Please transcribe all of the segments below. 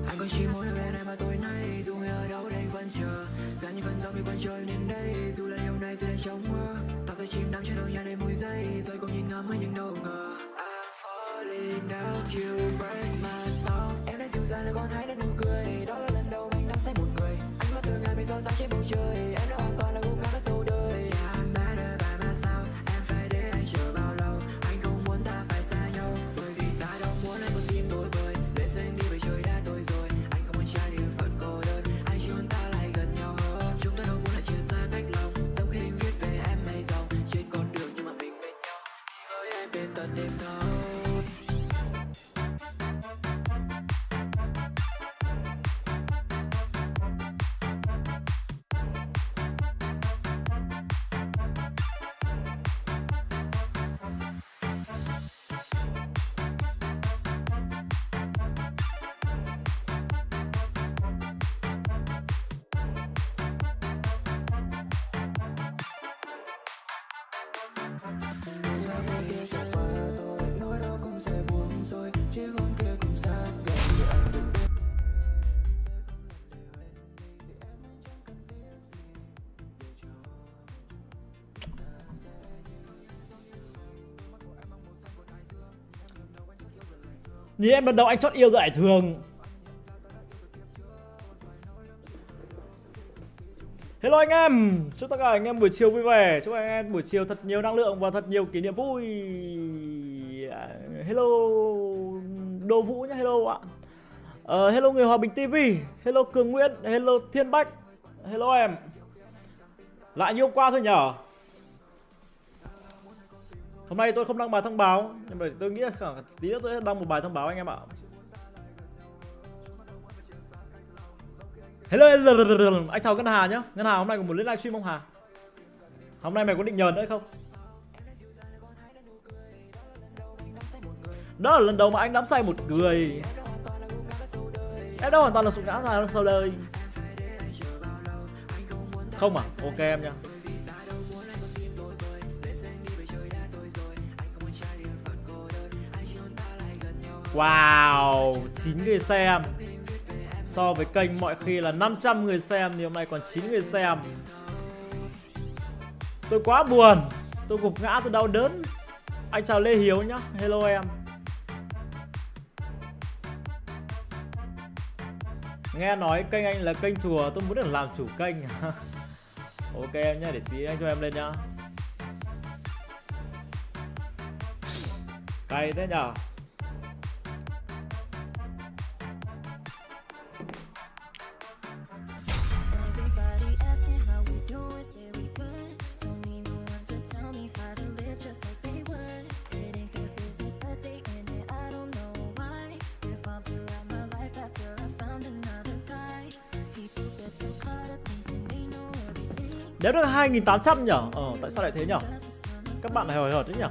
Anh có chỉ muốn ở bên em mà tối nay, dù người ở đâu đây vẫn chờ. Ra những cơn gió bị quanh trời đến đây, dù là điều này giờ đây trong mơ. Tao sẽ chìm đắm trên đôi nhà đầy mùi giây, rồi cùng nhìn ngắm ấy nhưng đâu ngờ. I'm falling now, you break my soul. Em đã dịu dàng để con hãy nở nụ cười. Đó là lần đầu mình nắm say một người. Ánh mắt từ ngày bây giờ sáng trên bầu trời. Em đã hoàn toàn là gục ngã cả sâu đời. Yeah, I'm better by myself. Em phải để anh chờ bao lâu? Anh không muốn ta phải xa nhau, bởi vì ta đâu muốn anh con tim rồi bời. Lên xanh đi bởi trời đã tối rồi. Anh không muốn trái thì vẫn cô đơn. Anh chỉ muốn ta lại gần nhau hơn. Chúng ta đâu muốn lại chia xa cách lòng. Giống khi anh viết về em mây dòng trên con đường nhưng mà mình bên nhau. Đi với em bên tận đêm thâu. Nhìn em lần đầu anh chót yêu giải thường. Hello anh em, chúc tất cả anh em buổi chiều vui vẻ. Chúc anh em buổi chiều thật nhiều năng lượng và thật nhiều kỷ niệm vui. Hello Đô Vũ nhé, hello ạ. Hello người Hòa Bình TV, hello Cường Nguyễn, hello Thiên Bách, hello em. Lại như hôm qua thôi nhở. Hôm nay tôi không đăng bài thông báo, nhưng mà tôi nghĩ khoảng tí nữa tôi sẽ đăng một bài thông báo anh em ạ. Hello, anh chào Ngân Hà nhá. Ngân Hà hôm nay có muốn lên livestream không Hà? Hôm nay mày có định nhờn nữa không? Đó là lần đầu mà anh đắm say một người. Em đâu hoàn toàn là sụp ngã ra sau đời. Không à? Ok em nha. Wow, 9 người xem. So với kênh mọi khi là 500 người xem thì hôm nay còn 9 người xem. Tôi quá buồn, tôi gục ngã, tôi đau đớn. Anh chào Lê Hiếu nhá, hello em. Nghe nói kênh anh là kênh chùa, tôi muốn được làm chủ kênh. Ok em nhá, để tí anh cho em lên nhá. Cay thế nhở. Đếm được 2.800 nhở? Tại sao lại thế nhở? Các bạn này hồi hợt đấy nhở?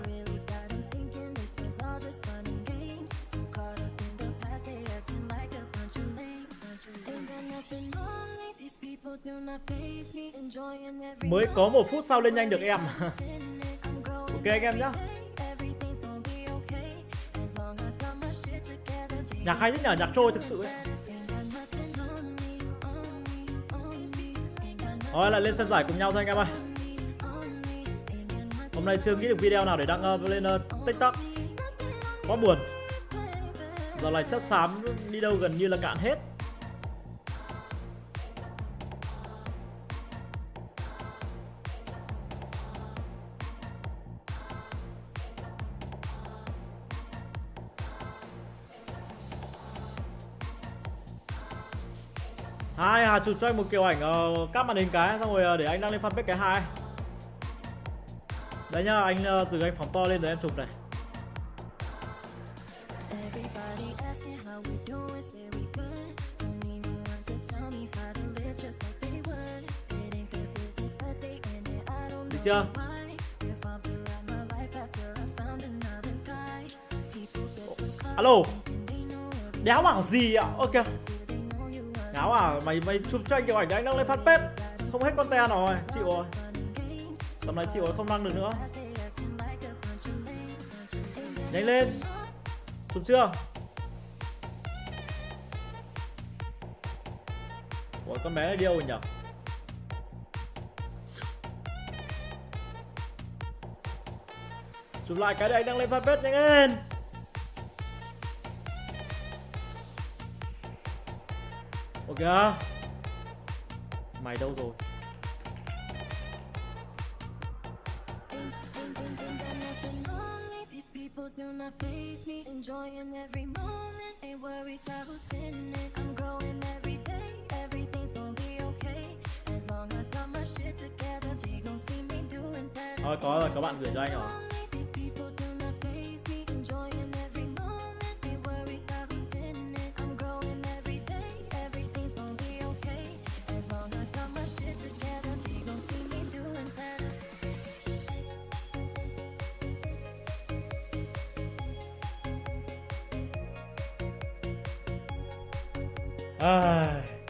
Mới có 1 phút sau lên nhanh được em. Ok anh em nhá. Nhạc hay nhất nhở? Nhạc trôi thực sự ấy. Thôi lại lên xem giải cùng nhau thôi anh em ơi. Hôm nay chưa nghĩ được video nào để đăng lên TikTok. Quá buồn. Giờ này chất xám đi đâu gần như là cạn hết. Hai Hà chụp cho anh một kiểu ảnh cắt màn hình cái xong rồi để anh đăng lên fanpage cái hai. Đấy nhá, anh từ anh phóng to lên rồi em chụp này. Được chưa? Alo. Đéo bảo gì ạ? Ok. Ngáo à, mày chụp cho anh kiểu ảnh để anh đăng lên fanpage. Không hết content rồi, chịu rồi. Tầm này chịu rồi, không đăng được nữa. Nhanh lên. Chụp chưa? Ủa con bé này đi đâu rồi nhỉ? Chụp lại cái đấy anh đang lên fanpage nhanh lên. Ok. Mày đâu rồi? Thôi có rồi, các bạn gửi cho anh rồi.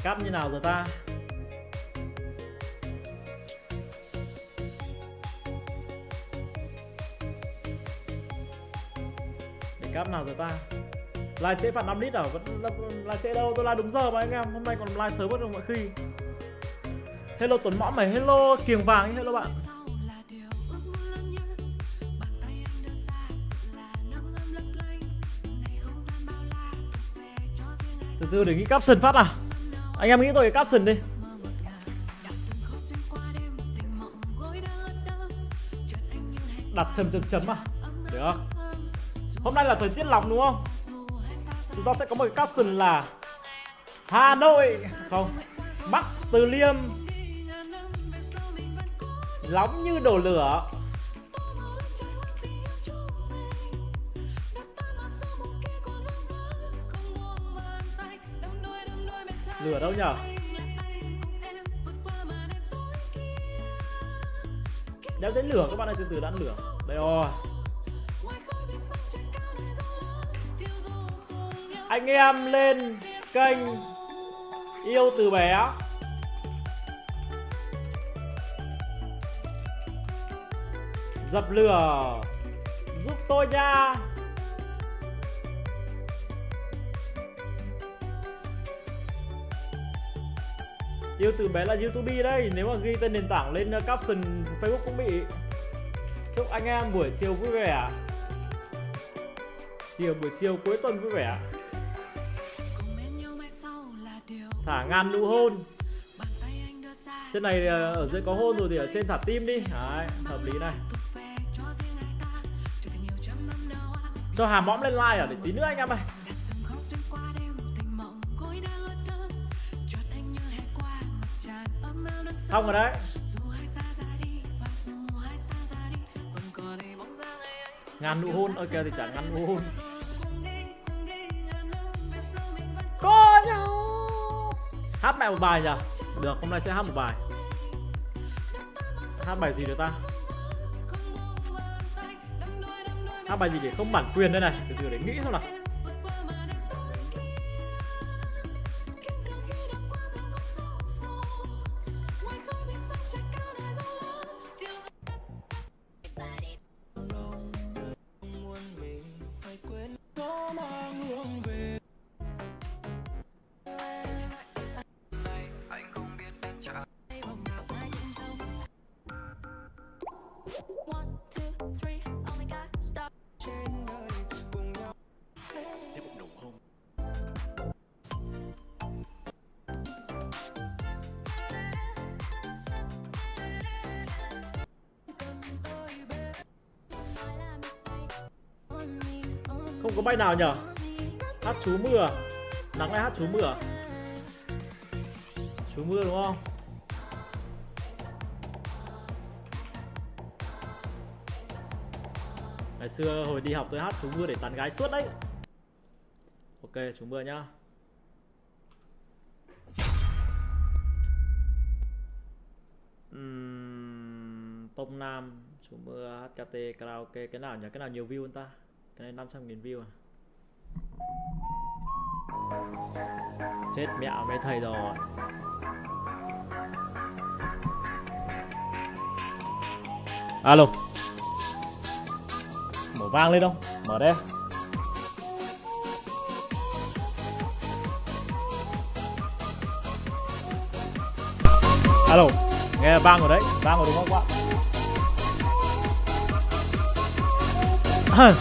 Cắp như nào rồi ta? Để cắp nào rồi ta? Live trễ phạt 5 lít à? Vẫn live trễ đâu, tôi live đúng giờ mà anh em. Hôm nay còn live sớm hơn mọi khi. Hello Tuấn Mõm mày, hello Kiềng Vàng, hello bạn. Từ từ để nghĩ caption phát à? Anh em nghĩ tôi cái caption đi. Đặt chấm à? Được. Hôm nay là thời tiết nóng đúng không? Chúng ta sẽ có một cái caption là Hà Nội không, Bắc Từ Liêm nóng như đổ lửa. Lửa đâu nhở? Đéo thấy lửa các bạn ơi, từ từ đã lửa. Đây rồi. Anh em lên kênh Yêu Từ Bé. Dập lửa giúp tôi nha. Yêu Từ Bé là YouTube đấy, nếu mà ghi tên nền tảng lên caption Facebook cũng bị. Chúc anh em buổi chiều vui vẻ. Buổi chiều cuối tuần vui vẻ. Thả ngàn nụ hôn. Trên này ở dưới có hôn rồi thì ở trên thả tim đi. Đấy, hợp lý này. Cho Hà Mõm lên like à, để tí nữa anh em ơi. Xong rồi đấy. Ngàn nụ hôn, ok thì chẳng ngàn nụ hôn. Có nhau. Hát mẹ một bài nhỉ? Được, hôm nay sẽ hát một bài. Hát bài gì được ta? Hát bài gì để không bản quyền đây này? Từ từ để nghĩ xem nào. Không có bay nào nhở? Hát chú mưa. Nắng này hát chú mưa. Chú mưa đúng không? Ngày xưa hồi đi học tôi hát chú mưa để tán gái suốt đấy. Ok, chú mưa nhá. Tông Nam, chú mưa, HKT, karaoke. Cái nào nhỉ? Cái nào nhiều view hơn ta? Cái này 500.000 view à? Chết mẹ mấy thầy rồi. Alo. Mở vang lên không? Mở đây. Alo, nghe vang rồi đấy, vang rồi đúng không các bạn?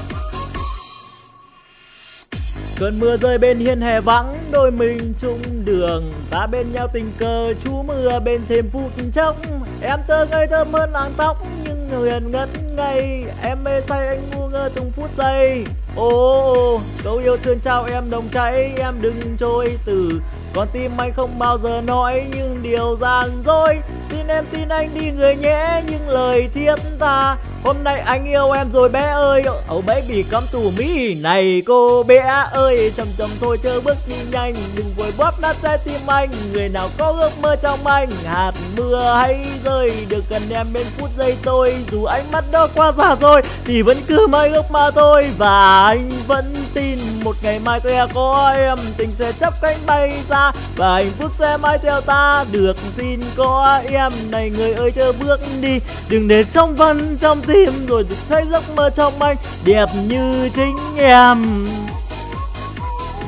Cơn mưa rơi bên hiên hè vắng, đôi mình chung đường, ta bên nhau tình cờ chú mưa bên thêm phút chốc. Em thơ ngây thơm hơn làng tóc nhưng huyền ngất ngây, em mê say anh ngu ngơ từng phút giây. Ô câu yêu thương trao em nồng cháy, em đừng trôi từ, con tim anh không bao giờ nói những điều gian dối. Xin em tin anh đi người nhé những lời thiết tha, hôm nay anh yêu em rồi bé ơi. Oh baby come to me, này cô bé ơi, chậm chậm thôi chớ bước đi nhanh, đừng vội bóp nát trái tim anh. Người nào có ước mơ trong anh, hạt mưa hay rơi, được gần em bên phút giây tôi. Dù ánh mắt đó qua già rồi thì vẫn cứ mãi ước mơ thôi, và anh vẫn tin một ngày mai sẽ có em, tình sẽ chấp cánh bay xa và hạnh phúc sẽ mãi theo ta. Được xin có em, này người ơi chớ bước đi, đừng để trong vân trong tim rồi thấy giấc mơ trong anh đẹp như chính em.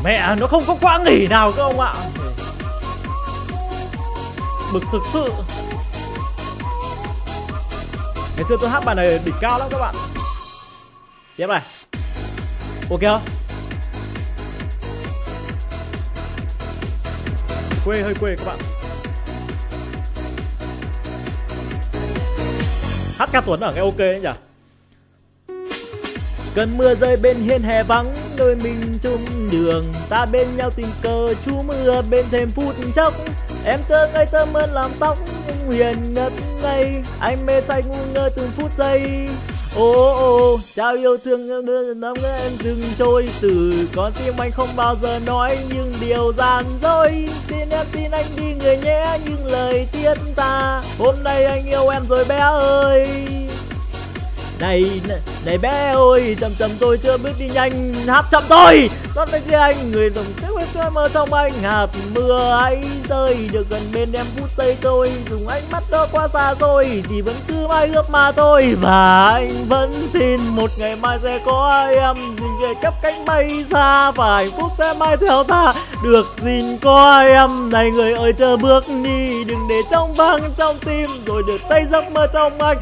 Mẹ nó không có quãng nghỉ nào các ông ạ, bực thực sự. Ngày xưa tôi hát bài này đỉnh cao lắm các bạn. Tiếp này, ok không? Quê hơi quê các bạn. Hát ca Tuấn ở nghe ok đấy nhỉ. Cơn mưa rơi bên hiên hè vắng, đôi mình chung đường, ta bên nhau tình cờ chú mưa bên thêm phút chốc. Em thơ ngây thơ mơn làm tóc nhưng huyền ngất ngây, anh mê say ngu ngơ từng phút giây. Ô trao yêu thương đưa nắm em đừng trôi từ, con tim anh không bao giờ nói những điều gian dối. Xin em tin anh đi người nhé những lời thiết tha, hôm nay anh yêu em rồi bé ơi. Này bé ơi, chậm chậm tôi chưa bước đi nhanh, hát chậm thôi. Con với anh người đồng tiếc với mơ trong anh, hạt mưa hãy rơi, được gần bên em phút giây tôi. Dùng ánh mắt đó quá xa xôi thì vẫn cứ mãi ước mà thôi, và anh vẫn tin một ngày mai sẽ có em, mình về chấp cánh bay xa và hạnh phúc sẽ mãi theo ta. Được xin có em, này người ơi chớ bước đi, đừng để trong vắng trong tim rồi được tay giấc mơ trong anh.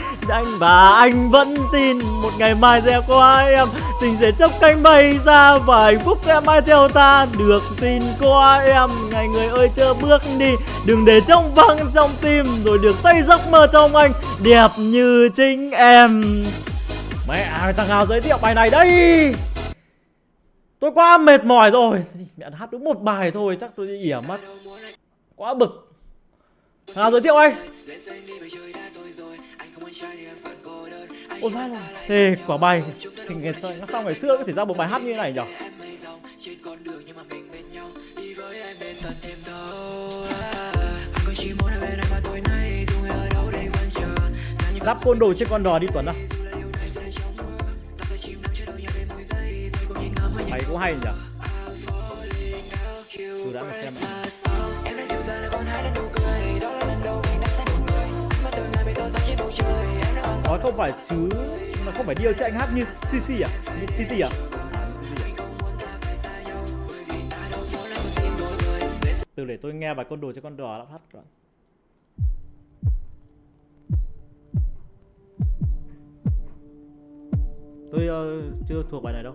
Và anh vẫn tin một ngày mai sẽ có em, tình sẽ chấp cánh bay xa và hạnh phúc sẽ mãi theo ta. Được xin có em, ngày người ơi chớ bước đi, đừng để trong vắng trong tim rồi được tay giấc mơ trong anh đẹp như chính em. Mẹ thằng nào giới thiệu bài này đây? Tôi quá mệt mỏi rồi. Mẹ hát đúng một bài thôi chắc tôi đi ỉa mất. Quá bực. Thằng nào giới thiệu anh? Ôi vai rồi. Thế quả bài thì ngày xưa có thể ra một bài hát như thế này nhỉ? Giáp côn đồ trên con đò đi Tuấn à? Mày cũng hay nhỉ? Tôi đã xem nói không phải chứ, mà không phải điêu chứ anh hát như CC à? Như TT à? Từ để tôi nghe bài côn đồ trên con đò lắm hát rồi. Tôi chưa thuộc bài này đâu.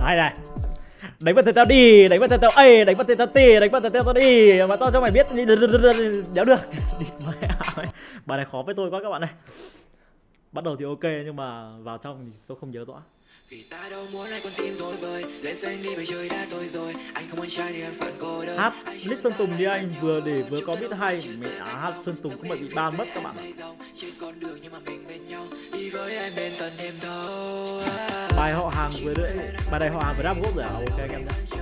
Hay này. Đánh vào tao đi, đánh vào tao ê, đánh vào tao tì, đánh vào tao đi, mà tao cho mày biết đi đéo được. Bài này khó với tôi quá các bạn này. Bắt đầu thì ok nhưng mà vào trong thì tôi không nhớ rõ. Hát Lít Sơn Tùng đi anh, vừa để vừa có beat hay. Mẹ hát Sơn Tùng cũng bị ban mất các bạn ạ. Bài họ hàng vừa đấy, bài này họ hàng vừa rap gốc rồi à? Ok anh em nhé.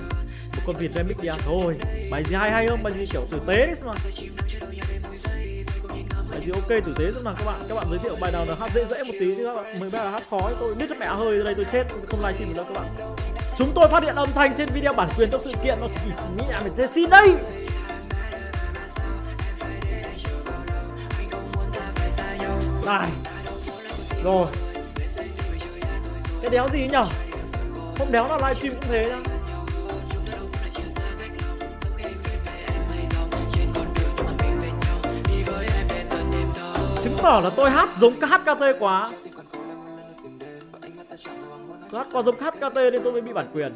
Một con vịt remix đi à? Thôi, bài gì hay không? Bài gì kiểu tử tế đấy xem nào. Bài gì ok tử tế xem nào các bạn giới thiệu bài nào là hát dễ một tí chứ các bạn. Mấy bài là hát khó ấy. Tôi đít cho mẹ hơi ở đây tôi chết, không livestream được đâu các bạn. Chúng tôi phát hiện âm thanh trên video bản quyền trong sự kiện nó nghĩ là mình xin đây. Này. Rồi. Cái đéo gì nhở? Không đéo nào livestream cũng thế nhá. bảo là tôi hát giống HKT quá. Tôi hát có giống HKT nên tôi mới bị bản quyền.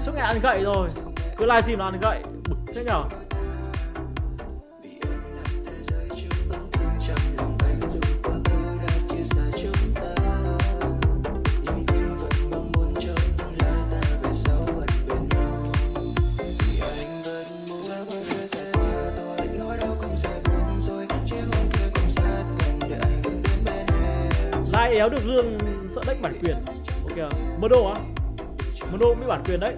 Suốt ngày ăn gậy rồi, cứ livestream nó ăn gậy, bực thế nhở. Lai éo được lương sợ đếch bản quyền. Ok, Mơ Đô á? Mơ Đô cũng bị bản quyền đấy.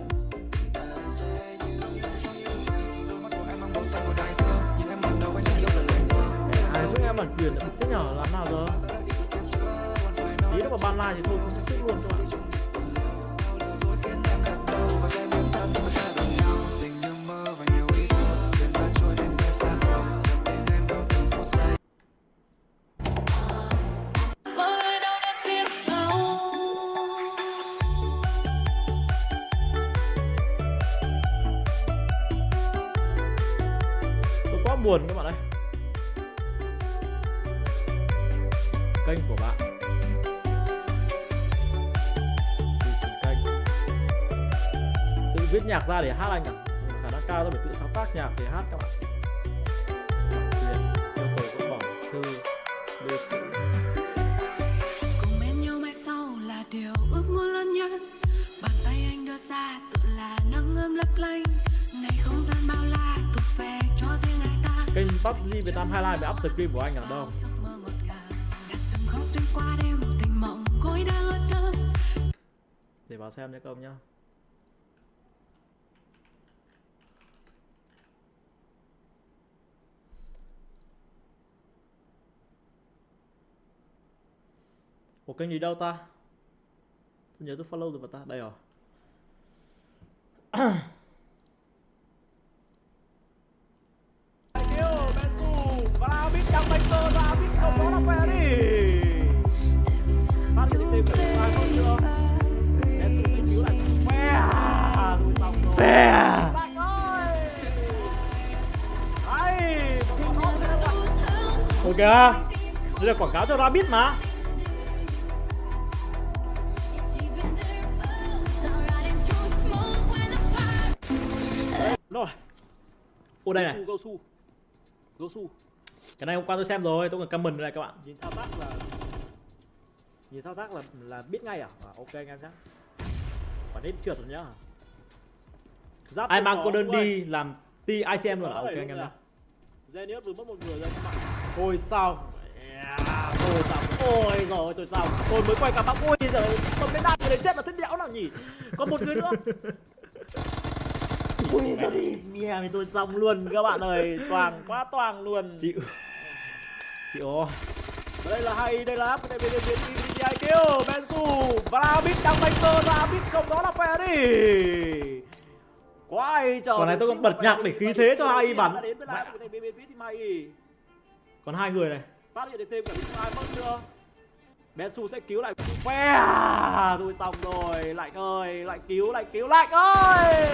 Giúp em bản quyền thế nhỏ làm nào giờ? Tí nữa mà ban live thì thôi cũng sức luôn các bạn. Tôi quá buồn các bạn ơi. Kênh của bạn kênh tự viết nhạc ra để hát anh à? Khả năng cao tôi phải tự sáng tác nhạc để hát các bạn. Yêu cầu vẫn bỏ thư lưu sự. Cùng bên nhau mãi sau là điều ước muốn lớn nhất. Bàn tay anh đưa ra tự là nắng ấm lấp lánh. Này không gian bao la thuộc về cho riêng ai ta. Kênh PUBG Việt Nam Highlight về upstream của anh ở đâu? Để vào xem nhé các ông nhá. Ủa kênh gì đâu ta? Tôi nhớ tôi follow rồi mà ta. Đây rồi. Ok, đây là quảng cáo cho Rabbit mà. Rồi. Ô đây này. Gosu. Cái này hôm qua tôi xem rồi, tôi còn comment này các bạn. Nhìn thao tác là biết ngay à? Ok anh em nhé. Còn đến trượt rồi nhá. Ai mang cô đơn đi làm ICM luôn à? Ok anh em nhé. Zenius vừa mất một người rồi các bạn. Thôi sao? Thôi sao? Ôi rồi tôi sao? Tôi mới quay cả bác. Ôi giời, tôi cái đạn này chết là thế đéo nào nhỉ? Còn một người nữa. Ui giời đi, mẹ mình tôi xong luôn các bạn ơi, quá toàn luôn. Chịu. Đây là hay, đây là áp cái này biến ai kêu Bensu và Rabbit đang banh cơ ra Rabbit không đó là phe đi. Quá hay trời. Còn này tôi còn bật nhạc để khí thế cho hai bắn. Còn hai người này. Phát hiện thêm cả hai mất chưa? Bensu sẽ cứu lại phe. Thôi xong rồi, Lạnh ơi, Lạnh cứu Lạnh ơi.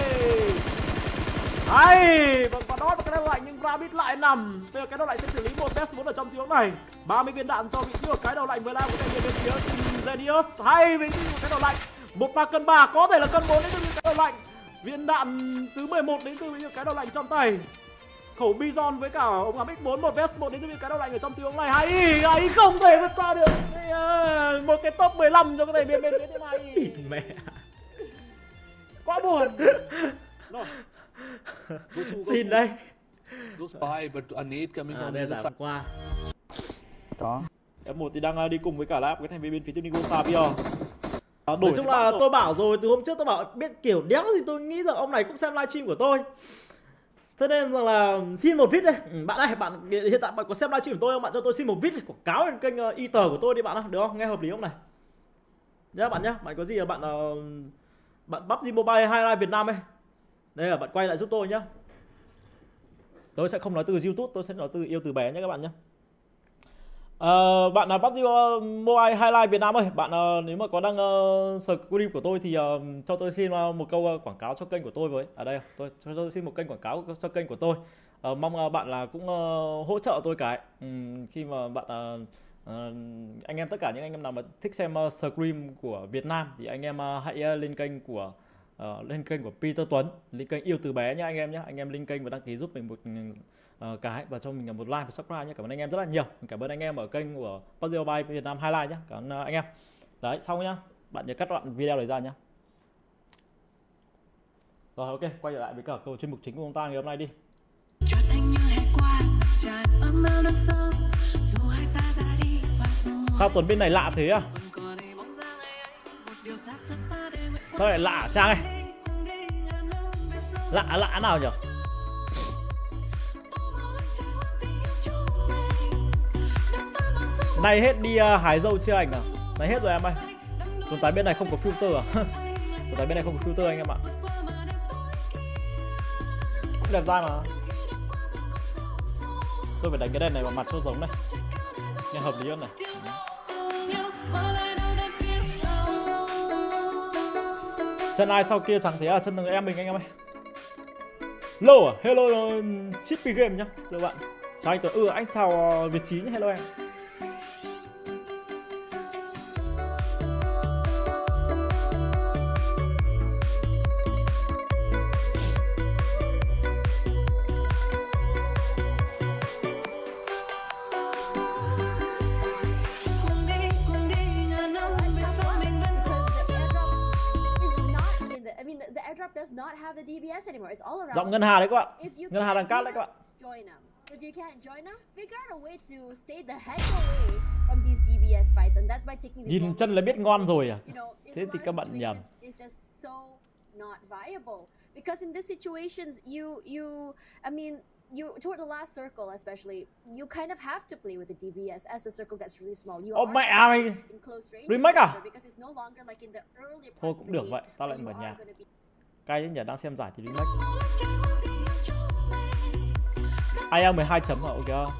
Hay, vẫn còn đó cái đầu lạnh nhưng Rabbit lại nằm. Bây giờ cái đầu lạnh sẽ xử lý một test 4 ở trong tiếng này. 30 viên đạn cho vị trí của cái đầu lạnh 15 của tên bên phía Zenius. Hay với cái đầu lạnh. Một pha cân 3 có thể là cân 4 đến từ cái đầu lạnh. Viên đạn thứ 11 đến từ cái đầu lạnh trong tay. Khẩu Bison với cả ống ngắm X4 một vest 1 đến từ cái đầu lạnh ở trong tiếng này. Hay không thể vượt qua được. Một cái top 15 cho cái này bên phía thế này. Mẹ. Quá buồn. Rồi. Xin đây. Đây là giảm qua. Có. F1 thì đang đi cùng với cả lap cái thành viên bên phía Tunigo Savio. Nói chung là tôi bảo rồi, từ hôm trước tôi bảo biết kiểu đéo thì tôi nghĩ rằng ông này cũng xem livestream của tôi. Thế nên rằng là xin một vít đây. Bạn ơi, bạn hiện tại bạn có xem livestream của tôi không? Bạn cho tôi xin một vít quảng cáo trên kênh Ether của tôi đi bạn ạ, được không? Nghe hợp lý không này? Nhá bạn nhá, bạn có gì là bạn bạn PUBG Mobile Highlight Việt Nam ấy. Đây là bạn quay lại giúp tôi nhá. Tôi sẽ không nói từ YouTube, tôi sẽ nói từ yêu từ bé nhé các bạn nhé. Bạn là PUBG Mobile Highlight Việt Nam ơi, bạn nếu mà có đăng stream của tôi thì cho tôi xin một câu quảng cáo cho kênh của tôi với. Ở đây tôi cho tôi xin một kênh quảng cáo cho kênh của tôi. Mong bạn là cũng hỗ trợ tôi cái khi mà bạn anh em tất cả những anh em nào mà thích xem stream của Việt Nam thì anh em hãy lên kênh của Peter Tuấn, lên kênh yêu từ bé nhá anh em nhé. Anh em lên kênh và đăng ký giúp mình một cái và cho mình một like và subscribe nhé. Cảm ơn anh em rất là nhiều. Cảm ơn anh em ở kênh của PMPL by Việt Nam Highlight nhé. Cảm ơn anh em. Đấy, xong nhá. Bạn nhớ cắt đoạn video này ra nhá. Rồi ok, quay trở lại với cả câu chuyên mục chính của chúng ta ngày hôm nay đi. Sao Tuấn bên này lạ thế à? Sao lại lạ Trang ơi? Lạ nào nhỉ? Nay hết đi hái dâu chưa anh à? Nay hết rồi em ơi. Tuần tái bên này không có filter à? Tuần tái bên này không có filter anh em ạ. Cũng đẹp dai mà. Tôi phải đánh cái đèn này vào mặt cho giống này. Nghe hợp lý hơn này. Chân ai sau kia chẳng thế à? Chân em mình anh em ơi. Hello à? Hello Chippy Game nhá. Hello bạn. Chào anh Tuấn. Anh chào Việt Trí nhé. Hello em. Does not have the DBS anymore. It's all around. Giọng Ngân Hà đấy các bạn. Ngân Hà đằng cát đấy các bạn. Join them. If you can't join them, figure out a way to stay the heck away from these DBS fights, and that's by taking these. Nhìn chân là biết ngon rồi à? Thế thì các bạn nhầm. It's just so not viable because in these situations, I mean, toward the last circle especially, you kind of have to play with the DBS as the circle gets really small. You mẹ mày. in close range Remake à? because it's no longer like in the earlier Thôi parts of cũng the được game. vậy, tao lại mở nhạc. Cay nhỉ, đang xem giải thì remake. IELTS 12 chấm hả? Ok.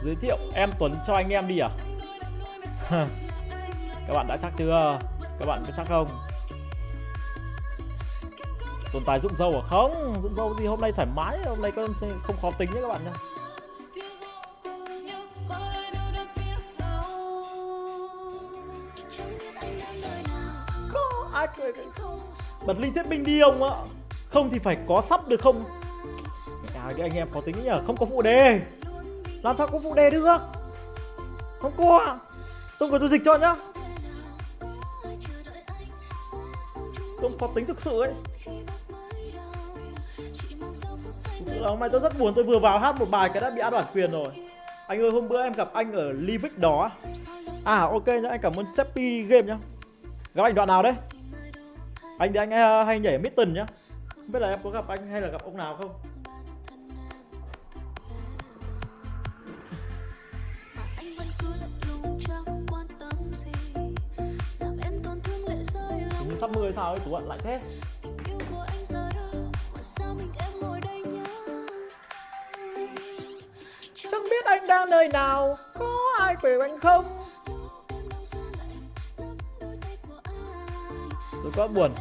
Giới thiệu em Tuấn cho anh em đi à? Các bạn đã chắc chưa? Các bạn có chắc không? Tồn tại rụng dâu à? Không, rụng dâu gì, hôm nay thoải mái, hôm nay không khó tính nhé các bạn nhé. Có ai cười không? Bật link thuyết binh đi ông ạ. Không thì phải có sắp được không? Cái anh em khó tính nhỉ, không có phụ đề. Làm sao có phụ đề được? Không có. Tôi dịch cho nhá. Không khó tính thực sự ấy. Hôm nay tôi rất buồn, tôi vừa vào hát một bài cái đã bị ăn bản quyền rồi. Anh ơi, hôm bữa em gặp anh ở Livic đó. À ok nhá, anh cảm ơn Chappy Game nhá. Gặp anh đoạn nào đấy? Anh thì anh hay nhảy mitten nhá. Không biết là em có gặp anh hay là gặp ông nào không? Hình sắp mưa hay sao ấy, Tú Hận lại thế. Chẳng biết anh đang nơi nào, có ai về anh không? Tôi quá buồn.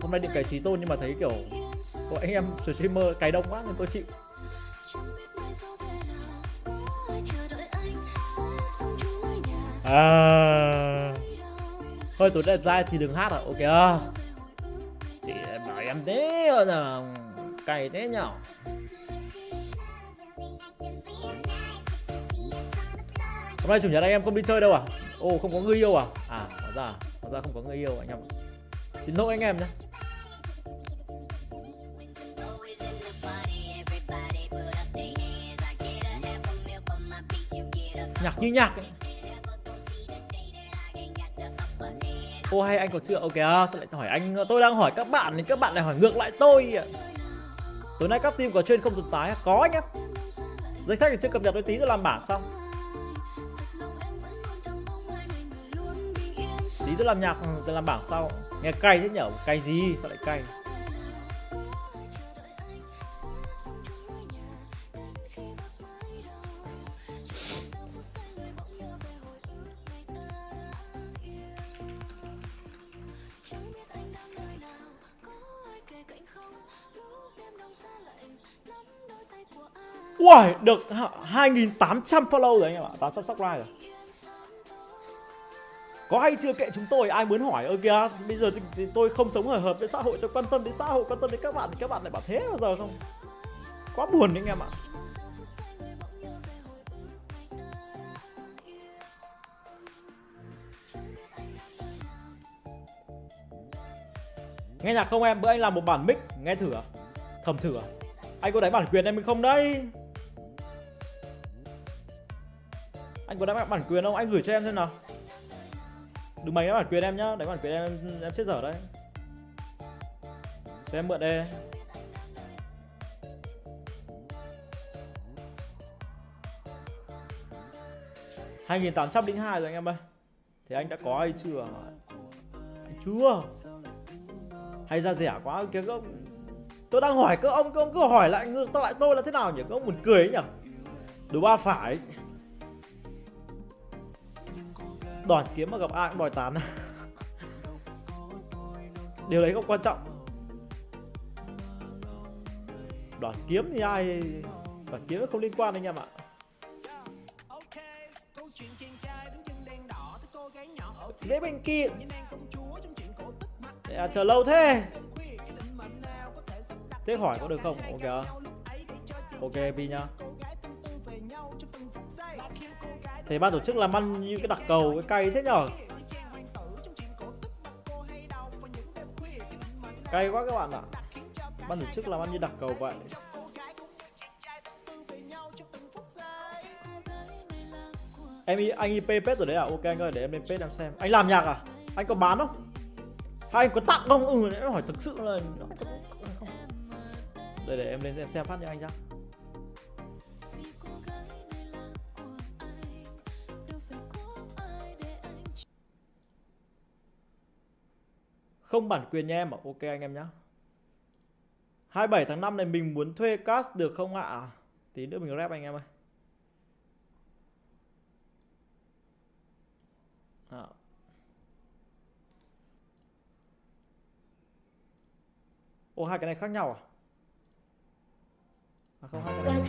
Hôm nay định cày trí tôn nhưng mà thấy kiểu có anh em streamer cày đông quá nên tôi chịu. Thôi tôi đẹp trai thì đừng hát à, ok. Chị bảo em thế là cày thế nhở. Hôm nay chủ nhật anh em không đi chơi đâu à? Ồ, không có người yêu à? À, hóa ra không có người yêu anh em. Xin lỗi anh em nhé. Nhạc như nhạc ấy. Ô hay anh có chưa? Ok, sao lại hỏi anh? Tôi đang hỏi các bạn thì các bạn lại hỏi ngược lại tôi. Tối nay các team có trên không tồn tái? Có anh em. Danh sách thì chưa cập nhật, tôi tí tôi làm bảng xong. Tí tôi làm nhạc, tôi làm bảng sau. Nghe cay thế nhở? Cay gì? Sao lại cay? Uầy, được 2.800 follow rồi anh em ạ, 800 subscribe rồi. Có hay chưa kệ chúng tôi, ai muốn hỏi ơ kìa. Bây giờ thì tôi không sống hời hợt với xã hội, tôi quan tâm đến xã hội, quan tâm đến các bạn thì các bạn lại bảo thế bao giờ không? Quá buồn anh em ạ. Nghe nhạc không em? Bữa anh làm một bản mic, nghe thử à? Thầm thử à? Anh có đánh bản quyền em mình không đấy? Anh có đánh bản quyền không? Anh gửi cho em xem nào. Đừng đánh bản quyền em nhá, đánh bản quyền em chết dở đấy. Cho em mượn đây. $2.802 rồi anh em ơi. Thì anh đã có hay chưa? Anh chưa. Hay ra rẻ quá kìa các ông. Tôi đang hỏi các ông cứ hỏi lại tôi là thế nào nhỉ? Các ông buồn cười ấy nhỉ? Đủ ba phải. Đoàn kiếm mà gặp ai cũng đòi tán. Điều đấy không quan trọng. Đoàn kiếm thì ai, đoàn kiếm không liên quan anh em ạ. Dễ bên kia. Chờ lâu thế. Thế hỏi có được không? Ok. Ok Pi nhá. Thế ban tổ chức làm ăn như cái đặc cầu, cái cay thế nhở? Cay quá các bạn ạ. Ban tổ chức làm ăn như đặc cầu vậy. Anh IP page rồi đấy à? Ok anh ơi, để em lên page em xem. Anh làm nhạc à? Anh có bán không? Hay anh có tặng không? Em hỏi thực sự là để em lên em xem phát cho anh ra. Không bản quyền nha em ạ. Ok anh em nhá. 27 tháng 5 này mình muốn thuê cast được không ạ? Tí nữa mình rap anh em ơi. Ồ, hai cái này khác nhau à? Không, hai cái này.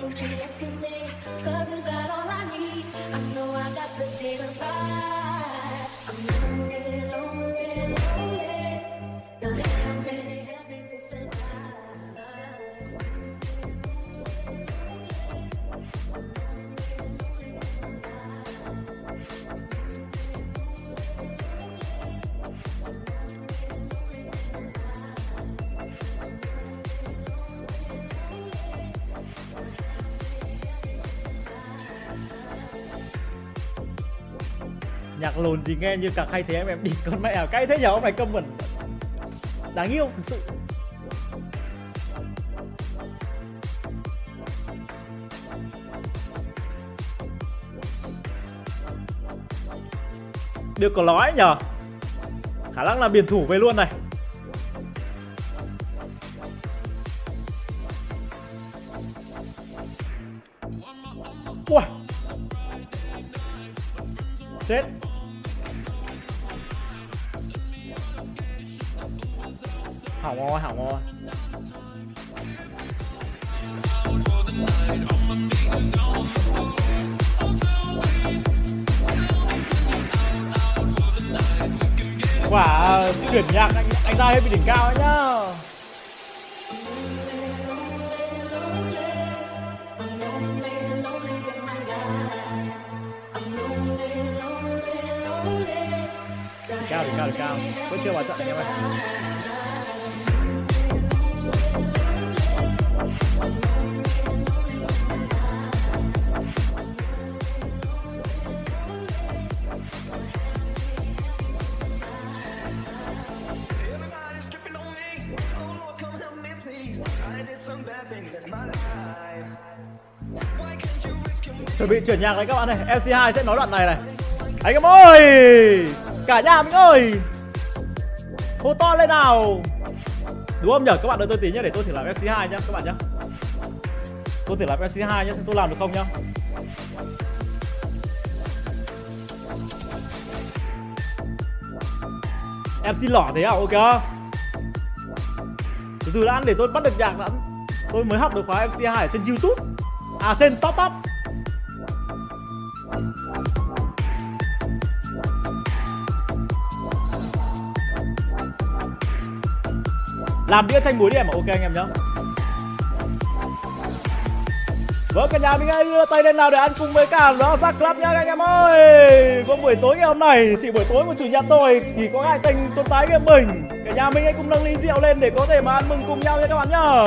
Nhạc lồn gì nghe như càng hay thế em đi con mẹ à, cay thế nhở ông này comment. Đáng yêu thực sự. Được có nói nhở. Khả năng là biển thủ về luôn này. Ui. Chết. Hỏng rồi, hỏng rồi. Quả chuyển nhạc anh ra hơi bị đỉnh cao ấy nhá. Đỉnh cao. Vẫn chưa vào trận anh em ơi. Chuẩn bị chuyển nhạc đấy các bạn ơi. MC2 sẽ nói đoạn này này. Anh em ơi, cả nhà mình ơi, hô to lên nào. Đúng không nhở? Các bạn đợi tôi tí nhá, để tôi thử làm MC2 nhá các bạn nhá. Tôi thử làm MC2 nhá, xem tôi làm được không nhá. MC lỏ thế à? Ok. Từ từ đã, để tôi bắt được nhạc đã. Tôi mới học được khóa MC2 ở trên YouTube. À trên top. Làm đĩa chanh muối đi em ạ. Ok anh em nhá. Vâng cả nhà mình hãy đưa tay lên nào để ăn cùng với cả đó Sắc Club nha anh em ơi. Vâng buổi tối ngày hôm nay, chỉ buổi tối của chủ nhật thôi, thì có hai kênh Tuấn Tái Game mình. Cả nhà mình hãy cùng nâng ly rượu lên để có thể mà ăn mừng cùng nhau nha các bạn nhá.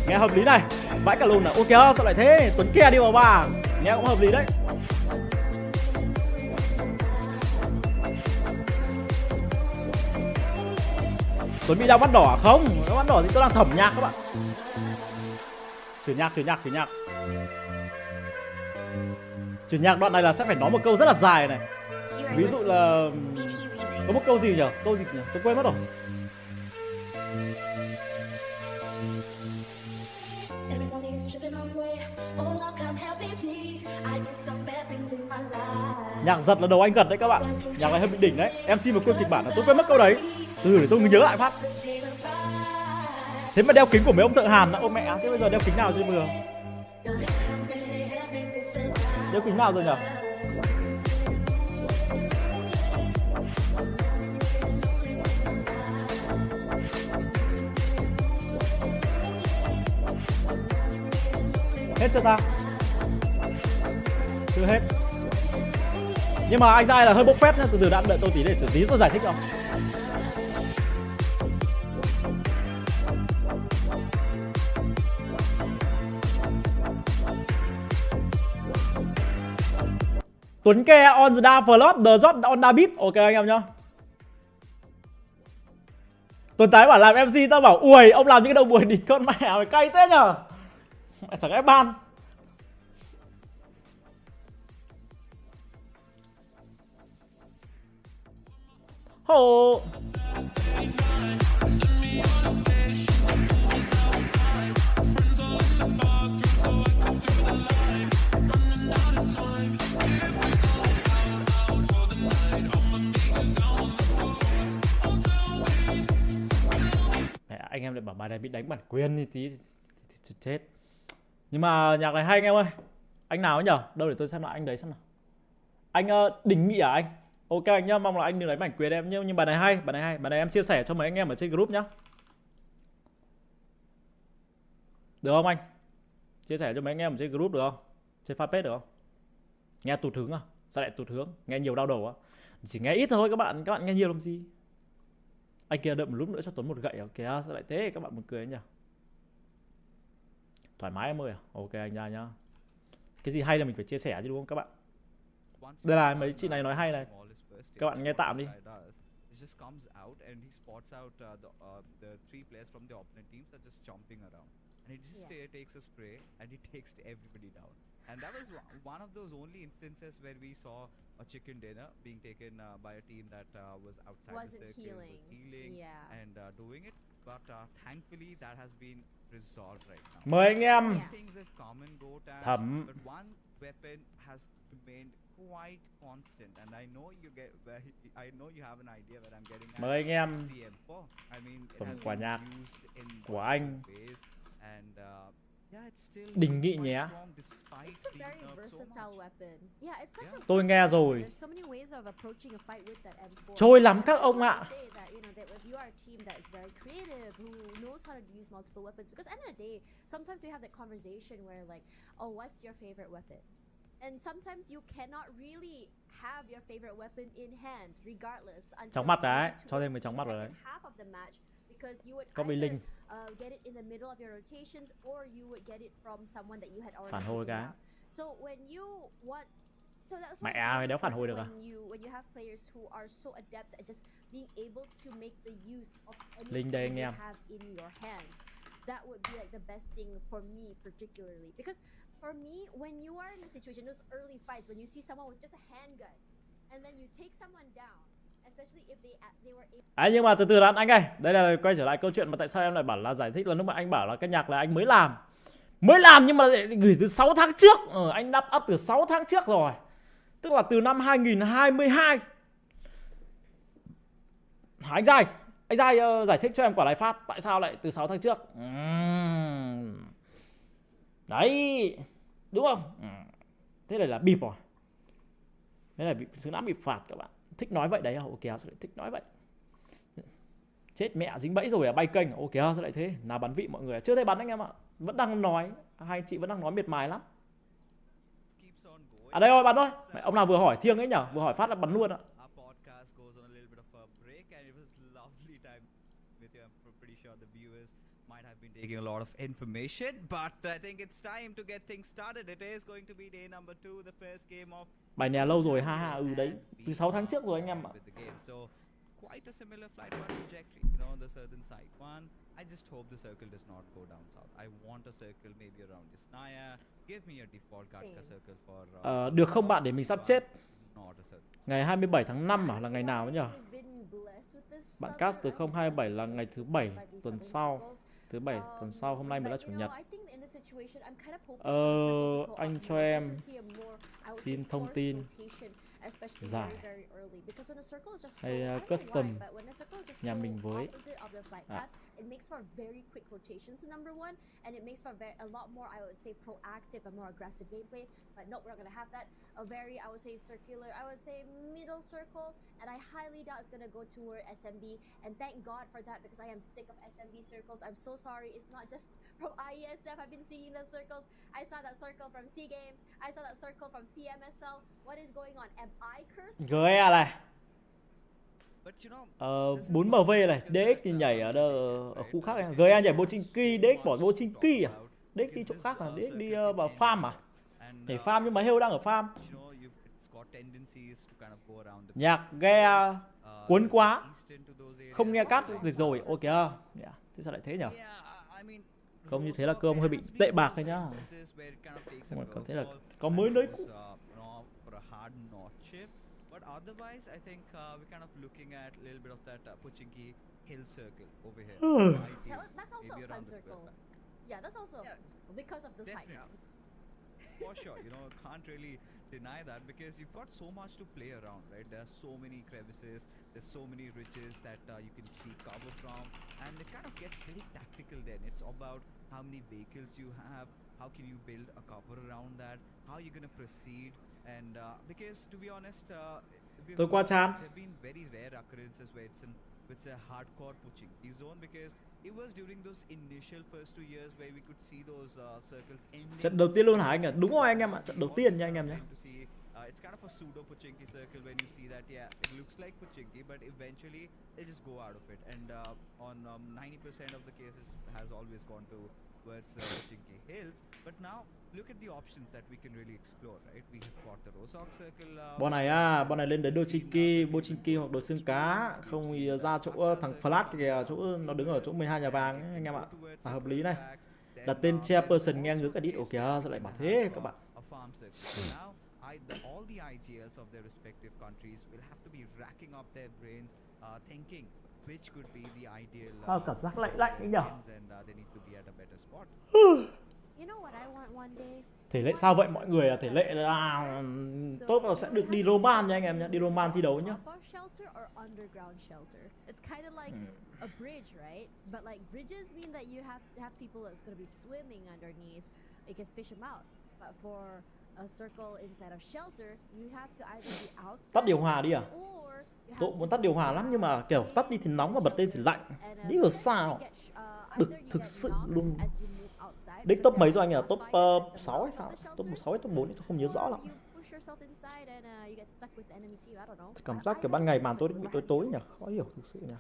Nghe hợp lý này. Vãi cả lùn à. Ok sao lại thế? Tuấn Ke đi vào bà. Nghe cũng hợp lý đấy. Tuấn bị đau mắt đỏ à? Không, đau mắt đỏ thì tôi đang thẩm nhạc các bạn. Chuyển nhạc đoạn này là sẽ phải nói một câu rất là dài này. Ví dụ là có một câu gì nhỉ? Câu gì nhỉ? Tôi quên mất rồi. Nhạc giật là đầu anh gật đấy các bạn. Nhạc này hơi bị đỉnh đấy. Em xin một quên kịch bản là tôi quên mất câu đấy. Từ để tôi nhớ lại phát. Thế mà đeo kính của mấy ông thợ hàn đã. Ô mẹ, thế bây giờ đeo kính nào cho bây giờ? Đeo kính nào rồi nhỉ? Hết chưa ta? Chưa hết. Nhưng mà anh Giai là hơi bốc phét nhá. Từ từ đã, đợi tôi tí để tí tôi giải thích không? Tuấn Ke on the down flop, the job on the beat. Ok anh em nhá. Tuấn Tái bảo làm MC, tao bảo ui ông làm những cái đầu buổi đỉnh con mẹ mày cay thế nhở. Mẹ chẳng lẽ ban. Hồ. Anh em lại bảo bài này bị đánh bản quyền thì tí thì chết. Nhưng mà nhạc này hay anh em ơi. Anh nào ấy nhở? Đâu để tôi xem lại anh đấy xem nào. Anh Đình Nghị à anh? Ok anh nhá, mong là anh đừng đánh bản quyền em. Nhưng bài này hay, bài này em chia sẻ cho mấy anh em ở trên group nhá. Được không anh? Chia sẻ cho mấy anh em ở trên group được không? Trên fanpage được không? Nghe tụt hướng à? Sao lại tụt hướng? Nghe nhiều đau đầu á? Chỉ nghe ít thôi các bạn nghe nhiều làm gì? Anh kia đợi một lúc nữa cho Tuấn một gậy à? Kìa sao lại thế các bạn buồn cười ấy nhỉ? Thoải mái em ơi à? Ok anh ra nhá. Cái gì hay là mình phải chia sẻ chứ đúng không các bạn? Đây là mấy chị này nói hay này. Các bạn nghe tạm đi. And that was one of those only instances where we saw a chicken dinner being taken by a team that was outside the circle, was healing and doing it. But thankfully that has been resolved right now. Mời anh em. Things have come and go down, Thẩm. but one weapon has remained quite constant, and I know you have an idea that I'm getting at. Mời anh em. The M4. I mean, it Phẩm has quả been nhạc used in của anh. ways, and Đình Nghị nhé. It's a very versatile weapon. Yeah, it's such a Tôi nghe rồi. There's so many ways of approaching a fight with that M4. Trôi lắm các ông ạ. Say that, you know, that if you are a team that is very creative, who knows how to use multiple weapons, because at the end of the day, sometimes we have that conversation where like, oh, what's your favorite weapon? And sometimes you cannot really have your favorite weapon in hand, regardless. Trong mắt đấy, cho thêm cái trong mắt vào đấy. Có bị linh. Get it in the middle of your rotations, or you would get it from someone that you had already. Phản hồi cái. So when you want, so that's mẹ mày đéo phản hồi được à? When you have players who are so adept at just being able to make the use of Linh đây anh anything you em. have in your hands, that would be like the best thing for me particularly, because for me, when you are in a situation, those early fights, when you see someone with just a handgun, and then you take someone down. Nhưng mà từ từ đã anh ơi. Đây là quay trở lại câu chuyện mà tại sao em lại bảo là giải thích là lúc mà anh bảo là cái nhạc là anh mới làm. Mới làm nhưng mà gửi từ 6 tháng trước. Anh đắp up từ 6 tháng trước rồi. Tức là từ năm 2022. Anh Giai giải thích cho em quả này phát. Tại sao lại từ 6 tháng trước? Đấy, đúng không? Thế này là bịp rồi. Thế là bị xứng đáng bị phạt các bạn. Thích nói vậy đấy, ok sao lại thích nói vậy. Chết mẹ dính bẫy rồi à, bay kênh, ok sao lại thế? Nào bắn vị mọi người, chưa thấy bắn anh em ạ. Vẫn đang nói, hai chị vẫn đang nói miệt mài lắm. À đây rồi bắn thôi. Mẹ, ông nào vừa hỏi thiêng ấy nhở, vừa hỏi phát là bắn luôn ạ. Taking a lot of information, but I think it's time to get things started. It is going to be day number 2, the first game of Bài nhà lâu rồi, ha đấy, từ 6 tháng trước rồi anh em ạ. So quite a similar flight path trajectory, you know, the southern side one. I just hope the circle does not go down south. I want a circle maybe around Yasnaya. Give me a default Gatka circle for được không bạn để mình sắp chết. Ngày 27 tháng 5 là ngày nào nhỉ? Bạn cast từ 027 là ngày thứ 7 tuần sau. Thứ 7 tuần sau, hôm nay mới là chủ nhật. Anh cho em xin thông tin giải hay custom nhà mình với it makes for very quick rotations, number one, and it makes for a lot more, I would say, proactive and more aggressive gameplay. But no, we're not gonna have that. A very, I would say, circular, I would say, middle circle, and I highly doubt it's gonna go toward SMB. And thank God for that, because I am sick of SMB circles. I'm so sorry. It's not just from IESF. I've been seeing the circles. I saw that circle from seagames. I saw that circle from PMSL. What is going on? Am I cursed? GA này. 4MV này, DX thì nhảy ở khu khác này. GA nhảy Bochinki, DX bỏ Bochinki à? DX đi chỗ khác à? DX đi vào farm à? Nhảy farm nhưng mà Heo đang ở farm. Nhạc nghe cuốn quá. Không nghe cắt được rồi, ok. Thế sao lại thế nhỉ? Không như thế là cơ ông hơi bị tệ bạc thôi nhá. Không phải có thế là có mới nới cũ. But otherwise, I think we're kind of looking at a little bit of that Pochinki hill circle over here. That's also a fun circle. Yeah, that's also a fun circle because of the side rounds. For sure, you know, can't really deny that because you've got so much to play around, right? There are so many crevices, there's so many ridges that you can see cover from, and it kind of gets very tactical then. It's about how many vehicles you have, how can you build a cover around that, how you're going to proceed. And because to be honest, tôi qua Chan. There have been very rare occurrences where it's a hardcore Pochinki zone because it was during those initial first 2 years where we could see those circles ending. Trận đầu tiên luôn hả anh ạ? Đúng rồi anh em ạ, trận đầu tiên nha anh em nhé. It's kind of a pseudo Pochinki circle when you see that, yeah, it looks like Pochinki, but eventually it just go out of it. And on 90% of the cases has always gone towards Pochinki hills. But now look at the options that we can really explore, right? We have got the Rosok circle. Bọn này lên đến Bochinki hoặc đồ xương cá, không thì ra chỗ thằng Flash kìa, chỗ nó đứng ở chỗ 12 nhà vàng ấy, anh em ạ. Là hợp lý này. Đặt tên chairperson nghe ngứa cả đít, ok sao lại bảo thế các bạn. All the IGLs of their respective countries will have to be racking up their brains, thinking which could be the ideal. Cảm giác lạnh ấy nhở. And they need to be at a better spot. You know what I want one day? Thể lệ sao vậy mọi người? Thể lệ là tốt là sẽ được đi Roman nha anh em nhé, đi Roman thi đấu nhá. Shelter or underground shelter? It's kind of like a bridge, right? But like bridges mean that you have to have people that's going to be swimming underneath. You can fish them out. But for a circle inside of shelter, you have to either be outside. Tắt điều hòa đi à? Tôi muốn tắt điều hòa lắm nhưng mà kiểu tắt đi thì nóng và bật lên thì lạnh. Nghĩ là sao? Bực thực sự luôn. Đích top mấy rồi anh nhỉ? Top 6 hay sao? Top 6 hay top 4 thì tôi không nhớ rõ lắm. Cảm giác kiểu ban ngày màn tôi bị tối nhỉ? Khó hiểu thực sự nhỉ?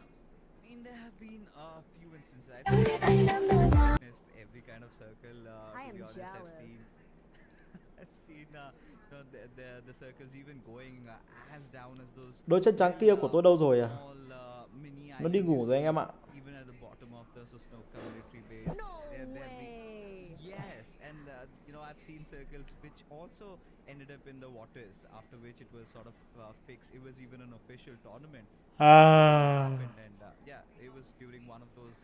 Đôi chân trắng kia của tôi đâu rồi à? Nó đi ngủ rồi anh em ạ. I've seen circles which also ended up in the waters, after which it was sort of fixed. It was even an official tournament. And yeah, it was during one of those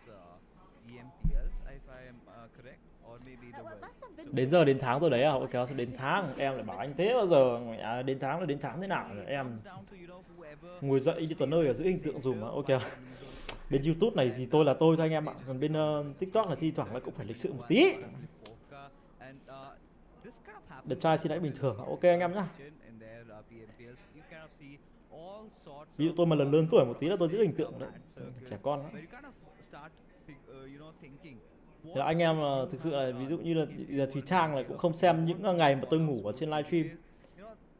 PMPLs, if I am correct, or maybe the World. Đến giờ đến tháng tôi đấy à? Ok, sao đến tháng? Em lại bảo anh thế bao giờ? Đến tháng là đến tháng thế nào? Em ngồi dậy như tuần ơi ở giữ hình tượng dùm á. Ok. Bên YouTube này thì tôi là tôi thôi anh em ạ. Còn bên TikTok là thi thoảng là cũng phải lịch sự một tí. this kind of happens Đẹp trai xin hãy bình thường. Ok anh em nhá. in their PMPLs. You kind of see all sorts Ví dụ of, tôi mà lớn tuổi một tí là tôi giữ hình tượng đấy. circles Trẻ con lắm. where you kind of start thinking Thế là anh em thực sự là ví dụ như là giờ Thùy Trang là cũng không xem những ngày mà tôi ngủ ở trên livestream.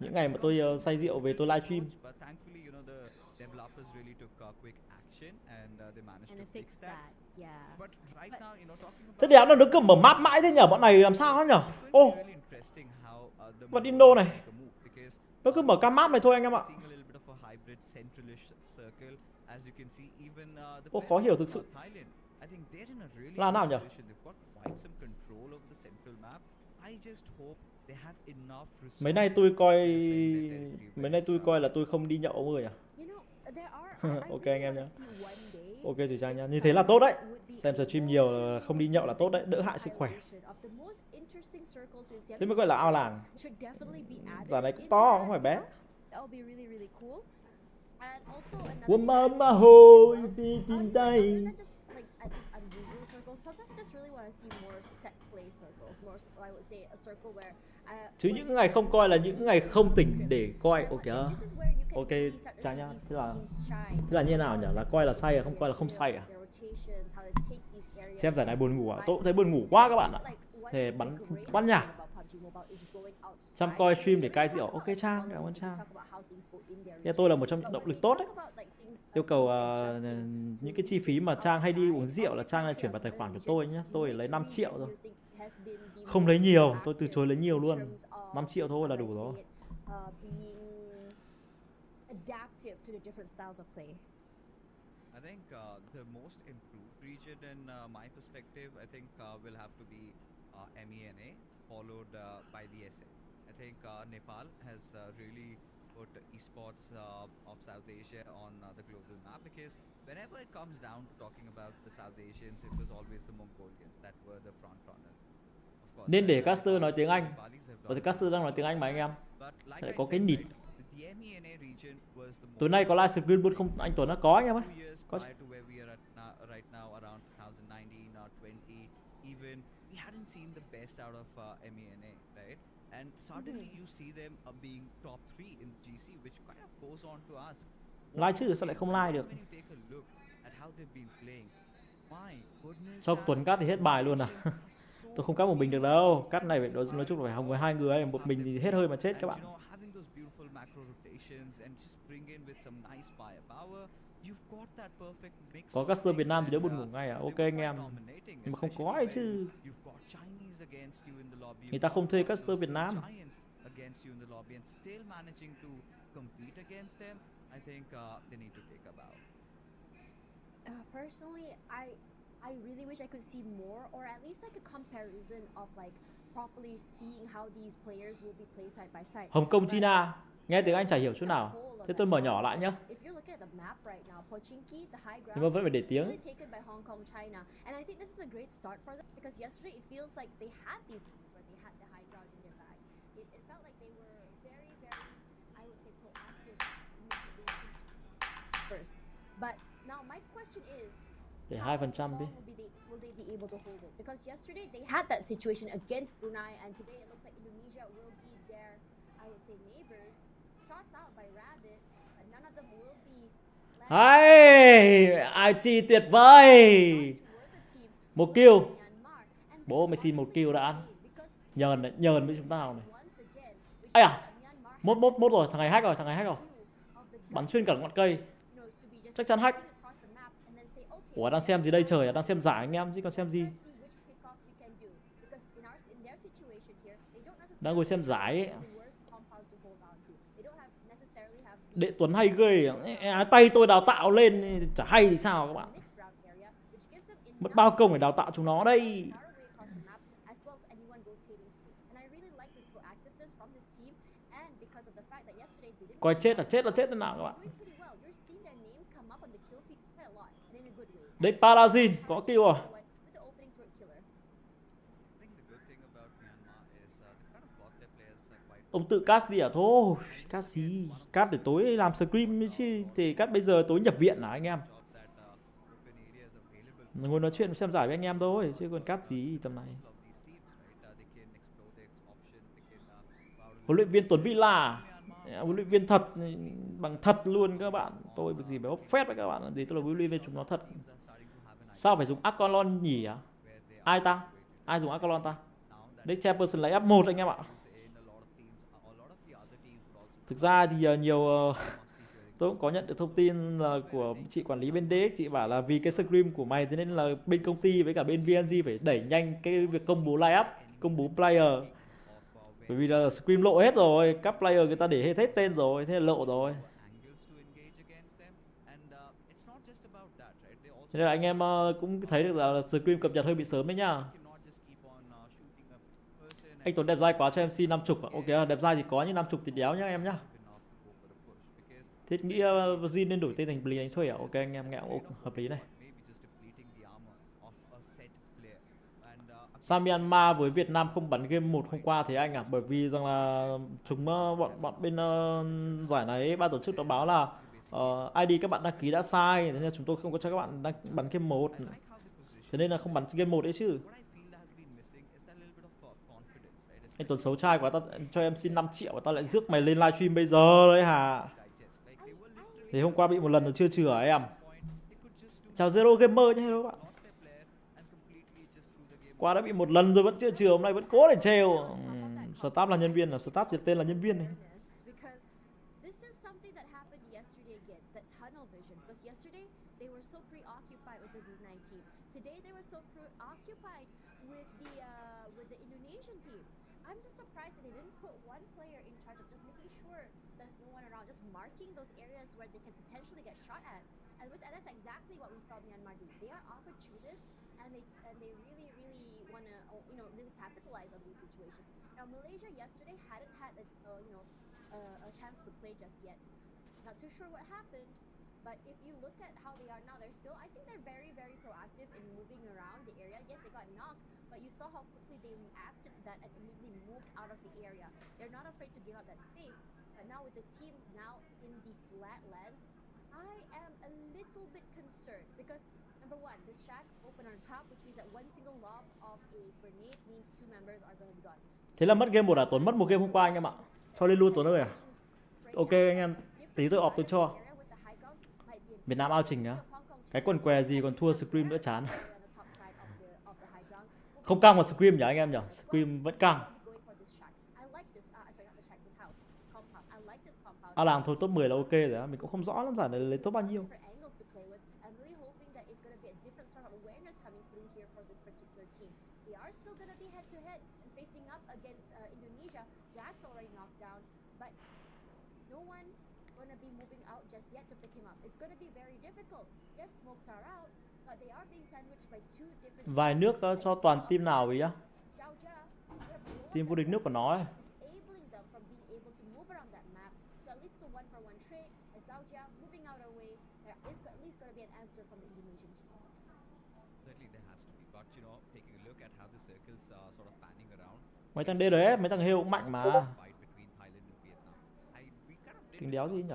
Những ngày mà tôi say rượu về tôi livestream. but thankfully the developers really took quick action and they managed And to I fix fixed that. that. Yeah. But right now, talking Thế about đéo nó cứ mở map mãi thế nhở, bọn này làm sao hết nhở? Ô, really interesting how the Vật map Indo will này. make a move because nó cứ mở cam map này thôi anh em ạ. seeing a little bit of a hybrid centralish circle as you can see even the Ô, players khó hiểu from thực sự. Thailand, I think they're in a really Là nào good nhỉ? position. They've got quite some control over the central map. I just hope they have enough resources. Mấy nay tôi coi là tôi không đi nhậu ông ơi à. You know, there are Ok anh em nhá. see one day Ok Thùy Trang nhá. Như thế là tốt đấy. Xem stream nhiều là không đi nhậu là tốt đấy, đỡ hại sức khỏe. Thế mới gọi là ao làng. Giờ này cũng to, không phải bé. Woman mà hồi vì tình tay. Chứ những ngày không coi là những ngày không tỉnh để coi. Ok. Ok Trang nhá. Thế là như thế nào nhỉ? Là coi là say à, không coi là không say à? Xem giải này buồn ngủ à? Tôi cũng thấy buồn ngủ quá các bạn ạ. Thế bắn nhạc. Chăm coi stream để cai rượu. Ok Trang, cảm ơn Trang. Thế tôi là một trong những động lực tốt đấy. Yêu cầu những cái chi phí mà Trang hay đi uống rượu là Trang lại chuyển vào tài khoản của tôi nhé. Tôi lấy 5 triệu rồi. Không lấy nhiều, tôi từ chối lấy nhiều luôn. 5 triệu thôi là đủ rồi. Adaptive to the different styles of play. I think the most improved region in my perspective, I think will have to be MENA, followed by the SA. I think Nepal has really put esports of South Asia on the global map because whenever it comes down to talking about the South Asians, it was always the Mongolians that were the front runners. Of course, Nên để caster nói tiếng Anh. Và caster đang nói tiếng Anh mà anh em. Lại có cái nịt. Tối nay có livestream bút không anh Tuấn? Nó có anh em ơi. Có. And suddenly you see them being top 3 in GC, which kind of goes on to ask. Live chứ sao lại không live được? Sao Tuấn cắt thì hết bài luôn à? Tôi không cắt một mình được đâu. Cắt này phải nói chung là phải hòng với 2 người, một mình thì hết hơi mà chết các bạn. Có caster Việt Nam thì đỡ buồn ngủ ngay à? Ok anh em. Nhưng mà không có ấy chứ. Người ta không thuê caster Việt Nam. Personally, I really wish I could see more, or at least like a comparison of like properly seeing how these players will be played side by side. Hồng Kông China, nghe tiếng Anh chả hiểu chút nào. Thế tôi mở nhỏ lại nhá. Nhưng mà vẫn phải để tiếng. And I think this is a great start for them because yesterday it feels like they had these moments where they had the high ground in their bag. It felt like they were very, I would say, proactive first. But now my question is, để 2% đi. Will they be able to hold it? Because yesterday they had that situation against Brunei, and today it looks like Indonesia will be their, I would say, neighbors. Shots out by Rabbit, but none of them will be. Hay, IG tuyệt vời. Một kill. Bố mày xin một kill đã. Nhờn với chúng tao này. Ây à, mốt rồi, thằng này hack rồi. Bắn xuyên cả ngọn cây. Chắc chắn hack. Ủa đang xem gì đây trời à? Đang xem giải anh em chứ còn xem gì. Đang ngồi xem giải ấy. Đệ Tuấn hay ghê. Tay tôi đào tạo lên chả hay thì sao các bạn. Mất bao công để đào tạo chúng nó đây. Coi chết là chết thế nào các bạn. Đấy Parazin có kill rồi. Ông tự cast đi à? Thôi cast gì? Cast để tối làm stream chứ. Thì cast bây giờ tối nhập viện hả anh em? Ngồi nói chuyện xem giải với anh em thôi chứ còn cast gì tầm này. Huấn luyện viên Tuấn Villa, huấn luyện viên thật, bằng thật luôn các bạn. Tôi việc gì phải bốc phét với các bạn, để tôi là huấn luyện viên chúng nó thật. Sao phải dùng Akalon nhỉ? Ai ta? Ai dùng Akalon ta? Đấy Champions lấy F1 anh em ạ. Thực ra thì nhiều tôi cũng có nhận được thông tin là của chị quản lý bên DX, chị bảo là vì cái stream của mày thế nên là bên công ty với cả bên VNG phải đẩy nhanh cái việc công bố lineup, công bố player. Bởi vì là stream lộ hết rồi, các player người ta để hết tên rồi, thế là lộ rồi. Thế nên là anh em cũng thấy được là stream cập nhật hơi bị sớm đấy nhá. Anh Tuấn đẹp dai quá cho MC 50. Ok, đẹp dai thì có nhưng 50 thì đéo nhá em nhá. Thiết nghĩ Jin nên đổi tên thành Blin anh thuê à? Ok anh em nghe cũng hợp lý này. Sao Myanmar với Việt Nam không bắn game 1 hôm qua thế anh à? Bởi vì rằng là chúng bọn bên giải này ban tổ chức nó báo là ID các bạn đăng ký đã sai, thế nên là chúng tôi không có cho các bạn bắn game 1. Thế nên là không bắn game 1 đấy chứ. Anh Tuấn xấu trai quá, tao cho em xin 5 triệu và tao lại rước mày lên livestream bây giờ đấy hả? Thì hôm qua bị một lần rồi chưa chừa em. Chào Zero Gamer nhé các bạn. Qua đã bị một lần rồi vẫn chưa chừa, hôm nay vẫn cố để trêu. Staff là nhân viên, là staff thì tên là nhân viên này. I'm just surprised that they didn't put one player in charge of just making sure there's no one around, just marking those areas where they can potentially get shot at. And that's exactly what we saw Myanmar do. They are opportunists, and they really want to really capitalize on these situations. Now Malaysia yesterday hadn't had a chance to play just yet. Not too sure what happened. But if you look at how they are now, I think they're very proactive in moving around the area. Yes, they got knocked, but you saw how quickly they reacted to that and immediately moved out of the area. They're not afraid to give up that space. But now with the team now in the flatlands, I am a little bit concerned because number one, the shack open on top, which means that one single lob of a grenade means two members are going to be gone. Thế là mất game một à? Tuấn mất một game hôm qua anh em ạ. Cho lên luôn Tuấn ơi à? Ok anh em, tí tôi off tôi cho. Việt Nam ao trình á. Cái quần què gì còn thua Scream nữa chán. Không căng vào Scream nhỉ anh em nhỉ? Scream vẫn căng. A làng thôi top 10 là ok rồi á. Mình cũng không rõ lắm giải này lấy top bao nhiêu. Vài nước cho toàn team nào ý á? Team vô địch nước của nó ấy. Mấy thằng DRS, mấy thằng Heo cũng mạnh mà. Tính đéo gì nhỉ?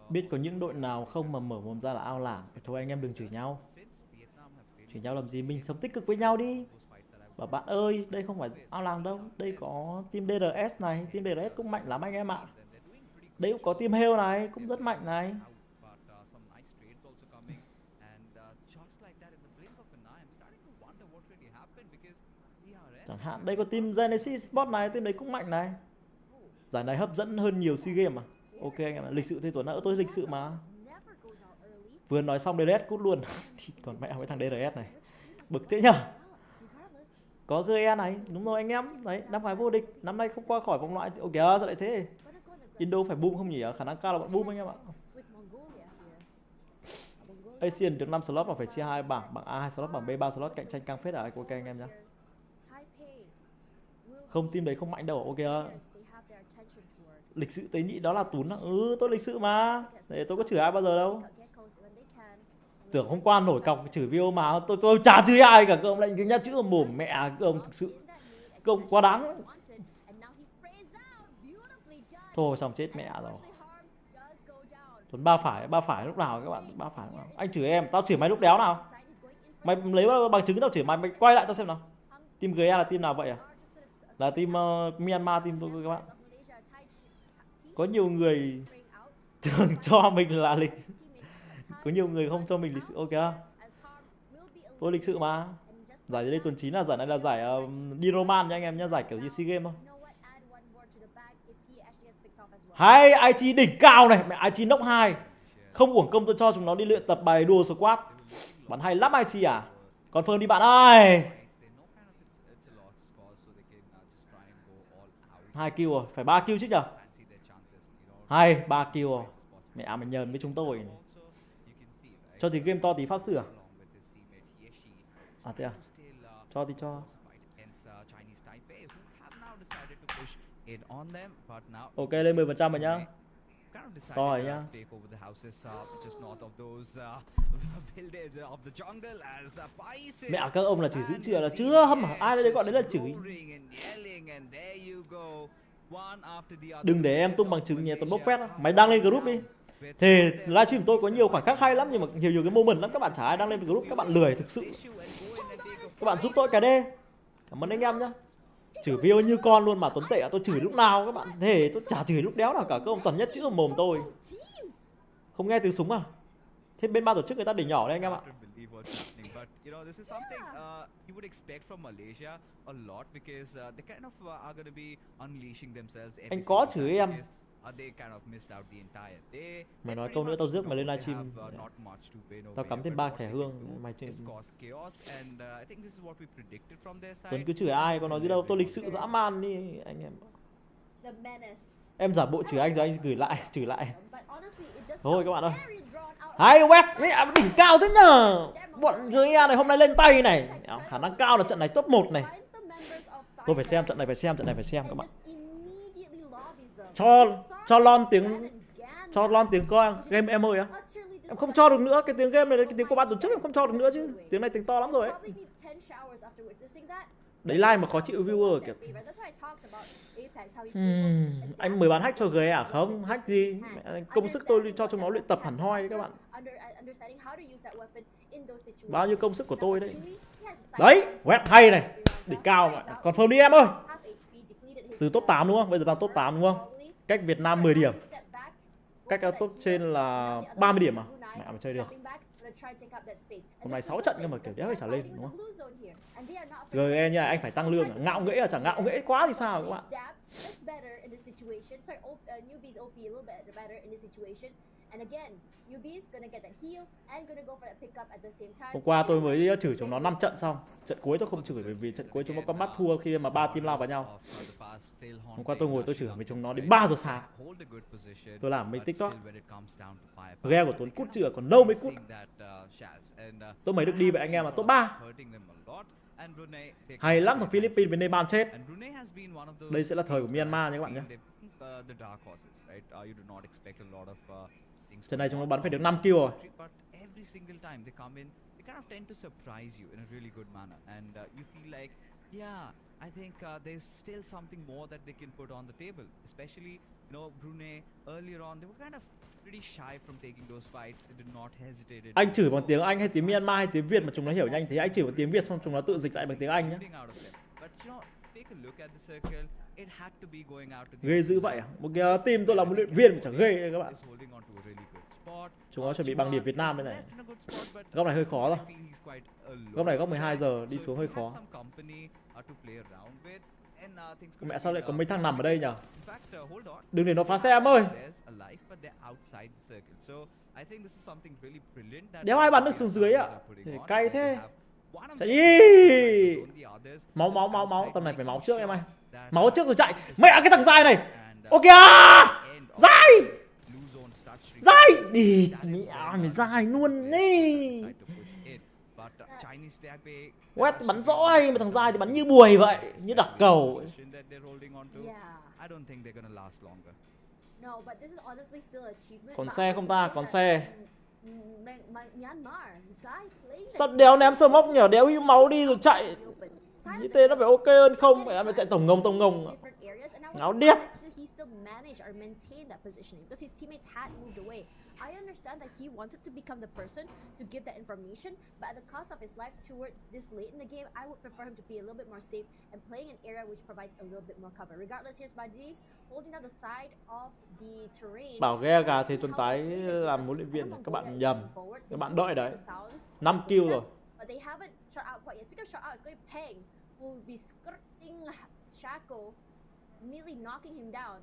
Biết có những đội nào không mà mở mồm ra là ao lảng. Thôi anh em đừng chửi nhau. Chửi nhau làm gì, mình sống tích cực với nhau đi. Bảo bạn ơi, đây không phải ao làng đâu. Đây có team DRS này, team DRS cũng mạnh lắm anh em ạ. Đây cũng có team Heo này, cũng rất mạnh này. Chẳng hạn đây có team Genesis Sport này, team đấy cũng mạnh này. Giải này hấp dẫn hơn nhiều SEA Games mà. Ok anh em, lịch sự thế Tuấn ạ, tôi lịch sự mà. Vừa nói xong DRS cút luôn. Thì còn mẹ với thằng DRS này. Bực thế nhở. Có GE này, đúng rồi anh em. Đấy, năm ngoái vô địch, năm nay không qua khỏi vòng loại. Ok, sao lại thế? Indo phải boom không nhỉ? Khả năng cao là bọn boom anh em ạ. Asian được 5 slot mà phải chia 2 bảng, bảng A 2 slot, bảng B 3 slot, cạnh tranh căng phết à? Ok anh em nhá. Không, team đấy không mạnh đâu. Ok. Lịch sự tế nhị đó là Tún. Tôi lịch sự mà. Để tôi có chửi ai bao giờ đâu. Tưởng hôm qua nổi cọc chửi video mà tôi chả chửi ai cả, các ông lại nhá chữ mồm mẹ các ông thực sự các ông quá đáng. Thôi xong chết mẹ rồi. Tuấn ba phải lúc nào các bạn, ba phải lúc nào? Anh chửi em, tao chửi mày lúc đéo nào? Mày lấy bằng chứng tao chửi mày, mày quay lại tao xem nào. Team GA là team nào vậy à? Là team Myanmar team tôi các bạn. Có nhiều người thường cho mình là lịch, có nhiều người không cho mình lịch sự. Ok, tôi lịch sự mà. Giải đây tuần 9 là giải này là giải đi Roman nha anh em nhá, giải kiểu như seagames thôi. Hay IT đỉnh cao này, mẹ IT knock 2. Không uổng công tôi cho chúng nó đi luyện tập bài đua squat. Bắn hay lắm IT à? Confirm đi bạn ơi. 2 kill rồi, phải 3 kill chứ nhở? Hay 3 kill rồi. Mẹ mày nhờn với chúng tôi này. Cho thì game to tí pháp sư à? À thế à? Cho thì cho. Ok lên 10% rồi nhá. To rồi nhá. Mẹ các ông là chửi dữ chưa là chưa hâm hả? Ai đấy gọi đấy là chửi. Đừng để em tung bằng chứng nhé Tuấn bốc phét. Mày đăng lên group đi. Thì livestream tôi có nhiều khoảnh khắc hay lắm nhưng mà nhiều cái moment lắm, các bạn chả ai đăng lên group, các bạn lười thực sự. Các bạn giúp tôi cái đê. Cảm ơn anh em nhá. Chửi video như con luôn mà Tuấn tệ, tôi chửi lúc nào các bạn, thế tôi chả chửi lúc đéo nào cả, các ông toàn nhất chữ ở mồm tôi. Không nghe tiếng súng à? Thế bên ban tổ chức người ta đỉnh nhỏ đấy anh em ạ. Anh có chửi em. Mày nói câu nữa tao rước mày lên livestream. Tao cắm thêm 3 thẻ hương mày chơi. Tuấn cứ chửi ai có nói gì đâu, tôi lịch sự dã man đi anh em. Em giả bộ chửi anh rồi anh chửi lại. Thôi các bạn ơi. Hay quét, đỉnh cao thế nhờ. Bọn người này hôm nay lên tay này. Khả năng cao là trận này top 1 này. Tôi phải xem trận này, phải xem các bạn. Cho lon tiếng coi game em ơi á. Em không cho được nữa, cái tiếng game này, cái tiếng của ban tổ chức em không cho được nữa chứ. Tiếng này tiếng to lắm rồi ấy. Đấy like mà khó chịu viewer kìa. Anh mới bán hack cho GE à? Không, hack gì. Công sức tôi cho chúng nó luyện tập hẳn hoi đấy các bạn. Bao nhiêu công sức của tôi đấy. Đấy, web hay này. Đỉnh cao mà. Còn phone đi em ơi. Từ top 8 đúng không? Bây giờ đang top 8 đúng không? Cách Việt Nam 10 điểm. Cách top trên là 30 điểm à? Mẹ mà chơi được. Hôm nay 6 trận nhưng mà kiểu đéo phải trả lên đúng không? GE nha, anh phải tăng lương. Ngạo nghễ à? Chẳng ngạo nghễ quá thì sao các bạn? Hôm qua tôi mới chửi chúng nó 5 trận xong. Trận cuối tôi không chửi bởi vì trận cuối chúng nó có bắt thua khi mà 3 team lao vào nhau. Hôm qua tôi ngồi tôi chửi với chúng nó đến 3 giờ sáng. Tôi làm mấy TikTok. Ghe của Tuấn cút chưa, còn đâu mới cút. Tôi mới được đi với anh em mà top 3. Hay lắm, thằng Philippines với Nepal chết. Đây sẽ là thời của Myanmar nha các bạn nhé. Trận này chúng nó bắn phải được 5 kill rồi. I think there's still something more that they can put on the table, especially Brunei earlier on they were kind of pretty shy from taking those fights. They did not hesitate. Anh chửi bằng tiếng Anh hay tiếng Myanmar hay tiếng Việt mà chúng nó hiểu nhanh thế, anh chửi bằng tiếng Việt xong chúng nó tự dịch lại bằng tiếng Anh nhé. Ghê dữ vậy à? Một cái team tôi là một luyện viên mà chẳng ghê các bạn. Chúng nó chuẩn bị bằng điểm Việt Nam đây này. Góc này hơi khó rồi. Góc này góc 12 giờ đi xuống hơi khó. Mẹ sao lại có mấy thằng nằm ở đây nhỉ? Đừng để nó phá xe em ơi. Đéo ai bắn được xuống dưới ạ. Cay thế. Chạy đi. Máu. Tầm này phải máu trước em ơi. Máu trước rồi chạy. Mẹ cái thằng dai này. Ok à. Dai. Đi. Mẹ dai luôn đi. Quét bắn rõ hay mà thằng dai thì bắn như bùi vậy, như đặc cầu. Còn xe không ta? Còn xe. Myanmar. Zai playing. Sao đéo ném smoke nhở, đéo hít máu đi rồi chạy. Như thế nó phải ok hơn không? Mẹ chạy tổng ngông. Ngáo điếc. He still managed or maintained that positioning because his teammates had moved away. I understand that he wanted to become the person to give that information, but at the cost of his life toward this late in the game, I would prefer him to be a little bit more safe and playing an area which provides a little bit more cover. Regardless, here's Badis holding down the side of the terrain. Bảo ghe gà thì tuần tái làm huấn luyện viên, các bạn nhầm. Các bạn đợi đấy. 5 kill rồi. But they haven't shot out quite yet. Speaking of shot out, it's going Peng who will be skirting Shaco, immediately knocking him down.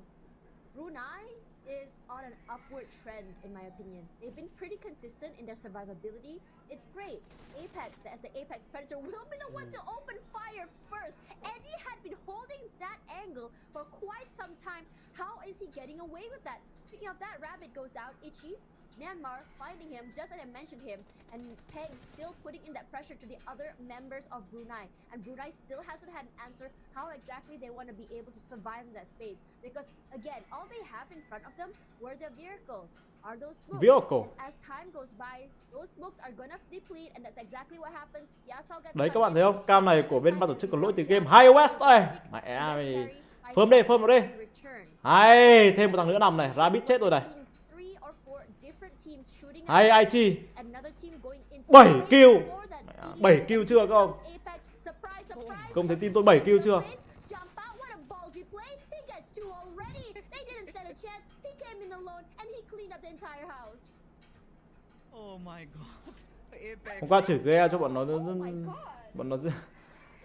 Brunei is on an upward trend, in my opinion. They've been pretty consistent in their survivability. It's great. Apex, as the Apex Predator, will be the one to open fire first. Eddie had been holding that angle for quite some time. How is he getting away with that? Speaking of that, Rabbit goes down. Ichi, Myanmar finding him, just as I mentioned him, and Peng still putting in that pressure to the other members of Brunei. And Brunei still hasn't had an answer how exactly they want to be able to survive in that space. Because, again, all they have in front of them were their vehicles. Are those smokes? Vehicle. And as time goes by, those smokes are gonna deplete, and that's exactly what happens. Đấy các bạn thấy không? Cam này của bên ban tổ chức có lỗi từ game. Hai OS đây. Mẹ mày. Phơm đi. Hay, thêm một thằng nữa nằm này. Rabbit chết rồi này. Hay ai chi? 7 kill. 7 kill chưa không? Không thấy team tôi 7 kill chưa? Hôm qua chửi ghe cho bọn nó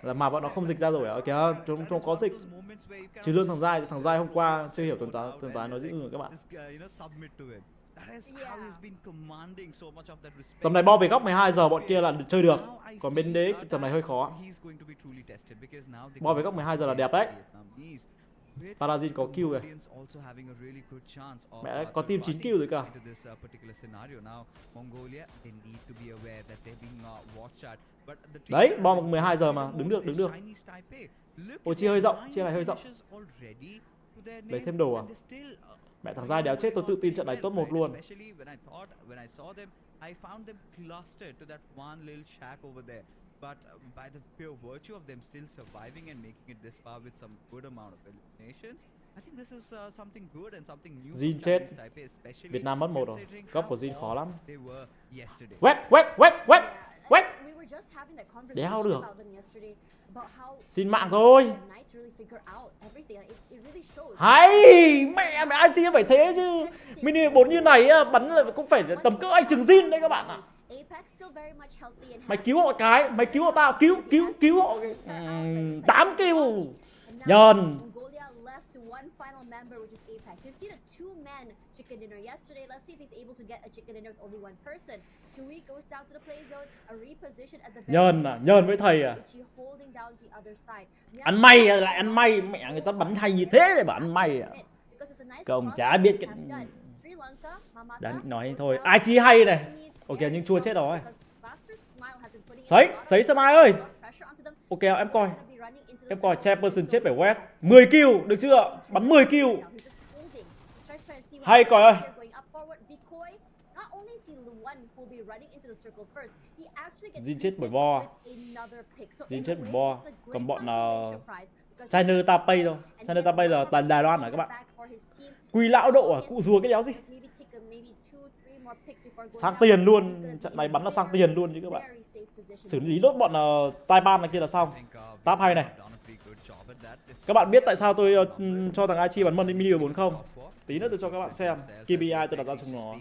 là mà bọn nó không dịch ra rồi à? Kìa, chúng không có dịch. Trừ lương thằng Giai hôm qua chưa hiểu tuần tá nói dữ các bạn. Tầm này bo về góc 12 giờ bọn kia là chơi được. Còn bên đế tầm này hơi khó. Bo về góc 12 giờ là đẹp đấy. Parazin có kill kìa. Mẹ có team 9 kill rồi cả. Đấy, bom 12 giờ mà, đứng được. Ôi chia hơi rộng, chia này hơi rộng. Lấy thêm đồ à? Mẹ thằng Giai đéo chết, tôi tự tin trận này top 1 luôn. But by the pure virtue of them still surviving and making it this far with some good amount of eliminations, I think this is something good and something new. Jin chết. Việt Nam mất 1 rồi. Góc của Jin khó lắm. Quét. Đéo được. Xin mạng thôi. Hay, mẹ ai chi phải thế chứ. Mini 4 như này bắn là cũng phải tầm cỡ anh Trường Jin đấy các bạn ạ. Mày cứu họ cái, mày cứu họ tao, cứu họ 8 kill. Nhờn. One final member, which is Apex. You've seen a two-man chicken dinner yesterday. Let's see if he's able to get a chicken dinner with only one person. Chui goes down to the play zone, a reposition at the very nhờn với thầy à. Ăn may lại ăn may, mẹ người ta bắn hay như thế để bảo ăn may à. Cậu chả biết cái... Đáng nói thôi, ai chi hay này. Ok nhưng chua chết rồi. Sấy Sâm Ai ơi. Ok em coi Chairperson chết bởi West. 10 kill được chưa? Bắn 10 kill. Hay coi ơi. Jin chết bởi bo. Jin chết bởi bo. Còn bọn China Taipei thôi. China Taipei là toàn Đài Loan hả các bạn? Quỳ lão độ à? Cụ rùa cái đéo gì? Sang tiền luôn. Trận này bắn nó sang tiền luôn chứ các bạn. Xử lý nốt bọn Taipan này kia là xong. Tap hay này. Các bạn biết tại sao tôi cho thằng Aichi bắn mini 4 không? Tí nữa tôi cho các bạn xem. KPI tôi đặt ra trong nó.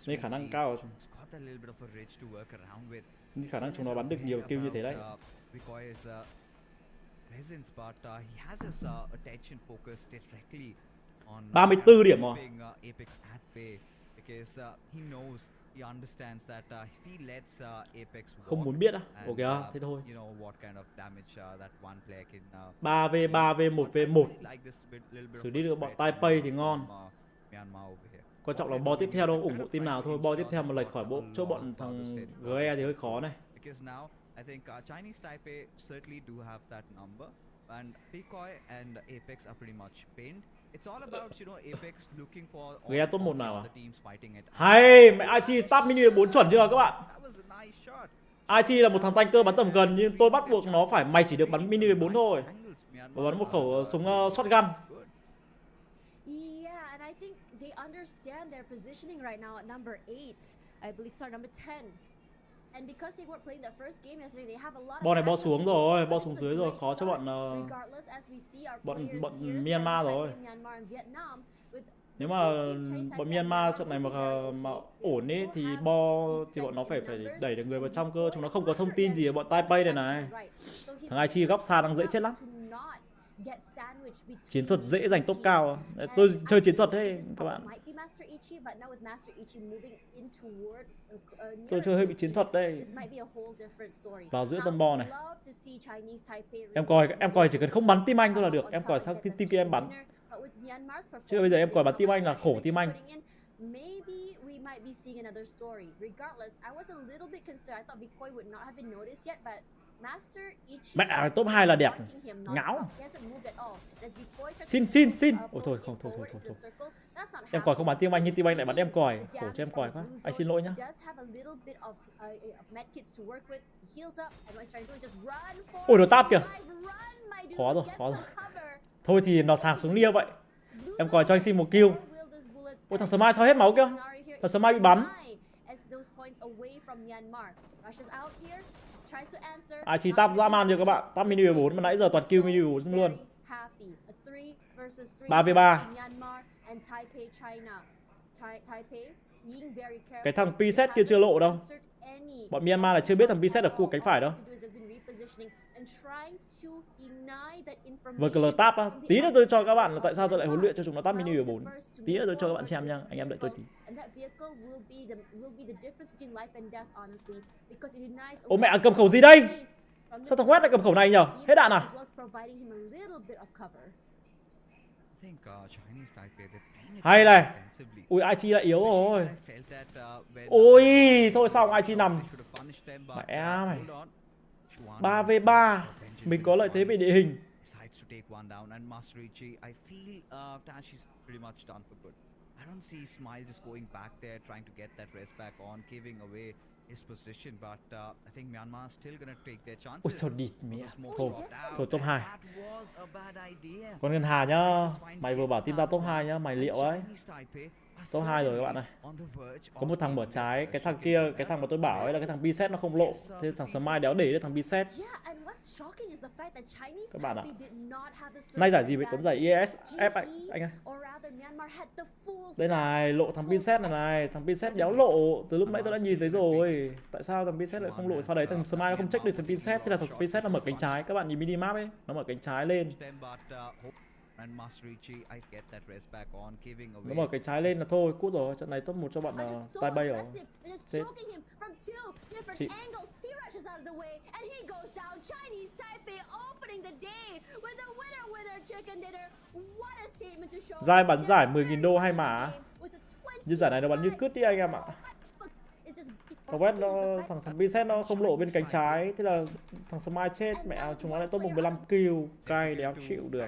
Nên khả năng cao. Nên khả năng chúng nó bắn được nhiều kill như thế đấy. 34 điểm rồi. Không muốn biết á. Ok thế thôi. 3v3v 1v1. Xử lý được bọn Taipei thì ngon. Quan trọng là bo tiếp theo đâu ủng hộ team nào thôi. Bo tiếp theo mà lệch khỏi bộ chỗ bọn thằng GE thì hơi khó này. I think Chinese Taipei certainly do have that number, and Decoy and Apex are pretty much pinned. it's all about, you know, Apex looking for all Người top 1 the nào à? other teams fighting it. Hay, mẹ Aichi start mini 4 chuẩn chưa các bạn? That was a nice shot. Aichi là một thằng tanker bắn tầm gần nhưng tôi bắt buộc nó phải mày chỉ được bắn mini 14 thôi. Và bắn một khẩu súng shotgun. Yeah, and I think they understand their positioning right now at number 8. I believe sorry, number 10. And because they weren't playing the first game yesterday, they have a lot of Bo này bo time xuống to rồi, do. bo This xuống is a dưới rồi, great khó cho start. bọn Regardless, as we see our bọn players here, Myanmar China, rồi. Taipei, Myanmar and Vietnam, with Nếu the mà two teams, China, bọn Taipei and Myanmar trận này mà will be very ổn okay. ấy They thì will have bo these thì bọn nó set phải in numbers đẩy được người vào and trong cơ, deploy chúng nó a không có thông pressure tin gì ở against bọn the Taipei này China này. to right. So his Thằng Aichi focus góc xa đang is dễ now chết lắm. to not get sandwiched between Chiến thuật these dễ two giành top teams. cao. And Tôi I chơi chiến think thuật the thế biggest các problem bạn. might be Master Ichi, but now with Master Ichi moving in toward Tôi chơi hơi bị chiến thuật đây. this might be a whole different story. Vào giữa Now, tân bo này. love to see Chinese Taipei Em coi chỉ cần không bắn team anh thôi là được. Em coi sang team kia em bắn. Chứ bây giờ em coi bắn team anh là khổ team anh. Maybe we might be seeing another story. Regardless, I was a little bit concerned. I thought Bitcoin would not have been noticed yet, but Master Ichi Mẹ top 2 là đẹp. Ngáo. Xin. Ôi thôi không thôi. Em coi không bắn team anh nhưng team anh lại bắn em còi. Khổ cho em còi quá. Anh xin lỗi nhá. Ôi nó tap kìa. Khó rồi. Thôi thì nó sàng xuống lia vậy. Em coi cho anh xin một kill. Ôi thằng Smile sao hết máu kìa. Thằng Smile bị bắn. Aichi tap dã man chưa các bạn. Tap mini 14 mà nãy giờ toàn kill mini 14 luôn. 3v3. Cái thằng P-set kia chưa lộ đâu. Bọn Myanmar là chưa biết thằng P-set ở khu cánh phải đâu. VCL tap á. Tí nữa tôi cho các bạn là tại sao tôi lại huấn luyện cho chúng nó tap mini 14. Tí nữa tôi cho các bạn xem nha. Anh em đợi tôi tí. Ô mẹ cầm khẩu gì đây? Sao thằng West lại cầm khẩu này nhở? Hết đạn à? Hay này. Ui Aichi lại yếu rồi. Ôi thôi xong Aichi nằm. Mẹ mày. 3v3. Mình có lợi thế về địa hình. I don't see Smile just going back there trying to get that rest back on, giving away his position, but I think Myanmar is still gonna take their chances. Ôi sao địt mẹ. Thôi top 2. That was a bad idea. Con Ngân Hà nhá. Mày vừa bảo team ta top 2 nhá, mày liệu ấy. Top 2 rồi các bạn này. Có một thằng mở trái, cái thằng kia, cái thằng mà tôi bảo ấy là cái thằng B-set nó không lộ. Thế thằng Smile đéo để thằng B-set. Các bạn ạ. Nay giải gì vậy? Tấm giải ESF anh ơi. Đây này, lộ thằng B-set này. Thằng B-set đéo lộ. Từ lúc nãy tôi đã nhìn thấy rồi. Tại sao thằng B-set lại không lộ pha đấy? Thằng Smile nó không check được thằng B-set. Thế là thằng B-set nó mở cánh trái. Các bạn nhìn minimap ấy, nó mở cánh trái lên. Nó mở cánh trái lên là thôi, cút rồi. Trận này top 1 cho bạn Taipei rồi. Chết. Chị. Giai bắn giải 10.000 đô hay mà. Như giải này nó bắn như cứt đi anh em ạ. Thằng West nó, thằng P-set nó không lộ bên cánh trái. Thế là thằng Smile chết. Mẹ chúng nó lại top 15 kill. Cay đéo chịu được.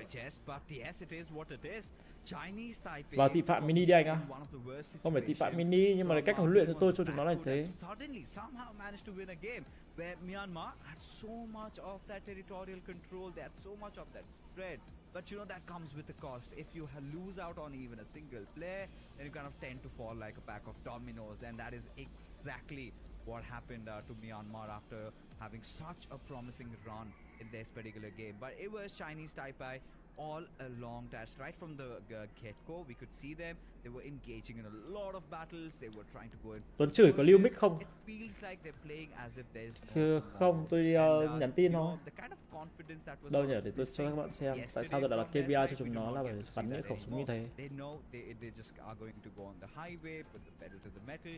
Vào thị phạm mini đi anh ạ. Không phải thị phạm mini nhưng mà cách huấn luyện cho tôi cho chúng nó là thế. Where Myanmar had so much of that territorial control, they had so much of that spread. But you know that comes with a cost. If you lose out on even a single player, then you kind of tend to fall like a pack of dominoes, and that is exactly what happened to Myanmar after having such a promising run in this particular game. But it was Chinese Taipei all along that right from the get-go. We could see them. They were engaging in a lot of battles. They were trying to go in. Tuấn chửi có lưu mic không? It feels like they're playing as if there's không, tôi nhắn tin thôi. Đâu nhỉ, để tôi cho các bạn xem. Tại sao tôi đã đặt KPI cho chúng nó là bởi bắn những khẩu súng như thế. They know they just are going to go on the highway, put the pedal to the metal,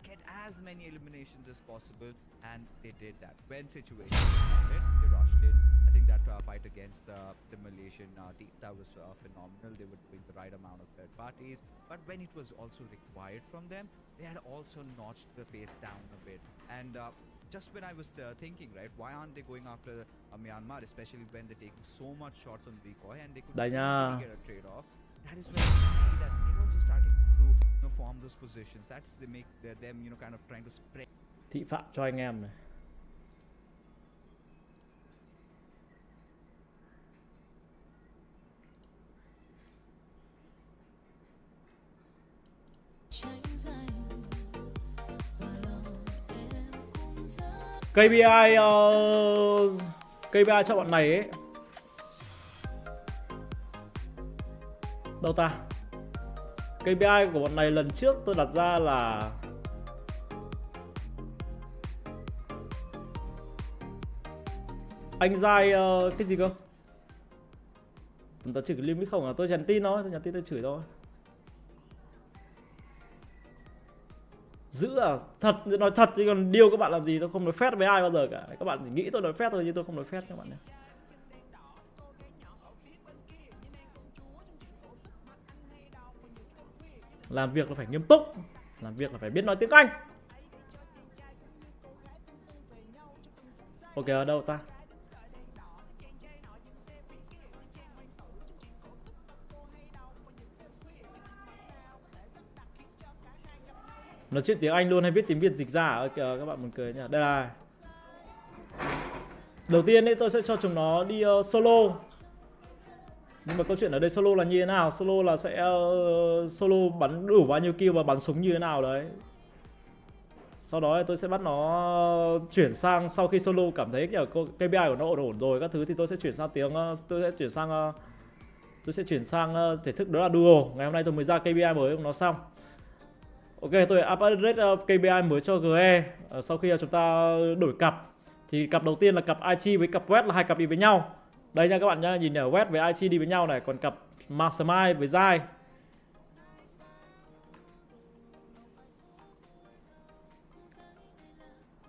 get as many eliminations as possible, and they did that. When situation started, they rushed in. I think that fight against the Malaysian team, that was phenomenal. They were doing the right amount of third parties, but when it was also required from them, they had also notched the pace down a bit. And just when I was thinking, right, why aren't they going after Myanmar, especially when they're taking so much shots on decoy and they could easily get a trade-off. that is where you see that they're also starting to form those positions. That's they make them kind of trying to spread. Thị phạm cho anh em này. KPI KPI cho bọn này ấy. Đâu ta? KPI của bọn này lần trước tôi đặt ra là anh Giai cái gì cơ? Tao chửi cái limit không à? Tôi nhắn tin thôi, tôi chửi thôi. Giữ à? Thật, nói thật chứ còn điều các bạn làm gì tôi không nói phét với ai bao giờ cả. Các bạn chỉ nghĩ tôi nói phét thôi chứ tôi không nói phét các bạn nhé. Làm việc là phải nghiêm túc, làm việc là phải biết nói tiếng Anh. Ok, ở đâu ta? Nói chuyện tiếng Anh luôn hay viết tiếng Việt dịch ra à? Các bạn buồn cười nhỉ. Đây là đầu tiên ấy tôi sẽ cho chúng nó đi solo. Nhưng mà câu chuyện ở đây solo là như thế nào? Solo là sẽ solo bắn đủ bao nhiêu kill và bắn súng như thế nào đấy. Sau đó tôi sẽ bắt nó chuyển sang, sau khi solo cảm thấy kiểu KPI của nó ổn rồi các thứ thì tôi sẽ chuyển sang tôi sẽ chuyển sang thể thức đó là duo. Ngày hôm nay tôi mới ra KPI mới của nó xong. Ok, tôi update KPI mới cho GE. Sau khi chúng ta đổi cặp thì cặp đầu tiên là cặp IG với cặp West là hai cặp đi với nhau. Đây nha các bạn nhá, nhìn ở West với IG đi với nhau này, còn cặp Smile với Zai.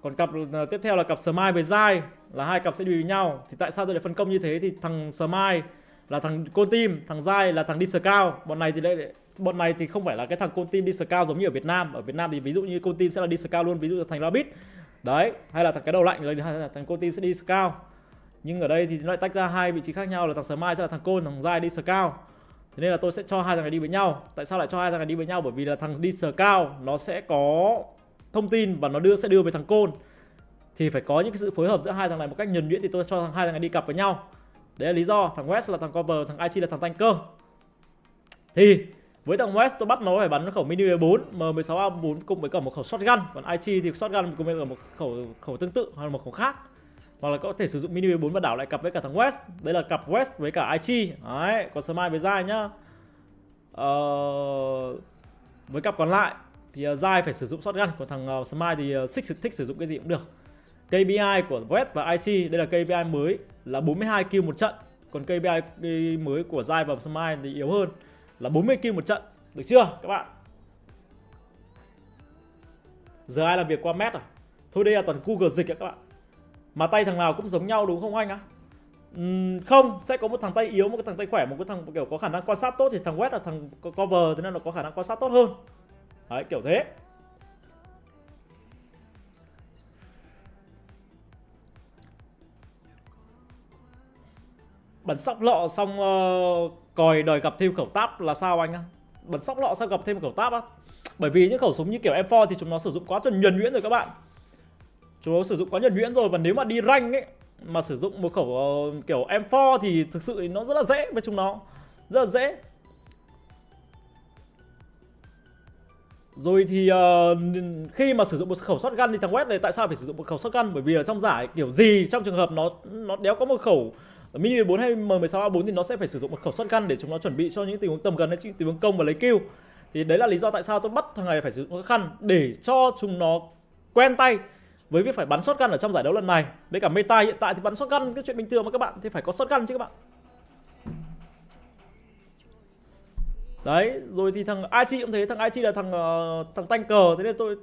Còn cặp tiếp theo là cặp Smile với Zai, là hai cặp sẽ đi với nhau. Thì tại sao tôi lại phân công như thế? Thì thằng Smile là thằng Côn Team, thằng Zai là thằng đi Scout. Bọn này thì không phải là cái thằng Côn Team đi Scout giống như ở Việt Nam. Ở Việt Nam thì ví dụ như Côn Team sẽ là đi Scout luôn, ví dụ là thành Rabbit. Đấy, hay là thằng cái đầu lạnh rồi thằng Côn Team sẽ đi Scout. Nhưng ở đây thì nó lại tách ra hai vị trí khác nhau, là thằng Smile sẽ là thằng Côn, thằng Zai đi Scout. Thế nên là tôi sẽ cho hai thằng này đi với nhau. Tại sao lại cho hai thằng này đi với nhau? Bởi vì là thằng đi Scout nó sẽ có thông tin và nó sẽ đưa về thằng Côn. Thì phải có những cái sự phối hợp giữa hai thằng này một cách nhuần nhuyễn, thì tôi cho hai thằng này đi cặp với nhau. Đấy là lý do. Thằng West là thằng cover, thằng IG là thằng tanker. Thì với thằng West tôi bắt nó phải bắn khẩu mini 14 M16A4 cùng với cả một khẩu shotgun. Còn IG thì shotgun cùng với cả một khẩu tương tự hoặc là một khẩu khác. Hoặc là có thể sử dụng mini 14 và đảo lại cặp với cả thằng West. Đây là cặp West với cả IG. Đấy, còn Smile với Zai nhá. Với cặp còn lại thì Zai phải sử dụng shotgun, còn thằng Smile thì thích sử dụng cái gì cũng được. KPI của West và IG, đây là KPI mới là 42 kill một trận. Còn KPI mới của Zai và Smile thì yếu hơn là 40 kill một trận. Được chưa các bạn? Giờ ai làm việc qua mét à? Thôi đây là toàn Google dịch các bạn. Mà tay thằng nào cũng giống nhau đúng không anh á? Không, sẽ có một thằng tay yếu, một cái thằng tay khỏe, một cái thằng kiểu có khả năng quan sát tốt. Thì thằng West là thằng cover, thế nên nó có khả năng quan sát tốt hơn. Đấy, kiểu thế. Bắn sóc lọ xong còi đòi gặp thêm khẩu táp là sao anh á? Bắn sóc lọ sao gặp thêm khẩu táp á? Bởi vì những khẩu súng như kiểu M4 thì chúng nó sử dụng quá nhuần nhuyễn rồi các bạn. Chúng nó sử dụng quá nhuần nhuyễn rồi, và nếu mà đi rank ấy mà sử dụng một khẩu kiểu M4 thì thực sự nó rất là dễ với chúng nó. Rất là dễ. Rồi thì khi mà sử dụng một khẩu shotgun thì thằng West này tại sao phải sử dụng một khẩu shotgun? Bởi vì ở trong giải kiểu gì trong trường hợp nó đéo có một khẩu mini 14 hay M16A4 thì nó sẽ phải sử dụng một khẩu shotgun để chúng nó chuẩn bị cho những tình huống tầm gần hay tình huống công và lấy kill. Thì đấy là lý do tại sao tôi bắt thằng này phải sử dụng shotgun, để cho chúng nó quen tay với việc phải bắn shotgun ở trong giải đấu lần này. Với cả meta hiện tại thì bắn shotgun cái chuyện bình thường mà các bạn, thì phải có shotgun chứ các bạn. Đấy, rồi thì thằng IG cũng thế, thằng IG là thằng tanker, thế nên tôi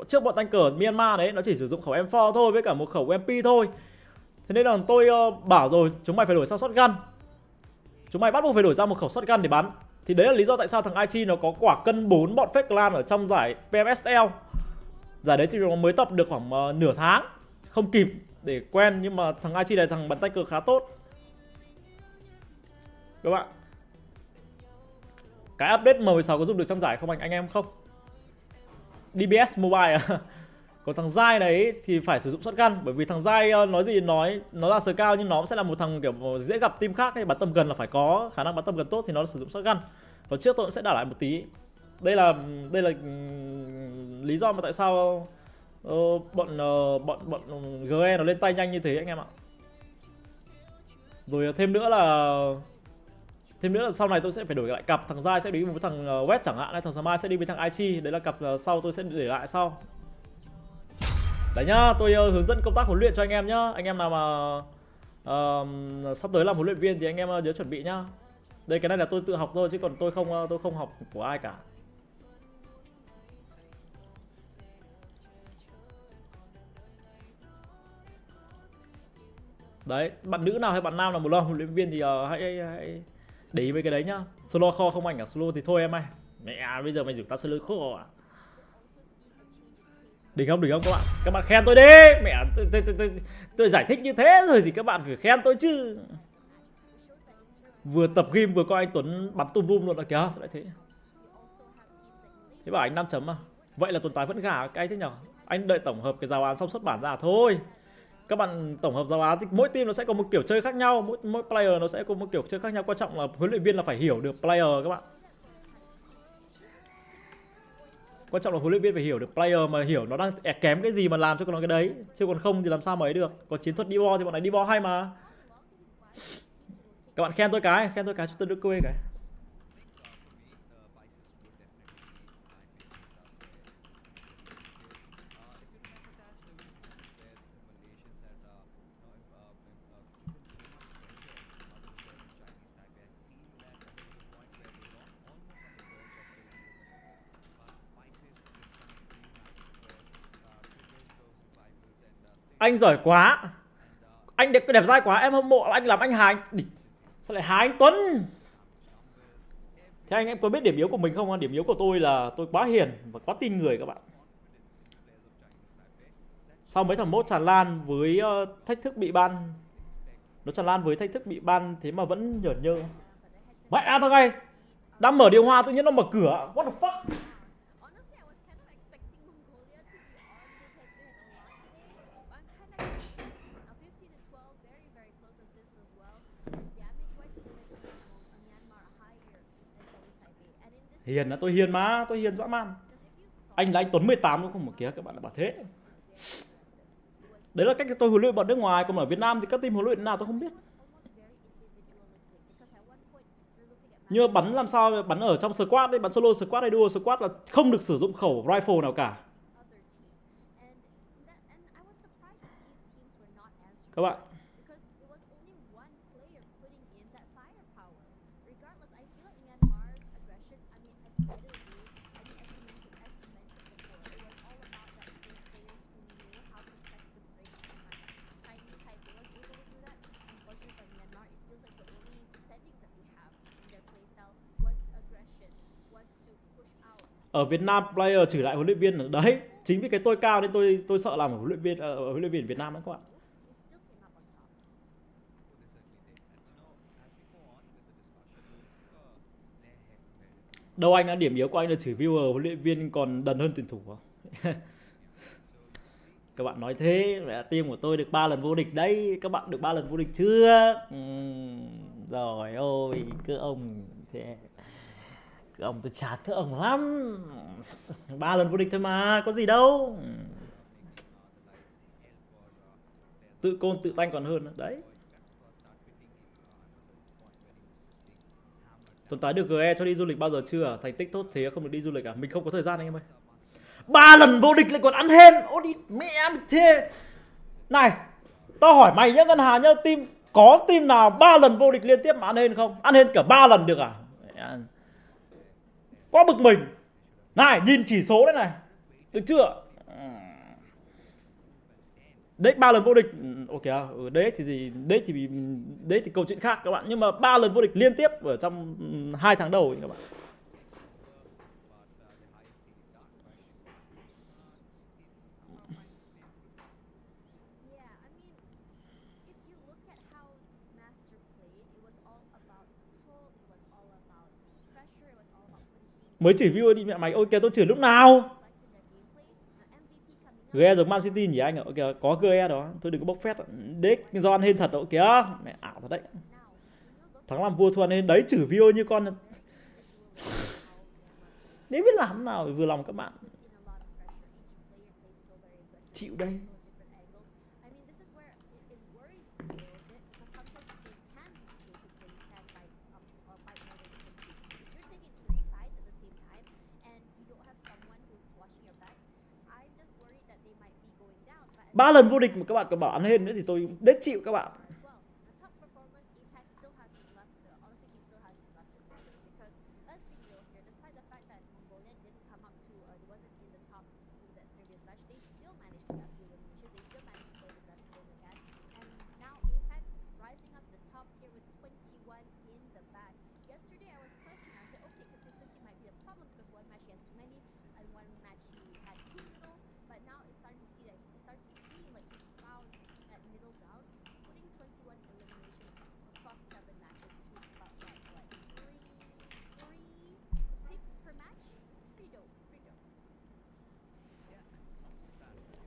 trước bọn tanker Myanmar đấy nó chỉ sử dụng khẩu M4 thôi với cả một khẩu MP thôi. Thế nên là tôi bảo rồi, chúng mày phải đổi sang shotgun. Chúng mày bắt buộc phải đổi ra một khẩu shotgun để bắn. Thì đấy là lý do tại sao thằng IG nó có quả cân 4 bọn fake clan ở trong giải PMSL. Giải đấy thì nó mới tập được khoảng nửa tháng, không kịp để quen. Nhưng mà thằng IG này thằng bắn tanker khá tốt các bạn. Cái update M16 có dùng được trong giải không anh em không? DBS Mobile à? Còn thằng Zai này thì phải sử dụng shotgun, bởi vì thằng Zai nói gì nói, nó là sờ cao nhưng nó sẽ là một thằng kiểu dễ gặp team khác ấy, bắn tầm gần là phải có khả năng bắn tầm gần tốt thì nó sử dụng shotgun. Còn trước tôi cũng sẽ đảo lại một tí. Đây là lý do mà tại sao bọn GE nó lên tay nhanh như thế anh em ạ. Rồi thêm nữa là sau này tôi sẽ phải đổi lại cặp, thằng Zai sẽ đi với thằng West chẳng hạn, thằng Smile sẽ đi với thằng Aichi, đấy là cặp sau tôi sẽ để lại sau. Đấy nhá, tôi hướng dẫn công tác huấn luyện cho anh em nhá. Anh em nào mà sắp tới làm huấn luyện viên thì anh em nhớ chuẩn bị nhá. Đây cái này là tôi tự học thôi chứ còn tôi không học của ai cả. Đấy, bạn nữ nào hay bạn nam nào muốn làm huấn luyện viên thì hãy để ý với cái đấy nhá. Solo kho không anh à? Solo thì thôi em ơi. Mẹ bây giờ mày rủ tao solo kho à? Đỉnh không các bạn? Các bạn khen tôi đi. Mẹ tôi giải thích như thế rồi thì các bạn phải khen tôi chứ. Vừa tập game vừa coi anh Tuấn bắn tùm lum luôn là kìa, sao lại thế? Thế bảo anh 5 chấm à? Vậy là Tuấn Tài vẫn gà cái thế nhở? Anh đợi tổng hợp cái giáo án xong xuất bản ra thôi. Các bạn tổng hợp giáo án thì mỗi team nó sẽ có một kiểu chơi khác nhau, mỗi player nó sẽ có một kiểu chơi khác nhau, quan trọng là huấn luyện viên là phải hiểu được player các bạn. Quan trọng là huấn luyện viên phải hiểu được player, mà hiểu nó đang kém cái gì mà làm cho nó cái đấy, chứ còn không thì làm sao mà ấy được. Còn chiến thuật đi bo thì bọn này đi bo hay mà. Các bạn khen tôi cái cho tôi được quê cái. Anh giỏi quá, anh đẹp dai quá, em hâm mộ anh, làm anh Hà anh. Sao lại Hà anh Tuấn? Thế anh em có biết điểm yếu của mình không? Điểm yếu của tôi là tôi quá hiền và quá tin người các bạn. Sau mấy thằng mốt tràn lan với thách thức bị ban, nó tràn lan với thách thức bị ban thế mà vẫn nhởn nhơ. Mẹ thằng này đang mở điều hòa tự nhiên nó mở cửa, what the fuck. Hiền là tôi hiền mà, tôi hiền dã man. Anh là anh Tuấn 18 đúng không mà kìa, các bạn lại bảo thế. Đấy là cách tôi huấn luyện bọn nước ngoài, còn ở Việt Nam thì các team huấn luyện nào tôi không biết. Nhưng mà bắn làm sao bắn ở trong squad đấy, bắn solo squad hay duo squad là không được sử dụng khẩu rifle nào cả. Các bạn. Ở Việt Nam player trừ lại huấn luyện viên đấy, chính vì cái tôi cao nên tôi sợ làm huấn luyện viên Việt Nam đấy các bạn. Đâu anh đã điểm yếu của anh là chỉ viewer, huấn luyện viên còn đần hơn tuyển thủ không? Các bạn nói thế, mẹ team của tôi được 3 lần vô địch đấy, các bạn được 3 lần vô địch chưa? Rồi ôi, cứ ông thế. Cứ ông tôi chát các ông lắm. 3 lần vô địch thôi mà, có gì đâu. Tự côn tự tanh còn hơn đấy. Tuần Tái được GE cho đi du lịch bao giờ chưa? Thành tích tốt thế không được đi du lịch à? Mình không có thời gian anh em ơi. 3 lần vô địch lại còn ăn hên. Ô đi mẹ thế. Này, tao hỏi mày nhá Ngân Hà nhá, có team nào 3 lần vô địch liên tiếp mà ăn hên không? Ăn hên cả 3 lần được à? Quá bực mình. Này, nhìn chỉ số đấy này. Được chưa? Đấy 3 lần vô địch. Ok, đấy thì câu chuyện khác các bạn, nhưng mà 3 lần vô địch liên tiếp ở trong 2 tháng đầu các bạn. Mới chửi viewer đi mẹ mày. Ok tôi chửi lúc nào? GE giống Man City nhỉ anh ạ. Ok có GE đó. Tôi đừng có bốc phét. Đếch do ăn hên thật đó kìa. Mẹ ảo thật đấy. Thắng làm vua thua ăn hên đấy, chửi viewer như con. Nếu biết làm nào vừa lòng các bạn. Chịu đây. Ba lần vô địch mà các bạn còn bảo ăn hên nữa thì tôi đếch chịu các bạn.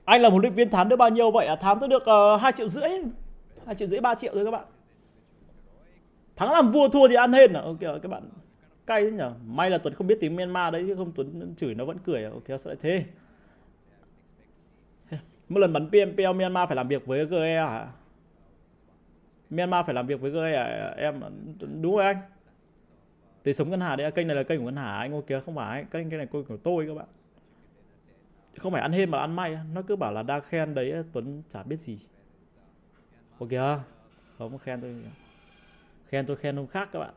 Anh là huấn luyện viên tháng được bao nhiêu vậy? Tháng tôi được 2,5 triệu, 2,5 triệu 3 triệu thôi các bạn. Thắng làm vua thua thì ăn hên à? Ok các bạn. Cay thế nhở. May là Tuấn không biết tiếng Myanmar đấy chứ không Tuấn chửi nó vẫn cười. Ok sao lại thế? Một lần bắn PMPL Myanmar phải làm việc với GE hả? Myanmar phải làm việc với GE à? Em đúng rồi anh. Thế sống Ngân Hà đấy, kênh này là kênh của Ngân Hà anh. Ok không phải kênh này kênh của tôi các bạn. Không phải ăn hên mà ăn may. Nó cứ bảo là đang khen đấy, Tuấn chả biết gì. Ok không khen tôi. Khen tôi khen hôm khác các bạn.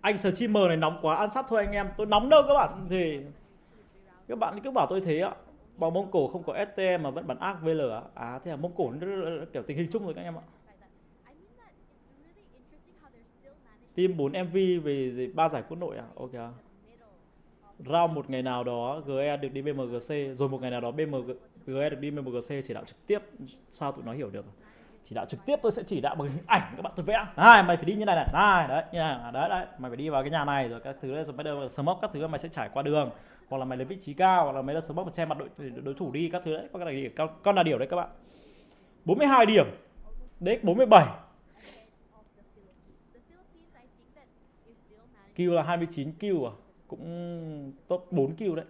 Anh streamer này nóng quá, ăn sắp thôi anh em. Tôi nóng đâu các bạn. Thì các bạn cứ bảo tôi thế ạ. Bảo Mông Cổ không có STM mà vẫn bắn ác VL ạ. À thế là Mông Cổ nó kiểu tình hình chung rồi các anh em ạ. Team 4 MV về 3 giải quốc nội à? Ok. Round một ngày nào đó GE được đi BMGC, rồi một ngày nào đó GE được đi BMGC chỉ đạo trực tiếp. Sao tụi nó hiểu được? Chỉ đạo trực tiếp tôi sẽ chỉ đạo bằng hình ảnh các bạn tôi vẽ. Này mày phải đi như này này. Này đấy như này đấy. Mày phải đi vào cái nhà này rồi các thứ đấy, rồi bắt đầu smoke các thứ mày sẽ trải qua đường. Hoặc là mày lấy vị trí cao, hoặc là mày là smoke và che mặt đối thủ đi các thứ đấy. Con là điều đấy các bạn. 42 điểm. Đấy 47. Kill là 29 kill à? Cũng top 4 kill đấy.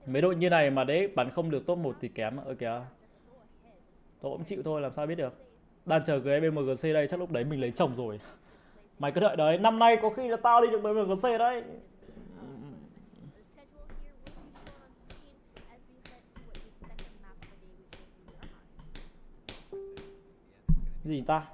Mấy đội như này mà đấy bắn không được top 1 thì kém ở kìa. Tôi cũng chịu thôi, làm sao biết được. Đang chờ cái BMGC đây, chắc lúc đấy mình lấy chồng rồi. Mày cứ đợi đấy, năm nay có khi là tao đi được BMGC đấy. Gì ta?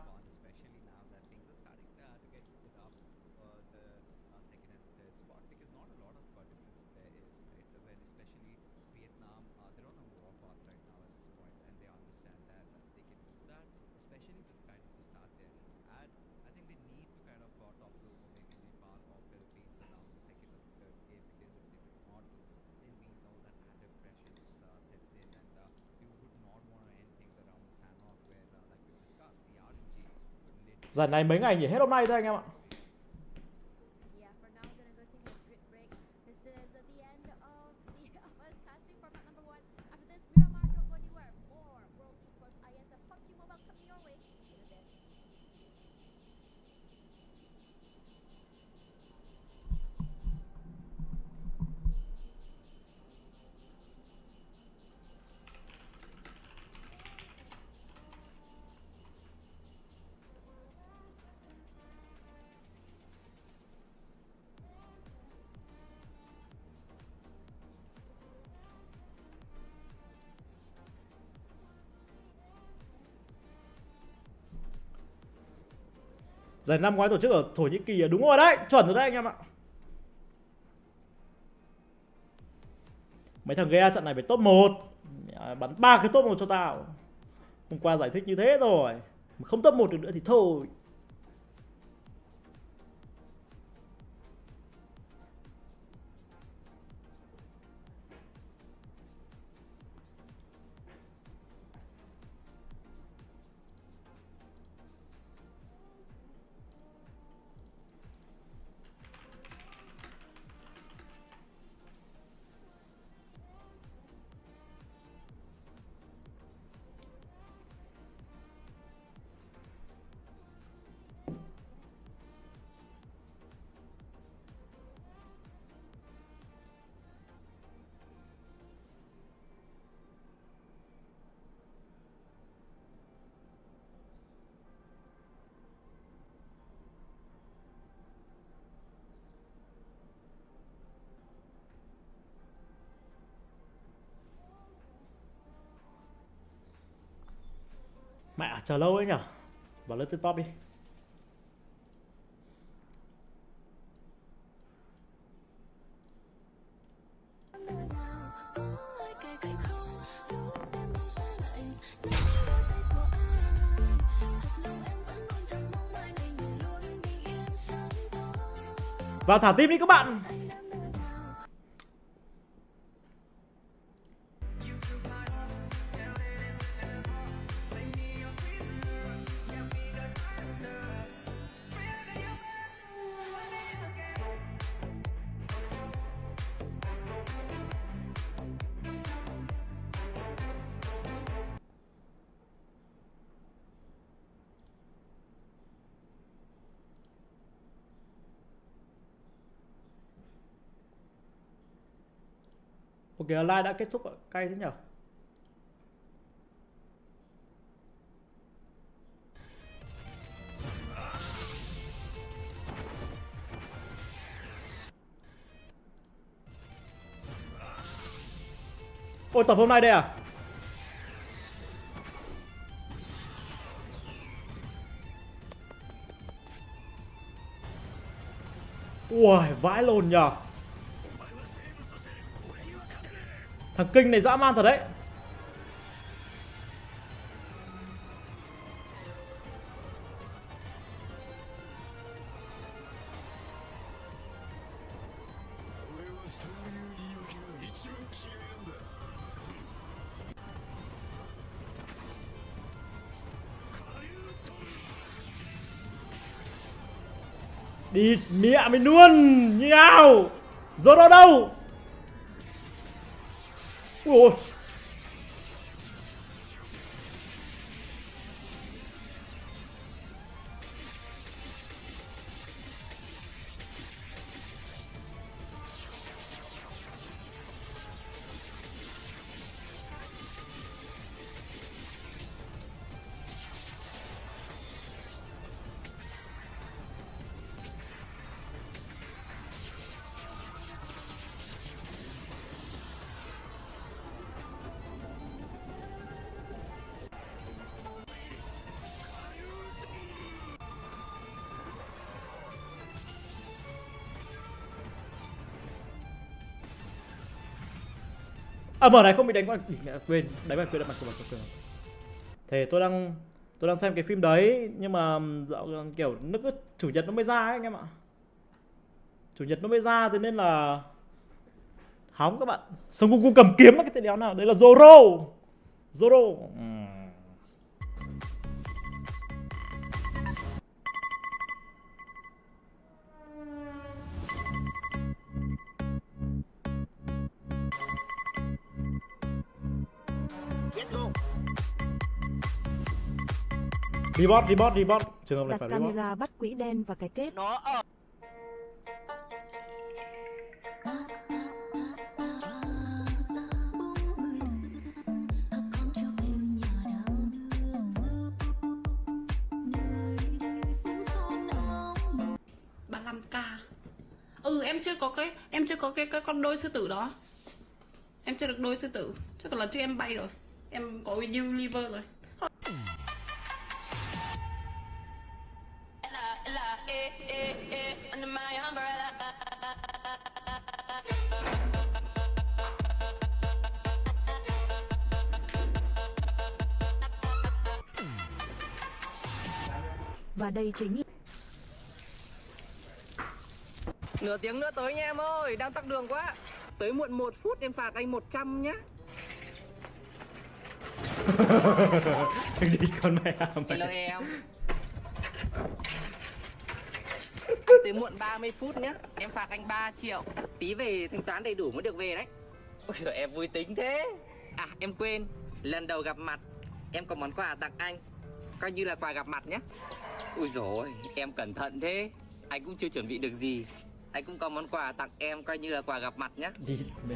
Giải này mấy ngày nhỉ? Hết hôm nay thôi anh em ạ. Giải năm ngoái tổ chức ở Thổ Nhĩ Kỳ à? Đúng rồi đấy, chuẩn rồi đấy anh em ạ. Mấy thằng Gea trận này phải top 1. Bắn 3 cái top 1 cho tao. Hôm qua giải thích như thế rồi. Mà không top 1 được nữa thì thôi. Mẹ chờ lâu ấy nhở. Vào lên top đi. Vào thả tim đi các bạn. Ok, live đã kết thúc ạ. Cay thế nhở. Ôi, tập hôm nay đây à? Ui, vãi lồn nhở. Thằng Kinh này dã man thật đấy. Đi mẹ mày luôn. Như nào Zoro đâu? Ui. À, mở này không bị đánh qua quên đánh vào quên mặt của quên. Thế tôi đang xem cái phim đấy nhưng mà dạo kiểu nó cứ chủ nhật nó mới ra ấy anh em ạ. Chủ nhật nó mới ra thế nên là hóng các bạn. Xong Goku cầm kiếm cái tên đéo nào đấy là Zoro. Zoro. Report. Trường hợp này đặt phải camera report. bắt quỹ đen và cái kết. Em chưa có cái con đôi sư tử đó. Em chưa được đôi sư tử. Chắc là lần trước em bay rồi. Em có Unilever rồi. Và đây chính là... Nửa tiếng nữa tới nha em ơi, đang tắc đường quá. Tới muộn 1 phút em phạt anh 100 nhá. Đi con mẹ Hello mày. em. Anh tới muộn 30 phút nhá. Em phạt anh 3 triệu. Tí về thanh toán đầy đủ mới được về đấy. Ôi giời, em vui tính thế. À em quên, lần đầu gặp mặt em có món quà tặng anh, coi như là quà gặp mặt nhé. Ui dồi, em cẩn thận thế. Anh cũng chưa chuẩn bị được gì. Anh cũng có món quà tặng em, coi như là quà gặp mặt nhé. Đi mẹ.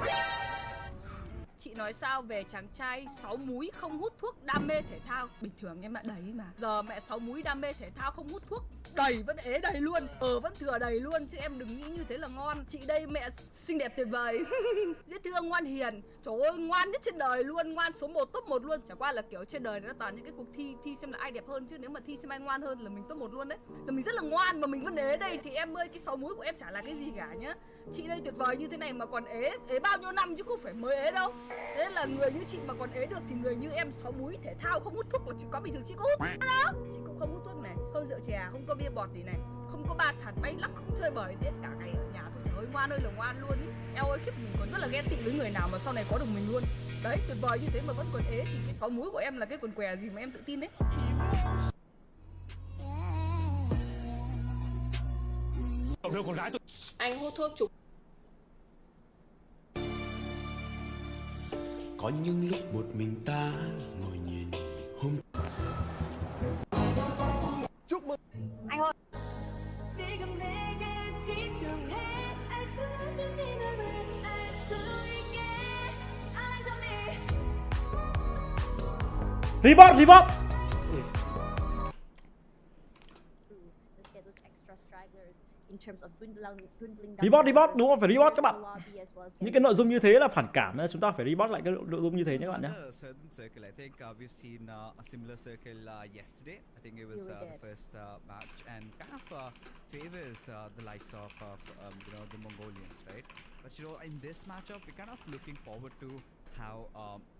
Chị nói sao về chàng trai 6 múi không hút thuốc đam mê thể thao? Bình thường em ạ, đấy mà. Giờ mẹ 6 múi đam mê thể thao không hút thuốc, đầy vẫn ế đầy luôn, vẫn thừa đầy luôn, chứ em đừng nghĩ như thế là ngon. Chị đây mẹ xinh đẹp tuyệt vời. Dễ thương, ngoan hiền. Trời ơi, ngoan nhất trên đời luôn, ngoan số 1 top 1 luôn. Chả qua là kiểu trên đời nó toàn những cái cuộc thi xem là ai đẹp hơn, chứ nếu mà thi xem ai ngoan hơn là mình top 1 luôn đấy. Là mình rất là ngoan mà mình vẫn ế đây thì em ơi, cái 6 múi của em chả là cái gì cả nhá. Chị đây tuyệt vời như thế này mà còn ế bao nhiêu năm chứ không phải mới ế đâu. Thế là người như chị mà còn ế được thì người như em 6 múi thể thao không hút thuốc là chuyện có bình thường. Chị có hút đâu, chị cũng không hút thuốc này, không rượu chè, không có bia bọt gì này, không có ba sàn bay lắc, không chơi bời gì hết cả ngày ở nhà thôi. Trời ơi, ngoan ơi là ngoan luôn ý. Eo ơi khiếp, mình còn rất là ghen tị với người nào mà sau này có được mình luôn. Đấy, tuyệt vời như thế mà vẫn còn ế thì cái 6 múi của em là cái quần què gì mà em tự tin đấy. Anh hút thuốc chụp. Có những lúc một mình ta ngồi nhìn hôm. Chúc mừng anh ơi. Report, report. Let's get those extra stragglers in terms of dwindling down. Report, đúng không? Phải report các bạn. Lobby as well as Những cái nội dung như thế là phản cảm nên chúng ta phải report lại cái nội dung như thế nhé các bạn nhé. Another certain circle, I think we've seen a similar circle yesterday. I think it was the first match and kind of favors the likes of you know, the Mongolians, right? But you know, in this matchup, we're kind of looking forward to how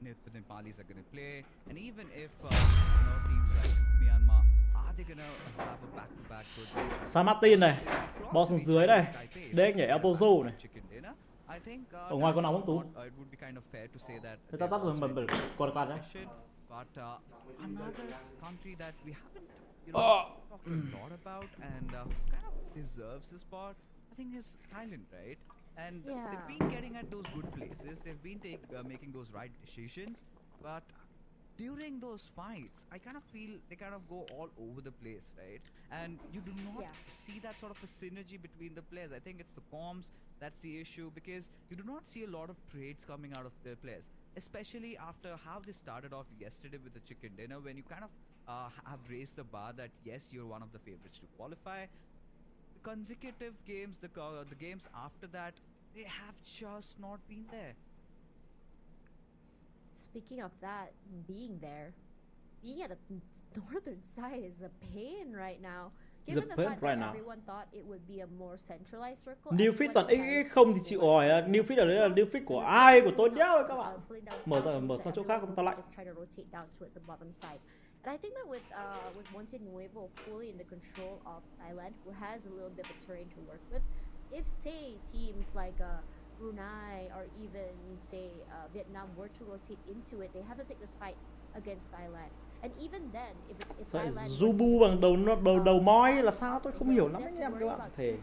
the Nepalis are going to play, and even if you know, teams like Myanmar are they going to have a back-to-back good match? San Martin này, boss xuống dưới này, đếch nhảy El Pozo này. I think Ở ngoài con nào không Tú? it would be kind of fair to say that Thế ta tắt rồi bật quạt đấy. but another country that we haven't talked a lot about and kind of deserves the spot, I think, is Thailand, right? And they've been getting at those good places, they've been making those right decisions, but during those fights, I kind of feel they kind of go all over the place, right? And you do not see that sort of a synergy between the players. I think it's the comms that's the issue, because you do not see a lot of trades coming out of their players, especially after how they started off yesterday with the chicken dinner, when you kind of have raised the bar that yes, you're one of the favorites to qualify. Consecutive games, the games after that, they have just not been there. Speaking of that, being there, being at the northern side is a pain right now. Given the fact that everyone thought it would be a more centralized circle. New feed toàn x không thì chịu hỏi. New feed ở đấy là new feed của ai, của tôi đéo các bạn. Mở sang chỗ khác không ta lại. And I think that with Monte Nuevo fully in the control of Thailand, who has a little bit of a terrain to work with, if say teams like Brunei or even say Vietnam were to rotate into it, they have to take this fight against Thailand. And even then, if Thailand Zubu bằng đầu mói là sao tôi không hiểu lắm anh em các bạn. Thề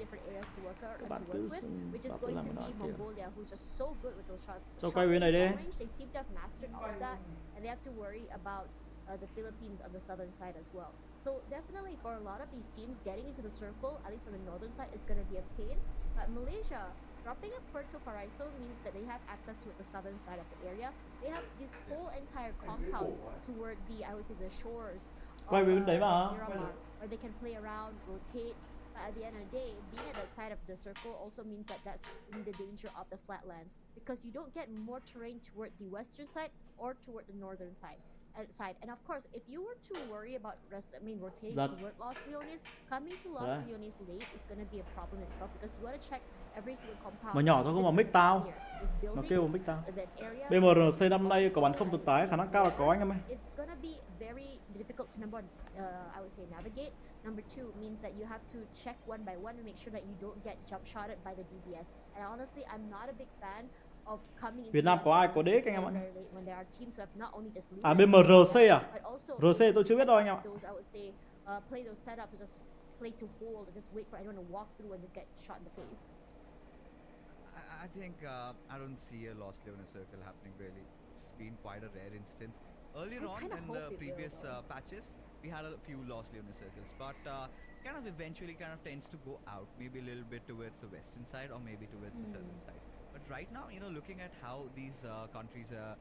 các bạn cứ which is going to be Mongolia, who's just so good with those shots. Cho quay bên này đi. They seem to have mastered all of that, and they have to worry about the Philippines on the southern side as well. So definitely for a lot of these teams, getting into the circle, at least from the northern side, is going to be a pain. But Malaysia dropping a Puerto Paraiso means that they have access to the southern side of the area. They have this whole entire compound toward the, I would say, the shores of Miramar, where they can play around, rotate. But at the end of the day, being at that side of the circle also means that that's in the danger of the flatlands, because you don't get more terrain toward the western side or toward the northern side. And of course, if you were to worry about rotating toward Los Leones, coming to Los Leones late is going to be a problem itself, because you want to check every single compound. Mà nhỏ thôi không mà mic tao. Nó kêu mic tao. BMRC năm nay có bắn không tụt tái, khả năng cao là có anh em ơi. It's going to be very difficult to number one, I would say navigate. Number two means that you have to check one by one and make sure that you don't get jump shotted by the DBS. And honestly, I'm not a big fan of coming into Việt Nam có ai có đế anh em ạ? when there are teams who have not only just À bên MRC à? but also RC tôi chưa biết đâu anh em ạ. those, I would say, play those setups to just play to hold and just wait for anyone to walk through and just get shot in the face. I think I don't see a lost Leonis circle happening really. It's been quite a rare instance. Earlier on in the previous patches, we had a few lost Leonis circles, but kind of eventually kind of tends to go out, maybe a little bit towards the western side or maybe towards the southern side. But right now, you know, looking at how these countries are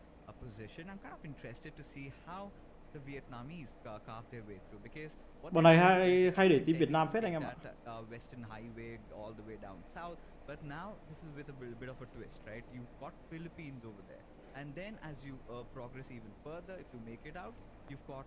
positioned, I'm kind of interested to see how the Vietnamese carve their way through, because Bọn này hay để team Việt Nam phết anh em ạ. Western highway all the way down south, but now this is with a bit of a twist, right? You've got Philippines over there, and then as you progress even further, if you make it out, you've got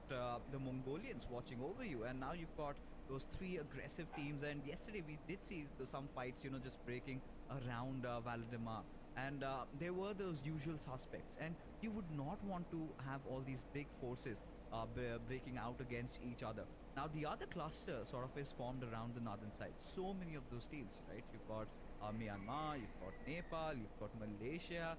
the Mongolians watching over you, and now you've got those three aggressive teams. And yesterday we did see some fights, you know, just breaking around Valdemar, and there were those usual suspects, and you would not want to have all these big forces breaking out against each other. Now the other cluster sort of is formed around the northern side. So many of those teams, right? You've got Myanmar, you've got Nepal, you've got Malaysia,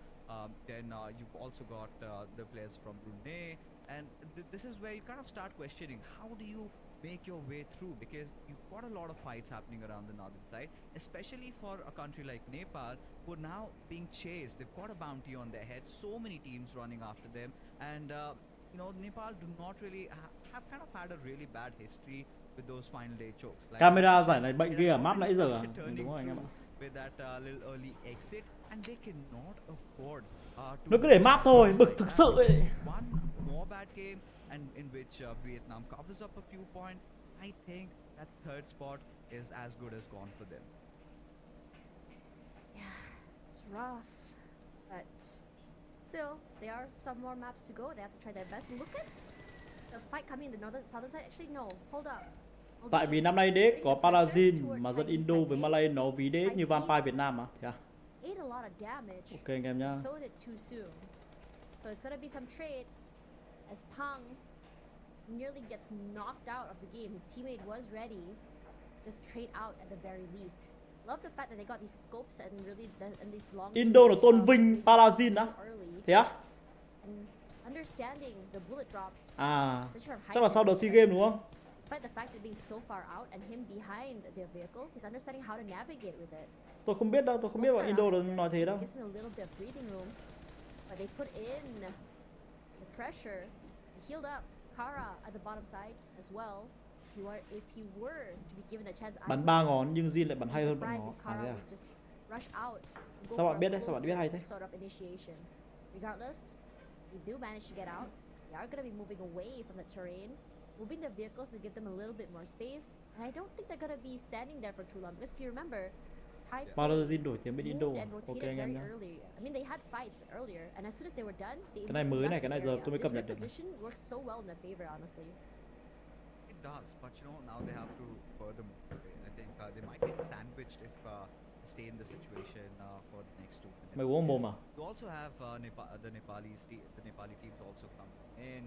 then you've also got the players from Brunei, and this is where you kind of start questioning, how do you make your way through, because you've got a lot of fights happening around the northern side, especially for a country like Nepal, who are now being chased. They've got a bounty on their head, so many teams running after them, and you know, Nepal do not really have kind of had a really bad history with those final day chokes. Like, Camera giải này bệnh ghê ở map nãy giờ à? Đúng rồi anh em ạ. With that little early exit, and they cannot afford Nó cứ để map thôi, bực thực sự ấy. One more bad game, and in which Vietnam covers up a few points. I think that third spot is as good as gone for them. Yeah, it's rough, but still, there are some more maps to go. They have to try their best. Look at the fight coming in the southern side. Actually, no, hold up. Tại vì năm nay đế có Parazin mà dẫn Indo với Malay nó ví đế như Vampire Việt Nam mà. Yeah. Ate a lot of damage. Ok anh em nhá. Sold it too soon. So it's gonna be some trades as Pang nearly gets knocked out of the game. His teammate was ready. Just trade out at the very least. Love the fact that they got these scopes and really and these long. Indo là tôn vinh Parazin á. Thế á? And understanding the bullet drops. À, chắc là sau đợt SEA Games đúng không? Despite the fact that being so far out and him behind their vehicle, he's understanding how to navigate with it. Tôi không biết đâu, tôi không biết bọn Indo nói thế đâu. Gives him a little bit of breathing room, but they put in the pressure. He healed up Kara at the bottom side as well. If he were to be given the chance, Bắn 3 ngón nhưng Jin lại bắn hay hơn bọn nó. À thế à? Sao bạn biết đấy? Sao bạn biết hay thế? Sort of initiation. Regardless, they do manage to get out. They are going to be moving away from the terrain, moving the vehicles to give them a little bit more space. And I don't think they're going to be standing there for too long, because if you remember, Parazin đổi tiếng bên Indo. Ok anh em nhá. I mean, they had fights earlier, and as soon as they were done, cái này mới này, cái này giờ tôi mới cập nhật được. This position works so well in their favor, honestly. It does, but you know, now they have to further move away. I think they might get sandwiched if they stay in the situation for the next 2 minutes. Mày uống mồm à? You also have the Nepali teams also coming in.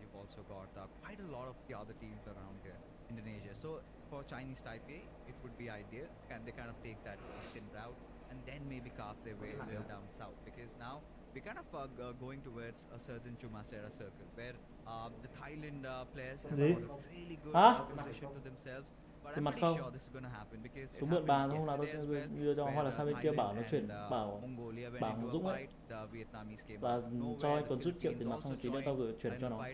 You've also got quite a lot of the other teams around here, Indonesia. So for Chinese Taipei, it would be ideal. Can they kind of take that eastern route and then maybe carve their way a little down south? Because now we're kind of going towards a certain Chumasera circle where the Thailand players have got a really good position to themselves. But I'm pretty sure this is going to happen because số mượn bàn hôm nào tôi sẽ đưa cho, hoặc là sang bên kia bảo nó chuyển bảo Dũng ấy và cho anh Tuấn rút triệu tiền mặt xong tí nữa tao gửi chuyển cho nó.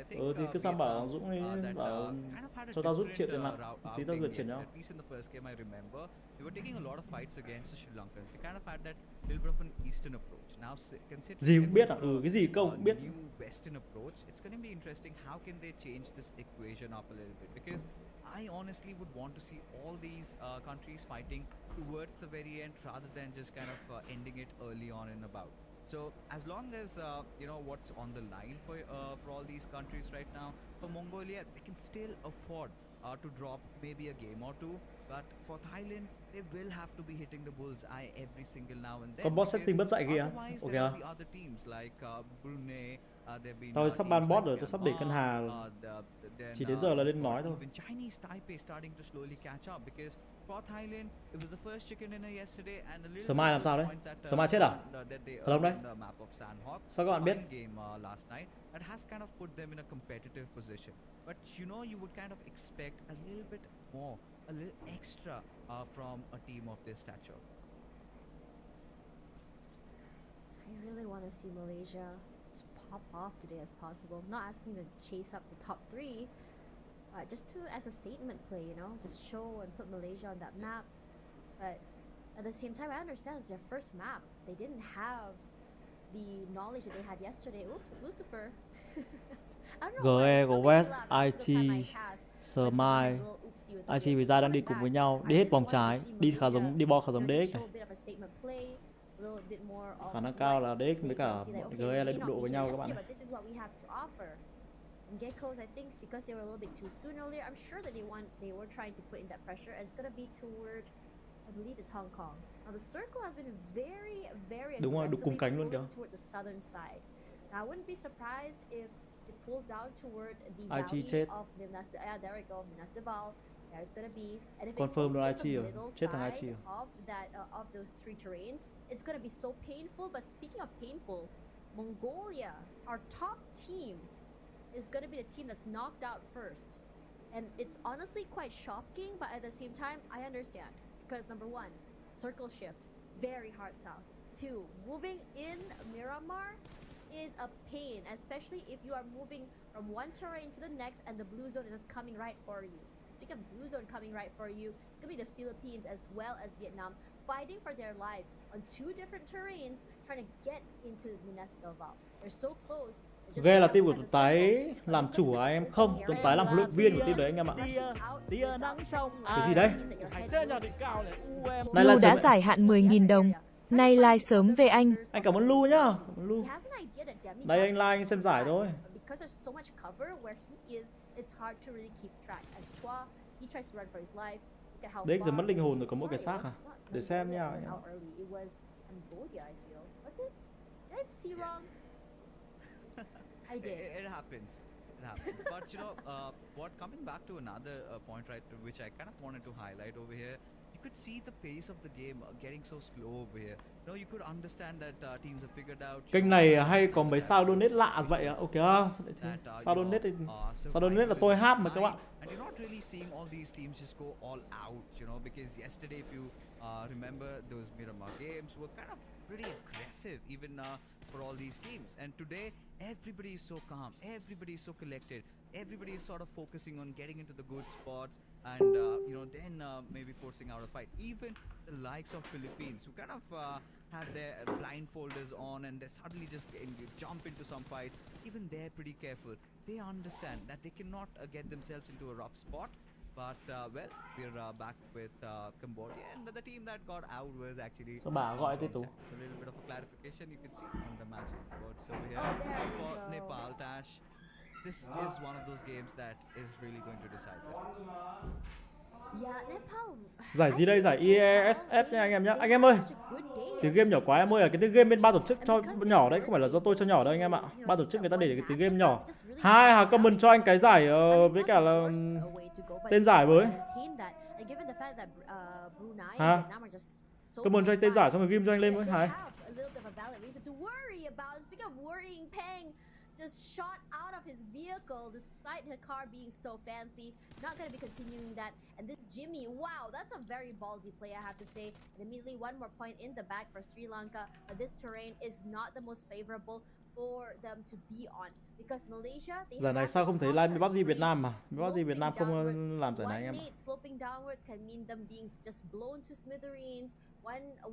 Thì cứ sang bảo Dũng ấy bảo cho tao rút triệu tiền mặt tí tao gửi chuyển cho. They were taking a lot of fights against the Sri Lankans. They kind of had that little bit of an eastern approach. Now, gì cũng biết à? Cái gì câu cũng biết. New western approach. It's going to be interesting. How can they change this equation up a little bit? Because I honestly would want to see all these countries fighting towards the very end rather than just kind of ending it early on and about. So as long as you know what's on the line for all these countries right now, for Mongolia, they can still afford to drop maybe a game or two. But for Thailand, they will have to be hitting the bullseye every single now and then. Con bot setting bất dạy kìa. Otherwise, Ok there à? are the other teams like Brunei. They've been. Tôi sắp ban bot rồi, tôi sắp để Ngân Hà. Chỉ đến giờ là lên nói thôi. Even Chinese Taipei starting to slowly catch up because for Thailand, it was the first chicken dinner yesterday and a little. Sớm mai làm sao đấy? Sớm mai chết à? Thật không đấy? Sao các bạn biết? Game last night that has kind of put them in a competitive position. But you know, you would kind of expect a little bit more, a little extra from a team of this stature. I really want to see Malaysia just pop off today as possible. Not asking to chase up the top 3, just to as a statement play, you know, just show and put Malaysia on that map. But at the same time, I understand it's their first map. They didn't have the knowledge that they had yesterday. Oops, Lucifer. GE của West, IT, Smile, IT với Gia đang đi cùng với nhau, đi hết vòng trái, đi bo khá giống DX này. Khả năng cao là DX với cả GE lại đụng độ với nhau các bạn này. And Geckos, I think because they were a little bit too soon earlier, I'm sure that they were trying to put in that pressure, and it's gonna be toward, I believe it's Hong Kong. Now the circle has been very aggressively pulling toward the southern side. Now I wouldn't be surprised if it pulls down toward the valley of Minas. There we go, Minas de Val. There's gonna be, and if it pulls toward the middle side of that of those 3 terrains, it's gonna be so painful. But speaking of painful, Mongolia, our top team, is going to be the team that's knocked out first. And it's honestly quite shocking, but at the same time, I understand. Because number 1, circle shift, very hard south. 2, moving in Miramar is a pain, especially if you are moving from one terrain to the next and the blue zone is just coming right for you. Speaking of blue zone coming right for you, it's going to be the Philippines as well as Vietnam fighting for their lives on 2 different terrains, trying to get into Minas del Val. They're so close. Ghê là team của Tuấn Tái làm chủ à em không? Tuấn Tái làm huấn luyện viên của team đấy anh em ạ. Cái gì đấy? Lu đã giải hạn 10.000 đồng. Nay like sớm về anh. Anh cảm ơn Lu nhá. Lu. Đây anh like anh xem giải thôi. Đấy giờ mất linh hồn rồi, có mỗi cái xác à? Để xem nha. I did. It happens. It happens. But you know, what coming back to another point, right, which I kind of wanted to highlight over here, you could see the pace of the game getting so slow over here. You know, you could understand that teams have figured out. Kênh này hay có mấy sao donate lạ vậy ạ? Ok, sao donate là tôi hát mà các bạn. And you're not really seeing all these teams just go all out, you know, because yesterday, if you remember, those Miramar games were kind of pretty aggressive, even for all these teams. And today, everybody is so calm, everybody is so collected, everybody is sort of focusing on getting into the good spots and you know, then maybe forcing out a fight. Even the likes of Philippines, who kind of have their blindfolders on and they suddenly just jump into some fight. Even they're pretty careful. They understand that they cannot get themselves into a rough spot. But well, we're back with Cambodia, and the team that got out was actually. Sao bà gọi thế Tú? A little bit of a clarification you can see on the match boards over here. For Nepal, Tash, this is one of those games that is really going to decide it. Yeah, Nepal. Giải gì đây? Giải IESF nha anh em nhá. Anh em ơi, tiếng game nhỏ quá em ơi, cái tiếng game bên ban tổ chức cho nhỏ đấy, không phải là do tôi cho nhỏ đâu anh em ạ. Ban tổ chức người ta để cái tiếng game nhỏ. Hai hà comment cho anh cái giải với cả là tên giải với. Hả? Comment cho anh tên giải xong rồi game cho anh lên với. Hai. Just shot out of his vehicle despite her car being so fancy. Not going to be continuing that. And this Jimmy, wow, that's a very ballsy play, I have to say. And immediately one more point in the bag for Sri Lanka. But this terrain is not the most favorable for them to be on. Because Malaysia, giải này sao không thấy live PUBG Việt Nam mà? PUBG Việt Nam không làm giải này anh em. Sloping downwards can mean them being just blown to smithereens.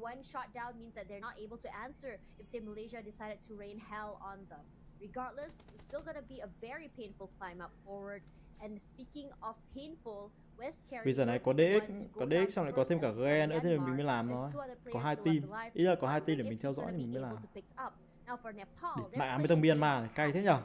One shot down means that they're not able to answer if, say, Malaysia decided to rain hell on them. Regardless, it's still gonna be a very painful climb up forward. And speaking of painful, West Carry. Bây giờ này có DX xong lại có thêm cả GE nữa thì mình mới làm thôi. Có 2 team, ý là có 2 team để mình theo dõi thì mình mới làm. Mẹ mới thằng Myanmar này cay thế nhở?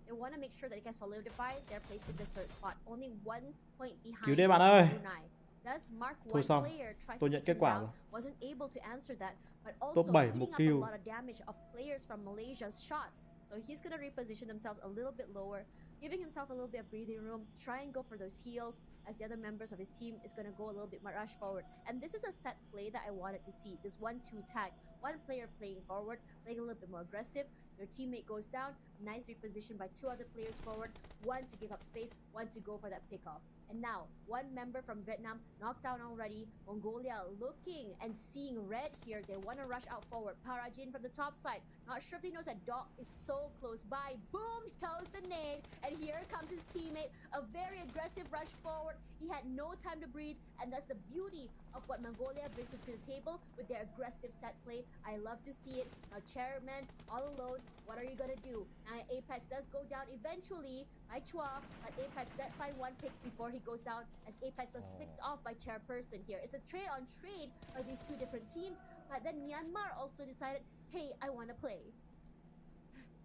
They want to make sure that they can solidify their place in the third spot. Only 1 point Cứu behind đi bạn ơi. Brunei. Thus, Mark Thôi one xong. player tries Tôi to nhận take kết him quả down, rồi. wasn't able to answer that, but also Top 7, eating một up a kill. lot of damage of players from Malaysia's shots. So he's gonna reposition themselves a little bit lower, giving himself a little bit of breathing room, try and go for those heals as the other members of his team is gonna go a little bit more rush forward. And this is a set play that I wanted to see. This 1-2 tag. One player playing forward, playing a little bit more aggressive. Your teammate goes down, nice reposition by 2 other players forward, 1 to give up space, 1 to go for that pickoff. And now, 1 member from Vietnam knocked down already. Mongolia looking and seeing red here. They want to rush out forward. Parajin from the top side. Not sure if he knows that Doc is so close by. Boom goes the nade. And here comes his teammate. A very aggressive rush forward. He had no time to breathe. And that's the beauty of what Mongolia brings to the table with their aggressive set play. I love to see it. Now, Chairman, all alone. What are you going to do? Now, Apex does go down eventually by Chua. But Apex did find 1 pick before he goes down, as Apex was picked off by Chairperson here. It's a trade on trade by these 2 different teams, but then Myanmar also decided, hey, I want to play.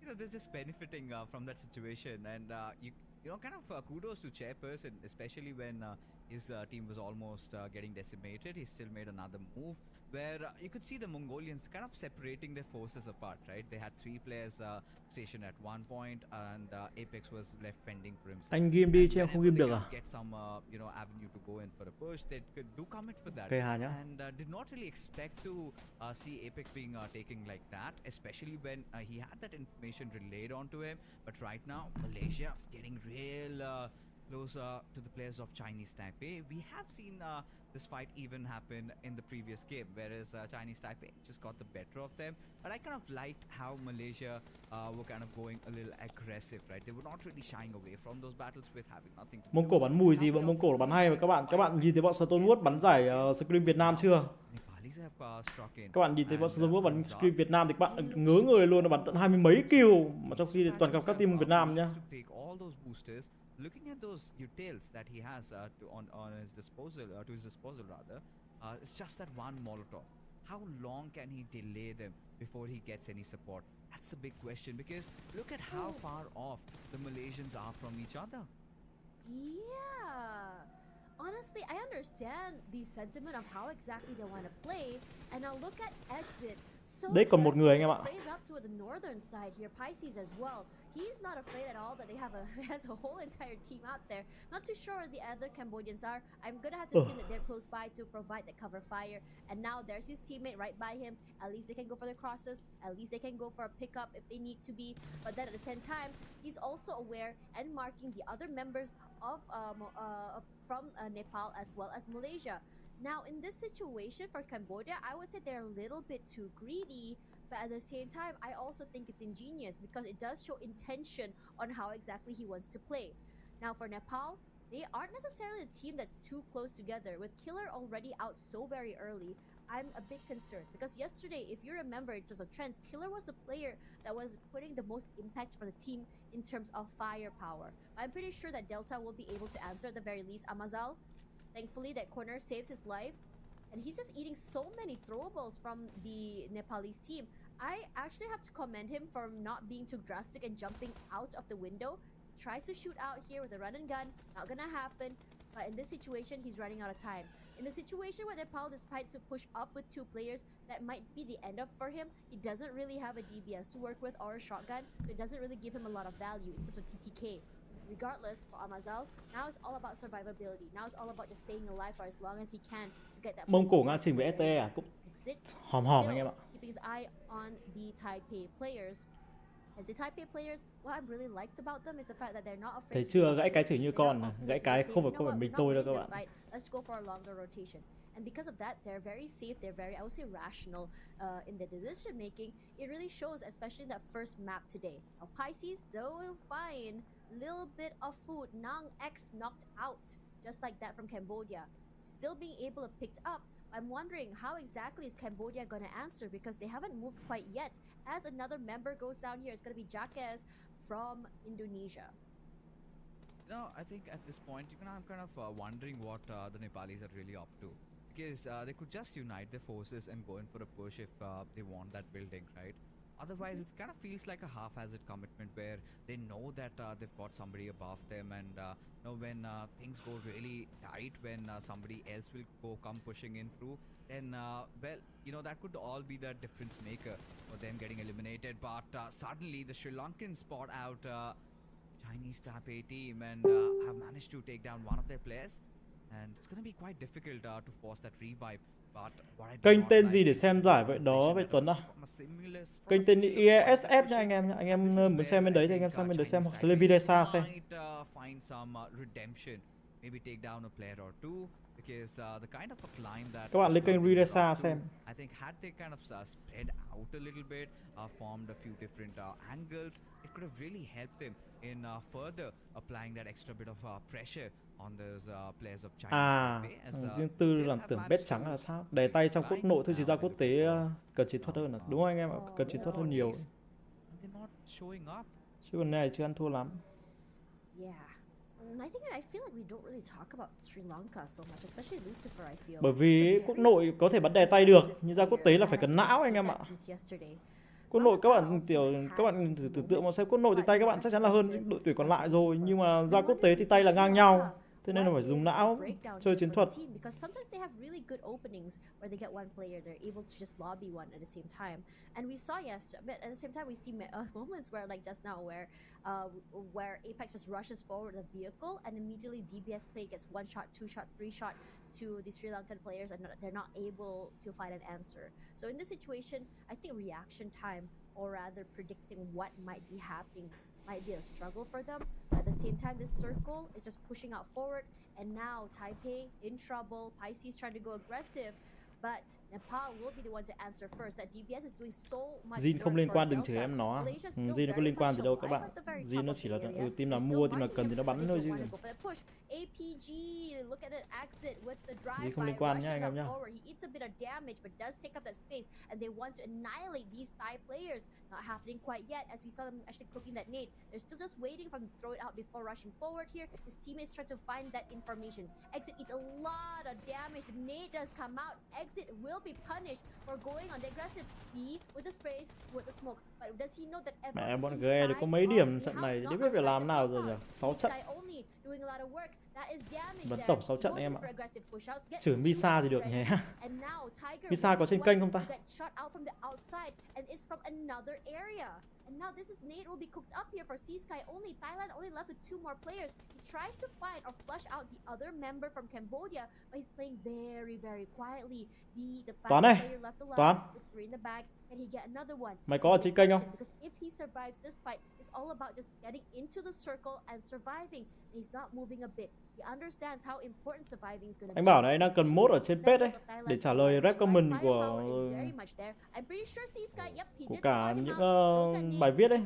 You know, they're just benefiting from that situation, and you know, kind of kudos to Chairperson, especially when his team was almost getting decimated. He still made another move where you could see the Mongolians kind of separating their forces apart, right? They had 3 players stationed at one point, and Apex was left fending for himself. Anh ghim đi chứ em không ghim được à? Get some you know, avenue to go in for a push. They could do commit for that, Okay, Hà nhá. and did not really expect to see Apex being taken like that, especially when he had that information relayed onto him. But right now, Malaysia getting real closer to the players of Chinese Taipei. We have seen this fight even happen in the previous game, whereas Chinese Taipei just got the better of them. But I kind of liked how Malaysia were kind of going a little aggressive, right? They were not really shying away from those battles with having nothing to Mông Cổ bắn mùi gì, bọn Mông Cổ bắn hay mà các bạn nhìn thấy bọn Stone Wood bắn giải Scream Việt Nam chưa? Các bạn nhìn thấy bọn Stone Wood bắn Scream Việt Nam thì các bạn ngớ người luôn, nó bắn tận 20 mấy kill mà trong khi toàn gặp các team Việt Nam nhá. Looking at those utils that he has on his disposal, to his disposal rather, it's just that one Molotov. How long can he delay them before he gets any support? That's the big question, because look at how far off the Malaysians are from each other. Yeah. Honestly, I understand the sentiment of how exactly they want to play, and now look at exit. So Đấy còn một người anh em ạ. sprays up to the northern side here, Pisces as well. He's not afraid at all that they have has a whole entire team out there. Not too sure where the other Cambodians are. I'm gonna have to assume that they're close by to provide the cover fire. And now there's his teammate right by him. At least they can go for the crosses. At least they can go for a pickup if they need to be. But then at the same time, he's also aware and marking the other members of from Nepal as well as Malaysia. Now, in this situation for Cambodia, I would say they're a little bit too greedy, but at the same time, I also think it's ingenious because it does show intention on how exactly he wants to play. Now, for Nepal, they aren't necessarily a team that's too close together. With Killer already out so very early, I'm a bit concerned because yesterday, if you remember in terms of trends, Killer was the player that was putting the most impact for the team in terms of firepower. I'm pretty sure that Delta will be able to answer at the very least Amazal. Thankfully, that corner saves his life. And he's just eating so many throwables from the Nepalese team. I actually have to commend him for not being too drastic and jumping out of the window. Tries to shoot out here with a run and gun. Not gonna happen. But in this situation, he's running out of time. In the situation where Nepal decides to push up with 2 players, that might be the end of for him. He doesn't really have a DBS to work with or a shotgun, so it doesn't really give him a lot of value in terms of TTK. Regardless, for Amazal, now it's all about survivability. Now it's all about just staying alive for as long as he can to get that. Mông Cổ ngang trình với STE à? Cũng hòm anh em ạ. Keeping his eye on the Taipei players. As the Taipei players, what I really liked about them is the fact that they're not afraid. Thấy chưa, gãy cái chửi như con, gãy cái không phải mình tôi đâu các bạn. Let's go for a longer rotation. And because of that, they're very safe, they're very, I would say, rational in their decision making. It really shows, especially in that first map today. Now, Pisces, though fine, little bit of food. Nang X knocked out, just like that from Cambodia. Still being able to pick up. I'm wondering how exactly is Cambodia going to answer because they haven't moved quite yet. As another member goes down here, it's going to be Jacques from Indonesia. No, I think at this point, I'm kind of wondering what the Nepalis are really up to. Because they could just unite their forces and go in for a push if they want that building, right? Otherwise, it kind of feels like a half-hazard commitment where they know that they've got somebody above them, and when things go really tight, when somebody else will come pushing in through, then well, that could all be the difference maker for them getting eliminated. But suddenly, the Sri Lankan spot out Chinese Type A team and have managed to take down one of their players, and it's going to be quite difficult to force that revive. Kênh tên gì để xem giải vậy đó vậy Tuấn à? Kênh tên ESF nha anh em. Anh em muốn xem bên đấy thì anh em sang bên đấy xem, hoặc lên Videsa xem. Các bạn lên kênh Videsa xem. I think had they kind of spread out a little bit, formed a few different angles, it could have really helped them in further applying that extra bit of pressure on those players of China. Riêng tư làm tưởng bet trắng là sao? Đè tay trong quốc nội thôi, chỉ ra quốc tế cần chiến thuật hơn, đúng không anh em ạ? Cần chiến thuật hơn nhiều. Chứ còn này chưa ăn thua lắm. Bởi vì quốc nội có thể bắn đè tay được, nhưng ra quốc tế là phải cần não anh em ạ. Quốc nội các bạn tưởng tượng mà xem, quốc nội thì tay các bạn chắc chắn là hơn những đội tuyển còn lại rồi, nhưng mà ra quốc tế thì tay là ngang nhau. Thế nên là phải dùng não chơi chiến thuật. Because sometimes they have really good openings where they get one player, they're able to just lobby one at the same time. And we saw but at the same time we see moments where, like just now, where Apex just rushes forward the vehicle and immediately DBS play gets 1 shot, 2 shot, 3 shot to the Sri Lankan players, and they're not able to find an answer. So in this situation, I think reaction time, or rather predicting what might be happening, might be a struggle for them. At the same time, this circle is just pushing out forward, and now Taipei in trouble. Pisces trying to go aggressive, but Nepal will be the one to answer first. That DBS is doing so much. Jin không liên quan, đừng chửi em nó. Jin nó có liên quan gì đâu các bạn. Jin nó chỉ là team nào mua, team nào cần thì nó bắn thôi chứ. APG, look at it, exit with the drive. Jin không liên quan nhá anh em nhá. He eats a bit of damage, but does take up that space, and they want to annihilate these Thai players. Not happening quite yet, as we saw them actually cooking that nade. They're still just waiting for them to throw it out before rushing forward here. His teammates try to find that information. Exit eats a lot of damage. The nade does come out. Exit will be punished for going on the aggressive B with the sprays, with the smoke. But does he know that mẹ bọn GE được có mấy điểm trận này, chứ biết phải làm nào rồi nhỉ? 6 trận. Vẫn tổng 6 trận em ạ. Trừ Misa thì được nhé. Misa có trên kênh không ta? And now this is nade will be cooked up here for Seasky only. Thailand only left with 2 more players. He tries to find or flush out the other member from Cambodia, but he's playing very, very quietly. The final player left alive with 3 in the bag. Can he get another one? Mày có ở trên kênh không? Because if he survives this fight, it's all about just getting into the circle and surviving. And he's not moving a bit. He understands how important surviving is going to be. Anh bảo này, đang cần mod ở trên page đấy để trả lời recommend của cả những bài viết đấy.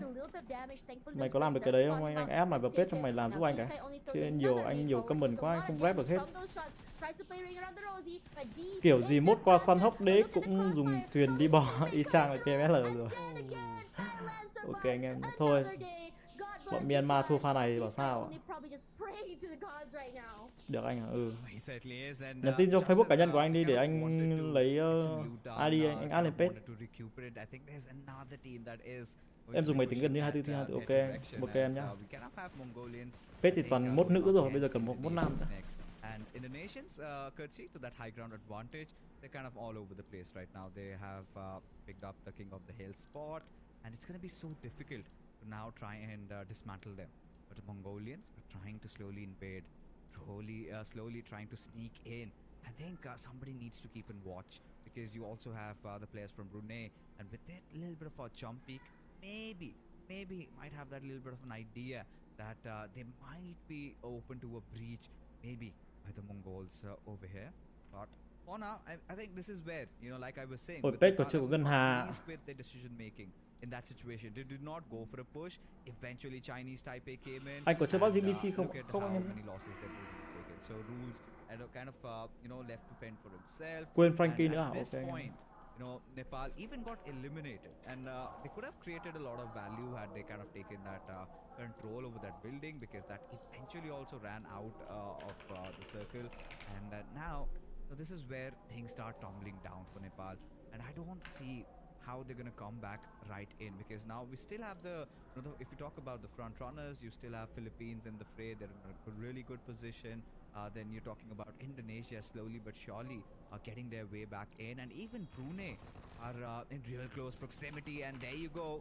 Mày có làm được cái đấy không? Anh ép mày vào page xong mày làm giúp anh cái. Chứ anh nhiều comment quá, anh không rep được hết. Kiểu gì mốt qua săn hốc đế cũng dùng thuyền đi bò y chang là PMSL rồi. Ok anh em, thôi bọn Myanmar thua pha này thì bảo sao ạ? Được anh hả? Nhắn tin cho Facebook cá nhân của anh đi để anh lấy ID anh add lên page. Em dùng máy tính gần như 24/24. Ok em nhá. Page thì toàn mốt nữ rồi, bây giờ cần một mốt nam nữa. And in the nations, courtesy to that high ground advantage, they're kind of all over the place right now. They have picked up the king of the hill spot, and it's going to be so difficult to now try and dismantle them. But the Mongolians are trying to slowly invade, slowly trying to sneak in. I think somebody needs to keep in watch, because you also have the players from Brunei, and with that little bit of a jump peak, maybe might have that little bit of an idea that they might be open to a breach, maybe by the Mongols over here. But for now, I think this is where, like I was saying, with their decision making in that situation, they did not go for a push. Eventually, Chinese Taipei came in. Anh có chơi bao GBC không? Look at how many losses they've taken. So rules and kind of left to fend for himself. Quên Frankie nữa hả? At this point, Nepal even got eliminated, and they could have created a lot of value had they kind of taken that control over that building, because that eventually also ran out of the circle, and now this is where things start tumbling down for Nepal, and I don't see how they're going to come back right in, because now we still have if you talk about the front runners, you still have Philippines in the fray. They're in a really good position. Then you're talking about Indonesia slowly but surely getting their way back in, and even Brunei are in real close proximity. And there you go,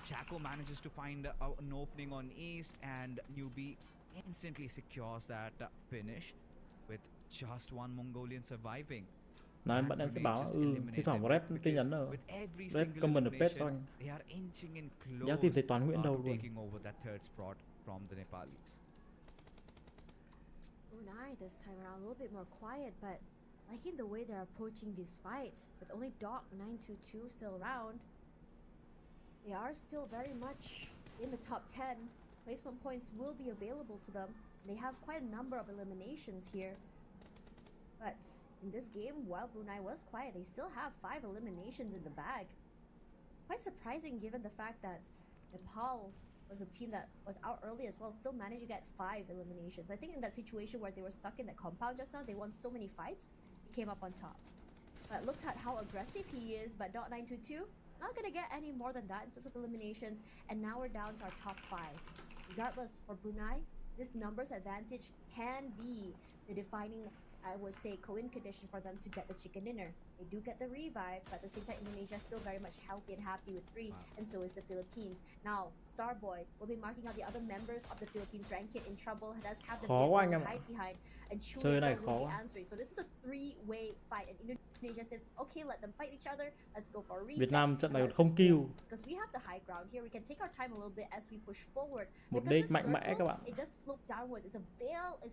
Chaco manages to find an opening on East, and Newbie instantly secures that finish with just one Mongolian surviving. Nói bạn em sẽ bảo thi thoảng rep tin nhắn đâu, rep comment ở page thôi. Giao tìm thấy Toán Nguyễn đâu luôn. Brunei this time around a little bit more quiet, but liking the way they're approaching these fights with only Doc 922 still around. They are still very much in the top 10. Placement points will be available to them. They have quite a number of eliminations here. But in this game, while Brunei was quiet, they still have 5 eliminations in the bag. Quite surprising given the fact that Nepal was a team that was out early as well, still managed to get 5 eliminations. I think in that situation where they were stuck in that compound just now, they won so many fights, he came up on top. But looked at how aggressive he is, but .922, not gonna get any more than that in terms of eliminations, and now we're down to our top 5. Regardless, for Brunei, this numbers advantage can be the defining, I would say, condition for them to get the chicken dinner. They do get the revive, but at the same time, Indonesia is still very much healthy and happy with 3, and so is the Philippines. Now, Starboy will be marking out the other members of the Philippines ranked in trouble, does have the vehicle to hide behind, and Chewy is not really answering. So this is a 3-way fight, and Indonesia says, okay, let them fight each other, let's go for a reset. Việt Nam trận này không kill. Because we have the high ground here, we can take our time a little bit as we push forward. Một đích mạnh mẽ các bạn. It just sloped downwards. It's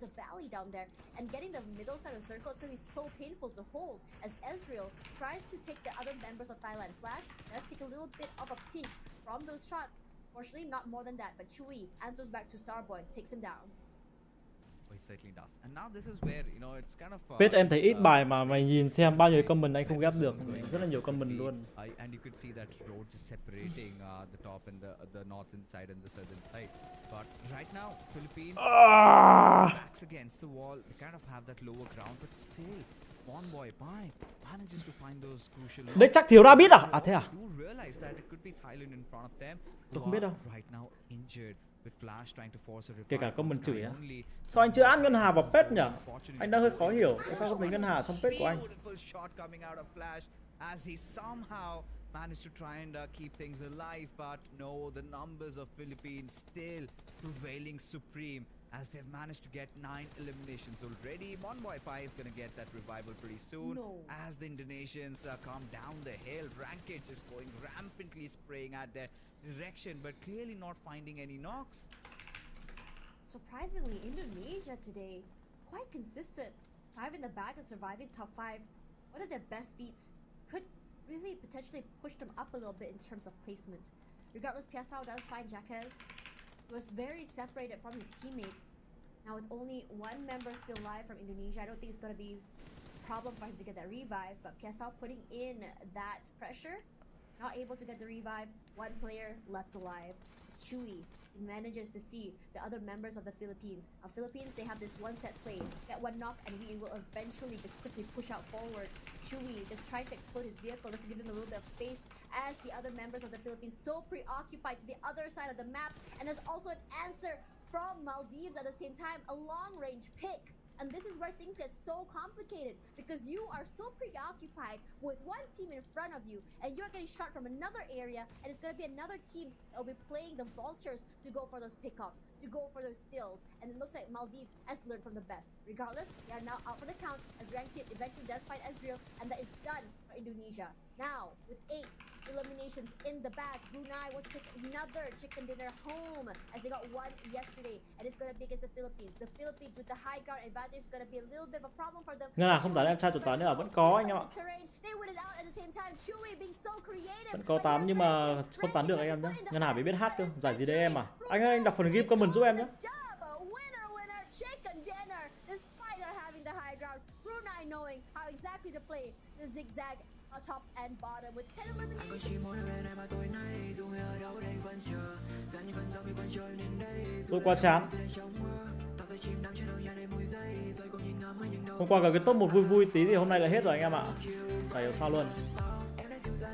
a valley down there, and getting the middle side of the circle is going to be so painful to hold as Ezreal tries to take the other members of Thailand. Flash does take a little bit of a pinch from those shots. Fortunately, not more than that, but Chewy answers back to Starboy, takes him down. He certainly does. And now this is where, you know, it's kind of Page em thấy ít bài mà mày nhìn xem bao nhiêu comment anh không ghép được, rất là nhiều comment luôn. And you could see that road just separating the top and the northern side and the southern side. But right now, Philippines backs against the wall. They kind of have that lower ground, but still, Bonboy manages to find those crucial. Đấy chắc thiếu Rabbit à? À thế à? You realize that it could be Thailand in front of them. Tôi không biết đâu. Right now injured. Kể cả comment chửi á. Sao anh chưa add Ngân Hà vào page nhỉ? Anh đang hơi khó hiểu. Sao không thấy Ngân Hà trong page của anh? As he somehow managed to try and keep things alive, but no, the numbers of Philippines still prevailing supreme as they've managed to get 9 eliminations already. Bonboy Pai is going to get that revival pretty soon. As the Indonesians come down the hill, Rankage is going rampantly spraying at their direction, but clearly not finding any knocks. Surprisingly, Indonesia today quite consistent. 5 in the bag and surviving top 5. One of their best beats could really potentially push them up a little bit in terms of placement. Regardless, Piasao does find Jacques. He was very separated from his teammates. Now with only 1 member still alive from Indonesia, I don't think it's going to be a problem for him to get that revive, but Piasao putting in that pressure, not able to get the revive. 1 player left alive. It's Chewy. He manages to see the other members of the Philippines. Philippines, they have this 1 set play. Get 1 knock and we will eventually just quickly push out forward. Chewy just trying to explode his vehicle just to give him a little bit of space as the other members of the Philippines so preoccupied to the other side of the map. And there's also an answer from Maldives at the same time, a long-range pick. And this is where things get so complicated because you are so preoccupied with 1 team in front of you and you're getting shot from another area, and it's going to be another team that will be playing the vultures to go for those pickoffs, to go for those steals. And it looks like Maldives has learned from the best. Regardless, they are now out for the count as Rankit eventually does find Ezreal, and that is done for Indonesia. Now, with 8 eliminations in the bag, Brunei wants to take another chicken dinner home as they got 1 yesterday, and it's going to be against the Philippines. The Philippines with the high ground advantage is going to be a little bit of a problem for them. Ngân Hà không tán em trai tụi Toán nữa, vẫn có anh em ạ. Vẫn có 8 nhưng mà không tán được anh em nhé. Ngân Hà phải biết hát cơ, giải gì đấy em à. Anh ơi, anh đọc phần game comment giúp em nhé. Knowing how exactly to play the zigzag top and bottom with 10 eliminations. Tôi quá chán. Hôm qua cả cái top 1 vui vui tí thì hôm nay là hết rồi anh em ạ. Chả hiểu sao luôn.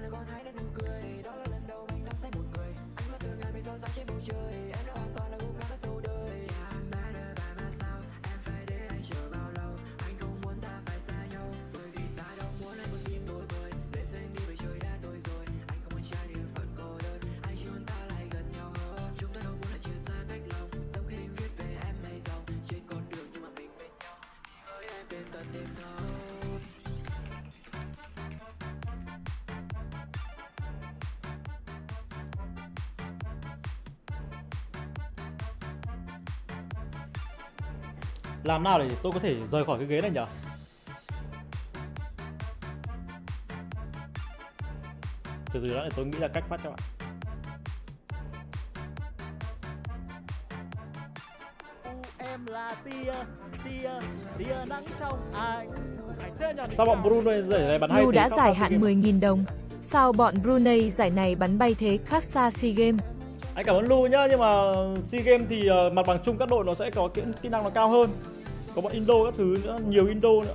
lại còn hái lên nụ cười. Đó là lần đầu mình nắm say một người. Ánh mắt từ ngày mình soi sáng trên bầu trời. Em đã hoàn toàn là gục ngã cả sâu đời. Yeah, I'm better by myself. Em phải để anh chờ bao lâu. Anh không muốn ta phải xa nhau. Bởi vì ta đâu muốn anh còn tim rồi bời. Lên xanh đi bởi trời đã tối rồi. Anh không muốn trải nghiệm phận cô đơn. Anh chỉ muốn ta lại gần nhau hơn. Chúng ta đâu muốn lại chia xa cách lòng. Giống khi anh viết về em mây dòng. Trên con đường nhưng mà mình bên nhau. Đi với em bên tận đêm thâu. Làm nào để tôi có thể rời khỏi cái ghế này nhỉ? Từ từ đó để tôi nghĩ ra cách phát cho bạn. Em là tia nắng trong anh. Sao bọn Brunei giải này bắn hay Blue thế? đã khác giải xa hạn SEA Games? 10.000 đồng. Sao bọn Brunei giải này bắn bay thế khác xa SEA Games? Anh cảm ơn Lu nhá, nhưng mà SEA Games thì mặt bằng chung các đội nó sẽ có kỹ năng nó cao hơn. Có bọn Indo các thứ nữa, nhiều Indo nữa.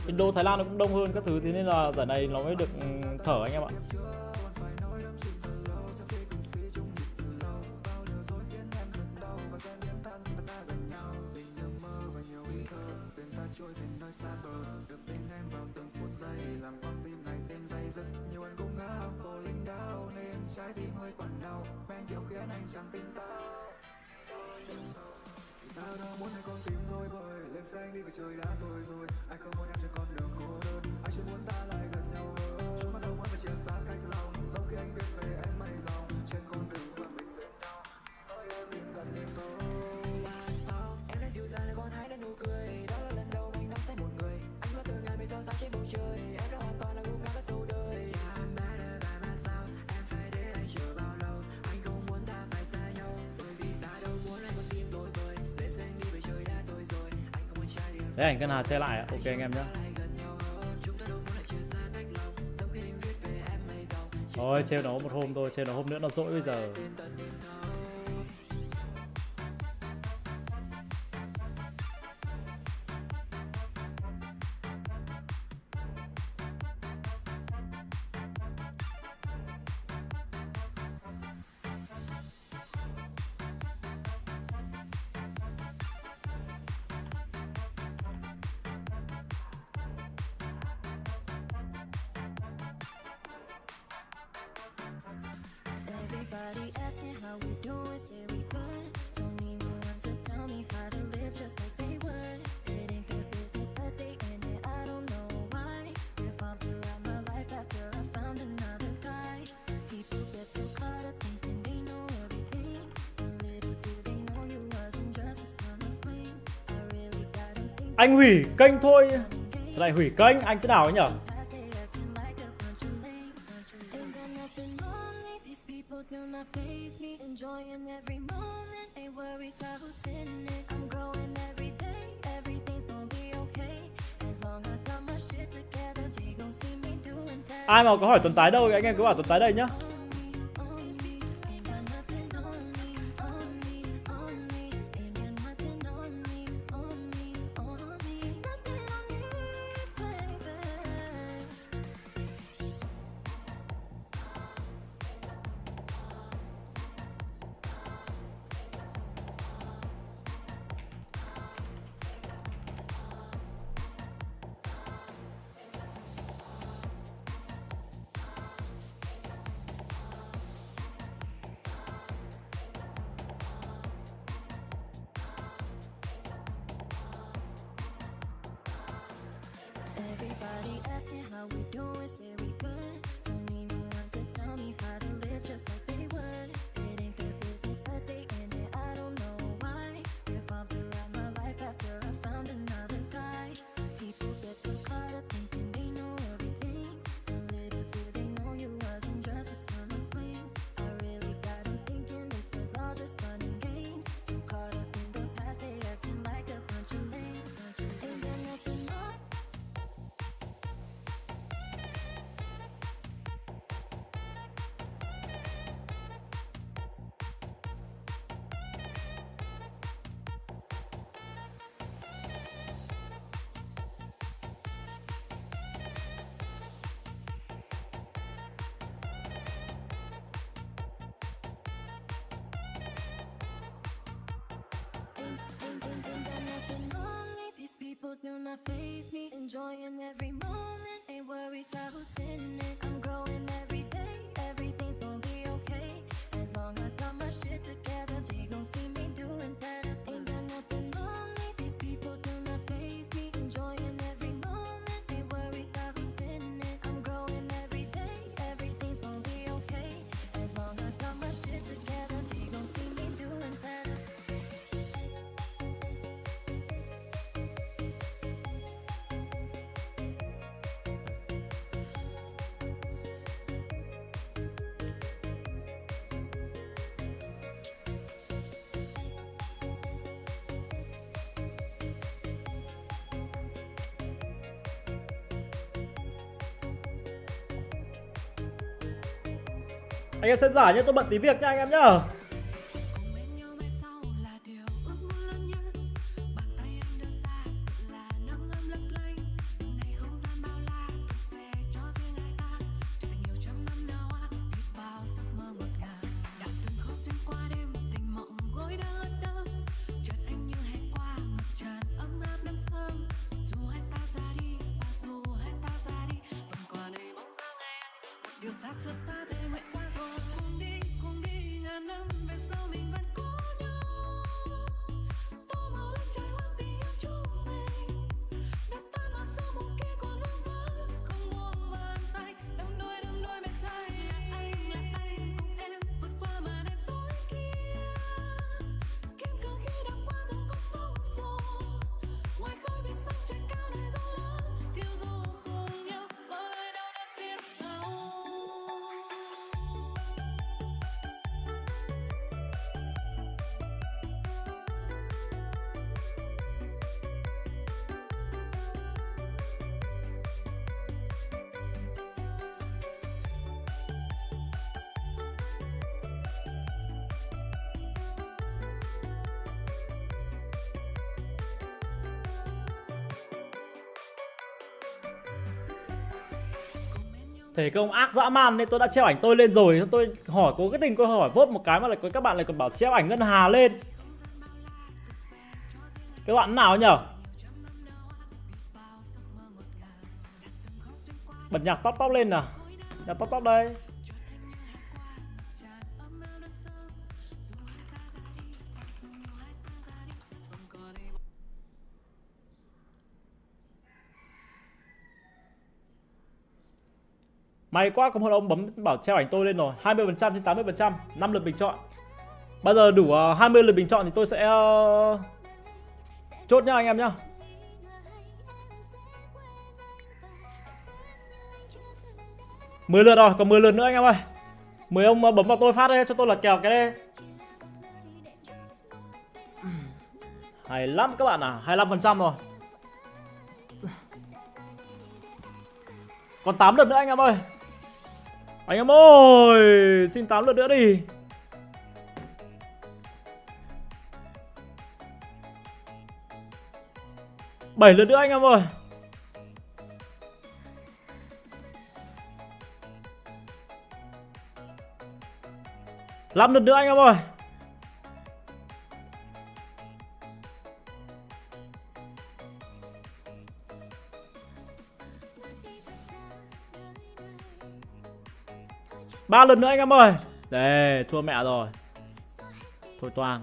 Indo Thái Lan nó cũng đông hơn các thứ, thế nên là giải này nó mới được thở anh em ạ. Tao đâu muốn hai con tim rồi bời. Lên xe anh đi về trời đã tối rồi. Anh không muốn em trên con đường cô đơn. Anh chỉ muốn ta lại gần nhau hơn. Chúng ta đâu muốn phải chia xa cách lòng. Giống khi anh viết về em mây dòng. Trên con đường mà mình bên nhau. Đi với em bên gần đêm thâu. Em đã dịu dàng lại còn hái lên nụ cười. Đó là lần đầu mình nắm say một người. Ánh mắt từ ngày mình soi sáng trên bầu trời. Em đã hoàn toàn là gục ngã cả sâu đời. Yeah, I'm better by myself. Em phải để anh chờ bao lâu. Anh không muốn ta phải xa nhau. Bởi vì ta đâu muốn anh còn tim rồi bời. Lên xanh đi bởi trời đã tối rồi. Anh không muốn trải nghiệm. Đấy, ảnh Ngân Hà che lại ạ. Ok anh em nhé. Thôi trêu nó một hôm thôi, trêu nó hôm nữa nó dỗi bây giờ. Everybody asking how we doing, say we good. Don't need no one to tell me how to live just like they would. It ain't their business, but they in it, I don't know why. Revolved throughout my life after I found another guy. People get so caught up thinking they know everything. And little do they know you wasn't just a summer fling. I really got them thinking. Anh hủy kênh thôi. Sao lại hủy kênh? Anh thế nào ấy nhở? Will not faze me, enjoying every moment, ain't worried about who's in it. I'm growing every day, everything's gonna be okay. As long as I got my shit together, they gon' see me doing that. Ai mà có hỏi Tuấn Tái đâu thì anh em cứ bảo Tuấn Tái đây nhá. Everybody asking how we doing, say we good. Don't need no one to tell me how to live just like they would. It ain't their business, but they in it, I don't know why. Revolved throughout my life after I found another guy. People get so caught up thinking they know everything. And little do they know you wasn't just a summer fling. I really got them thinking this was all just fun and games. So caught up in the past, they acting like a bunch of lames. Ain't got nothing on. Anh em xem giải nhé, tôi bận tí việc nha anh em nhá. Thể công ác dã man nên tôi đã treo ảnh tôi lên rồi. Tôi hỏi cố cái tình tôi hỏi vote một cái mà lại có các bạn lại còn bảo treo ảnh Ngân Hà lên. Các bạn nào nhở? Bật nhạc top top lên nào. Nhạc top top đây. May quá, có một ông bấm bảo treo ảnh tôi lên rồi. 20% trên 80%, 5 lượt bình chọn. Bây giờ đủ 20 lượt bình chọn thì tôi sẽ chốt nhá anh em nhá. Mười lượt rồi, còn 10 lượt nữa anh em ơi. 10 ông bấm vào tôi phát đây cho tôi là kèo cái đây. Hay lắm các bạn à, 25% rồi. Còn 8 lượt nữa anh em ơi. Anh em ơi, xin 8 lượt nữa đi. Bảy lượt nữa anh em ơi. Năm lượt nữa anh em ơi. Ba lần nữa anh em ơi. Đây, thua mẹ rồi. Thôi toang.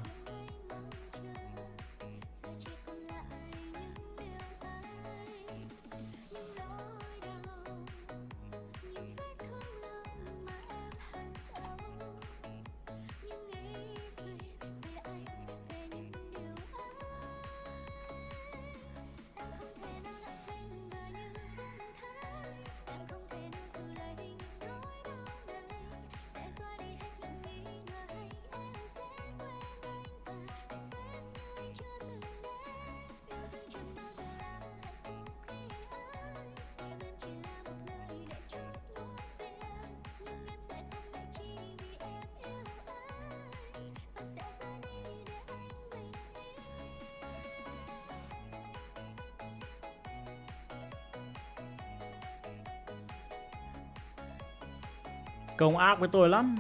Công ác với tôi lắm.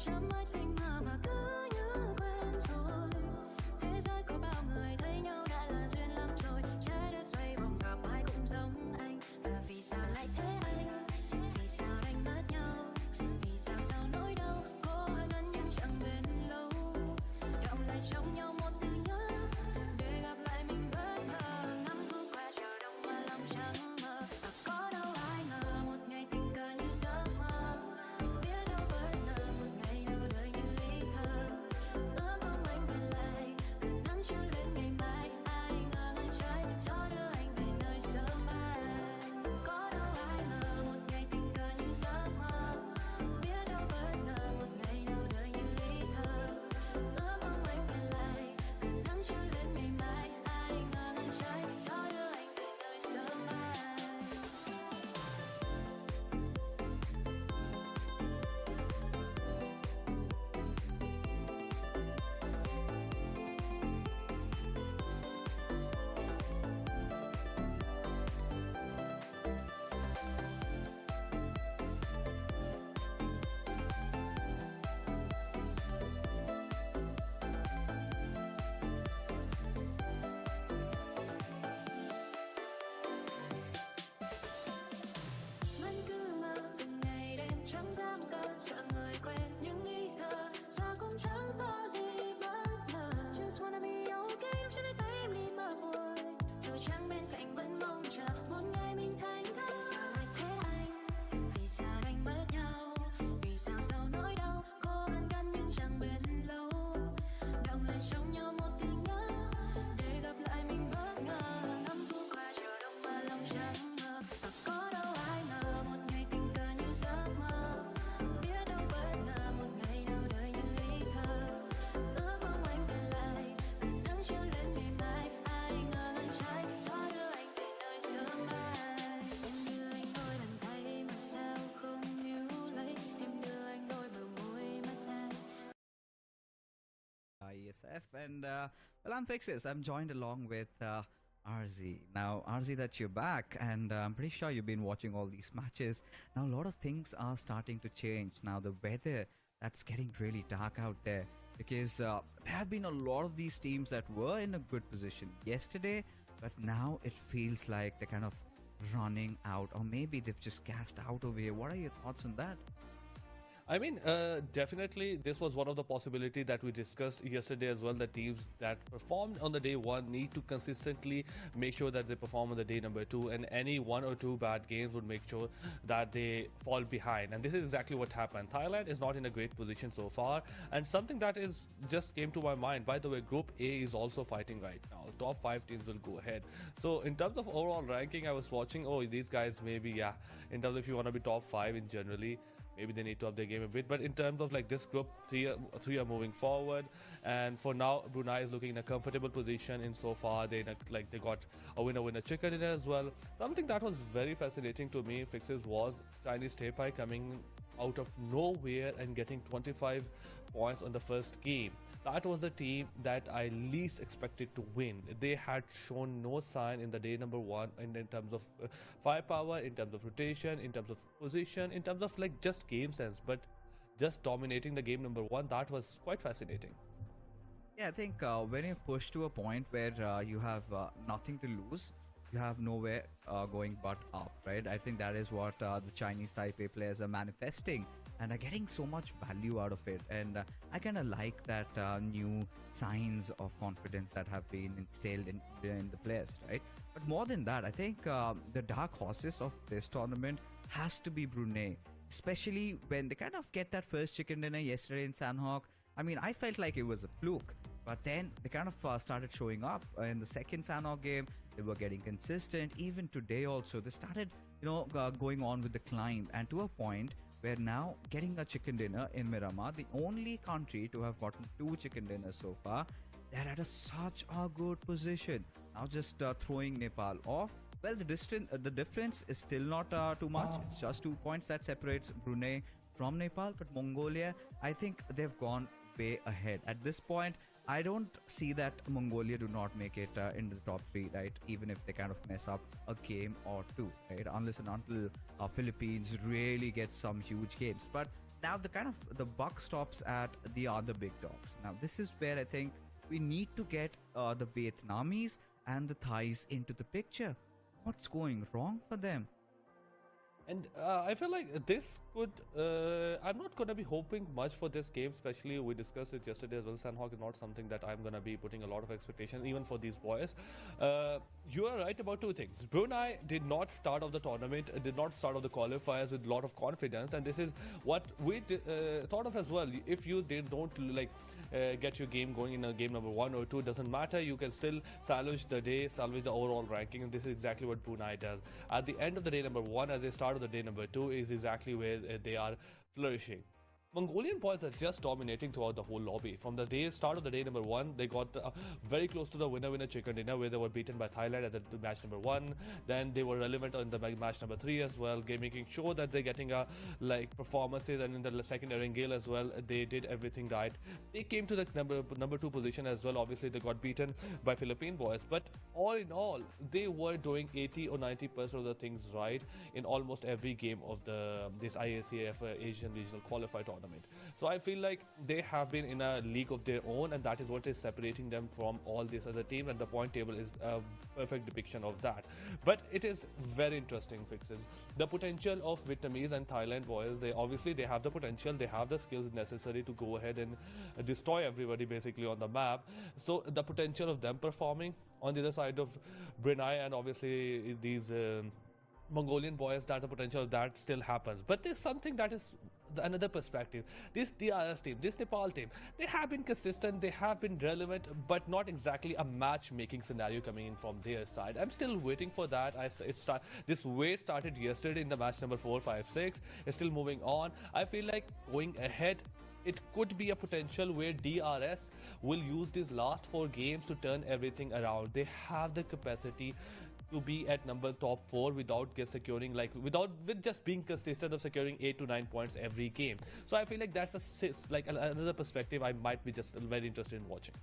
chẳng mãi tình mà cứ như quen rồi. Thế giới có bao người thấy nhau đã là duyên lắm rồi. Trái đất xoay vòng gặp ai cũng giống anh. Và vì sao lại thế anh? Vì sao đánh mất nhau? Vì sao sau nỗi đau cố hơn ân nhưng chẳng bền lâu. Động lại trong nhau một từ nhớ để gặp lại mình bất ngờ. Ngắm bước qua chiều đông mà lòng chẳng mơ. Và có đâu ai ngờ một ngày tình cờ như giấc mơ. Biết đâu bất ngờ một ngày nào đời như ý thơ. Ước mong anh về lại từ nắng chiều lên ngày mai. Ai ngờ ngàn trái gió đưa anh về nơi sớm mai. Có đâu ai ngờ một ngày tình cờ như giấc mơ. Biết đâu bất ngờ một ngày nào đời như ý thơ. Ước mong anh về lại từ nắng chiều lên ngày mai. Ai ngờ ngàn trái gió đưa anh về nơi sớm mai. Vẫn cứ mơ từng ngày đêm chẳng dám cỡ sợ người quen những ý thơ giờ cũng chẳng có gì bất ngờ. Just wanna be okay nắm trên tay em đi mơ buồn dù chẳng bên cạnh vẫn mong chờ một ngày mình thành thơi. Vì sao lại thế anh? Vì sao đánh mất nhau? Vì sao sau nỗi đau cố hơn cân nhưng chẳng bền lâu. Động lại trong nhau một từ nhớ để gặp lại mình bất ngờ. Ngắm thu qua chiều đông mà lòng chẳng mơ. Và có đâu ai ngờ một ngày tình cờ như giấc mơ. Biết đâu bất ngờ một ngày nào đời như ý thơ. Ước mong anh về lại từ nắng chiều lên ngày mai. Ai ngờ ngàn trái gió đưa anh về nơi sớm mai. Em đưa anh đôi bàn tay mà sao không níu lấy. Em đưa anh đôi bờ môi mắt ai. ESF and well, I'm Fixes. I'm joined along with RZ. Now, RZ, that you're back, and I'm pretty sure you've been watching all these matches. Now, a lot of things are starting to change. Now, the weather that's getting really dark out there because there have been a lot of these teams that were in a good position yesterday, but now it feels like they're kind of running out, or maybe they've just gassed out over here. What are your thoughts on that? I mean, definitely this was one of the possibilities that we discussed yesterday as well. The teams that performed on the day one need to consistently make sure that they perform on the day number two, and any one or two bad games would make sure that they fall behind. And this is exactly what happened. Thailand is not in a great position so far, and something that is just came to my mind. By the way, Group A is also fighting right now. Top 5 teams will go ahead. So in terms of overall ranking, I was watching, oh, these guys maybe, yeah, in terms of if you want to be top 5 in generally, maybe they need to up their game a bit. But in terms of like this group, three are moving forward, and for now Brunei is looking in a comfortable position. In so far they got a winner chicken dinner as well. Something that was very fascinating to me, Fixes, was Chinese Taipei coming out of nowhere and getting 25 points on the first game. That was the team that I least expected to win. They had shown no sign in the day number one in terms of firepower, in terms of rotation, in terms of position, in terms of like just game sense, but just dominating the game number one. That was quite fascinating. Yeah, I think when you push to a point where you have nothing to lose, you have nowhere going but up, right? I think that is what the Chinese Taipei players are manifesting and are getting so much value out of it. And I kind of like that new signs of confidence that have been instilled in the players, right? But more than that, I think the dark horses of this tournament has to be Brunei, especially when they kind of get that first chicken dinner yesterday in Sanhok. I mean, I felt like it was a fluke, but then they kind of started showing up in the second Sanhok game. They were getting consistent. Even today also, they started, going on with the climb, and to a point where now getting a chicken dinner in Miramar, the only country to have gotten 2 chicken dinners so far, they're at such a good position. Now just throwing Nepal off, well, the difference is still not too much. It's just 2 points that separates Brunei from Nepal, but Mongolia, I think they've gone way ahead. At this point, I don't see that Mongolia do not make it into the top 3, right? Even if they kind of mess up a game or two, right? Unless and until Philippines really get some huge games. But now the buck stops at the other big dogs. Now this is where I think we need to get the Vietnamese and the Thais into the picture. What's going wrong for them? And I feel like this could, I'm not going to be hoping much for this game, especially we discussed it yesterday as well. Sandhawk is not something that I'm going to be putting a lot of expectations, even for these boys. You are right about two things. Brunei did not start off the tournament, did not start off the qualifiers with a lot of confidence, and this is what we thought of as well. If you don't like get your game going in a game number 1 or 2, doesn't matter, you can still salvage the day, salvage the overall ranking, and this is exactly what Brunei does. At the end of the day number 1, as they start of the day number 2, is exactly where they are flourishing. Mongolian boys are just dominating throughout the whole lobby. From the start of the day number 1, they got very close to the winner chicken dinner, where they were beaten by Thailand at the match number 1. Then they were relevant in the match number 3 as well, making sure that they're getting like performances, and in the second Erangel as well, they did everything right. They came to the number 2 position as well. Obviously, they got beaten by Philippine boys, but all in all, they were doing 80 or 90% of the things right in almost every game of this IACF Asian Regional Qualifier tournament. So I feel like they have been in a league of their own, and that is what is separating them from all these other teams, and the point table is a perfect depiction of that. But it is very interesting, Fixes. The potential of Vietnamese and Thailand boys, they have the potential, they have the skills necessary to go ahead and destroy everybody basically on the map. So the potential of them performing on the other side of Brunei and obviously these Mongolian boys, that the potential of that still happens. But there's something that is another perspective. This DRS team, this Nepal team, they have been consistent, they have been relevant, but not exactly a matchmaking scenario coming in from their side. I'm still waiting for that. This wait started yesterday in the match number 4, 5, 6. It's still moving on. I feel like going ahead, it could be a potential where DRS will use these last 4 games to turn everything around. They have the capacity to be at top 4 without with just being consistent of securing 8 to 9 points every game. So I feel like that's another perspective I might be just very interested in watching.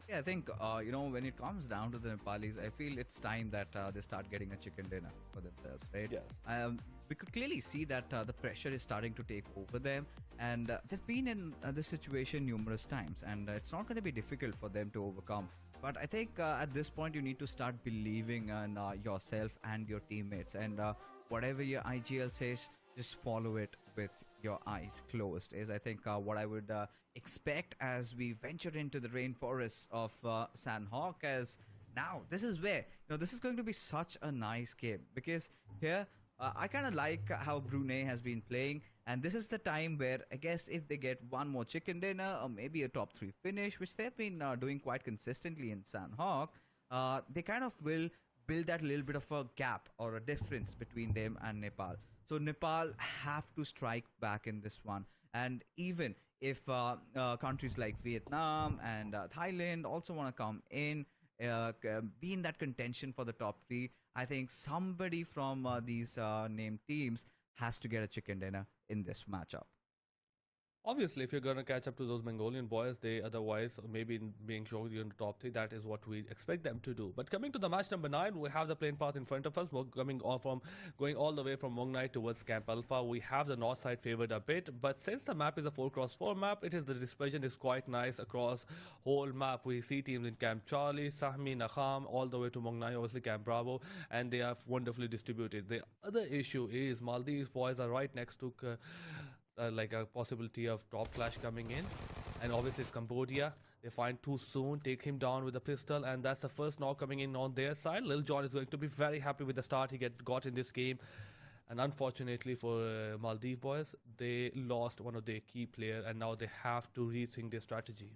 Yeah, I think when it comes down to the Nepalis, I feel it's time that they start getting a chicken dinner for themselves, right? Yes. We could clearly see that the pressure is starting to take over them, and they've been in this situation numerous times, and it's not going to be difficult for them to overcome. But I think at this point, you need to start believing in yourself and your teammates, and whatever your IGL says, just follow it with your eyes closed, is I think what I would expect as we venture into the rainforests of Sandhawk. As now this is where this is going to be such a nice game, because here I kind of like how Brunei has been playing, and this is the time where I guess if they get one more chicken dinner or maybe a top 3 finish, which they've been doing quite consistently in Sandhawk, they kind of will build that little bit of a gap or a difference between them and Nepal. So Nepal have to strike back in this one, and even if countries like Vietnam and Thailand also want to come in, be in that contention for the top 3, I think somebody from these named teams has to get a chicken dinner in this matchup. Obviously, if you're going to catch up to those Mongolian boys, they otherwise maybe being shown in the top 3, that is what we expect them to do. But coming to the match number 9, we have the plane path in front of us. We're going all the way from Mong Nai towards Camp Alpha. We have the north side favored a bit, but since the map is a 4x4 map, the dispersion is quite nice across whole map. We see teams in Camp Charlie, Sahmi, Nakham, all the way to Mong Nai, obviously Camp Bravo, and they are wonderfully distributed. The other issue is Maldives boys are right next to like a possibility of top clash coming in, and obviously it's Cambodia. They find too soon, take him down with a pistol, and that's the first knock coming in on their side. Lil Jon is going to be very happy with the start he got in this game, and unfortunately for Maldives boys, they lost one of their key players, and now they have to rethink their strategy.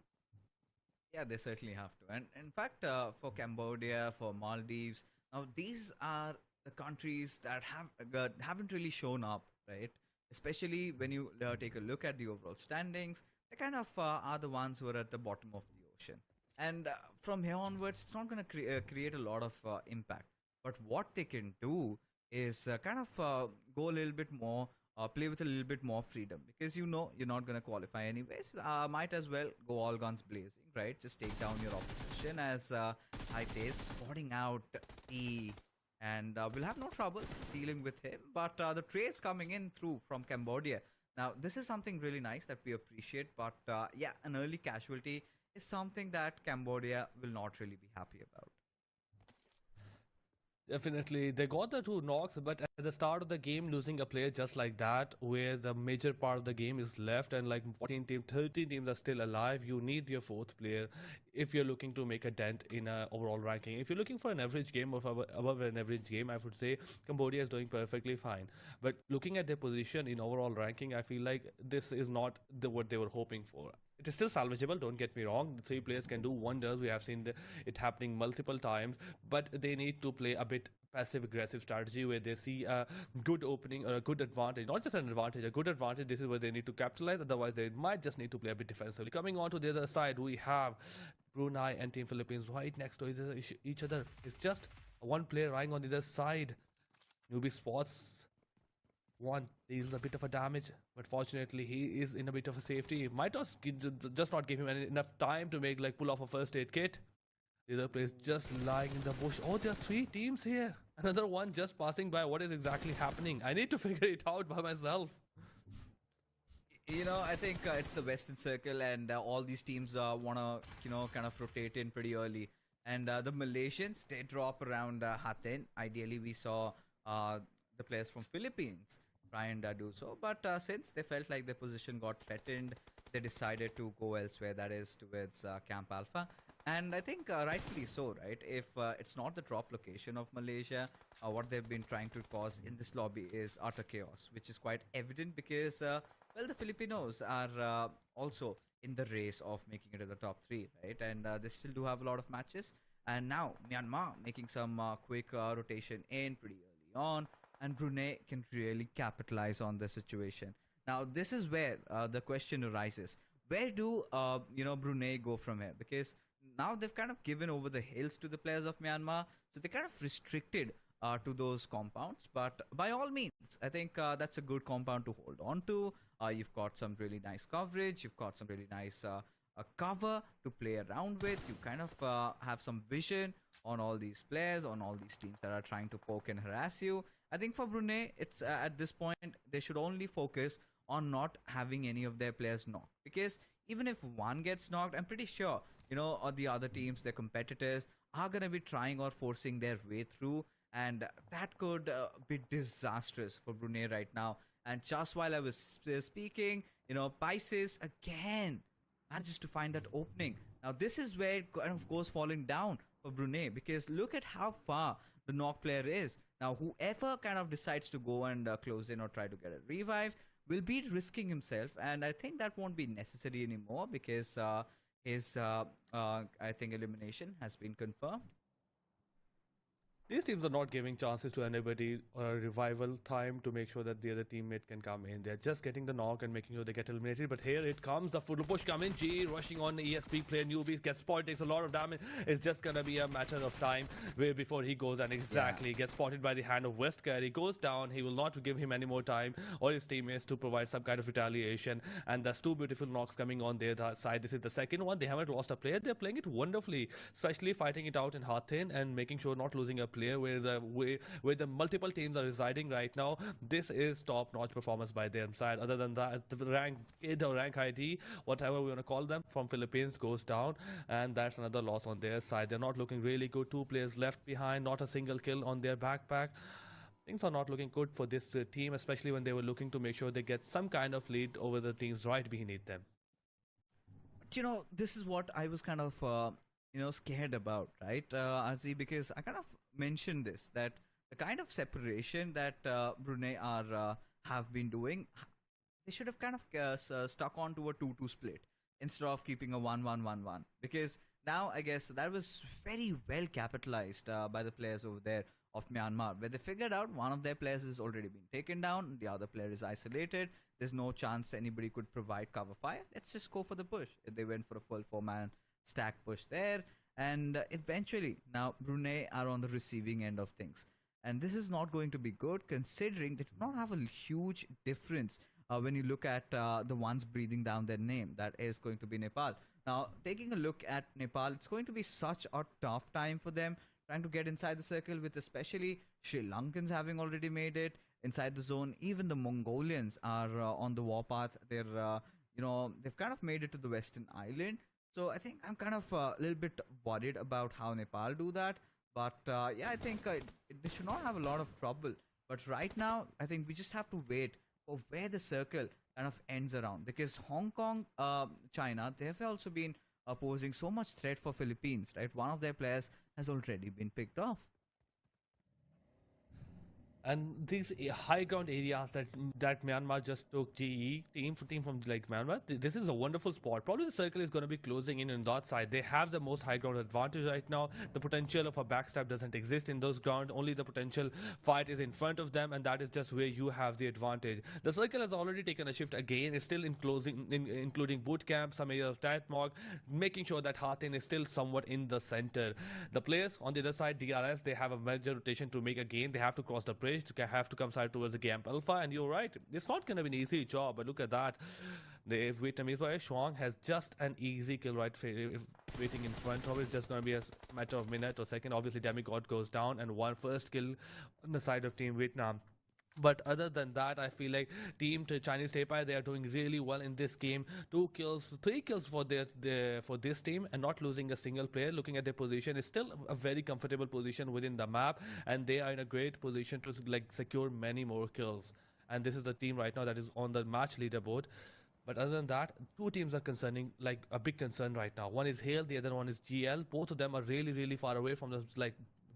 Yeah, they certainly have to. And in fact, for Cambodia, for Maldives, now these are the countries that haven't really shown up, right? Especially when you take a look at the overall standings, they kind of are the ones who are at the bottom of the ocean. And from here onwards, it's not going to create a lot of impact. But what they can do is kind of go a little bit more play with a little bit more freedom, because you know you're not going to qualify anyways. Might as well go all guns blazing, right? Just take down your opposition as Haite spotting out E, and we'll have no trouble dealing with him. But the trades coming in through from Cambodia. Now, this is something really nice that we appreciate, but yeah, an early casualty is something that Cambodia will not really be happy about. Definitely, they got the 2 knocks, but at the start of the game, losing a player just like that, where the major part of the game is left and like 14 teams, 13 teams are still alive, you need your 4th player if you're looking to make a dent in a overall ranking. If you're looking for an average game or above an average game, I would say Cambodia is doing perfectly fine. But looking at their position in overall ranking, I feel like this is not what they were hoping for. It is still salvageable, don't get me wrong. The 3 players can do wonders. We have seen it happening multiple times, but they need to play a bit passive-aggressive strategy where they see a good opening or a good advantage. Not just an advantage, a good advantage. This is where they need to capitalize. Otherwise, they might just need to play a bit defensively. Coming on to the other side, we have Brunei and Team Philippines right next to each other. It's just one player lying on the other side. Newbie spots one, deals a bit of a damage, but fortunately he is in a bit of a safety. Might just not give him enough time to make pull off a first aid kit. The other player is just lying in the bush. Oh, there are 3 teams here. Another one just passing by. What is exactly happening? I need to figure it out by myself. You know, I think it's the Western Circle, and all these teams want to, kind of rotate in pretty early. And the Malaysians, they drop around Hatin. Ideally, we saw the players from Philippines try and do so. But since they felt like their position got threatened, they decided to go elsewhere, that is towards Camp Alpha. And I think rightfully so, right? If it's not the drop location of Malaysia, what they've been trying to cause in this lobby is utter chaos, which is quite evident because, well, the Filipinos are also in the race of making it to the top 3, right? And they still do have a lot of matches. And now Myanmar making some quick rotation in pretty early on, and Brunei can really capitalize on the situation. Now, this is where the question arises. Where do, Brunei go from here? Because now they've kind of given over the hills to the players of Myanmar, so they're kind of restricted to those compounds. But by all means, I think that's a good compound to hold on to. You've got some really nice coverage. You've got some really nice cover to play around with. You kind of have some vision on all these players, on all these teams that are trying to poke and harass you. I think for Brunei, it's at this point, they should only focus on not having any of their players knocked. Because even if one gets knocked, I'm pretty sure, the other teams, their competitors, are going to be trying or forcing their way through. And that could be disastrous for Brunei right now. And just while I was speaking, Pisces again manages to find that opening. Now, this is where it kind of goes falling down for Brunei, because look at how far the knock player is. Now, whoever kind of decides to go and close in or try to get a revive will be risking himself, and I think that won't be necessary anymore because his, I think, elimination has been confirmed. These teams are not giving chances to anybody or a revival time to make sure that the other teammate can come in. They're just getting the knock and making sure they get eliminated. But here it comes, the full push coming. G rushing on the ESP player. Newbie gets spotted, takes a lot of damage. It's just going to be a matter of time where before he goes and gets spotted by the hand of Westcare. He goes down. He will not give him any more time or his teammates to provide some kind of retaliation. And there's 2 beautiful knocks coming on their side. This is the second one. They haven't lost a player. They're playing it wonderfully, especially fighting it out in Hathin and making sure not losing a player where the multiple teams are residing right now. This is top-notch performance by their side. Other than that, the rank ID or rank ID, whatever we want to call them, from Philippines goes down, and that's another loss on their side. They're not looking really good. 2 players left behind, not a single kill on their backpack. Things are not looking good for this team, especially when they were looking to make sure they get some kind of lead over the teams right beneath them. But, this is what I was kind of scared about, right, Arzi, because I kind of mentioned this, that the kind of separation that Brunei have been doing, they should have kind of stuck on to a 2-2 split instead of keeping a 1-1-1-1, because now I guess that was very well capitalized by the players over there of Myanmar, where they figured out one of their players has already been taken down, the other player is isolated, there's no chance anybody could provide cover fire, let's just go for the push. They went for a full 4-man stack push there, and eventually now Brunei are on the receiving end of things. And this is not going to be good, considering they do not have a huge difference when you look at the ones breathing down their name. That is going to be Nepal. Now, taking a look at Nepal, it's going to be such a tough time for them trying to get inside the circle, with especially Sri Lankans having already made it inside the zone. Even the Mongolians are on the warpath. They're, they've kind of made it to the Western Island. So I think I'm kind of a little bit worried about how Nepal do that. But yeah, I think they should not have a lot of trouble. But right now, I think we just have to wait for where the circle kind of ends around. Because Hong Kong, China, they have also been posing so much threat for Philippines, right? One of their players has already been picked off. And these high ground areas that Myanmar just took, GE team from like Myanmar, this is a wonderful spot. Probably the circle is going to be closing in on that side. They have the most high ground advantage right now. The potential of a backstab doesn't exist in those ground. Only the potential fight is in front of them, and that is just where you have the advantage. The circle has already taken a shift again. It's still including boot camp, some areas of Tatmog, making sure that Hatin is still somewhat in the center. The players on the other side, DRS, they have a major rotation to make a gain. They have to cross the bridge, to have to come side towards the Gamp Alpha, and you're right, it's not going to be an easy job, but look at that. The Vietnamese player Shuang has just an easy kill right waiting in front of it. It's just going to be a matter of minute or second. Obviously Demigod goes down, and one first kill on the side of Team Vietnam. But other than that, I feel like Team Chinese Taipei, they are doing really well in this game. 3 kills for for this team, and not losing a single player. Looking at their position, it's still a very comfortable position within the map, and they are in a great position to like secure many more kills. And this is the team right now that is on the match leaderboard. But other than that, 2 teams are concerning, like a big concern right now. One is Hale, the other one is GL. Both of them are really, really far away from the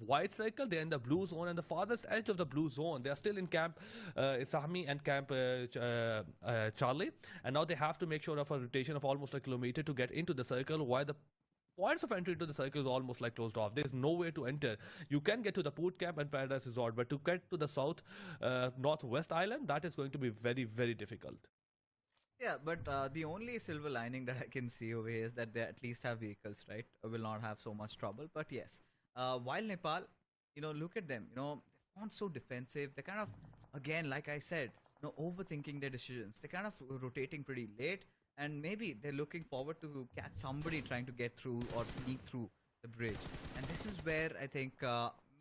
white circle. They're in the blue zone, and the farthest edge of the blue zone. They are still in camp Isami and camp Charlie, and now they have to make sure of a rotation of almost a kilometer to get into the circle, while the points of entry to the circle is almost like closed off. There's no way to enter. You can get to the boot camp and Paradise Resort, but to get to the south northwest island, that is going to be very, very difficult. Yeah, but the only silver lining that I can see over here is that they at least have vehicles, right? Will not have so much trouble. But yes, while Nepal, look at them, they've gone so defensive. They're kind of, again, like I said, overthinking their decisions. They're kind of rotating pretty late, and maybe they're looking forward to catch somebody trying to get through or sneak through the bridge. And this is where I think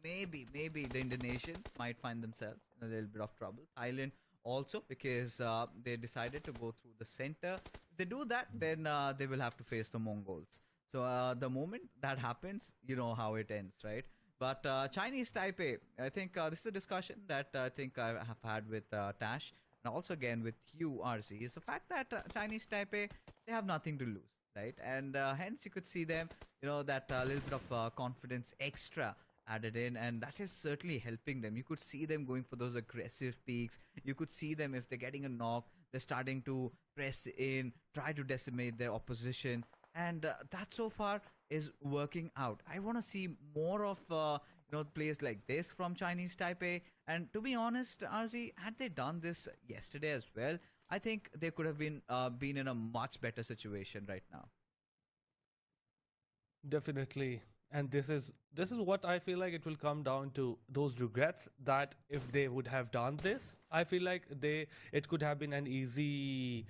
maybe the Indonesians might find themselves in a little bit of trouble. Thailand also, because they decided to go through the center. If they do that, then they will have to face the Mongols. So the moment that happens, you know how it ends, right? But Chinese Taipei, I think this is a discussion that I think I have had with Tash, and also again with you, RC, is the fact that Chinese Taipei, they have nothing to lose, right? And hence you could see them, that little bit of confidence extra added in, and that is certainly helping them. You could see them going for those aggressive peaks. You could see them, if they're getting a knock, they're starting to press in, try to decimate their opposition. And that so far is working out. I want to see more of players like this from Chinese Taipei. And to be honest, RZ, had they done this yesterday as well, I think they could have been in a much better situation right now. Definitely. And this is what I feel like it will come down to, those regrets, that if they would have done this, I feel like it could have been an easy.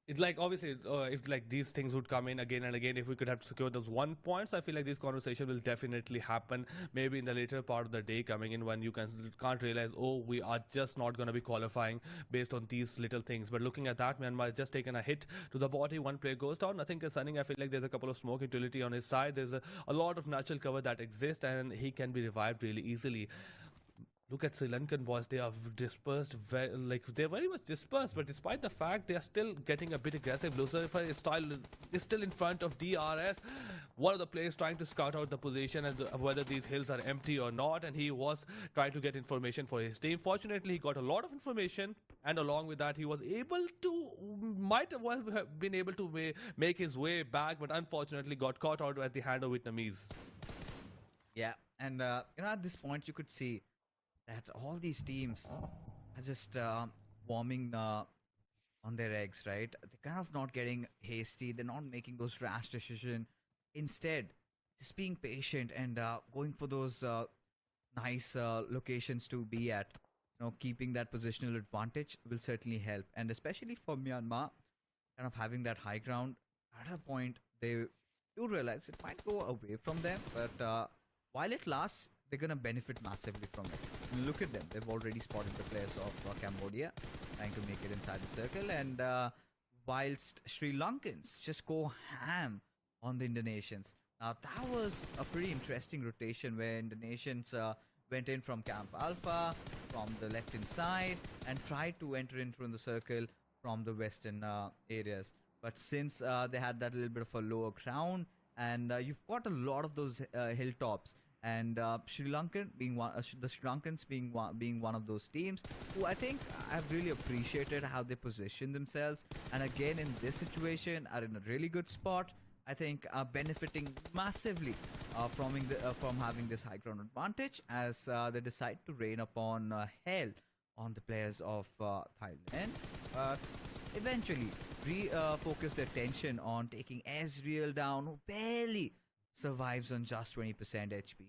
It's like, obviously, if like these things would come in again and again, if we could have secured those 1 points, I feel like this conversation will definitely happen maybe in the later part of the day coming in, when you can't realize, oh, we are just not going to be qualifying based on these little things. But looking at that, Myanmar has just taken a hit to the body. 1 player goes down. Nothing concerning. I feel like there's a couple of smoke utility on his side. There's a lot of natural cover that exists, and he can be revived really easily. Look at Sri Lankan boys, they are dispersed, they're very much dispersed, but despite the fact they are still getting a bit aggressive. Lucifer is still in front of DRS. One of the players trying to scout out the position and whether these hills are empty or not, and he was trying to get information for his team. Fortunately, he got a lot of information, and along with that, he was might have been able to make his way back, but unfortunately got caught out at the hand of Vietnamese. Yeah, and at this point, you could see that all these teams are just warming on their eggs, right? They're kind of not getting hasty. They're not making those rash decisions. Instead, just being patient and going for those nice locations to be at. Keeping that positional advantage will certainly help, and especially for Myanmar, kind of having that high ground. At a point, they do realize it might go away from them, but while it lasts, they're gonna benefit massively from it. Look at them; they've already spotted the players of Cambodia, trying to make it inside the circle, and whilst Sri Lankans just go ham on the Indonesians. Now that was a pretty interesting rotation where Indonesians went in from Camp Alpha, from the left-hand side, and tried to enter in from the circle from the western areas. But since they had that little bit of a lower ground, and you've got a lot of those hilltops, and Sri Lankan being one, the Sri Lankans being one of those teams who I think I've really appreciated how they position themselves, and again in this situation are in a really good spot. I think benefiting massively from having this high ground advantage as they decide to rain upon hell on the players of Thailand. But eventually refocus their attention on taking Ezreal down, who barely survives on just 20% HP.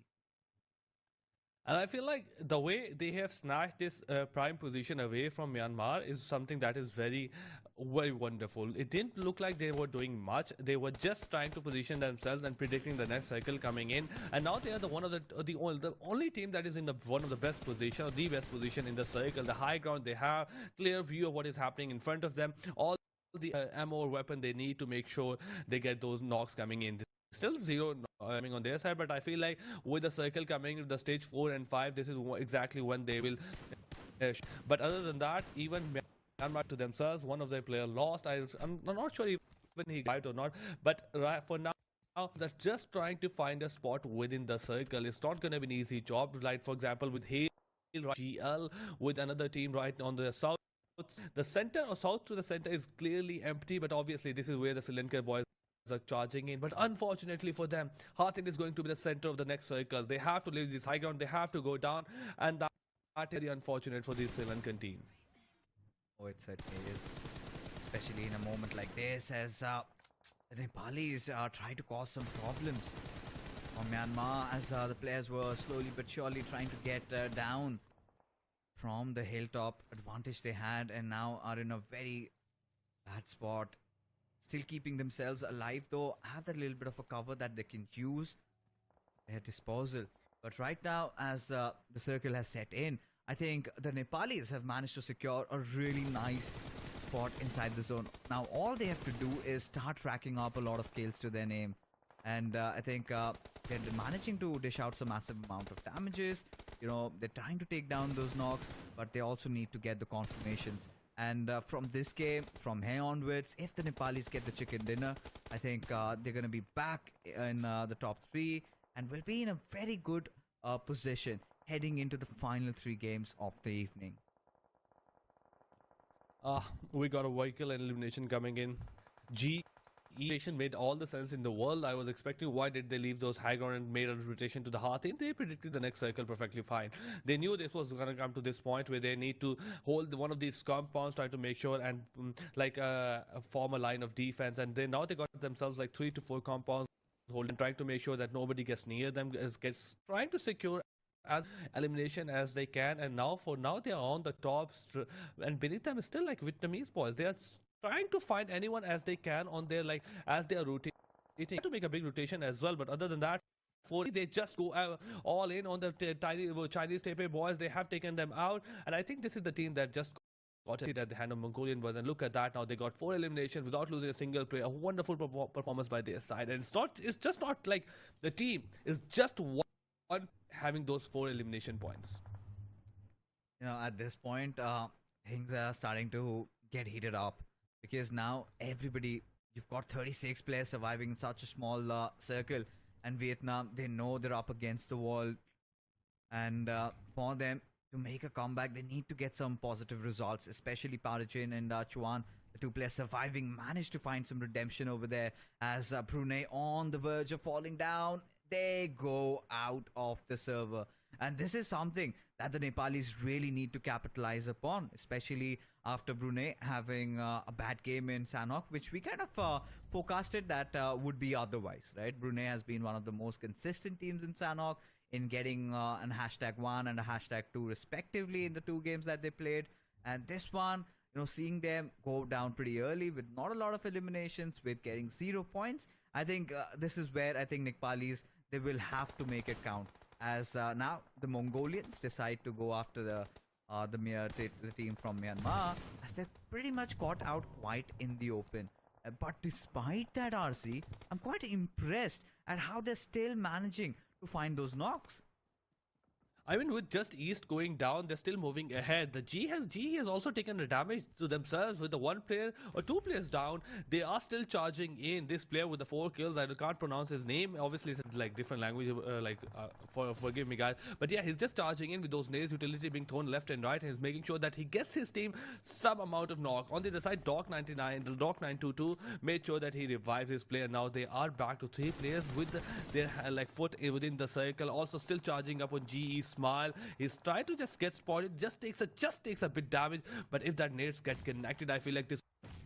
And I feel like the way they have snatched this prime position away from Myanmar is something that is very, very wonderful. It didn't look like they were doing much. They were just trying to position themselves and predicting the next cycle coming in. And now they are the only team that is in one of the best position, or the best position in the cycle. The high ground, they have clear view of what is happening in front of them. All the ammo or weapon they need to make sure they get those knocks coming in. Still zero coming on their side, but I feel like with the circle coming, the stage 4 and 5, this is exactly when they will. But other than that, even Myanmar to themselves, one of their players lost. I'm not sure even he died or not, but for now, they're just trying to find a spot within the circle. It's not going to be an easy job. Like for example, with Hale, GL, with another team right on the south. The center or south to the center is clearly empty, but obviously this is where the Sri Lankan boys are charging in. But unfortunately for them, Hartin is going to be the center of the next circle. They have to leave this high ground, they have to go down, and that is very unfortunate for this Sri Lankan team. Oh, it certainly is, especially in a moment like this, as the Nepalis try to cause some problems for Myanmar, as the players were slowly but surely trying to get down from the hilltop advantage they had, and now are in a very bad spot. Still keeping themselves alive though, have that little bit of a cover that they can use at their disposal. But right now, as the circle has set in, I think the Nepalis have managed to secure a really nice spot inside the zone. Now all they have to do is start racking up a lot of kills to their name, and I think they're managing to dish out some massive amount of damages. They're trying to take down those knocks, but they also need to get the confirmations. And from this game, from here onwards, if the Nepalis get the chicken dinner, I think they're going to be back in the top 3 and will be in a very good position heading into the final 3 games of the evening. We got a vehicle and elimination coming in. Elimination made all the sense in the world. I was expecting why did they leave those high ground and made a rotation to the Hartin. They predicted the next cycle perfectly fine. They knew this was going to come to this point where they need to hold one of these compounds, try to make sure and form a line of defense. And now they got themselves like 3 to 4 compounds holding, trying to make sure that nobody gets near them, trying to secure as elimination as they can. And now they are on the top, and beneath them is still like Vietnamese boys. They are trying to find anyone as they can on their as they are rotating to make a big rotation as well. But other than that, they just go all in on the Chinese Taipei boys. They have taken them out, and I think this is the team that just got it at the hand of Mongolian boys. And look at that, now they got 4 eliminations without losing a single player. A wonderful performance by their side. And it's just not like the team is just one having those 4 elimination points. At this point, things are starting to get heated up, because now you've got 36 players surviving in such a small circle, and Vietnam, they know they're up against the wall, and for them to make a comeback, they need to get some positive results, especially Parachin and Chuan, the 2 players surviving, managed to find some redemption over there, as Brunei on the verge of falling down. They go out of the server, and this is something that the Nepalis really need to capitalize upon, especially after Brunei having a bad game in Sanhok, which we kind of forecasted that would be otherwise, right? Brunei has been one of the most consistent teams in Sanhok in getting an #1 and a #2 respectively in the 2 games that they played. And this one, seeing them go down pretty early with not a lot of eliminations, with getting 0 points, I think this is where I think Nepalese, they will have to make it count. As now the Mongolians decide to go after the team from Myanmar, as they pretty much got out quite in the open. But despite that, RC, I'm quite impressed at how they're still managing to find those knocks. I mean, with just East going down, they're still moving ahead. The GE has also taken the damage to themselves with the 1 player or 2 players down. They are still charging in. This player with the 4 kills, I can't pronounce his name. Obviously, it's like different language, forgive me, guys. But yeah, he's just charging in with those nades utility being thrown left and right, and he's making sure that he gets his team some amount of knock. On the other side, Doc99, the Doc922 made sure that he revives his player. Now they are back to 3 players with their foot within the circle. Also still charging up on GE. Smile, he's trying to just get spotted, just takes a bit damage, but if that nades get connected, I feel like this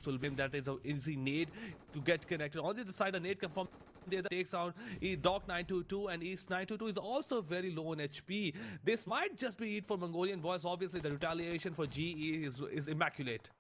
will be that is an easy nade to get connected. On the other side, a nade confirmed there that takes out Doc 922, and East 922 is also very low on HP. This might just be it for Mongolian boys. Obviously the retaliation for GE is immaculate.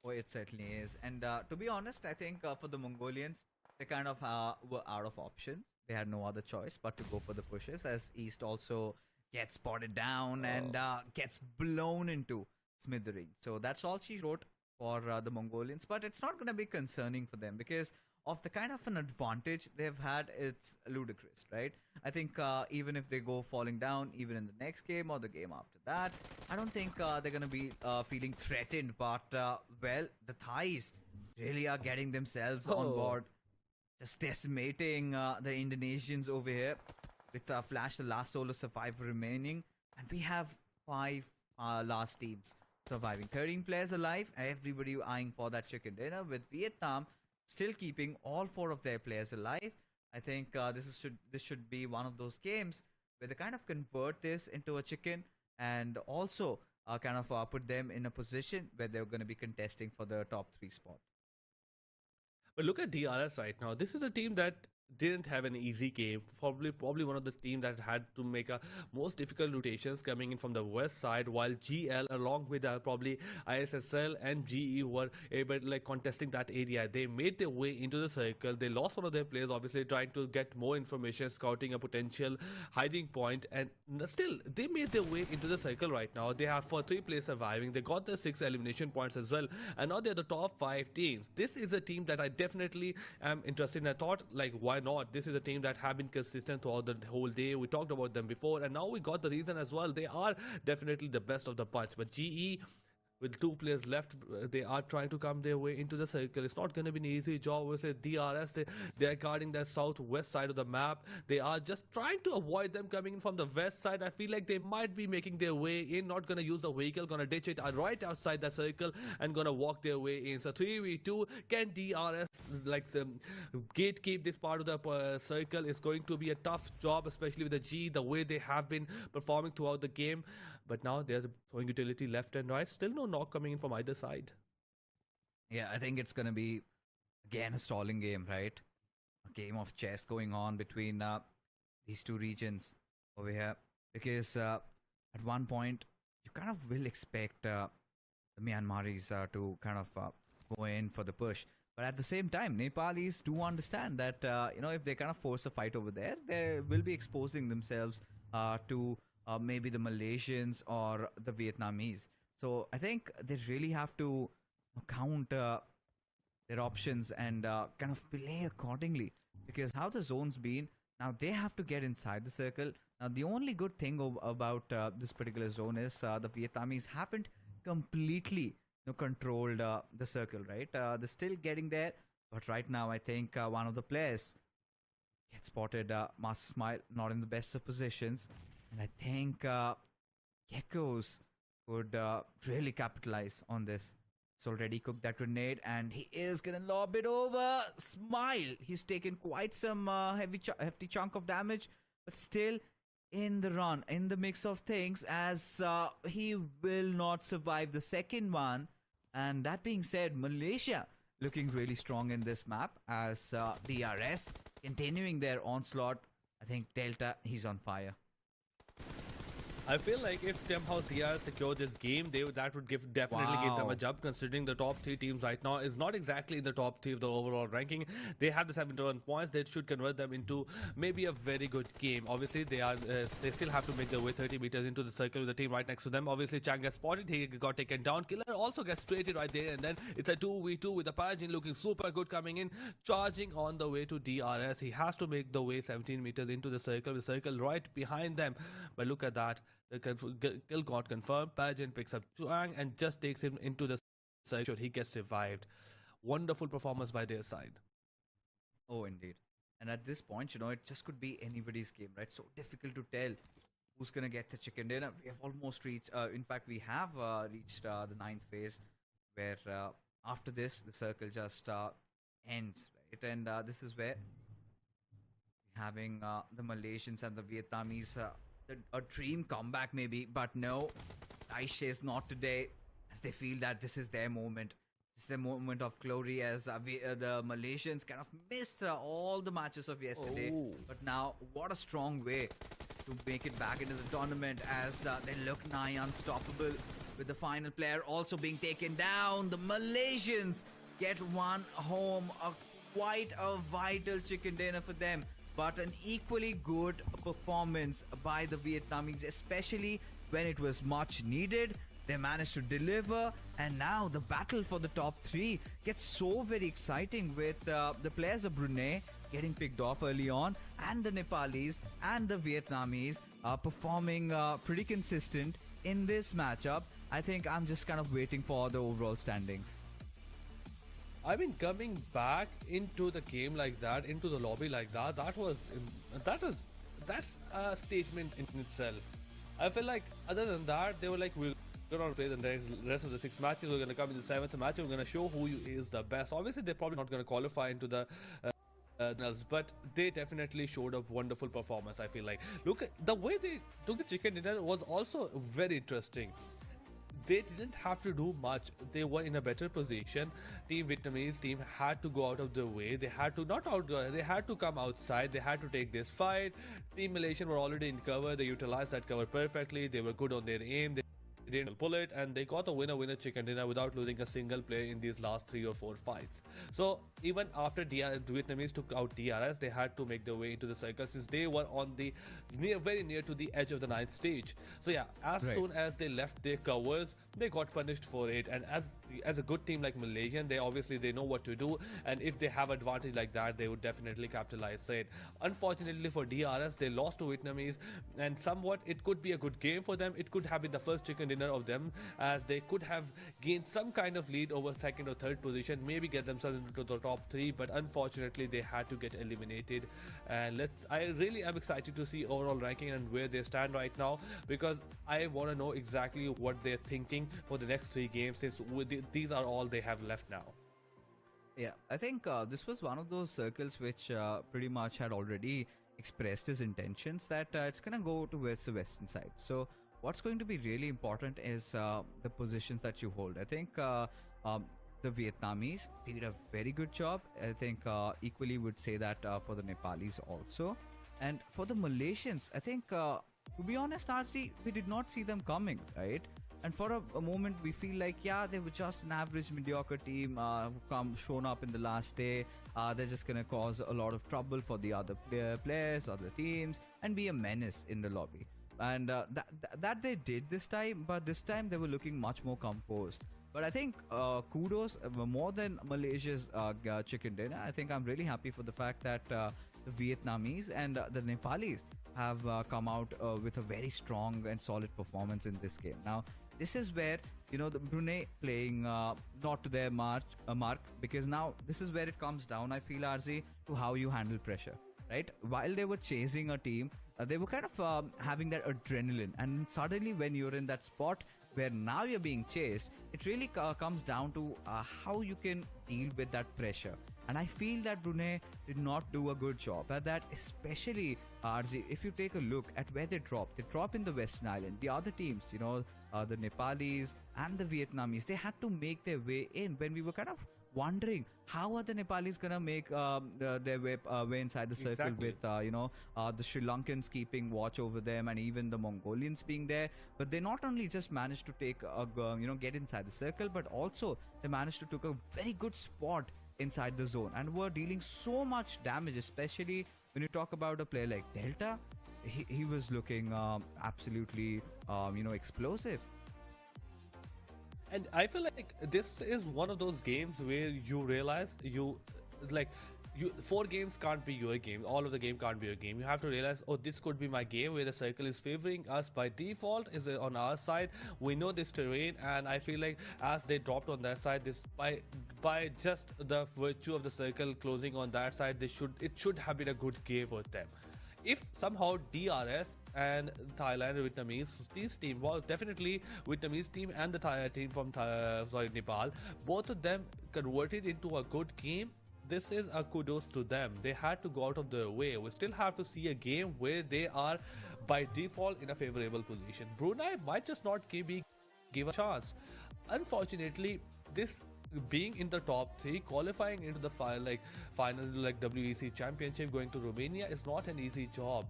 Oh, it certainly is. And to be honest, I think for the Mongolians, they kind of were out of options. They had no other choice but to go for the pushes, as East also gets spotted down and gets blown into smithereens. So that's all she wrote for the Mongolians. But it's not going to be concerning for them because of the kind of an advantage they've had. It's ludicrous, right? I think even if they go falling down, even in the next game or the game after that, I don't think they're going to be feeling threatened. But, well, the Thais really are getting themselves on board. Just decimating the Indonesians over here with Flash, the last solo survivor remaining. And we have 5 last teams surviving. 13 players alive. Everybody eyeing for that chicken dinner, with Vietnam still keeping all 4 of their players alive. I think this should be one of those games where they kind of convert this into a chicken and also kind of put them in a position where they're going to be contesting for the top 3 spot. But look at DRS right now. This is a team that didn't have an easy game. Probably one of the teams that had to make a most difficult rotations coming in from the west side, while GL along with probably ISSL and GE were able contesting that area. They made their way into the circle. They lost one of their players, obviously trying to get more information, scouting a potential hiding point, and still they made their way into the circle right now. They have 3 players surviving. They got the 6 elimination points as well, and now they're the top 5 teams. This is a team that I definitely am interested in. I thought, why not? This is a team that have been consistent throughout the whole day. We talked about them before, and now we got the reason as well. They are definitely the best of the bunch. But GE, with 2 players left, they are trying to come their way into the circle. It's not going to be an easy job. We say DRS, they are guarding the southwest side of the map. They are just trying to avoid them coming in from the west side. I feel like they might be making their way in, not going to use the vehicle, going to ditch it right outside the circle and going to walk their way in. So 3v2, can DRS gatekeep this part of the circle? Is going to be a tough job, especially with the G, the way they have been performing throughout the game. But now there's a throwing utility left and right. Still no knock coming in from either side. Yeah, I think it's going to be, again, a stalling game, right? A game of chess going on between these 2 regions over here. Because at one point, you kind of will expect the Myanmaris to kind of go in for the push. But at the same time, Nepalis do understand that, if they kind of force a fight over there, they will be exposing themselves to maybe the Malaysians or the Vietnamese. So I think they really have to count their options and kind of play accordingly. Because how the zone's been, now they have to get inside the circle. Now the only good thing about this particular zone is the Vietnamese haven't completely controlled the circle, right? They're still getting there. But right now I think one of the players gets spotted. Master Smile not in the best of positions. And I think Geckos could really capitalize on this. He's already cooked that grenade and he is going to lob it over. Smile! He's taken quite some hefty chunk of damage, but still in the run, in the mix of things, as he will not survive the second one. And that being said, Malaysia looking really strong in this map, as DRS continuing their onslaught I think Delta, he's on fire. I feel like if House DR secure this game, that would definitely give them a jump, considering the top 3 teams right now is not exactly in the top 3 of the overall ranking. They have the 71 points. That should convert them into maybe a very good game. Obviously, they still have to make their way 30 meters into the circle with the team right next to them. Obviously, Chang gets spotted. He got taken down. Killer also gets straighted right there, and then it's a 2v2 with the Parajin looking super good coming in, charging on the way to DRS. He has to make the way 17 meters into the circle right behind them. But look at that. The kill got confirmed. Parajin picks up Chuang and just takes him into the circle. He gets revived. Wonderful performance by their side. Oh, indeed. And at this point, it just could be anybody's game, right? So difficult to tell who's going to get the chicken dinner. We have almost reached, in fact, we have reached the 9th phase, where after this, the circle just ends, right? And this is where having the Malaysians and the Vietnamese a dream comeback maybe, but no, Daishe not today, as they feel that this is their moment. This is their moment of glory, as the Malaysians kind of missed all the matches of yesterday. But now, what a strong way to make it back into the tournament, as they look nigh unstoppable, with the final player also being taken down. The Malaysians get one home, quite a vital chicken dinner for them. But an equally good performance by the Vietnamese, especially when it was much needed. They managed to deliver, and now the battle for the top 3 gets so very exciting, with the players of Brunei getting picked off early on, and the Nepalis and the Vietnamese performing pretty consistent in this matchup. I think I'm just kind of waiting for the overall standings. I mean, coming back into the game like that, into the lobby like that, that's a statement in itself. I feel like other than that, they were like, we're gonna play the rest of the 6 matches. We're gonna come in the 7th match. We're gonna show who is the best. Obviously, they're probably not gonna qualify into the but they definitely showed a wonderful performance. I feel like, look at the way they took the chicken dinner was also very interesting. They didn't have to do much. They were in a better position. Team Vietnamese team had to go out of their way. They had to they had to come outside. They had to take this fight. Team Malaysian were already in cover. They utilized that cover perfectly. They were good on their aim. They didn't pull it, and they got a winner chicken dinner without losing a single player in these last 3 or 4 fights. So even after Vietnamese took out DRS, they had to make their way into the circle, since they were on the very near to the edge of the 9th stage. So yeah, as soon as they left their covers, they got punished for it. And as a good team like Malaysian, they know what to do, and if they have advantage like that, they would definitely capitalize it. Unfortunately for DRS, they lost to Vietnamese, and somewhat it could be a good game for them. It could have been the first chicken dinner of them, as they could have gained some kind of lead over 2nd or 3rd position, maybe get themselves into the top 3, but unfortunately they had to get eliminated. And I really am excited to see overall ranking and where they stand right now, because I want to know exactly what they're thinking for the next 3 games, since these are all they have left now. Yeah, I think this was one of those circles which pretty much had already expressed his intentions that it's going to go towards the western side. So what's going to be really important is the positions that you hold. I think the Vietnamese did a very good job. I think equally would say that for the Nepalis also. And for the Malaysians, I think, to be honest, RC, we did not see them coming, right? And for a moment, we feel like, yeah, they were just an average, mediocre team who shown up in the last day. They're just going to cause a lot of trouble for the other players, other teams, and be a menace in the lobby. And that they did this time, but this time they were looking much more composed. But I think kudos more than Malaysia's chicken dinner. I think I'm really happy for the fact that the Vietnamese and the Nepalis have come out with a very strong and solid performance in this game. Now, this is where, the Brunei playing not to their mark, because now this is where it comes down, I feel, RZ, to how you handle pressure, right? While they were chasing a team, they were kind of having that adrenaline, and suddenly when you're in that spot where now you're being chased, it really comes down to how you can deal with that pressure. And I feel that Brunei did not do a good job at that, especially RZ. If you take a look at where they drop in the Western Island. The other teams, the Nepalis and the Vietnamese, they had to make their way in when we were kind of wondering how are the Nepalis gonna make their way inside the circle with the Sri Lankans keeping watch over them and even the Mongolians being there. But they not only just managed to take get inside the circle, but also they managed to take a very good spot inside the zone and were dealing so much damage, especially when you talk about a player like Delta. He was looking absolutely explosive. And I feel like this is one of those games where you realize 4 games can't be your game. All of the game can't be your game. You have to realize, oh, this could be my game where the circle is favoring us by default, is on our side. We know this terrain, and I feel like as they dropped on that side, this by just the virtue of the circle closing on that side, it should have been a good game for them. If somehow DRS and Thailand or Vietnamese, these team, well, definitely Vietnamese team and the Thai team from Nepal, both of them converted into a good game, this is a kudos to them. They had to go out of their way. We still have to see a game where they are by default in a favorable position. Brunei might just not be given a chance. Unfortunately, this being in the top 3, qualifying into the final like WEC Championship, going to Romania is not an easy job.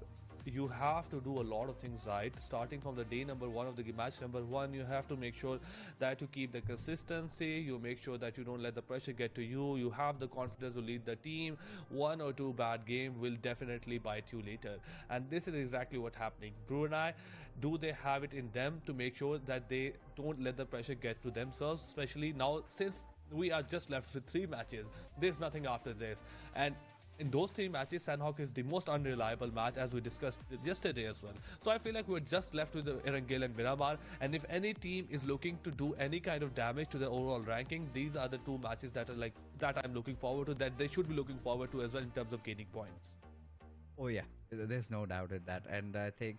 You have to do a lot of things right. Starting from the day number 1 of the match number 1, you have to make sure that you keep the consistency, you make sure that you don't let the pressure get to you, you have the confidence to lead the team. 1 or 2 bad games will definitely bite you later, and this is exactly what's happening. Brunei, do they have it in them to make sure that they don't let the pressure get to themselves, especially now since we are just left with 3 matches. There's nothing after this, and in those 3 matches, Sandhawk is the most unreliable match, as we discussed yesterday as well. So I feel like we're just left with Erangel and Miramar, and if any team is looking to do any kind of damage to the overall ranking, these are the 2 matches that are that I'm looking forward to, that they should be looking forward to as well in terms of gaining points. Oh yeah, there's no doubt in that, and I think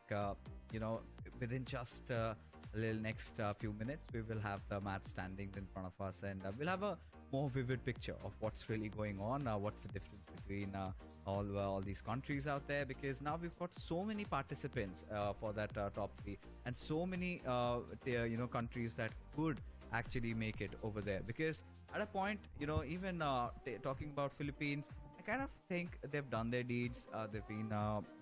within just a little next few minutes, we will have the match standings in front of us, and we'll have a more vivid picture of what's really going on, what's the difference between all these countries out there, because now we've got so many participants for that top 3, and so many countries that could actually make it over there. Because at a point, even talking about Philippines, I kind of think they've done their deeds. They've been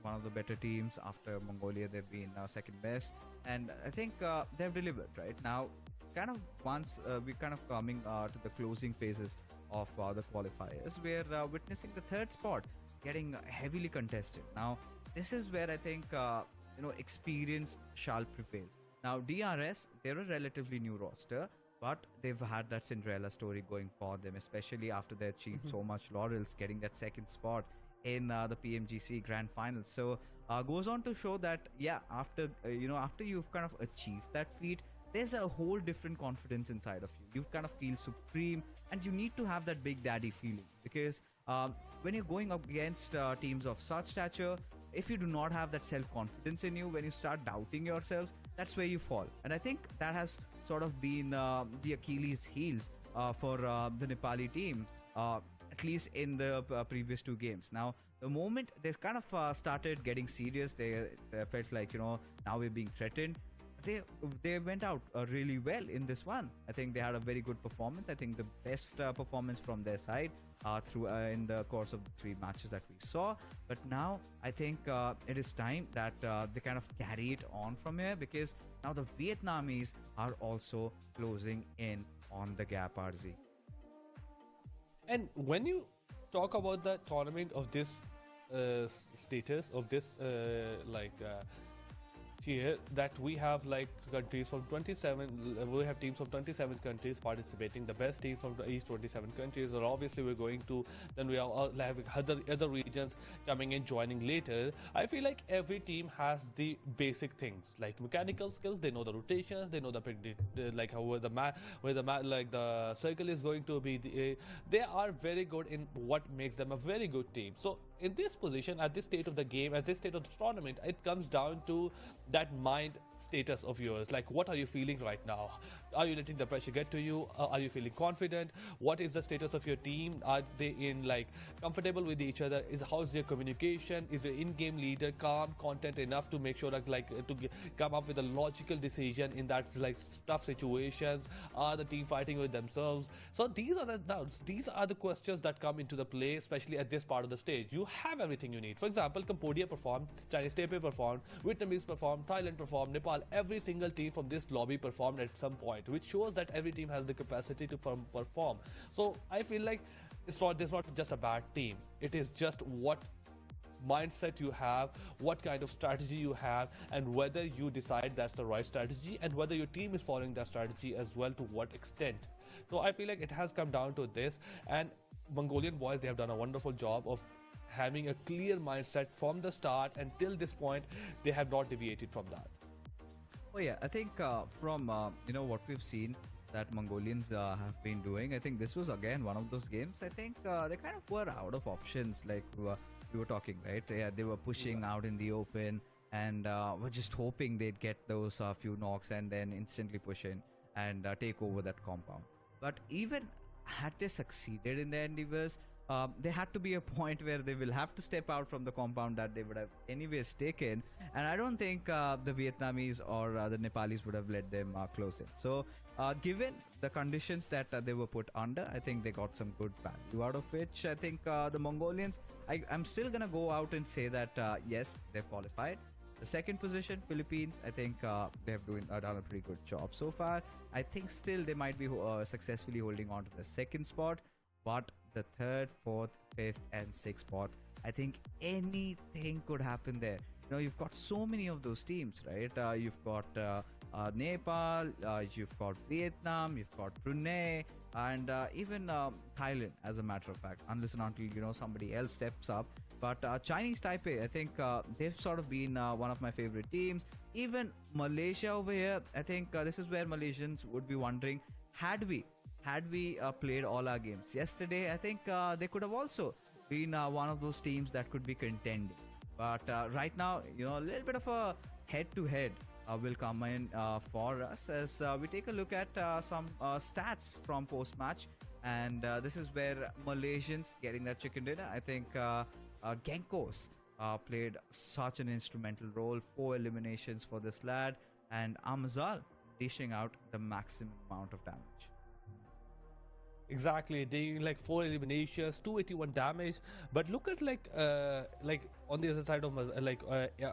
one of the better teams. After Mongolia, they've been second best, and I think they've delivered right now. Kind of once we're kind of coming to the closing phases of the qualifiers, we're witnessing the 3rd spot getting heavily contested. Now this is where I think experience shall prevail. Now DRS, they're a relatively new roster, but they've had that Cinderella story going for them, especially after they achieved so much laurels, getting that 2nd spot in the PMGC Grand Final. So goes on to show that after you've kind of achieved that feat, there's a whole different confidence inside of you. You kind of feel supreme, and you need to have that big daddy feeling, because when you're going up against teams of such stature, if you do not have that self-confidence in you, when you start doubting yourselves, that's where you fall. And I think that has sort of been the Achilles heels for the Nepali team, at least in the previous 2 games. Now the moment they kind of started getting serious, they felt like now we're being threatened, they went out really well in this one. I think they had a very good performance. I think the best performance from their side through in the course of the 3 matches that we saw. But now I think it is time that they kind of carry it on from here, because now the Vietnamese are also closing in on the gap, RZ. And when you talk about the tournament of this status of this here, that we have countries from 27, we have teams from 27 countries participating. The best teams from these 27 countries are obviously we're going to, then we are having other regions coming in, joining later. I feel like every team has the basic things like mechanical skills. They know the rotations, they know the where the circle is going to be. They are very good in what makes them a very good team. So in this position, at this state of the game, at this state of the tournament, it comes down to that mind status of yours? Like, what are you feeling right now? Are you letting the pressure get to you? Are you feeling confident? What is the status of your team? Are they in like comfortable with each other? How's their communication? Is the in-game leader calm, content enough to make sure that come up with a logical decision in that like tough situations? Are the team fighting with themselves? So these are the doubts. These are the questions that come into the play, especially at this part of the stage. You have everything you need. For example, Cambodia performed, Chinese Taipei performed, Vietnamese performed, Thailand performed, Nepal. Every single team from this lobby performed at some point, which shows that every team has the capacity to perform. So I feel like it's not just a bad team. It is just what mindset you have, what kind of strategy you have, and whether you decide that's the right strategy, and whether your team is following that strategy as well, to what extent. So I feel like it has come down to this, and Mongolian boys, they have done a wonderful job of having a clear mindset from the start, and till this point they have not deviated from that. Oh yeah, I think from what we've seen that Mongolians have been doing, I think this was again one of those games. I think they kind of were out of options, like we were talking, right? Yeah, they were pushing out in the open, and were just hoping they'd get those few knocks and then instantly push in and take over that compound. But even had they succeeded in their endeavors, there had to be a point where they will have to step out from the compound that they would have anyways taken, and I don't think the Vietnamese or the Nepalis would have let them close it. So given the conditions that they were put under, I think they got some good value out of which. I think the Mongolians, I'm still gonna go out and say that yes, they've qualified. The second position, Philippines, I think they have done a pretty good job so far. I think still they might be successfully holding on to the second spot, but the third, fourth, fifth, and sixth spot, I think anything could happen there. You've got so many of those teams, right? You've got Nepal, you've got Vietnam, you've got Brunei, and even Thailand, as a matter of fact, unless and until somebody else steps up. But Chinese Taipei, I think they've sort of been one of my favorite teams. Even Malaysia over here, I think this is where Malaysians would be wondering, had we played all our games yesterday, I think they could have also been one of those teams that could be contending. But right now, a little bit of a head-to-head will come in for us as we take a look at some stats from post-match. And this is where Malaysians getting that chicken dinner. I think Genkos played such an instrumental role. 4 eliminations for this lad, and Amazal dishing out the maximum amount of damage. Exactly, doing like 4 eliminations, 281 damage. But look at like on the other side of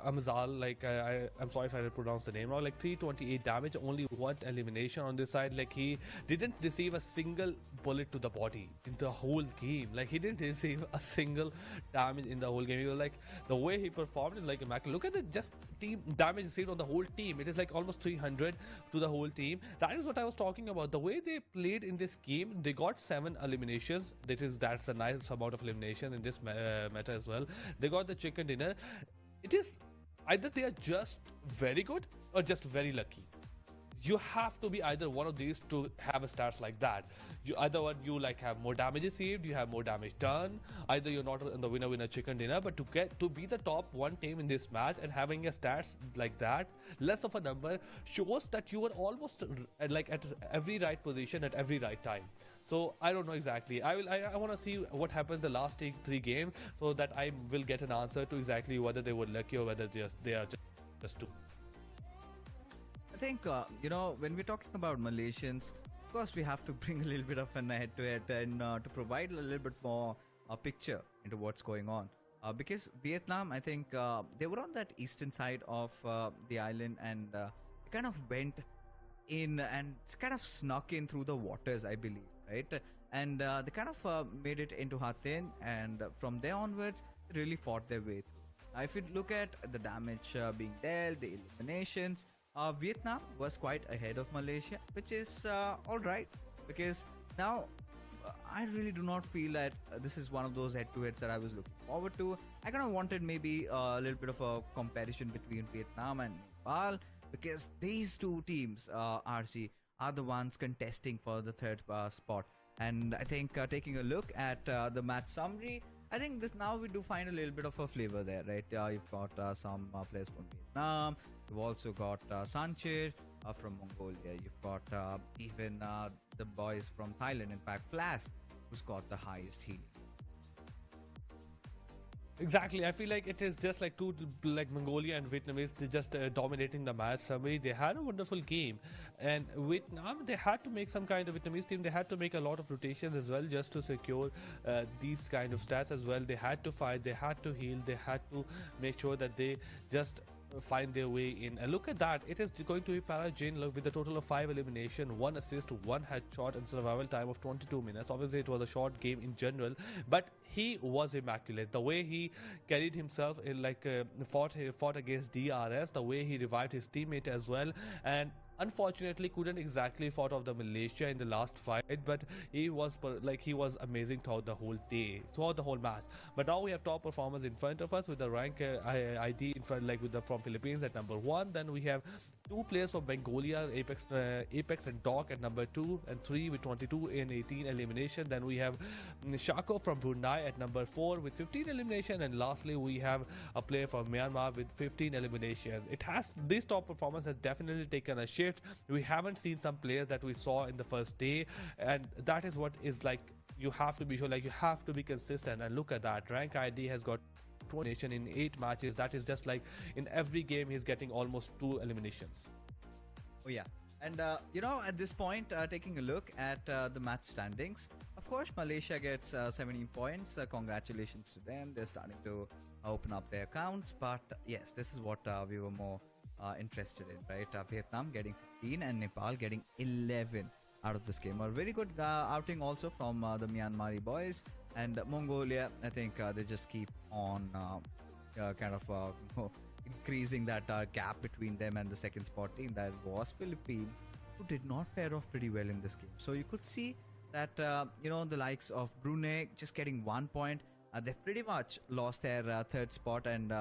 Amazal, I'm sorry if I pronounced the name wrong, like 328 damage, only 1 elimination on this side. Like, he didn't receive a single bullet to the body in the whole game. Like, he didn't receive a single damage in the whole game. He was like, the way he performed is like immaculate. Look at the just team damage received on the whole team. It is like almost 300 to the whole team. That is what I was talking about. The way they played in this game, they got 7 eliminations. That's a nice amount of elimination in this meta as well. They got the chicken dinner. It is either they are just very good or just very lucky. You have to be either one of these to have a stats like that. You either one, you like have more damage received, you have more damage done. Either you're not in the winner chicken dinner, but to get to be the top 1 team in this match and having a stats like that, less of a number, shows that you were almost at every right position at every right time. So I don't know exactly. I want to see what happens the last 3 games, so that I will get an answer to exactly whether they were lucky or whether they are just too. I think when we're talking about Malaysians, of course we have to bring a little bit of an head-to-head and to provide a little bit more picture into what's going on. Because Vietnam, I think they were on that eastern side of the island, and kind of went in and kind of snuck in through the waters, I believe, right? And they kind of made it into Ha Tinh, and from there onwards, they really fought their way through. If you look at the damage being dealt, the eliminations, Vietnam was quite ahead of Malaysia, which is alright, because now I really do not feel that this is one of those head-to-heads that I was looking forward to. I kind of wanted maybe a little bit of a comparison between Vietnam and Nepal, because these 2 teams, RC, are the ones contesting for the 3rd spot. And I think taking a look at the match summary, I think now we do find a little bit of a flavor there, right? You've got some players from Vietnam, You've also got Sanchir from Mongolia. You've got even the boys from Thailand, in fact, Flas, who's got the highest healing. Exactly, I feel like it is just like two, like Mongolia and Vietnamese, they just dominating the match. Somebody, they had a wonderful game, and Vietnam, they had to make some kind of Vietnamese team. They had to make a lot of rotations as well just to secure these kind of stats as well. They had to fight, they had to heal, they had to make sure that they just find their way in. And look at that, it is going to be Parajin with a total of 5 elimination, 1 assist, 1 headshot, and survival time of 22 minutes. Obviously it was a short game in general, but he was immaculate. The way he carried himself in, like fought against DRS, the way he revived his teammate as well, and unfortunately couldn't exactly fought off the Malaysia in the last fight, but he was amazing throughout the whole day, throughout the whole match. But now we have top performers in front of us with the rank ID in front, like with the from Philippines at number 1. Then we have 2 players from Mongolia, Apex and Doc at number 2 and 3 with 22 and 18 elimination. Then we have Shako from Brunei at number 4 with 15 elimination, and lastly we have a player from Myanmar with 15 elimination. This top performance has definitely taken a shift. We haven't seen some players that we saw in the first day, and that is what is like, you have to be sure, like you have to be consistent. And look at that, rank ID has got 20 in 8 matches. That is just like in every game he's getting almost 2 eliminations. Oh yeah, and at this point, taking a look at the match standings, of course Malaysia gets 17 points. Congratulations to them, they're starting to open up their accounts. But yes, this is what we were more interested in, right? Vietnam getting 15 and Nepal getting 11 out of this game. A very good outing also from the Myanmari boys. And Mongolia, I think they just keep on increasing that gap between them and the second spot team, that was Philippines, who did not fare off pretty well in this game. So you could see that the likes of Brunei just getting 1 point, they've pretty much lost their third spot and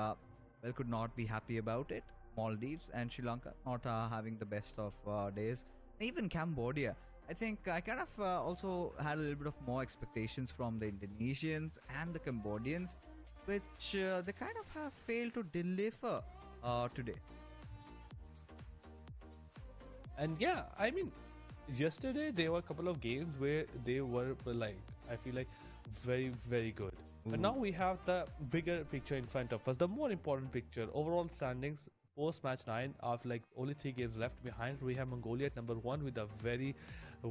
could not be happy about it. Maldives and Sri Lanka not having the best of days. Even Cambodia, I think I kind of also had a little bit of more expectations from the Indonesians and the Cambodians, which they kind of have failed to deliver today. And yeah, I mean, yesterday there were a couple of games where they were like, I feel like very, very good. But now we have the bigger picture in front of us, the more important picture. Overall standings post match 9, after like only 3 games left behind, we have Mongolia at number 1 with a very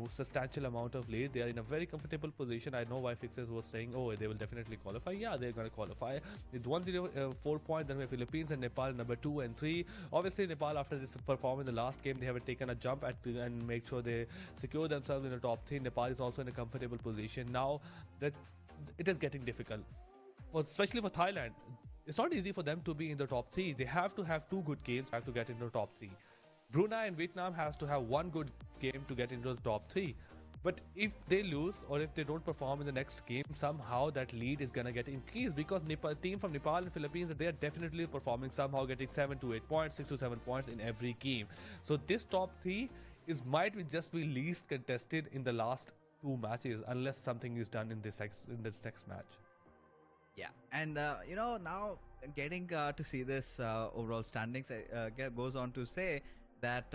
substantial amount of lead. They are in a very comfortable position. I know why Fixers was saying, oh, they will definitely qualify. Yeah, they're going to qualify with 104 points. Then we have Philippines and Nepal number 2 and 3. Obviously Nepal, after this performance in the last game, they have taken a jump and make sure they secure themselves in the top 3. Nepal is also in a comfortable position. Now that it is getting difficult, especially for Thailand. It's not easy for them to be in the top 3. They have to have 2 good games to get into the top 3. Brunei and Vietnam has to have 1 good game to get into the top 3. But if they lose or if they don't perform in the next game, somehow that lead is gonna get increased, because team from Nepal and Philippines, they are definitely performing, somehow getting 7 to 8 points, 6 to 7 points in every game. So this top 3 might just be least contested in the last 2 matches, unless something is done in this next match. Yeah, and now getting to see this overall standings goes on to say that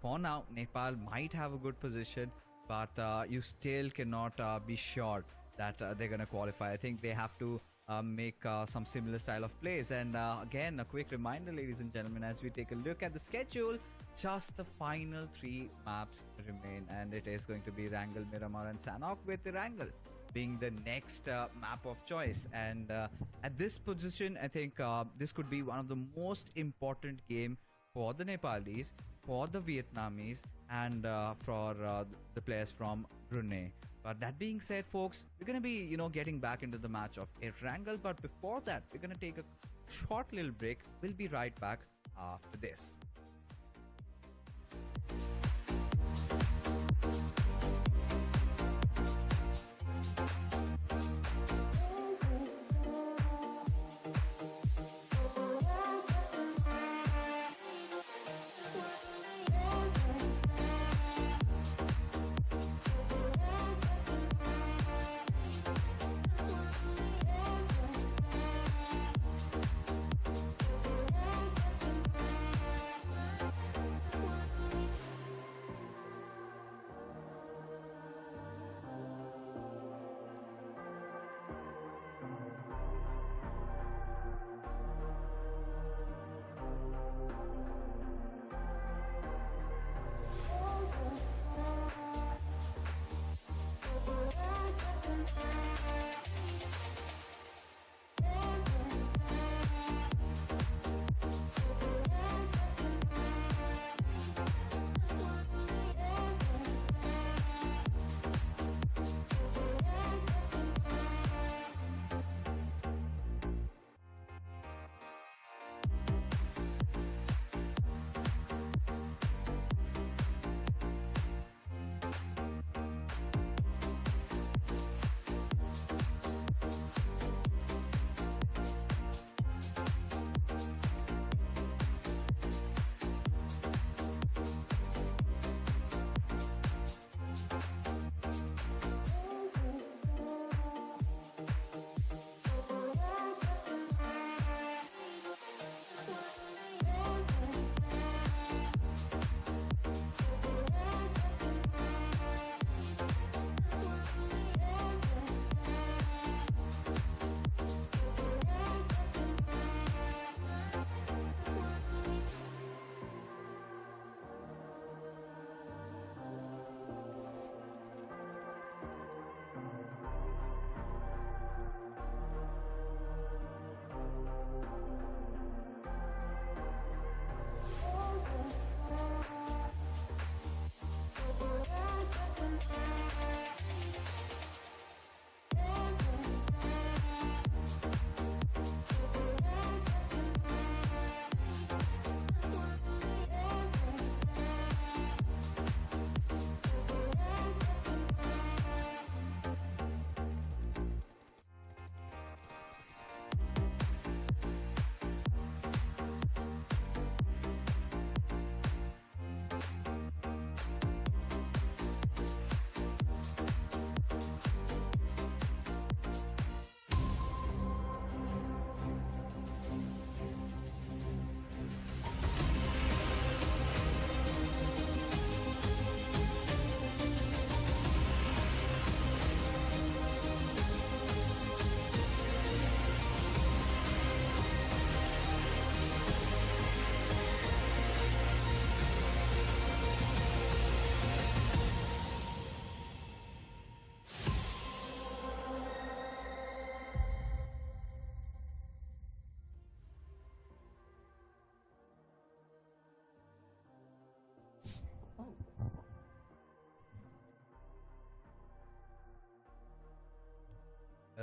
for now Nepal might have a good position, but you still cannot be sure that they're going to qualify. I think they have to make some similar style of plays. And again, a quick reminder, ladies and gentlemen, as we take a look at the schedule, just the final 3 maps remain, and it is going to be Wrangell, Miramar and Sanok, with Wrangell being the next map of choice. And at this position, I think this could be one of the most important game for the Nepalis, for the Vietnamese, and for the players from Brunei. But that being said, folks, we're going to be getting back into the match of Wrangell. But before that, we're going to take a short little break. We'll be right back after this.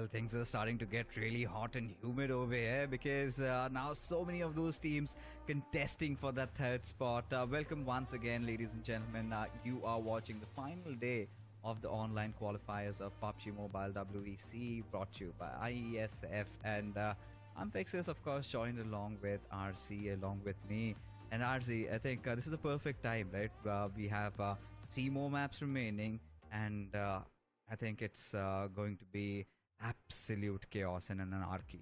Well, things are starting to get really hot and humid over here because now so many of those teams contesting for that third spot. Welcome once again, ladies and gentlemen. You are watching the final day of the online qualifiers of PUBG Mobile WEC, brought to you by IESF. And I'm Pixis, of course, joined along with RC, along with me. And RC, I think this is the perfect time, right? We have 3 more maps remaining, and I think it's going to be absolute chaos and an anarchy.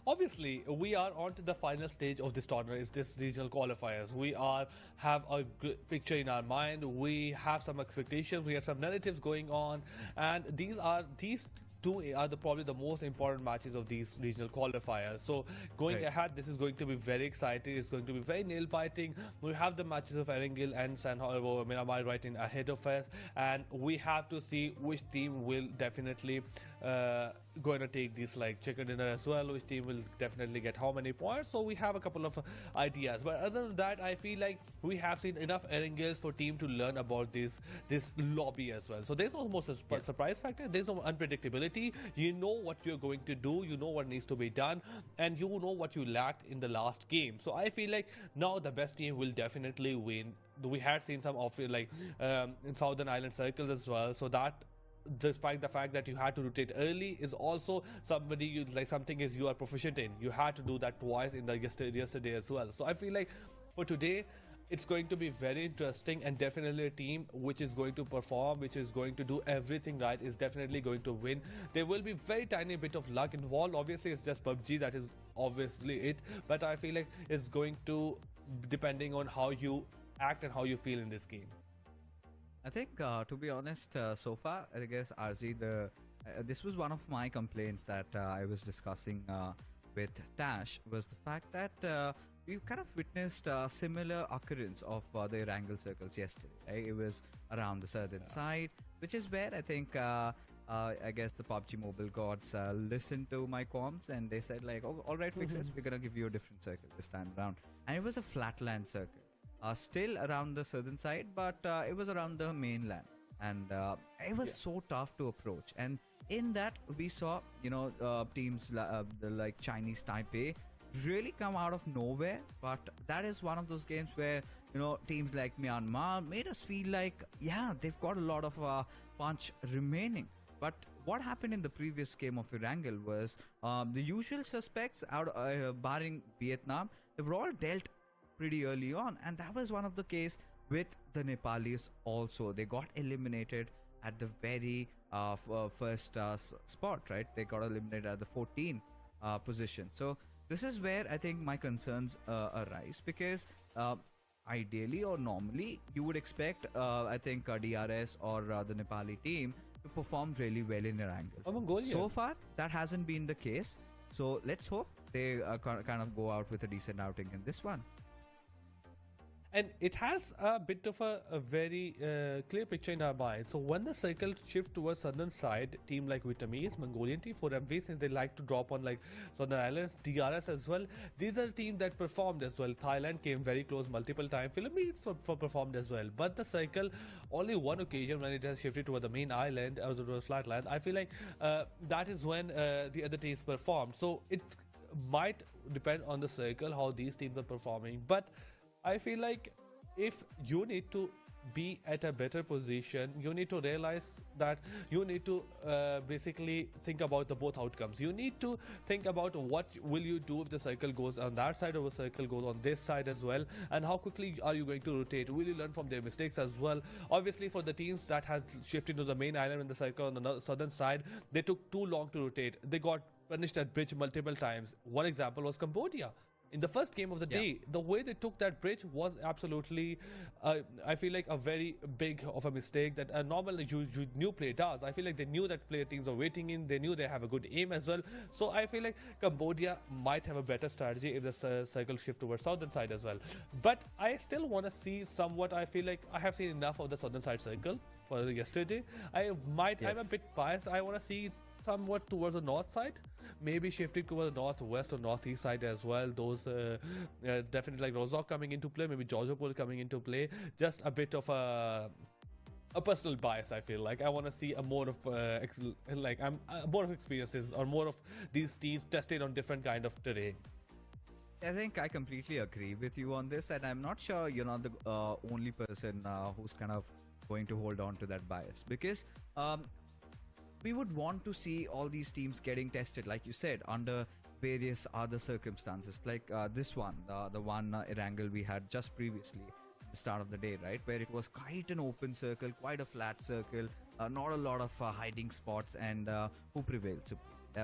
Obviously, we are on to the final stage of this tournament, is this regional qualifiers. We have a good picture in our mind. We have some expectations. We have some narratives going on, and these two are probably the most important matches of these regional qualifiers. So going ahead, this is going to be very exciting. It's going to be very nail biting. We have the matches of Erangel and San Miramar right in ahead of us, and we have to see which team will definitely going to take this like chicken dinner as well, which team will definitely get how many points. So we have a couple of ideas, but other than that, I feel like we have seen enough Erangels for team to learn about this lobby as well. So there's no more surprise factor, there's no unpredictability. You know what you're going to do, you know what needs to be done, and you know what you lacked in the last game. So I feel like now the best team will definitely win. We had seen some of it like in Southern Island circles as well, so that despite the fact that you had to rotate early is also somebody something is you are proficient in. You had to do that twice in the yesterday as well. So I feel like for today it's going to be very interesting, and definitely a team which is going to perform, which is going to do everything right, is definitely going to win. There will be very tiny bit of luck involved. Obviously it's just PUBG, that is obviously it, but I feel like it's going to depending on how you act and how you feel in this game. I think, to be honest, so far, I guess, RZ, this was one of my complaints that I was discussing with Tash, was the fact that we've kind of witnessed a similar occurrence of the Erangel circles yesterday. Right? It was around the southern side, which is where I think, I guess, the PUBG Mobile gods listened to my comms, and they said like, oh, all right, Fixes, we're going to give you a different circle this time around. And it was a flatland circle. Still around the southern side, but it was around the mainland, and it was so tough to approach. And in that, we saw, teams like Chinese Taipei really come out of nowhere. But that is one of those games where, teams like Myanmar made us feel like, yeah, they've got a lot of punch remaining. But what happened in the previous game of Erangel was the usual suspects, barring Vietnam, they were all dealt pretty early on, and that was one of the case with the Nepalis also. They got eliminated at the very first spot, right? They got eliminated at the 14th position. So this is where I think my concerns arise, because ideally or normally you would expect I think DRS or the Nepali team to perform really well in Erangel. So far that hasn't been the case, so let's hope they kind of go out with a decent outing in this one. And it has a bit of a very clear picture in our mind. So when the circle shifts towards southern side, team like Vietnamese, Mongolian team, 4MV, since they like to drop on like Southern Islands, DRS as well, these are teams that performed as well. Thailand came very close multiple times. Philippines for performed as well. But the circle, only one occasion when it has shifted toward the main island, or the flatland, I feel like that is when the other teams performed. So it might depend on the circle how these teams are performing. But I feel like if you need to be at a better position, you need to realize that you need to basically think about the both outcomes. You need to think about what will you do if the circle goes on that side or the circle goes on this side as well, and how quickly are you going to rotate. Will you learn from their mistakes as well? Obviously for the teams that had shifted to the main island in the circle on the southern side, they took too long to rotate. They got punished at bridge multiple times. One example was Cambodia. In the first game of the day, the way they took that bridge was absolutely, I feel like, a very big of a mistake that a normal new player does. I feel like they knew that player teams are waiting in, they knew they have a good aim as well. So I feel like Cambodia might have a better strategy if the circle shift towards southern side as well. But I still want to see somewhat, I feel like I have seen enough of the southern side circle for yesterday. I'm a bit biased. I want to see somewhat towards the north side, maybe shifting towards the northwest or northeast side as well. Those definitely like Rozhok coming into play, maybe Jojopur coming into play. Just a bit of a a personal bias. I feel like I want to see a more of more of experiences or more of these teams tested on different kind of terrain. I think I completely agree with you on this, and I'm not sure you're not the only person who's kind of going to hold on to that bias, because we would want to see all these teams getting tested, like you said, under various other circumstances, like this one, the one Erangel we had just previously, the start of the day, right, where it was quite an open circle, quite a flat circle, not a lot of hiding spots, and who prevailed? So,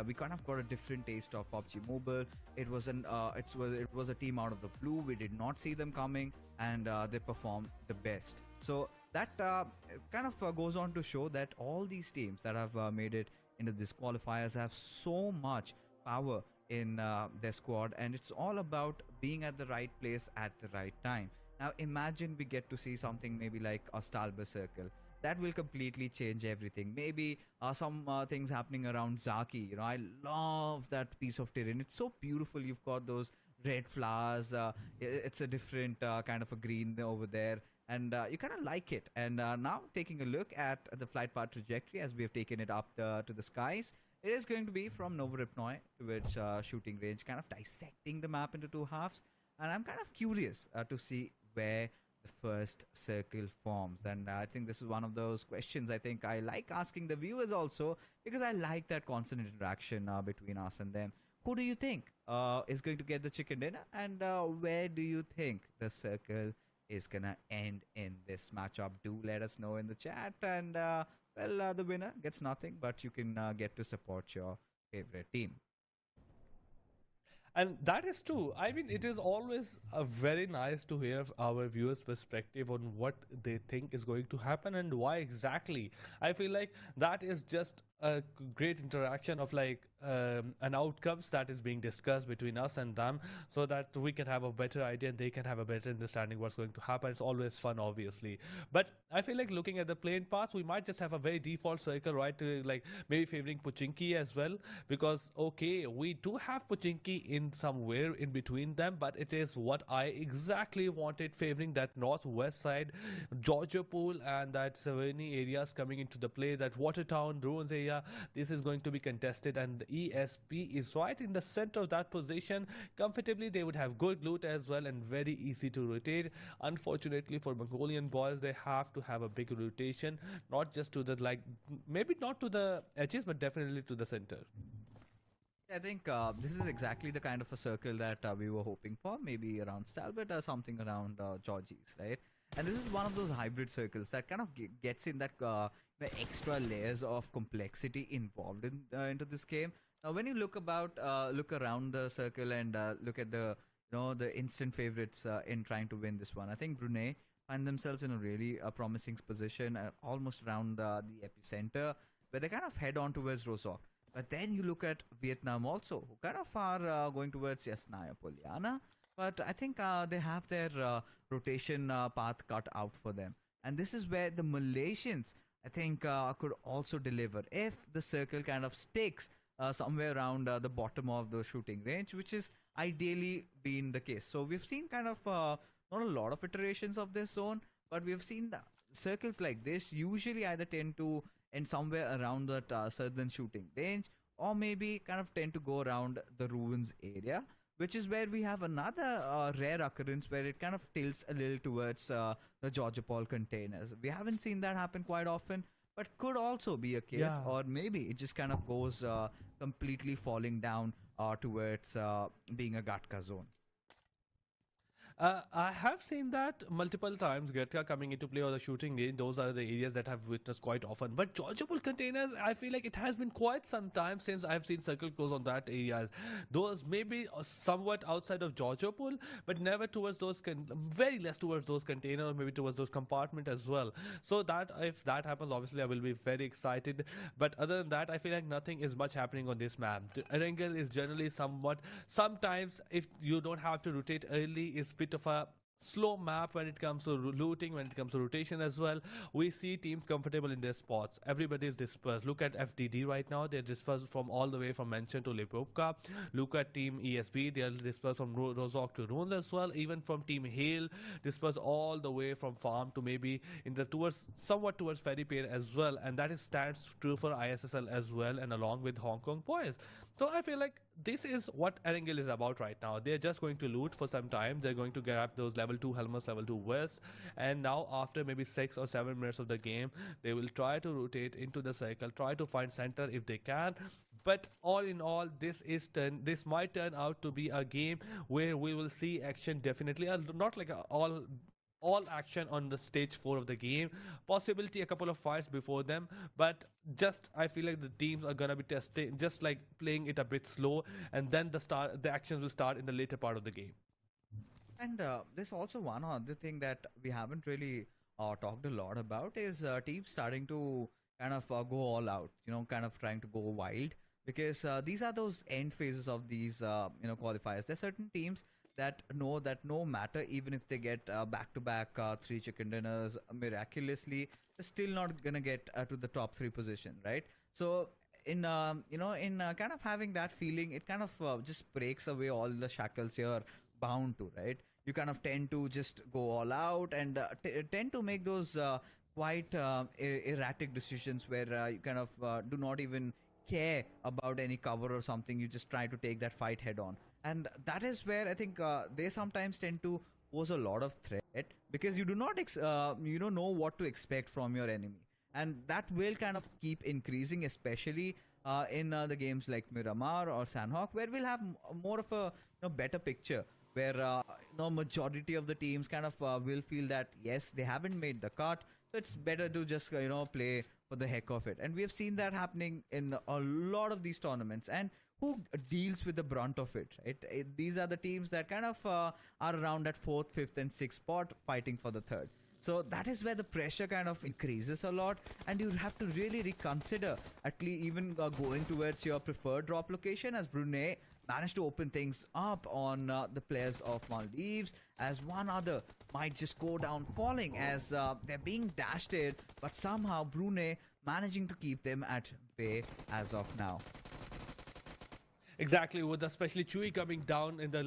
we kind of got a different taste of PUBG Mobile. It was a team out of the blue. We did not see them coming, and they performed the best. So that kind of goes on to show that all these teams that have made it into this qualifiers have so much power in their squad, and it's all about being at the right place at the right time. Now imagine we get to see something maybe like a Stalber circle. That will completely change everything. Maybe some things happening around Zaki. You know, I love that piece of terrain. It's so beautiful. You've got those red flowers. It's a different kind of a green over there, and you kind of like it. And now taking a look at the flight path trajectory as we have taken it up to the skies, it is going to be from Novo Ripnoi towards shooting range, kind of dissecting the map into two halves. And I'm kind of curious to see where the first circle forms, and I think this is one of those questions I think I like asking the viewers also, because I like that constant interaction between us and them. Who do you think is going to get the chicken dinner, and where do you think the circle is gonna end in this matchup? Do let us know in the chat, and the winner gets nothing, but you can get to support your favorite team. And that is true. I mean, it is always very nice to hear our viewers' perspective on what they think is going to happen and why exactly. I feel like that is just a great interaction of like an outcomes that is being discussed between us and them, so that we can have a better idea and they can have a better understanding what's going to happen. It's always fun, obviously, but I feel like looking at the playing paths, we might just have a very default circle, right, like maybe favoring Pochinki as well, because okay, we do have Pochinki in somewhere in between them, but it is what I exactly wanted, favoring that northwest side, Georgia Pool and that Savani areas coming into the play, that Watertown Ruins area. This is going to be contested, and the ESP is right in the center of that position comfortably. They would have good loot as well and very easy to rotate. Unfortunately for Mongolian boys, they have to have a big rotation, not just to the maybe not to the edges, but definitely to the center. I think this is exactly the kind of a circle that we were hoping for, maybe around Stalbert or something around Georgie's, right? And this is one of those hybrid circles that kind of gets in that the extra layers of complexity involved in into this game. Now, when you look around the circle and look at the the instant favorites in trying to win this one, I think Brunei find themselves in a really promising position, almost around the epicenter, where they kind of head on towards Rosok. But then you look at Vietnam also, who kind of are going towards Yasnaya Poliana. But I think they have their rotation path cut out for them. And this is where the Malaysians, I think, could also deliver if the circle kind of sticks somewhere around the bottom of the shooting range, which is ideally been the case. So we've seen kind of not a lot of iterations of this zone, but we've seen the circles like this usually either tend to end somewhere around that southern shooting range, or maybe kind of tend to go around the ruins area, which is where we have another rare occurrence where it kind of tilts a little towards the Georgia Paul containers. We haven't seen that happen quite often, but could also be a case, or maybe it just kind of goes completely falling down towards being a Gatka zone. I have seen that multiple times, Gatka coming into play or the shooting range. Those are the areas that I've witnessed quite often. But Georgia Pool containers, I feel like it has been quite some time since I've seen circle close on that area. Those maybe somewhat outside of Georgia Pool, but never towards those, very less towards those containers, maybe towards those compartments as well. So that if that happens, obviously I will be very excited. But other than that, I feel like nothing is much happening on this map. The Erangel is generally sometimes if you don't have to rotate early, it's bit of a slow map when it comes to looting, when it comes to rotation as well. We see teams comfortable in their spots. Everybody is dispersed. Look at FDD right now. They're dispersed from all the way from Mention to Lipovka. Look at Team ESB. They're dispersed from Rozok to Runes as well. Even from Team Hale, dispersed all the way from Farm to maybe in the somewhat towards Ferry Pier as well. And that stands true for ISSL as well, and along with Hong Kong boys. So I feel like this is what Erangel is about right now. They're just going to loot for some time. They're going to grab those level 2 helmets, level 2 vests, and now after maybe 6 or 7 minutes of the game, they will try to rotate into the circle, try to find center if they can. But all in all, this might turn out to be a game where we will see action definitely, not like all action on the stage 4 of the game, possibility a couple of fights before them, but just I feel like the teams are gonna be testing, just like playing it a bit slow, and then the actions will start in the later part of the game. And there's also one other thing that we haven't really talked a lot about is teams starting to kind of go all out, kind of trying to go wild, because these are those end phases of these qualifiers. There's certain teams that know that no matter, even if they get back-to-back 3 chicken dinners miraculously, they're still not gonna get to the top 3 position, right? So in kind of having that feeling, it kind of just breaks away all the shackles you're bound to, right? You kind of tend to just go all out and tend to make those quite erratic decisions where you kind of do not even care about any cover or something. You just try to take that fight head on. And that is where I think they sometimes tend to pose a lot of threat, because you do not you don't know what to expect from your enemy, and that will kind of keep increasing, especially in the games like Miramar or Sandhawk, where we'll have more of a better picture, where majority of the teams kind of will feel that yes, they haven't made the cut, so it's better to just play for the heck of it. And we have seen that happening in a lot of these tournaments. And who deals with the brunt of it, right? These are the teams that kind of are around that 4th, 5th and 6th spot, fighting for the 3rd. So that is where the pressure kind of increases a lot, and you have to really reconsider at least even going towards your preferred drop location, as Brunei managed to open things up on the players of Maldives, as one other might just go down falling as they're being dashed in, but somehow Brunei managing to keep them at bay as of now. Exactly, with especially Chewy coming down in the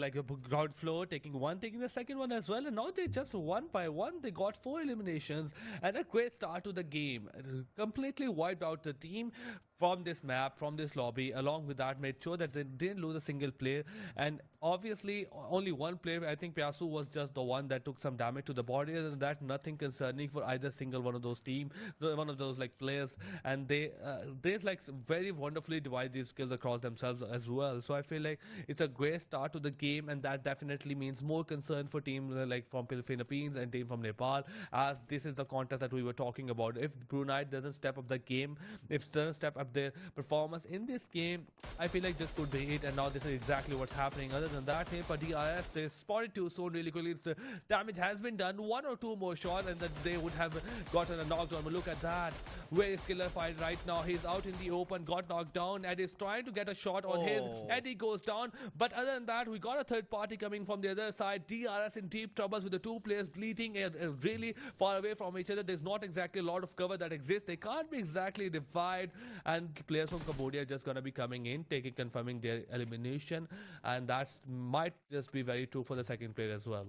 ground floor, taking the second one as well, and now they just one by one they got 4 eliminations and a great start to the game. Completely wiped out the team from this map, from this lobby. Along with that, made sure that they didn't lose a single player, and obviously only one player, I think Piasu, was just the one that took some damage to the body. Other than that, nothing concerning for either single one of those players, and they very wonderfully divide these skills across themselves as well. So I feel like it's a great start to the game, and that definitely means more concern for teams like from Philippines and team from Nepal, as this is the contest that we were talking about. If Brunei doesn't step up the game, if doesn't step up their performance in this game, I feel like this could be it, and now this is exactly what's happening. Other than that, here for DRS, they spotted 2 soon really quickly. The damage has been done, 1 or 2 more shots, and then they would have gotten a knockdown. But look at that, where is Killer Fight right now? He's out in the open, got knocked down, and is trying to get a shot on his. Eddie goes down, but other than that, we got a third party coming from the other side. DRS in deep troubles with the 2 players bleeding really far away from each other. There's not exactly a lot of cover that exists. They can't be exactly divided, and players from Cambodia are just gonna be coming in, confirming their elimination, and that might just be very true for the second player as well.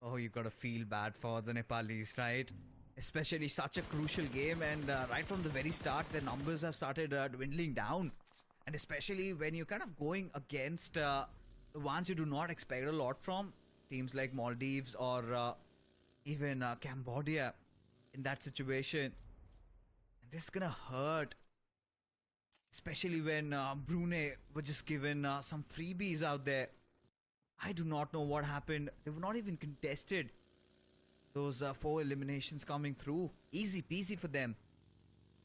Oh, you gotta feel bad for the Nepalese, right? Especially such a crucial game, and right from the very start, their numbers have started dwindling down. And especially when you're kind of going against the ones you do not expect a lot from, teams like Maldives or even Cambodia in that situation. And this is gonna hurt. Especially when Brunei were just given some freebies out there. I do not know what happened. They were not even contested. Those 4 eliminations coming through. Easy peasy for them.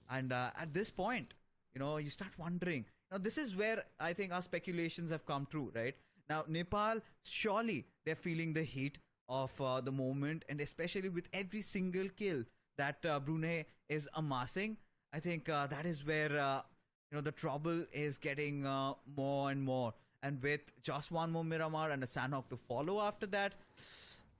And at this point, you start wondering. Now, this is where I think our speculations have come true, right? Now, Nepal, surely they're feeling the heat of the moment, and especially with every single kill that Brunei is amassing. I think that is where the trouble is getting more and more. And with just one more Miramar and a Sandhawk to follow after that,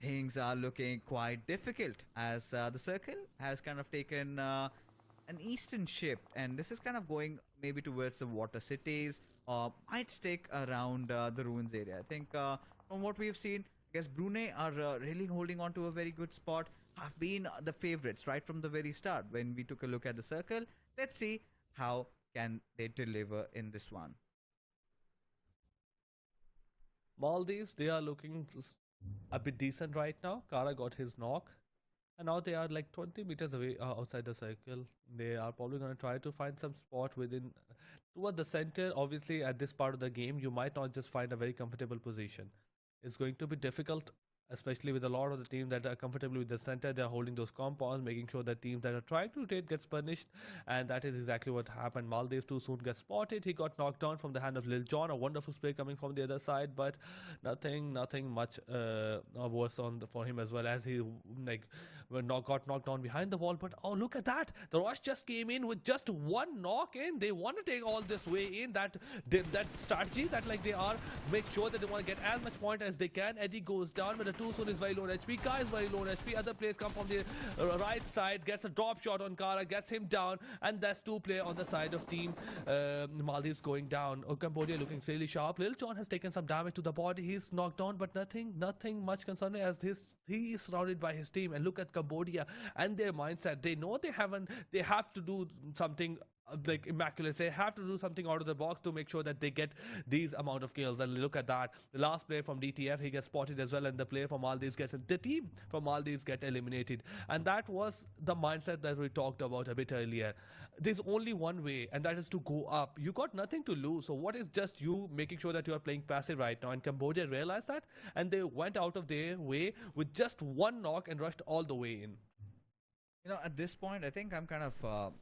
things are looking quite difficult as the circle has kind of taken an eastern shift, and this is kind of going maybe towards the water cities or might stick around the ruins area. I think from what we've seen, I guess Brunei are really holding on to a very good spot, have been the favorites right from the very start when we took a look at the circle. Let's see how can they deliver in this one. Maldives, they are looking a bit decent right now. Kara got his knock. And now they are like 20 meters away outside the circle. They are probably going to try to find some spot within toward the center. Obviously, at this part of the game, you might not just find a very comfortable position. It's going to be difficult, especially with a lot of the teams that are comfortable with the center. They're holding those compounds, making sure that teams that are trying to rotate gets punished, and that is exactly what happened. Maldives too soon gets spotted. He got knocked down from the hand of Lil Jon. A wonderful spray coming from the other side, but nothing much worse for him as well, as he got knocked down behind the wall. But oh, look at that! The Rush just came in with just one knock in. They want to take all this way in. That strategy that they are make sure that they want to get as much point as they can. Eddie goes down, but the too soon is very low on HP. Kai is very low on HP. Other players come from the right side, gets a drop shot on Kara, gets him down, and that's two players on the side of team Maldives going down. Cambodia looking really sharp. Lil Jon has taken some damage to the body. He's knocked down, but nothing much concerning, as he is surrounded by his team. And look at Cambodia and their mindset. They know they have to do something like immaculate. They have to do something out of the box to make sure that they get these amount of kills. And look at that, the last player from DTF, he gets spotted as well, and the player from Maldives the team from Maldives get eliminated. And that was the mindset that we talked about a bit earlier. There's only one way, and that is to go up. You got nothing to lose, so what is just you making sure that you are playing passive right now? And Cambodia realized that, and they went out of their way with just one knock and rushed all the way in. At this point, I think I'm kind of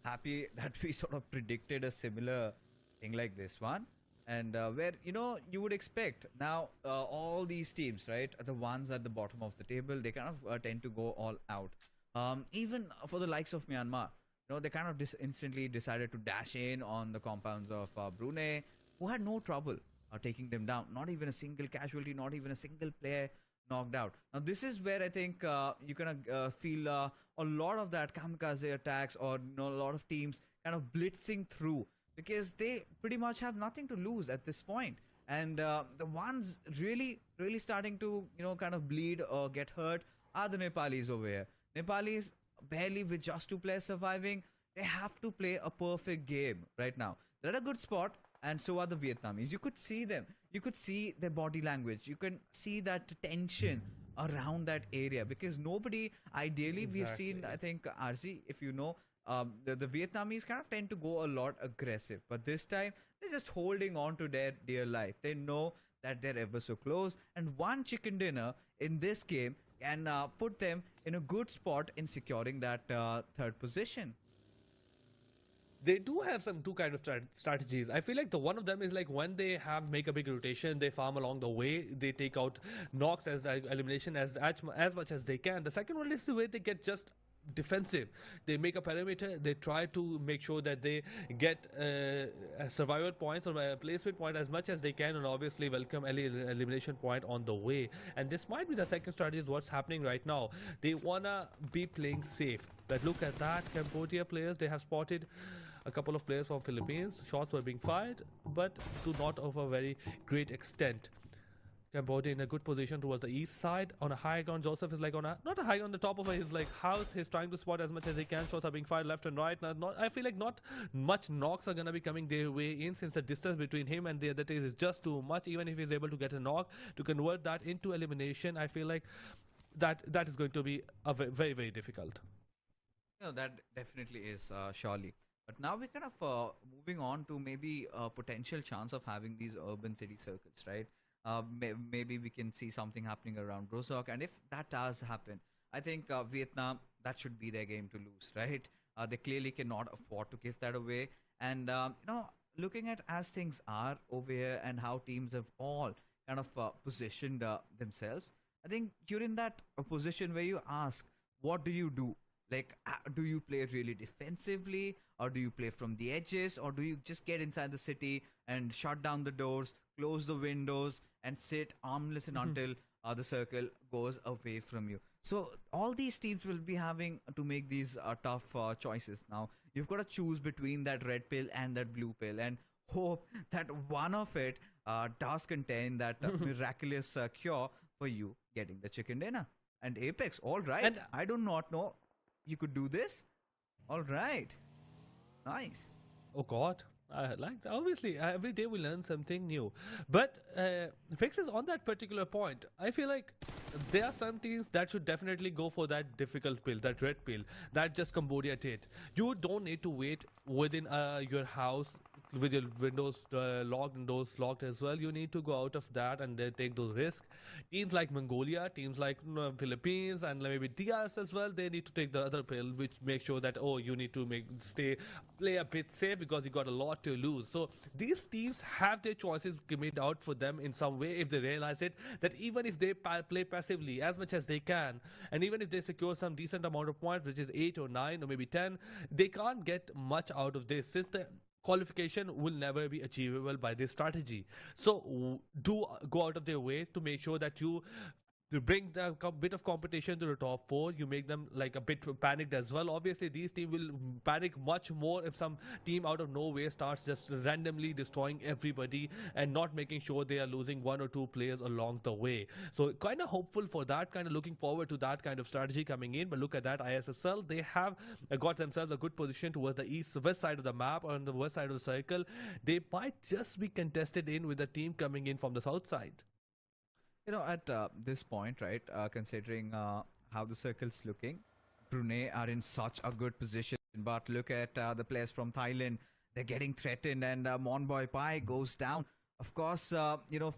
happy that we sort of predicted a similar thing like this one, and where you would expect now all these teams, right, the ones at the bottom of the table, they kind of tend to go all out. Even for the likes of Myanmar, they kind of instantly decided to dash in on the compounds of Brunei, who had no trouble taking them down. Not even a single casualty, not even a single player knocked out. Now this is where I think you kind of feel a lot of that kamikaze attacks, or a lot of teams kind of blitzing through, because they pretty much have nothing to lose at this point. And the ones really starting to kind of bleed or get hurt are the Nepalis over here. Nepalis, barely with just 2 players surviving, they have to play a perfect game right now. They're at a good spot, and so are the Vietnamese. You could see them. You could see their body language. You can see that tension around that area, because nobody, ideally, we've seen, I think, RZ, if you know, the Vietnamese kind of tend to go a lot aggressive. But this time, they're just holding on to their dear life. They know that they're ever so close. And one chicken dinner in this game can put them in a good spot in securing that third position. They do have some two kind of strategies. I feel like the one of them is like when they make a big rotation, they farm along the way, they take out knocks as the elimination as much as they can. The second one is the way they get just defensive. They make a perimeter, they try to make sure that they get survival points or a placement point as much as they can, and obviously welcome any elimination point on the way. And this might be the second strategy is what's happening right now. They wanna be playing safe. But look at that, Cambodia players, they have spotted a couple of players from Philippines. Shots were being fired, but to not of a very great extent. Cambodia in a good position towards the east side on a high ground. Joseph is like on a not a high on the top of his like house. He's trying to spot as much as he can. Shots are being fired left and right. I feel like not much knocks are gonna be coming their way in, since the distance between him and the other team is just too much. Even if he's able to get a knock to convert that into elimination, I feel like that is going to be a very, very difficult. That definitely is, surely. But now we're kind of moving on to maybe a potential chance of having these urban city circuits, right? Maybe we can see something happening around Rosok, and if that does happen, I think Vietnam, that should be their game to lose, right? They clearly cannot afford to give that away. And looking at as things are over here and how teams have all kind of positioned themselves, I think you're in that position where you ask, what do you do? Like, do you play really defensively, or do you play from the edges, or do you just get inside the city and shut down the doors, close the windows, and sit armless and until the circle goes away from you. So all these teams will be having to make these tough choices. Now you've got to choose between that red pill and that blue pill, and hope that one of it does contain that miraculous cure for you getting the chicken dinner. And Apex, all right. And I do not know you could do this. All right. Nice. Oh God. Like obviously every day we learn something new, but Fixes on that particular point, I feel like there are some teams that should definitely go for that difficult pill, that red pill that just Cambodia did. You don't need to wait within your house with your windows locked and doors locked as well. You need to go out of that and then take those risks. Teams like Mongolia, teams like Philippines and maybe DRs as well, they need to take the other pill, which makes sure that you need to play a bit safe because you got a lot to lose. So these teams have their choices made out for them in some way if they realize it, that even if they play passively as much as they can, and even if they secure some decent amount of points, which is 8 or 9 or maybe 10, they can't get much out of this since the qualification will never be achievable by this strategy. So do go out of their way to make sure that you bring the bit of competition to the top 4. You make them like a bit panicked as well. Obviously these teams will panic much more if some team out of nowhere starts just randomly destroying everybody and not making sure they are losing 1 or 2 players along the way. So kind of hopeful for that, kind of looking forward to that kind of strategy coming in. But look at that, ISSL, they have got themselves a good position towards the west side of the map, or on the west side of the circle. They might just be contested in with the team coming in from the south side. At this point, right, considering how the circle's looking, Brunei are in such a good position. But look at the players from Thailand. They're getting threatened, and Monboy Pai goes down. Of course,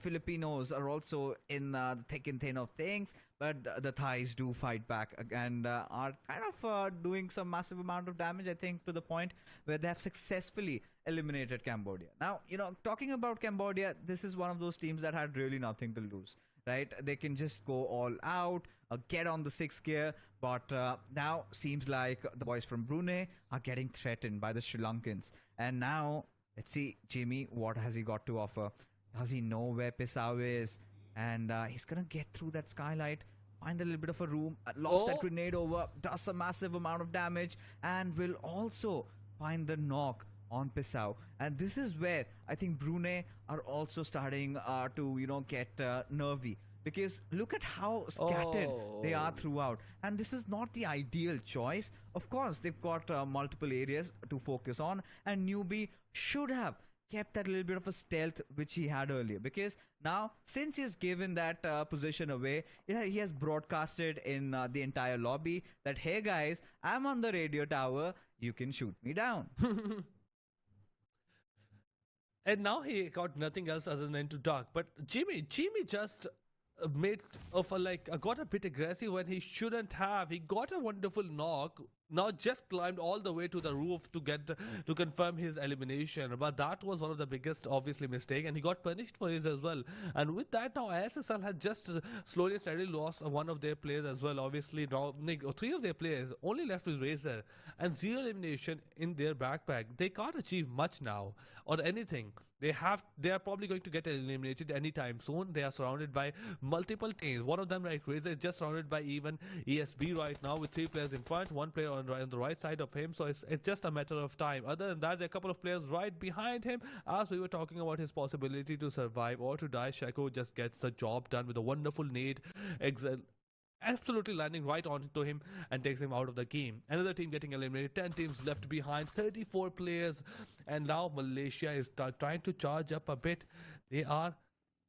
Filipinos are also in the thick and thin of things, but the Thais do fight back and are kind of doing some massive amount of damage, I think, to the point where they have successfully eliminated Cambodia. Now, talking about Cambodia, this is one of those teams that had really nothing to lose. Right, they can just go all out, get on the 6th gear, but now seems like the boys from Brunei are getting threatened by the Sri Lankans. And now, let's see, Jimmy, what has he got to offer? Does he know where Pisau is? And he's gonna get through that skylight, find a little bit of a room, locks that grenade over, does a massive amount of damage, and will also find the knock on Pisau. And this is where I think Brunei are also starting to get nervy, because look at how scattered they are throughout, and this is not the ideal choice. Of course, they've got multiple areas to focus on, and Newbie should have kept that little bit of a stealth which he had earlier, because now since he's given that position away, he has broadcasted in the entire lobby that, hey guys, I'm on the radio tower, you can shoot me down. And now he got nothing else other than to duck. But Jimmy just got a bit aggressive when he shouldn't have. He got a wonderful knock. Now just climbed all the way to the roof to confirm his elimination. But that was one of the biggest, obviously, mistake, and he got punished for it as well. And with that, now ISSL had just slowly and steadily lost one of their players as well. Obviously, now 3 of their players only left with Razor and 0 elimination in their backpack. They can't achieve much now or anything. They are probably going to get eliminated anytime soon. They are surrounded by multiple teams. One of them, like Razor, is just surrounded by even ESB right now with 3 players in front, 1 player on the right side of him. So it's just a matter of time. Other than that, there are a couple of players right behind him. As we were talking about his possibility to survive or to die, Shako just gets the job done with a wonderful nade. Absolutely landing right onto him and takes him out of the game. Another team getting eliminated, 10 teams left behind, 34 players, and now Malaysia is trying to charge up a bit. They are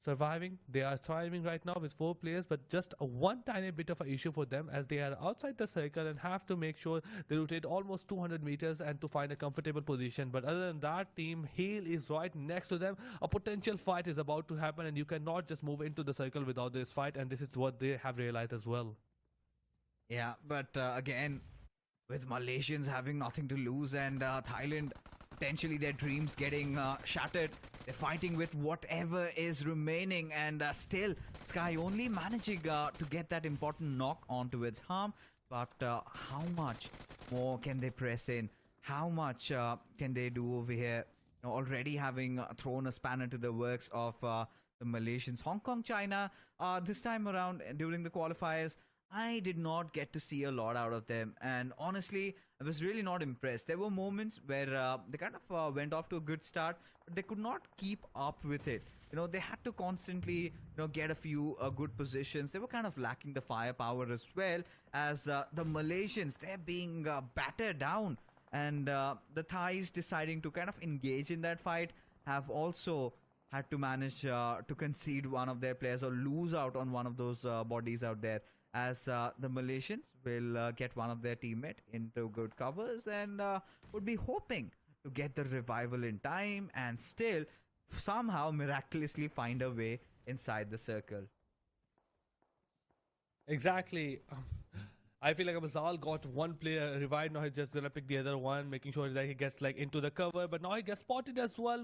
surviving, they are thriving right now with 4 players, but just one tiny bit of an issue for them as they are outside the circle and have to make sure they rotate almost 200 meters and to find a comfortable position. But other than that, Team Heal is right next to them. A potential fight is about to happen, and you cannot just move into the circle without this fight, and this is what they have realized as well. Yeah, but again, with Malaysians having nothing to lose and Thailand potentially their dreams getting shattered, they're fighting with whatever is remaining, and still Sky only managing to get that important knock onto its harm. But how much more can they press in? How much can they do over here? Already having thrown a spanner into the works of the Malaysians. Hong Kong, China, this time around during the qualifiers, I did not get to see a lot out of them. And honestly, I was really not impressed. There were moments where they kind of went off to a good start, but they could not keep up with it. They had to constantly, get a few good positions. They were kind of lacking the firepower as well as the Malaysians. They're being battered down. And the Thais deciding to kind of engage in that fight have also had to manage to concede one of their players or lose out on one of those bodies out there, as the Malaysians will get one of their teammate into good covers and would be hoping to get the revival in time and still somehow miraculously find a way inside the circle. Exactly. I feel like Abazal got one player revived. Now he's just gonna pick the other one, making sure that he gets like into the cover. But now he gets spotted as well.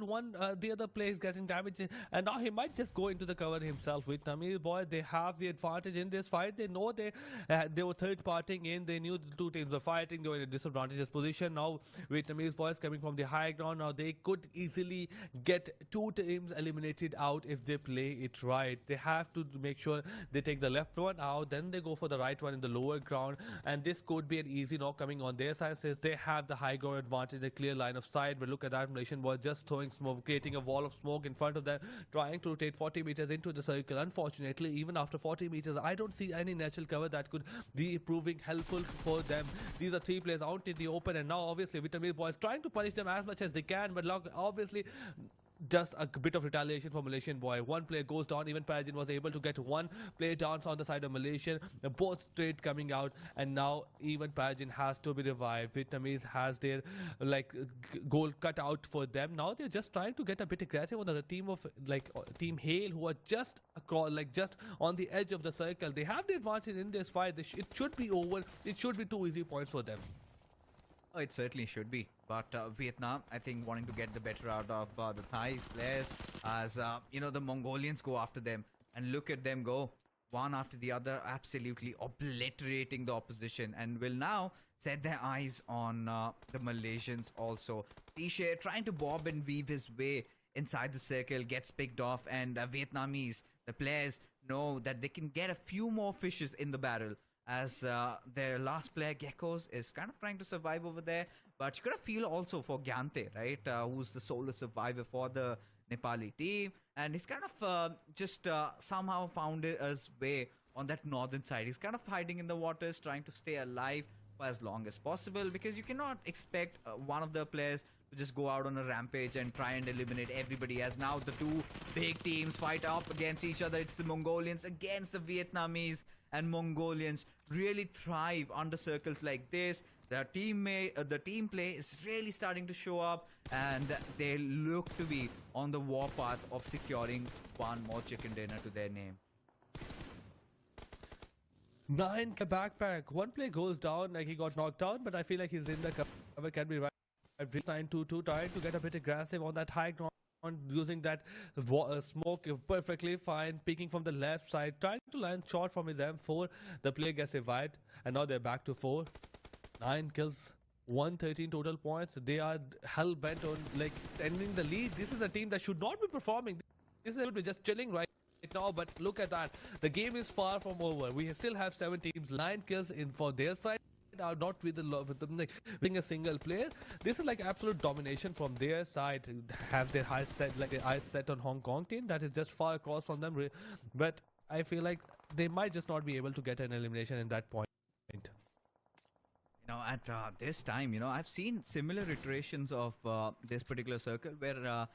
The other player is getting damaged, and now he might just go into the cover himself. Vietnamese boy, they have the advantage in this fight. They know they were third partying in. They knew the two teams were fighting. They were in a disadvantageous position. Now Vietnamese boys coming from the high ground. Now they could easily get two teams eliminated out if they play it right. They have to make sure they take the left one out, then they go for the right one in the lower ground. And this could be an easy knock coming on their side, since they have the high ground advantage, the clear line of sight. But look at that, Malaysian boy just throwing smoke, creating a wall of smoke in front of them, trying to rotate 40 meters into the circle. Unfortunately, even after 40 meters, I don't see any natural cover that could be proving helpful for them. These are three players out in the open, and now obviously Vietnamese boys trying to punish them as much as they can, but obviously just a bit of retaliation for Malaysian boy. One player goes down. Even Parajin was able to get one player down on the side of Malaysian. Both straight coming out, and now even Parajin has to be revived. Vietnamese has their goal cut out for them. Now they're just trying to get a bit aggressive on the team of Team Hale, who are just just on the edge of the circle. They have the advantage in this fight. It should be over. It should be 2 easy points for them. Oh, it certainly should be. But Vietnam, I think, wanting to get the better out of the Thai players, as the Mongolians go after them, and look at them go one after the other, absolutely obliterating the opposition, and will now set their eyes on the Malaysians also. Tisha trying to bob and weave his way inside the circle, gets picked off, and Vietnamese, the players, know that they can get a few more fishes in the barrel, as their last player, Geckos, is kind of trying to survive over there. But you gotta feel also for Gyante, right? Who's the solo survivor for the Nepali team. And he's kind of just somehow found his way on that northern side. He's kind of hiding in the waters, trying to stay alive for as long as possible, because you cannot expect one of the players to just go out on a rampage and try and eliminate everybody, as now the two big teams fight up against each other. It's the Mongolians against the Vietnamese, and Mongolians really thrive under circles like this. The team play is really starting to show up, and they look to be on the warpath of securing one more chicken dinner to their name. 9 backpack. One player goes down, like he got knocked down, but I feel like he's in the cover. Can be right. 9-2-2, trying to get a bit aggressive on that high ground, using that smoke perfectly fine, peeking from the left side, trying to land shot from his M4. The player gets revived, and now they're back to 4. 9 kills, 113 total points. They are hell bent on ending the lead. This is a team that should not be performing. This is just chilling right now, but look at that. The game is far from over. We still have 7 teams, 9 kills in for their side. Are not with being a single player. This is absolute domination from their side. Have their eyes set on Hong Kong team that is just far across from them. But I feel like they might just not be able to get an elimination in that point. At this time, I've seen similar iterations of this particular circle where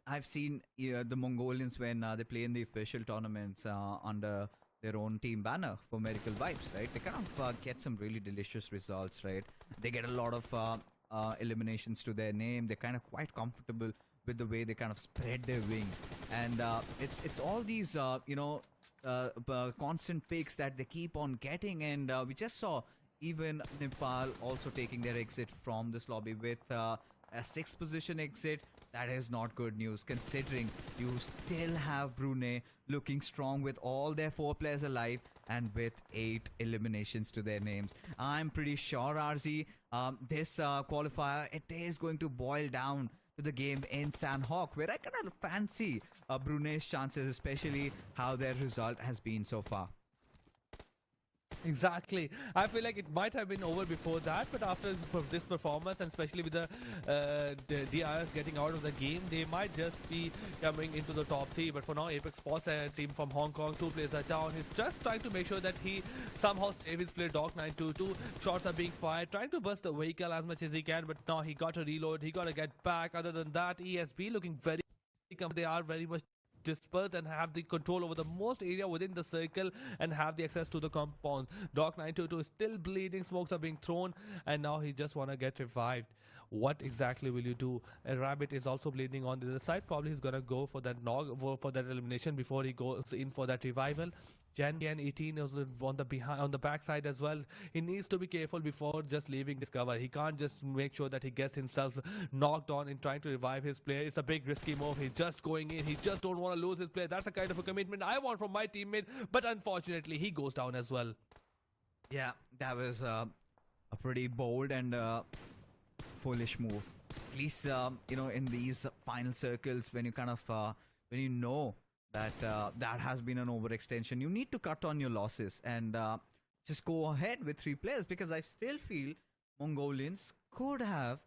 I've seen the Mongolians when they play in the official tournaments under their own team banner for Miracle Vibes, right? They kind of get some really delicious results, right? They get a lot of eliminations to their name. They're kind of quite comfortable with the way they kind of spread their wings, and it's all these constant picks that they keep on getting, and we just saw even Nepal also taking their exit from this lobby with a 6th position exit. That is not good news, considering you still have Brunei looking strong with all their 4 players alive and with 8 eliminations to their names. I'm pretty sure, RZ, this qualifier, it is going to boil down to the game in Sandhawk, where I kind of fancy Brunei's chances, especially how their result has been so far. Exactly. I feel like it might have been over before that, but after this performance, and especially with the DRS getting out of the game, they might just be coming into the top 3. But for now, Apex spots a team from Hong Kong. 2 players are down. He's just trying to make sure that he somehow saves his player Doc922. Shots are being fired, trying to burst the vehicle as much as he can, but now he got to reload. He got to get back. Other than that, ESB looking very... They are very much dispersed and have the control over the most area within the circle and have the access to the compounds. Doc922 is still bleeding, smokes are being thrown, and now he just want to get revived. What exactly will you do? A Rabbit is also bleeding on the other side. Probably he's gonna go for that for that elimination before he goes in for that revival. Gen 18 is on the backside as well. He needs to be careful before just leaving this cover. He can't just make sure that he gets himself knocked on in trying to revive his player. It's a big risky move. He's just going in. He just don't want to lose his player. That's the kind of a commitment I want from my teammate. But unfortunately, he goes down as well. Yeah, that was a pretty bold and foolish move. At least, you know, in these final circles, when you kind of, when you know that that has been an overextension, you need to cut on your losses and just go ahead with 3 players, because I still feel Mongolians could have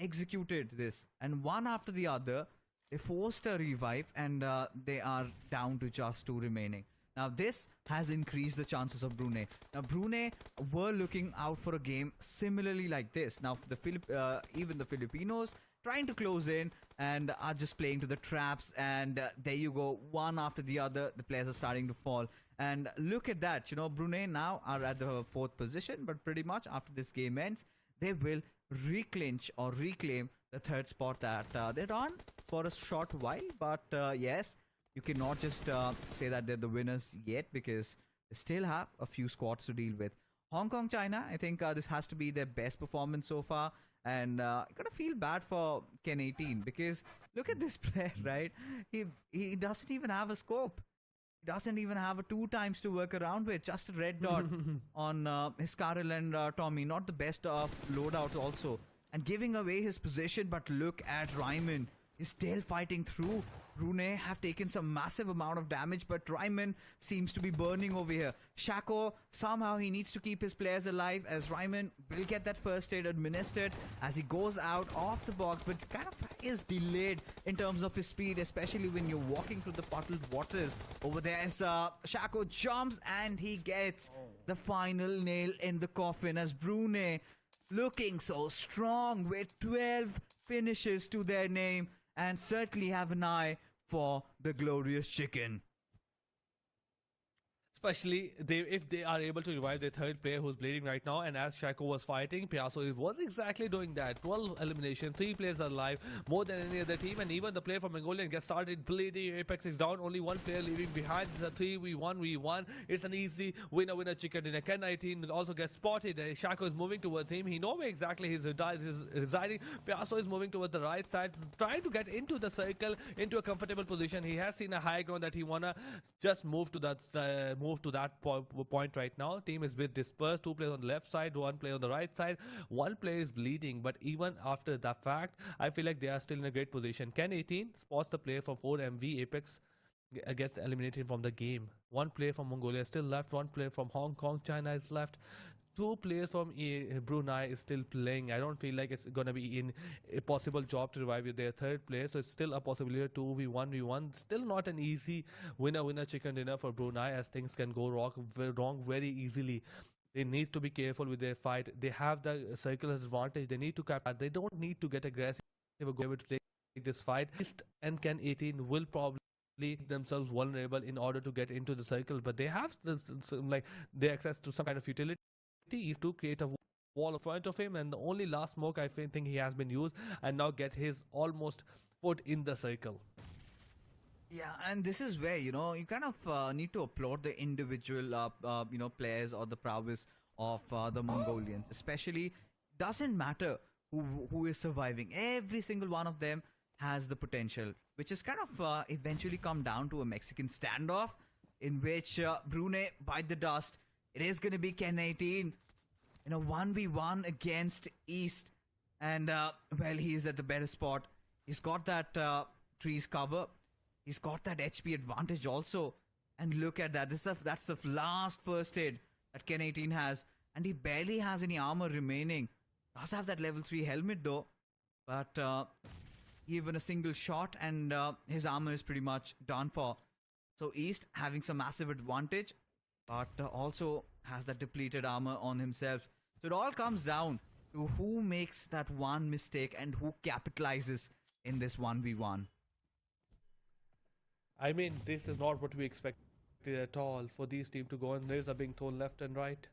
executed this, and one after the other they forced a revive, and they are down to just 2 remaining. Now this has increased the chances of Brunei. Now Brunei were looking out for a game similarly like this. Now the even the Filipinos trying to close in and are just playing to the traps, and there you go, one after the other the players are starting to fall. And look at that, you know, Brunei now are at the 4th position, but pretty much after this game ends they will reclinch or reclaim the 3rd spot that they're on for a short while. But yes, you cannot just say that they're the winners yet, because they still have a few squads to deal with. Hong Kong China, I think this has to be their best performance so far. And I gotta feel bad for Ken 18, because look at this player, right? He doesn't even have a scope. He doesn't even have a 2 times to work around with. Just a red dot on his Karel and Tommy. Not the best of loadouts also. And giving away his position, but look at Ryman. He's still fighting through. Brunei have taken some massive amount of damage, but Ryman seems to be burning over here. Shaco, somehow he needs to keep his players alive, as Ryman will get that first aid administered as he goes out off the box, but kind of is delayed in terms of his speed, especially when you're walking through the puddled waters. Over there as Shaco jumps and he gets the final nail in the coffin, as Brunei looking so strong with 12 finishes to their name, and certainly have an eye for the glorious chicken. Especially if they are able to revive their 3rd player who's bleeding right now. And as Shaco was fighting, Piasso was exactly doing that. 12 elimination, 3 players are alive, more than any other team. And even the player from Mongolian gets started bleeding. Apex is down, only 1 player leaving behind. It's a 3v1v1. It's an easy winner chicken dinner. Ken 19 also gets spotted. Shaco is moving towards him. He knows where exactly he's residing. Piasso is moving towards the right side, trying to get into the circle, into a comfortable position. He has seen a high ground that he wanna just move to that point right now. Team is a bit dispersed. 2 players on the left side, 1 player on the right side. 1 player is bleeding, but even after that fact, I feel like they are still in a great position. Ken 18 spots the player from 4MV. Apex gets eliminated from the game. 1 player from Mongolia is still left. 1 player from Hong Kong China is left. 2 players from Brunei is still playing. I don't feel like it's gonna be in a possible job to revive their 3rd player, so it's still a possibility 2v1v1. Still not an easy winner chicken dinner for Brunei, as things can go wrong very easily. They need to be careful with their fight. They have the circular advantage. They need to capture. They don't need to get aggressive or go able to take this fight. And Ken 18 will probably make themselves vulnerable in order to get into the circle, but they have their access to some kind of utility is to create a wall in front of him, and the only last smoke I think he has been used, and now get his almost foot in the circle. Yeah, and this is where, you know, you kind of need to applaud the individual you know, players or the prowess of the Mongolians. Especially, doesn't matter who is surviving. Every single one of them has the potential, which is kind of eventually come down to a Mexican standoff in which Brunei bite the dust. It is going to be Ken 18 in a 1v1 against East. And, well, he is at the better spot. He's got that trees cover. He's got that HP advantage also. And look at that. That's the last first aid that Ken 18 has. And he barely has any armor remaining. Does have that level 3 helmet though. But even a single shot and his armor is pretty much done for. So East having some massive advantage. But also has that depleted armor on himself. So it all comes down to who makes that one mistake and who capitalizes in this 1v1. I mean, this is not what we expected at all for these teams to go on. There's a being thrown left and right.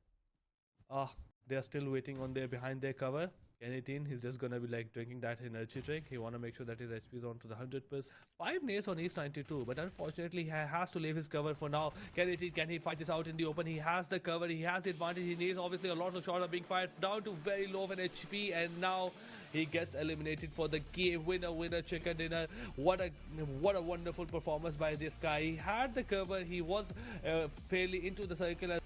They're still waiting on behind their cover. Ken18, he's just gonna be like drinking that energy drink. He wanna make sure that his HP is on to the 100%. 5 nades on East 92, but unfortunately he has to leave his cover for now. Ken18, can he fight this out in the open? He has the cover, he has the advantage. He needs obviously a lot of shots are being fired down to very low of an HP, and now he gets eliminated for the game. Winner chicken dinner. What a wonderful performance by this guy. He had the cover, he was fairly into the circle.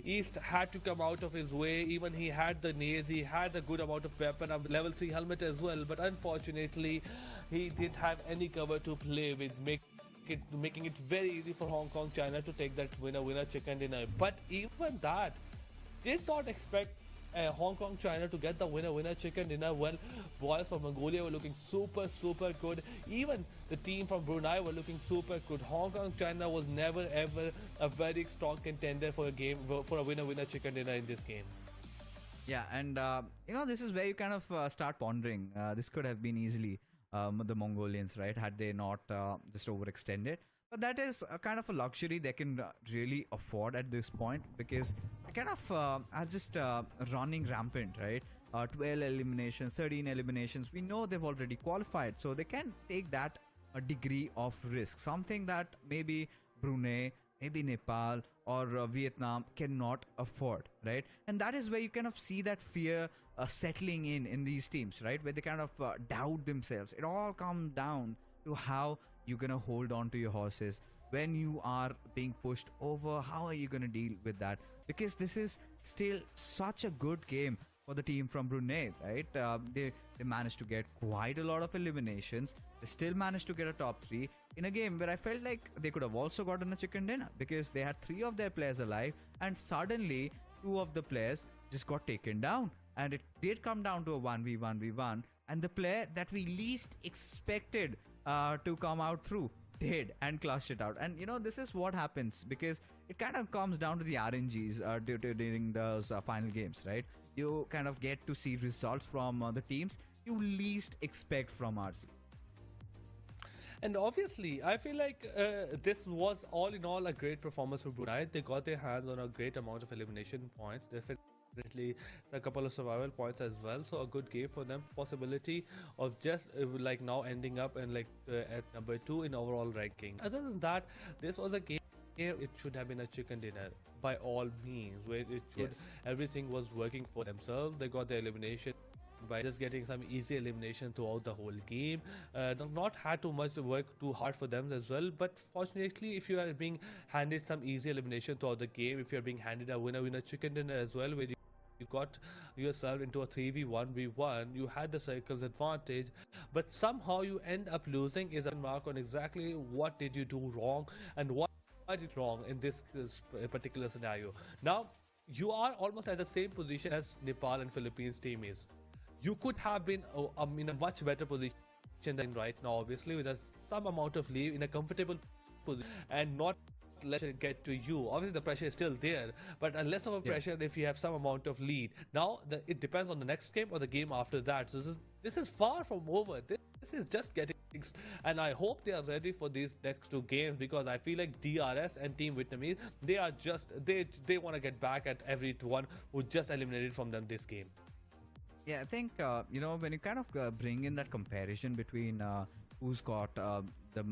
East had to come out of his way. Even he had the nades, he had a good amount of weapon, a level 3 helmet as well, but unfortunately he didn't have any cover to play with, making it very easy for Hong Kong China to take that winner chicken dinner. But even that did not expect Hong Kong China to get the winner chicken dinner. Well, boys from Mongolia were looking super good. Even the team from Brunei were looking super good. Hong Kong China was never ever a very strong contender for a winner chicken dinner in this game. Yeah, and this is where you kind of start pondering. This could have been easily the Mongolians, right, had they not just overextended. But that is a kind of a luxury they can really afford at this point, because they kind of are just running rampant, right? 12 eliminations, 13 eliminations. We know they've already qualified, so they can take that degree of risk. Something that maybe Brunei, maybe Nepal or Vietnam cannot afford, right? And that is where you kind of see that fear settling in these teams, right? Where they kind of doubt themselves. It all comes down to how you're gonna hold on to your horses when you are being pushed over. How are you gonna deal with that? Because this is still such a good game for the team from Brunei, right? They managed to get quite a lot of eliminations. They still managed to get a top 3 in a game where I felt like they could have also gotten a chicken dinner, because they had 3 of their players alive and suddenly 2 of the players just got taken down, and it did come down to a 1v1, and the player that we least expected to come out through did and clutched it out. And this is what happens, because it kind of comes down to the RNGs during those final games, right? You kind of get to see results from the teams you least expect from RC. And obviously, I feel like this was all in all a great performance for Brunei. They got their hands on a great amount of elimination points. Definitely a couple of survival points as well. So a good game for them. Possibility of just like now ending up and at number 2 in overall ranking. Other than that, this was a game. It should have been a chicken dinner by all means, where it should everything was working for themselves. They got the elimination by just getting some easy elimination throughout the whole game. Not had too much to work too hard for them as well, but fortunately if you are being handed some easy elimination throughout the game, if you're being handed a winner chicken dinner as well, where you got yourself into a 3v1v1, you had the circles advantage, but somehow you end up losing, is a mark on exactly what did you do wrong and what did wrong in this particular scenario. Now you are almost at the same position as Nepal and Philippines team is. You could have been in a much better position than right now, obviously, with some amount of lead in a comfortable position and not let it get to you. Obviously the pressure is still there, but less of a pressure if you have some amount of lead. Now it depends on the next game or the game after that. So this is far from over. This is just getting fixed, and I hope they are ready for these next 2 games, because I feel like DRS and Team Vietnamese, they are just they want to get back at everyone who just eliminated from them this game. Yeah, I think when you kind of bring in that comparison between who's got the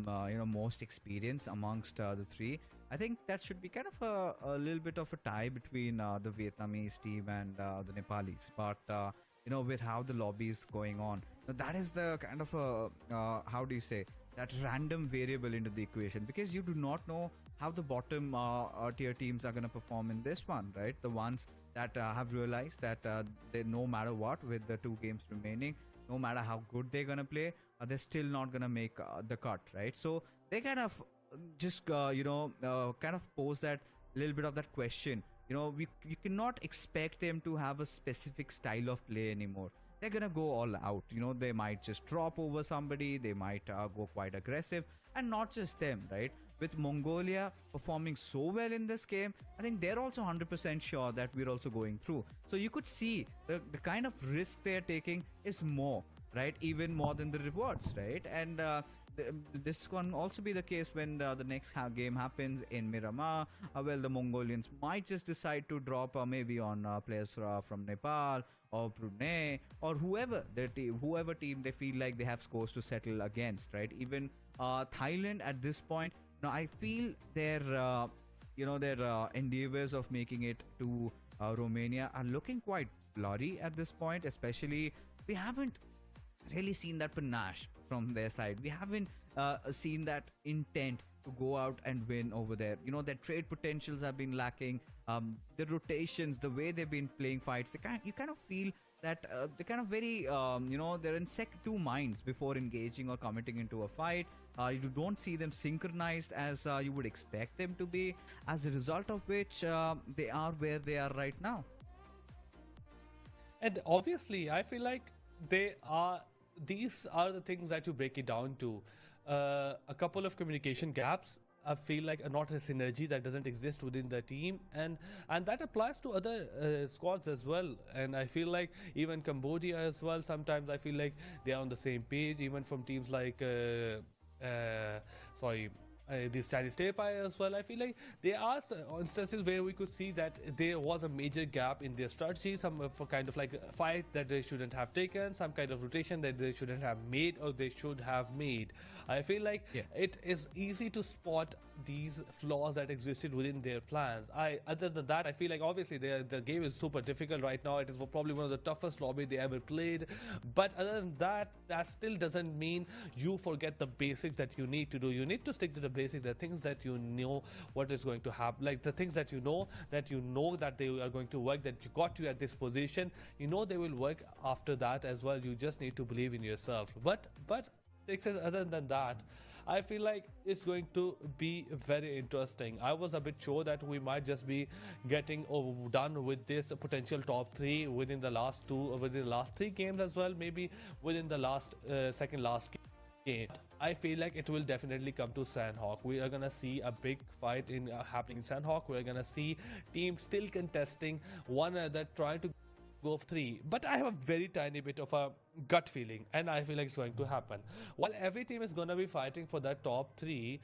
most experience amongst the 3, I think that should be kind of a little bit of a tie between the Vietnamese team and the Nepalis. But with how the lobby is going on, that is the kind of how do you say, that random variable into the equation, because you do not know how the bottom tier teams are going to perform in this one, right? The ones that have realized that they, no matter what, with the 2 games remaining, no matter how good they're going to play, they're still not going to make the cut, right? So they kind of just kind of pose that little bit of that question. You cannot expect them to have a specific style of play anymore. They're gonna go all out. They might just drop over somebody, they might go quite aggressive. And not just them, right? With Mongolia performing so well in this game, I think they're also 100% sure that we're also going through. So you could see the kind of risk they're taking is more, right? Even more than the rewards, right? And this can also be the case when the next game happens in Miramar. Well, the Mongolians might just decide to drop maybe on players from Nepal or Brunei or whoever team they feel like they have scores to settle against, right? Even Thailand at this point, now I feel their endeavors of making it to Romania are looking quite blurry at this point. Especially, we haven't really seen that panache from their side. We haven't seen that intent to go out and win over there. Their trade potentials have been lacking. The rotations, the way they've been playing fights, you kind of feel that they're kind of very, they're in two minds before engaging or committing into a fight. You don't see them synchronized as you would expect them to be, as a result of which they are where they are right now. And obviously, I feel like these are the things that you break it down to. A couple of communication gaps, I feel like, are not a synergy that doesn't exist within the team, and that applies to other squads as well. And I feel like even Cambodia as well, sometimes I feel like they are on the same page, even from teams like these Chinese Taipei as well. I feel like there are instances where we could see that there was a major gap in their strategy, some for kind of like a fight that they shouldn't have taken, some kind of rotation that they shouldn't have made, or they should have made. I feel like it is easy to spot these flaws that existed within their plans. Other than that, I feel like obviously the game is super difficult right now. It is probably one of the toughest lobby they ever played. But other than that, that still doesn't mean you forget the basics that you need to do. You need to stick to the basics, the things that you know what is going to happen, like the things that you know that they are going to work, that you got you at this position. They will work after that as well. You just need to believe in yourself. But other than that, I feel like it's going to be very interesting. I was a bit sure that we might just be getting done with this potential top 3 within the last 3 games as well, maybe within the second last game. I feel like it will definitely come to Sandhawk. We are gonna see a big fight happening in Sandhawk. We are gonna see teams still contesting one another, trying to go of 3. But I have a very tiny bit of a gut feeling, and I feel like it's going to happen. While every team is gonna be fighting for that top 3,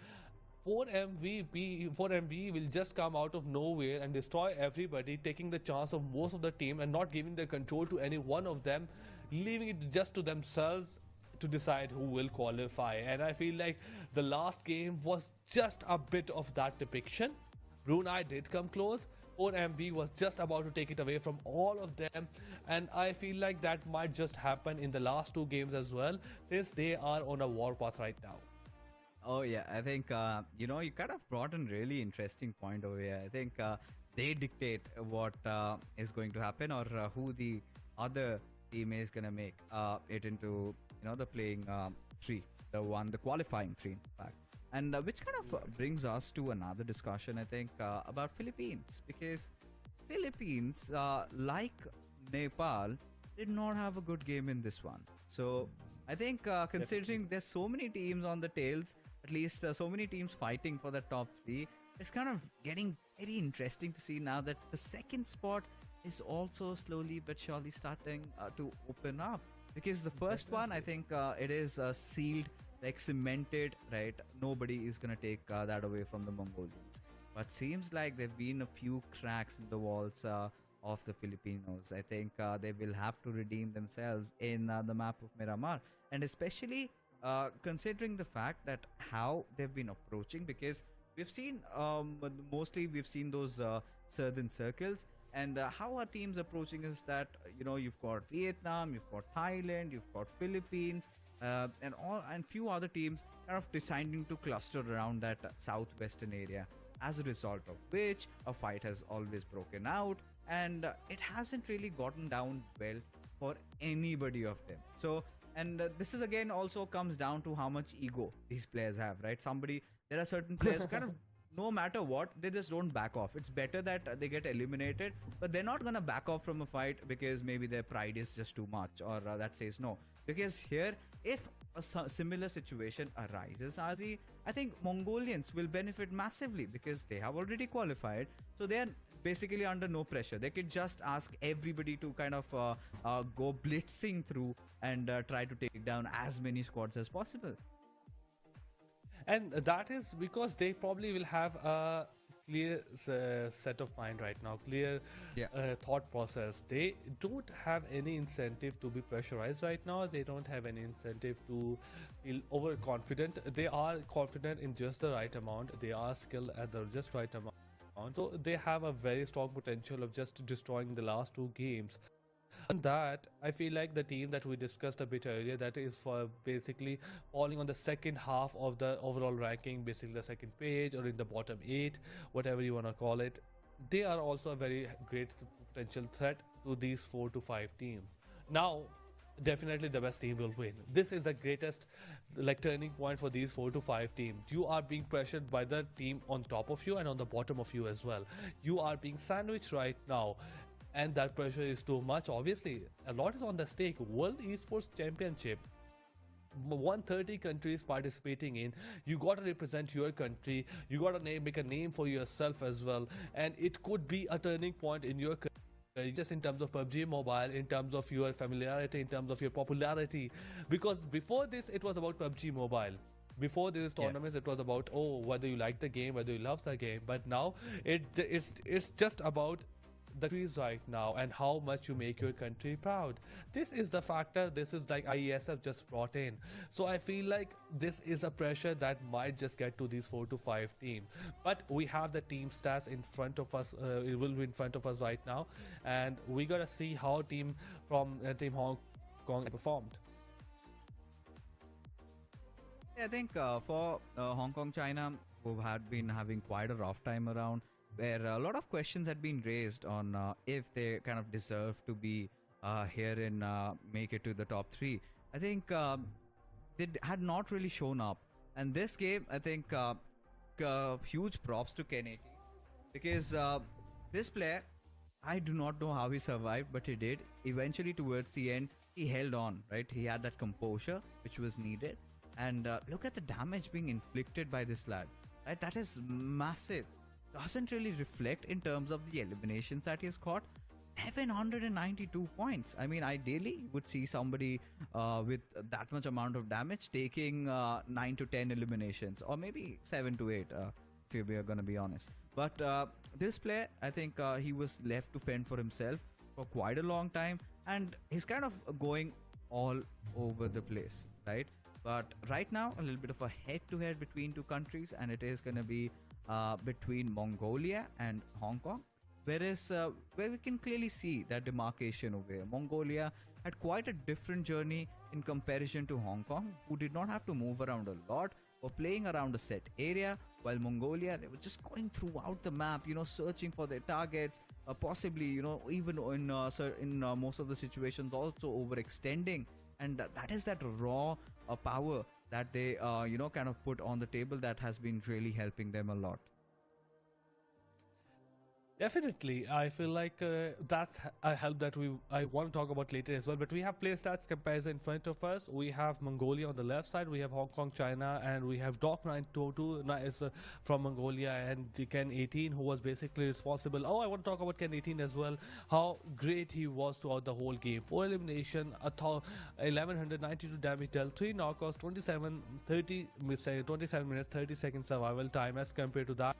4MB will just come out of nowhere and destroy everybody, taking the chance of most of the team and not giving the control to any one of them, leaving it just to themselves to decide who will qualify. And I feel like the last game was just a bit of that depiction. Brunei did come close. 4MB was just about to take it away from all of them, and I feel like that might just happen in the last 2 games as well, since they are on a warpath right now. Oh yeah, I think you kind of brought a really interesting point over here. I think they dictate what is going to happen, or who the other team is gonna make it into the playing 3, the qualifying 3 in fact. And which kind of brings us to another discussion, I think, about Philippines, because Philippines, like Nepal, did not have a good game in this one. So I think considering there's so many teams on the tails, at least so many teams fighting for the top 3, it's kind of getting very interesting to see now that the second spot is also slowly but surely starting to open up. Because the first one, I think it is sealed, like cemented, right? Nobody is gonna take that away from the Mongolians. But seems like there've been a few cracks in the walls of the Filipinos. I think they will have to redeem themselves in the map of Miramar, and especially considering the fact that how they've been approaching, because we've seen mostly we've seen those southern circles, and how our teams approaching is that you've got Vietnam, you've got Thailand, you've got Philippines, and few other teams kind of deciding to cluster around that southwestern area. as a result of which a fight has always broken out, and it hasn't really gotten down well for anybody of them. So, and this is again also comes down to how much ego these players have, right? There are certain players who kind of, no matter what, they just don't back off. It's better that they get eliminated, but they're not gonna back off from a fight because maybe their pride is just too much, or that says no. Because here, if a similar situation arises, Azi, I think Mongolians will benefit massively because they have already qualified, so they are basically under no pressure. They could just ask everybody to kind of go blitzing through and try to take down as many squads as possible. And that is because they probably will have a clear set of mind right now, clear thought process. They don't have any incentive to be pressurized right now. They don't have any incentive to feel overconfident. They are confident in just the right amount. They are skilled at the just right amount. So they have a very strong potential of just destroying the last two games. And that, I feel like the team that we discussed a bit earlier, that is for basically falling on the second half of the overall ranking, basically the second page or in the bottom 8, whatever you want to call it, they are also a very great potential threat to these 4 to 5 teams. Now, definitely the best team will win. This is the greatest turning point for these 4 to 5 teams. You are being pressured by the team on top of you and on the bottom of you as well. You are being sandwiched right now, and that pressure is too much. Obviously, a lot is on the stake. World Esports Championship, 130 countries participating in. You got to represent your country. You got to make a name for yourself as well, and it could be a turning point in your career, just in terms of PUBG Mobile, in terms of your familiarity, in terms of your popularity. Because before this, it was about PUBG Mobile. Before these tournaments, it was about, oh, whether you like the game, whether you love the game. But now it's just about the countries right now and how much you make your country proud. This is the factor. This is like IESF just brought in. So I feel like this is a pressure that might just get to these 4 to 5 teams. But we have the team stats in front of us. It will be in front of us right now, and we gotta see how team from Team Hong Kong performed. I think for Hong Kong, China, who had been having quite a rough time around, where a lot of questions had been raised on if they kind of deserve to be here and make it to the top 3. I think they had not really shown up. And this game, I think, huge props to Ken 80, because this player, I do not know how he survived, but he did. Eventually, towards the end, he held on, right? He had that composure which was needed. And look at the damage being inflicted by this lad, right? That is massive. Doesn't really reflect in terms of the eliminations that he's caught. 792 points. I mean, ideally, you would see somebody with that much amount of damage taking 9 to 10 eliminations, or maybe 7 to 8, if we are going to be honest. But this player, I think he was left to fend for himself for quite a long time, and he's kind of going all over the place, right? But right now, a little bit of a head-to-head between two countries, and it is going to be between Mongolia and Hong Kong, whereas where we can clearly see that demarcation over here. Mongolia had quite a different journey in comparison to Hong Kong, who did not have to move around a lot or playing around a set area, while Mongolia, they were just going throughout the map, you know, searching for their targets, possibly, you know, even in most of the situations also overextending. And that is that raw power that they you know, kind of put on the table, that has been really helping them a lot. Definitely, I feel like that's a help that I want to talk about later as well. But we have player stats comparison in front of us. We have Mongolia on the left side, we have Hong Kong, China, and we have Doc922 from Mongolia, and Ken 18, who was basically responsible. Oh, I want to talk about Ken 18 as well. How great he was throughout the whole game. 4 elimination, 1192 damage dealt, 3 knockouts, 27 minutes 30 seconds survival time. As compared to that,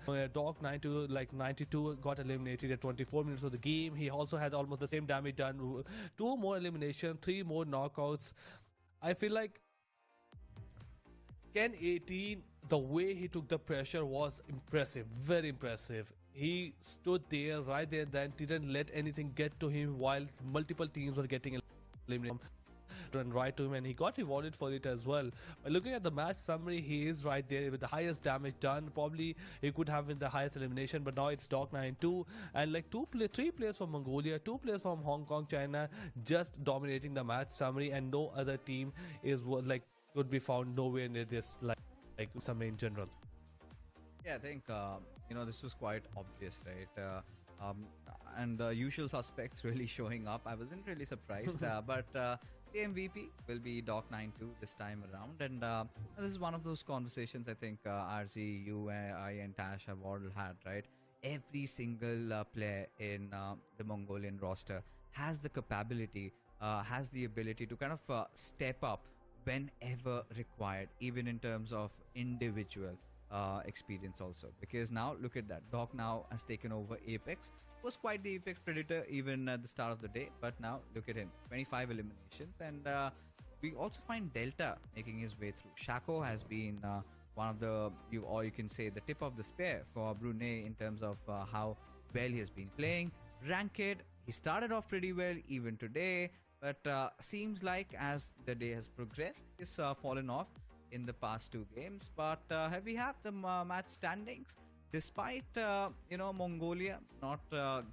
Doc92 got eliminated at 24 minutes of the game. He also had almost the same damage done. 2 more elimination, 3 more knockouts. I feel like Ken 18, the way he took the pressure was impressive, very impressive. He stood there right there and then didn't let anything get to him while multiple teams were getting eliminated. left and right to him, and he got rewarded for it as well. But looking at the match summary, he is right there with the highest damage done. Probably he could have been the highest elimination, but now it's Doc92 and like 3 players from Mongolia, 2 players from Hong Kong, China, just dominating the match summary, and no other team is like could be found nowhere near this like summary in general. Yeah, I think this was quite obvious, right? And the usual suspects really showing up. I wasn't really surprised, but the MVP will be Doc92 this time around, and this is one of those conversations I think RZ, you, I, and Tash have all had, right? Every single player in the Mongolian roster has the capability, has the ability to kind of step up whenever required, even in terms of individual experience also. Because now look at that, Doc now has taken over Apex, was quite the Apex predator even at the start of the day, but now look at him, 25 eliminations, and we also find Delta making his way through. Shaco has been one of the, you can say, the tip of the spear for Brunei in terms of how well he has been playing. Ranked, he started off pretty well even today, but seems like as the day has progressed, he's fallen off in the past 2 games. But have we have the match standings? Despite Mongolia not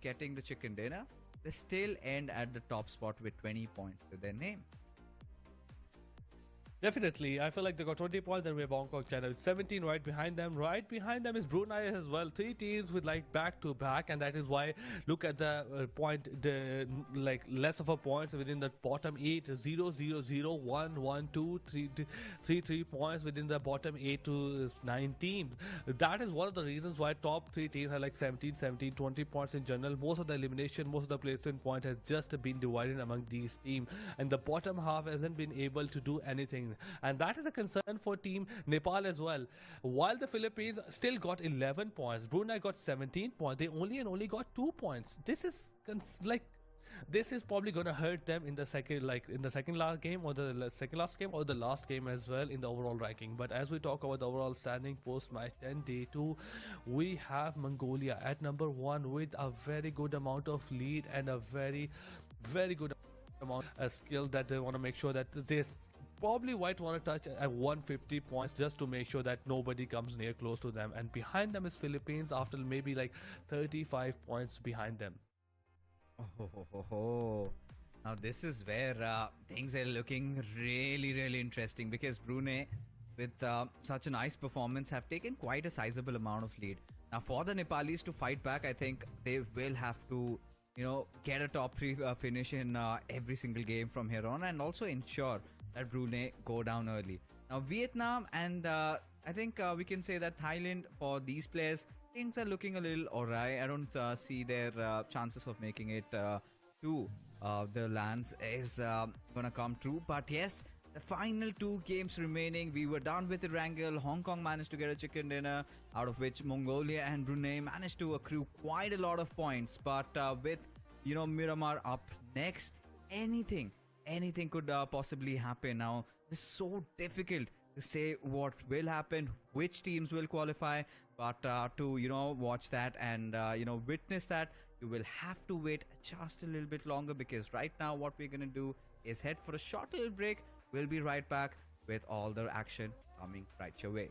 getting the chicken dinner, they still end at the top spot with 20 points to their name. Definitely, I feel like they got 20 points, then we have Hong Kong, China with 17 right behind them. Right behind them is Brunei as well. 3 teams with like back to back, and that is why look at the like less of a points within the bottom 8. 0, 0, 0, 1, 1, 2, 3 points within the bottom 8 to 9 teams. That is one of the reasons why top 3 teams are like 17, 20 points in general. Most of the elimination, most of the placement point has just been divided among these teams, and the bottom half hasn't been able to do anything. And that is a concern for team Nepal as well. While the Philippines still got 11 points, Brunei got 17 points. They only got 2 points. This is probably going to hurt them in the second last game, or the second last game, or the last game as well in the overall ranking. But as we talk about the overall standing post match 10 day 2, we have Mongolia at number 1 with a very good amount of lead and a very, very good amount of skill that they want to make sure that they probably might want to touch at 150 points just to make sure that nobody comes near close to them. And behind them is Philippines after maybe like 35 points behind them. Now this is where things are looking really, really interesting, because Brunei, with such a nice performance, have taken quite a sizable amount of lead. Now for the Nepalis to fight back, I think they will have to get a top 3 finish in every single game from here on, and also ensure that Brunei go down early. Now Vietnam and I think we can say that Thailand, for these players, things are looking a little alright. I don't see their chances of making it to the lands is gonna come true. But yes, the final 2 games remaining, we were done with the wrangle. Hong Kong managed to get a chicken dinner, out of which Mongolia and Brunei managed to accrue quite a lot of points. But with Miramar up next, anything could possibly happen. Now it's so difficult to say what will happen, which teams will qualify, but to watch that and witness that, you will have to wait just a little bit longer, because right now what we're gonna do is head for a short little break. We'll be right back with all the action coming right your way.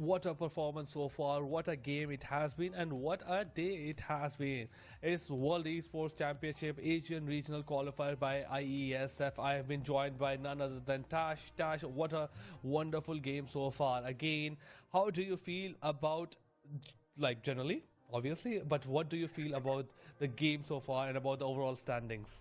what a performance so far, what a game it has been, and what a day it has been. It's World Esports Championship Asian Regional Qualifier by IESF. I have been joined by none other than Tash. Tash, what a wonderful game so far. Again, how do you feel about, like, generally, obviously, but what do you feel about the game so far and about the overall standings?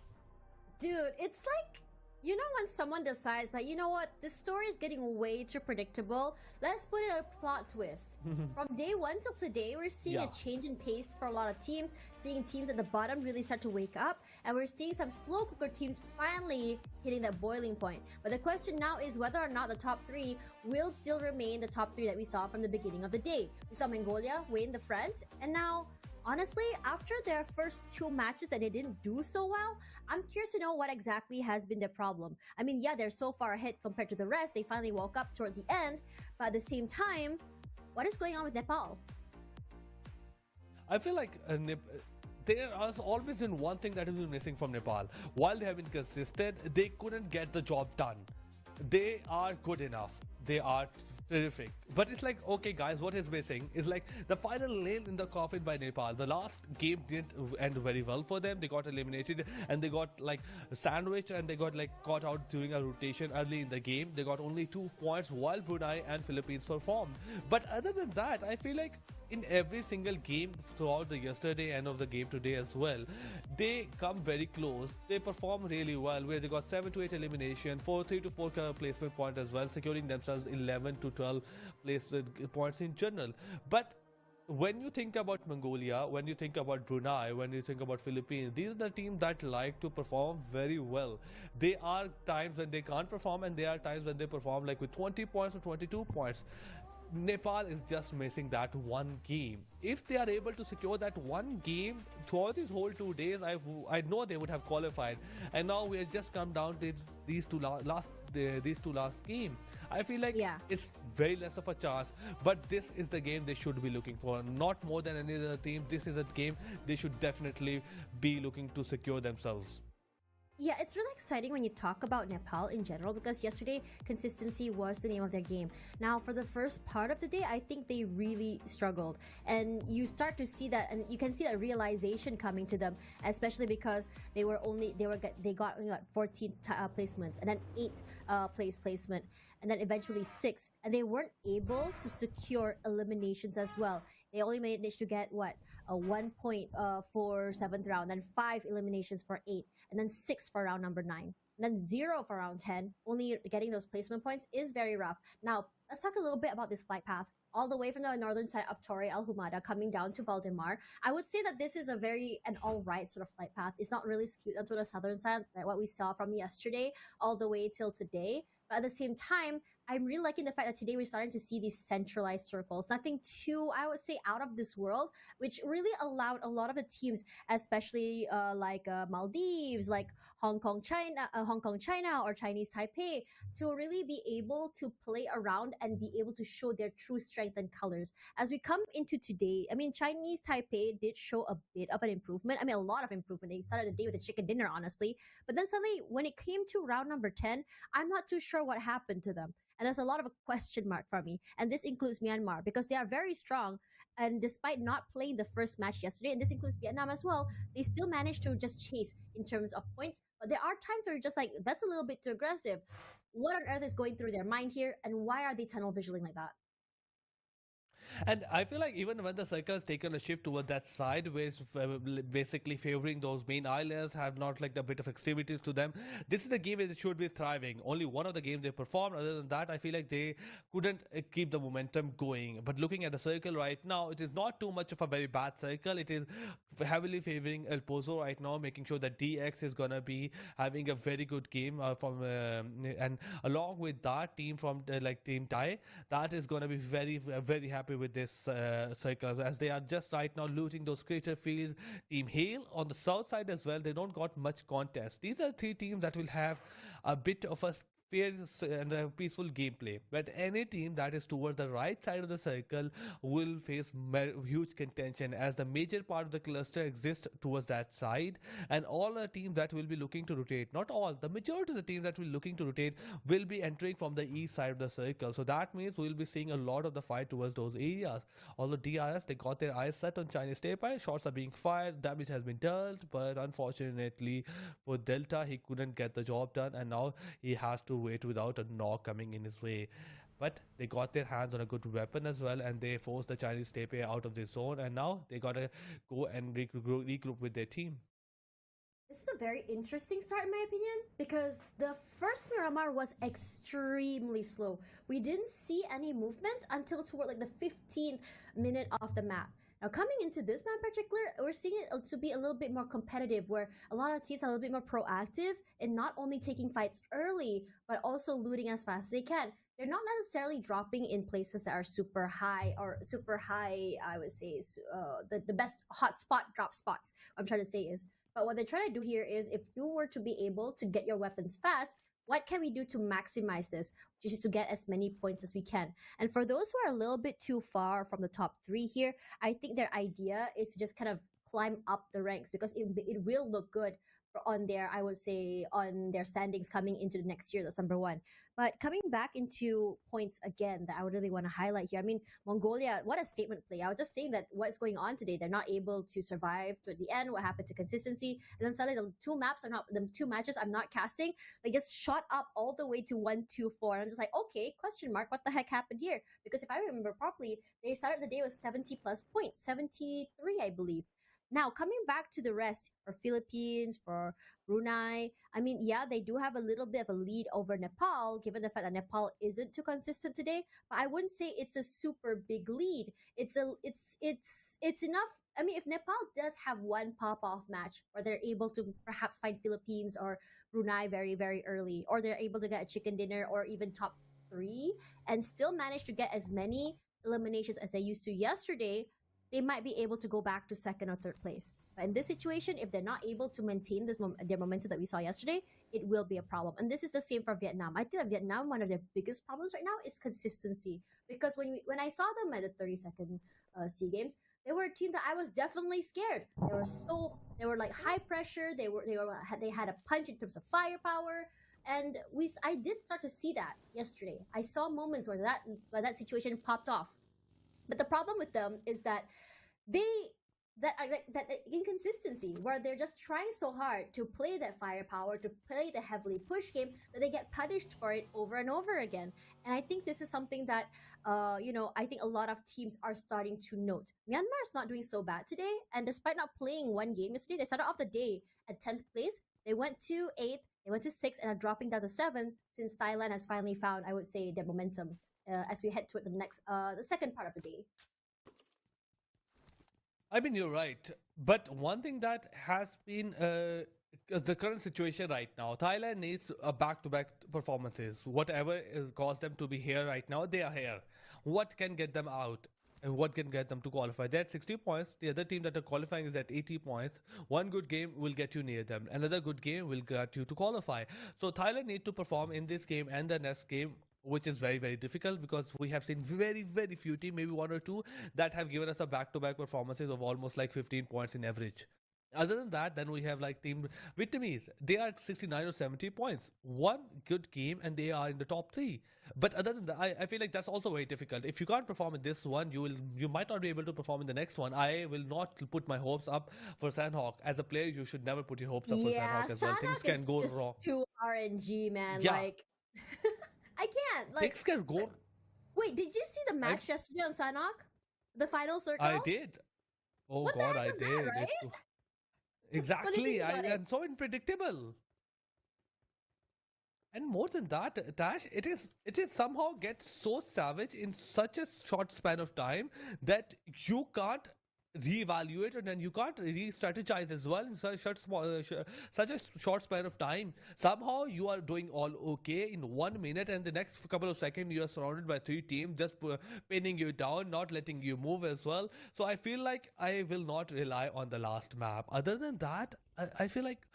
Dude, it's like, you know, when someone decides that, you know what, this story is getting way too predictable, let's put it a plot twist. From day one till today, we're seeing a change in pace for a lot of teams, seeing teams at the bottom really start to wake up, and we're seeing some slow cooker teams finally hitting that boiling point. But the question now is whether or not the top three will still remain the top three that we saw from the beginning of the day. We saw Mongolia way in the front, and now, honestly, after their first two matches that they didn't do so well, I'm curious to know what exactly has been the problem. I mean, yeah, they're so far ahead compared to the rest. They finally woke up toward the end. But at the same time, what is going on with Nepal? I feel like there has always been one thing that has been missing from Nepal. While they have been consistent, they couldn't get the job done. They are good enough. They are terrific. But it's like, okay guys, what is missing is like the final nail in the coffin by Nepal. The last game didn't end very well for them. They got eliminated and they got like sandwiched and they got like caught out during a rotation early in the game. They got only 2 points while Brunei and Philippines performed. But other than that, I feel like in every single game throughout the yesterday and of the game today as well, they come very close. They perform really well, where they got 7 to 8 elimination, 3 to 4 placement point as well, securing themselves 11 to 12 placement points in general. But when you think about Mongolia, when you think about Brunei, when you think about Philippines, these are the teams that like to perform very well. There are times when they can't perform and there are times when they perform like with 20 points or 22 points. Nepal is just missing that one game. If they are able to secure that one game throughout these whole 2 days, I know they would have qualified. And now we have just come down to these two last games. I feel like it's very less of a chance, but this is the game they should be looking for. Not more than any other team. This is a game they should definitely be looking to secure themselves. Yeah, it's really exciting when you talk about Nepal in general, because yesterday consistency was the name of their game. Now, for the first part of the day, I think they really struggled, and you start to see that, and you can see that realization coming to them, especially because they got only 14th placement, and then 8th placement, and then eventually 6th, and they weren't able to secure eliminations as well. They only managed to get a 1 point for 7th round, then 5 eliminations for 8, and then 6 for round number 9, and then 0 for round 10. Only getting those placement points is very rough. Now, let's talk a little bit about this flight path. All the way from the northern side of Torre Al Humada coming down to Valdemar, I would say that this is an all-right sort of flight path. It's not really skewed onto the southern side, like what we saw from yesterday all the way till today. But at the same time, I'm really liking the fact that today we're starting to see these centralized circles. Nothing too, I would say, out of this world, which really allowed a lot of the teams, especially like Maldives, like Hong Kong, China, or Chinese Taipei, to really be able to play around and be able to show their true strength and colors. As we come into today, I mean, Chinese Taipei did show a bit of an improvement. I mean, a lot of improvement. They started the day with a chicken dinner, honestly. But then suddenly, when it came to round number 10, I'm not too sure what happened to them. And there's a lot of a question mark for me. And this includes Myanmar, because they are very strong. And despite not playing the first match yesterday, and this includes Vietnam as well, they still managed to just chase in terms of points. But there are times where you're just like, that's a little bit too aggressive. What on earth is going through their mind here? And why are they tunnel visioning like that? And I feel like even when the circle has taken a shift toward that side, where it's basically favoring those main islands, have not like a bit of extremities to them, this is a game that should be thriving. Only one of the games they performed. Other than that, I feel like they couldn't keep the momentum going. But looking at the circle right now, it is not too much of a very bad circle. It is heavily favoring El Pozo right now, making sure that DX is gonna be having a very good game and along with that team from like Team Thai, that is gonna be very happy with this circle, as they are just right now looting those crater fields. Team Hale on the south side as well, they don't got much contest. These are 3 teams that will have a bit of a fair and a peaceful gameplay. But any team that is towards the right side of the circle will face huge contention, as the major part of the cluster exists towards that side, and all the teams that will be looking to rotate, not all, the majority of the teams that will be looking to rotate will be entering from the east side of the circle. So that means we'll be seeing a lot of the fight towards those areas. Although DRS, they got their eyes set on Chinese Taipei, shots are being fired, damage has been dealt, but unfortunately for Delta, he couldn't get the job done, and now he has to wait without a knock coming in his way. But they got their hands on a good weapon as well, and they forced the Chinese Taipei out of the zone, and now they gotta go and regroup with their team. This is a very interesting start in my opinion, because the first Miramar was extremely slow. We didn't see any movement until toward like the 15th minute of the map. Now coming into this map in particular, we're seeing it to be a little bit more competitive, where a lot of teams are a little bit more proactive in not only taking fights early, but also looting as fast as they can. They're not necessarily dropping in places that are super high, I would say, the best hotspot drop spots, what I'm trying to say is. But what they're trying to do here is, if you were to be able to get your weapons fast, what can we do to maximize this, which is to get as many points as we can. And for those who are a little bit too far from the top 3 here, I think their idea is to just kind of climb up the ranks, because it will look good on their, I would say, on their standings coming into the next year. That's number 1. But coming back into points again that I would really want to highlight here. I mean, Mongolia, what a statement play. I was just saying that what's going on today, they're not able to survive to the end. What happened to consistency? And then suddenly the 2 matches I'm not casting, they just shot up all the way to 1-2-4. And I'm just like, okay, question mark, what the heck happened here? Because if I remember properly, they started the day with 70 plus points, 73, I believe. Now, coming back to the rest, for Philippines, for Brunei, I mean, yeah, they do have a little bit of a lead over Nepal, given the fact that Nepal isn't too consistent today. But I wouldn't say it's a super big lead. It's enough. I mean, if Nepal does have one pop-off match where they're able to perhaps find Philippines or Brunei very, very early, or they're able to get a chicken dinner or even top 3 and still manage to get as many eliminations as they used to yesterday, they might be able to go back to 2nd or 3rd place. But in this situation, if they're not able to maintain their momentum that we saw yesterday, it will be a problem. And this is the same for Vietnam. I think that Vietnam, one of their biggest problems right now is consistency. Because when I saw them at the 32nd SEA Games, they were a team that I was definitely scared. They were like high pressure. They had a punch in terms of firepower. And I did start to see that yesterday. I saw moments where that situation popped off. But the problem with them is that that inconsistency, where they're just trying so hard to play that firepower, to play the heavily push game, that they get punished for it over and over again. And I think this is something that, I think a lot of teams are starting to note. Myanmar is not doing so bad today, and despite not playing one game yesterday, they started off the day at 10th place. They went to 8th, they went to 6th, and are dropping down to 7th since Thailand has finally found, I would say, their momentum. As we head toward the second part of the day. I mean, you're right. But one thing that has been the current situation right now, Thailand needs a back-to-back performances. Whatever caused them to be here right now, they are here. What can get them out? And what can get them to qualify? They're at 60 points. The other team that are qualifying is at 80 points. One good game will get you near them. Another good game will get you to qualify. So Thailand need to perform in this game and the next game, which is very, very difficult, because we have seen very, very few teams, maybe 1 or 2, that have given us a back-to-back performances of almost like 15 points in average. Other than that, then we have like Team Vietnamese. They are at 69 or 70 points. One good game and they are in the top 3. But other than that, I feel like that's also very difficult. If you can't perform in this one, you might not be able to perform in the next one. I will not put my hopes up for Sandhawk. As a player, you should never put your hopes up for Sandhawk as well. Things can go wrong. Too RNG, man. Yeah. Like, I can't. Like, things can go. Wait, did you see the match yesterday on Sandhawk? The final circle? I did. Oh what God, the heck I was did. that, right? Exactly. And so unpredictable. And more than that, Tash, it is somehow gets so savage in such a short span of time that you can't reevaluate and then you can't re-strategize as well in such a short span of time. Somehow you are doing all okay in 1 minute, and the next couple of seconds you are surrounded by 3 teams just pinning you down, not letting you move as well. So I feel like I will not rely on the last map. Other than that, I feel like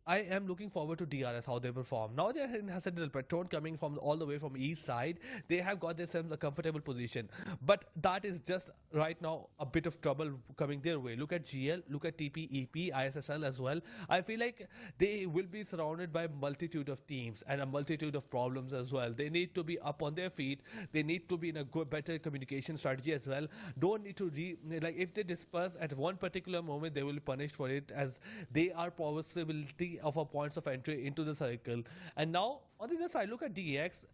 I am looking forward to DRS, how they perform. Now they have set the Patron coming from all the way from east side. They have got themselves a comfortable position. But that is just right now a bit of trouble coming their way. Look at GL, look at TP, EP, ISSL as well. I feel like they will be surrounded by a multitude of teams and a multitude of problems as well. They need to be up on their feet. They need to be in a good, better communication strategy as well. Don't need to like if they disperse at one particular moment, they will be punished for it, as they are possibility of a points of entry into the circle. And now on the other side, look at DX.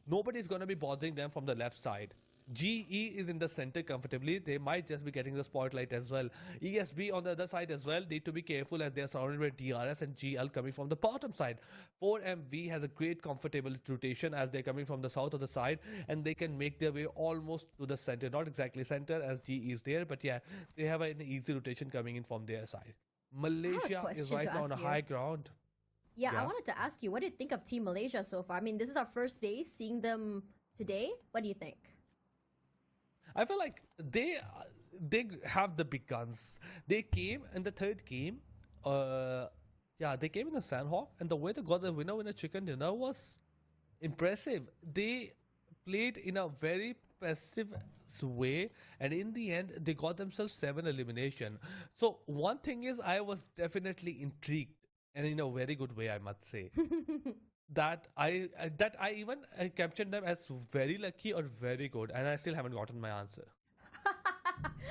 Nobody's going to be bothering them from the left side. GE is in the center comfortably. They might just be getting the spotlight as well. ESB on the other side as well need to be careful, as they are surrounded by DRS and GL coming from the bottom side. 4MV has a great comfortable rotation as they're coming from the south of the side, and they can make their way almost to the center. Not exactly center as GE is there, but yeah, they have an easy rotation coming in from their side. Malaysia is right now on a high ground. Yeah, I wanted to ask you, what do you think of Team Malaysia so far? I mean, this is our first day seeing them today. What do you think? I feel like they have the big guns. They came in the third game. They came in a Sandhawk, and the way they got the winner chicken dinner was impressive. They played in a very passive way, and in the end they got themselves 7 elimination. So one thing is, I was definitely intrigued, and in a very good way, I must say. that I even captured them as very lucky or very good, and I still haven't gotten my answer.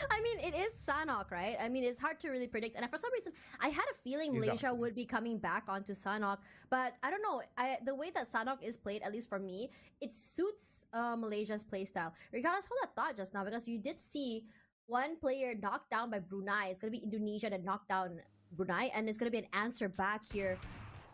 I mean, it is Sanhok, right? I mean, it's hard to really predict. And for some reason, I had a feeling Malaysia would be coming back onto Sanhok. But I don't know. The way that Sanhok is played, at least for me, it suits Malaysia's playstyle. Regardless, hold that thought just now, because you did see one player knocked down by Brunei. It's going to be Indonesia that knocked down Brunei. And it's going to be an answer back here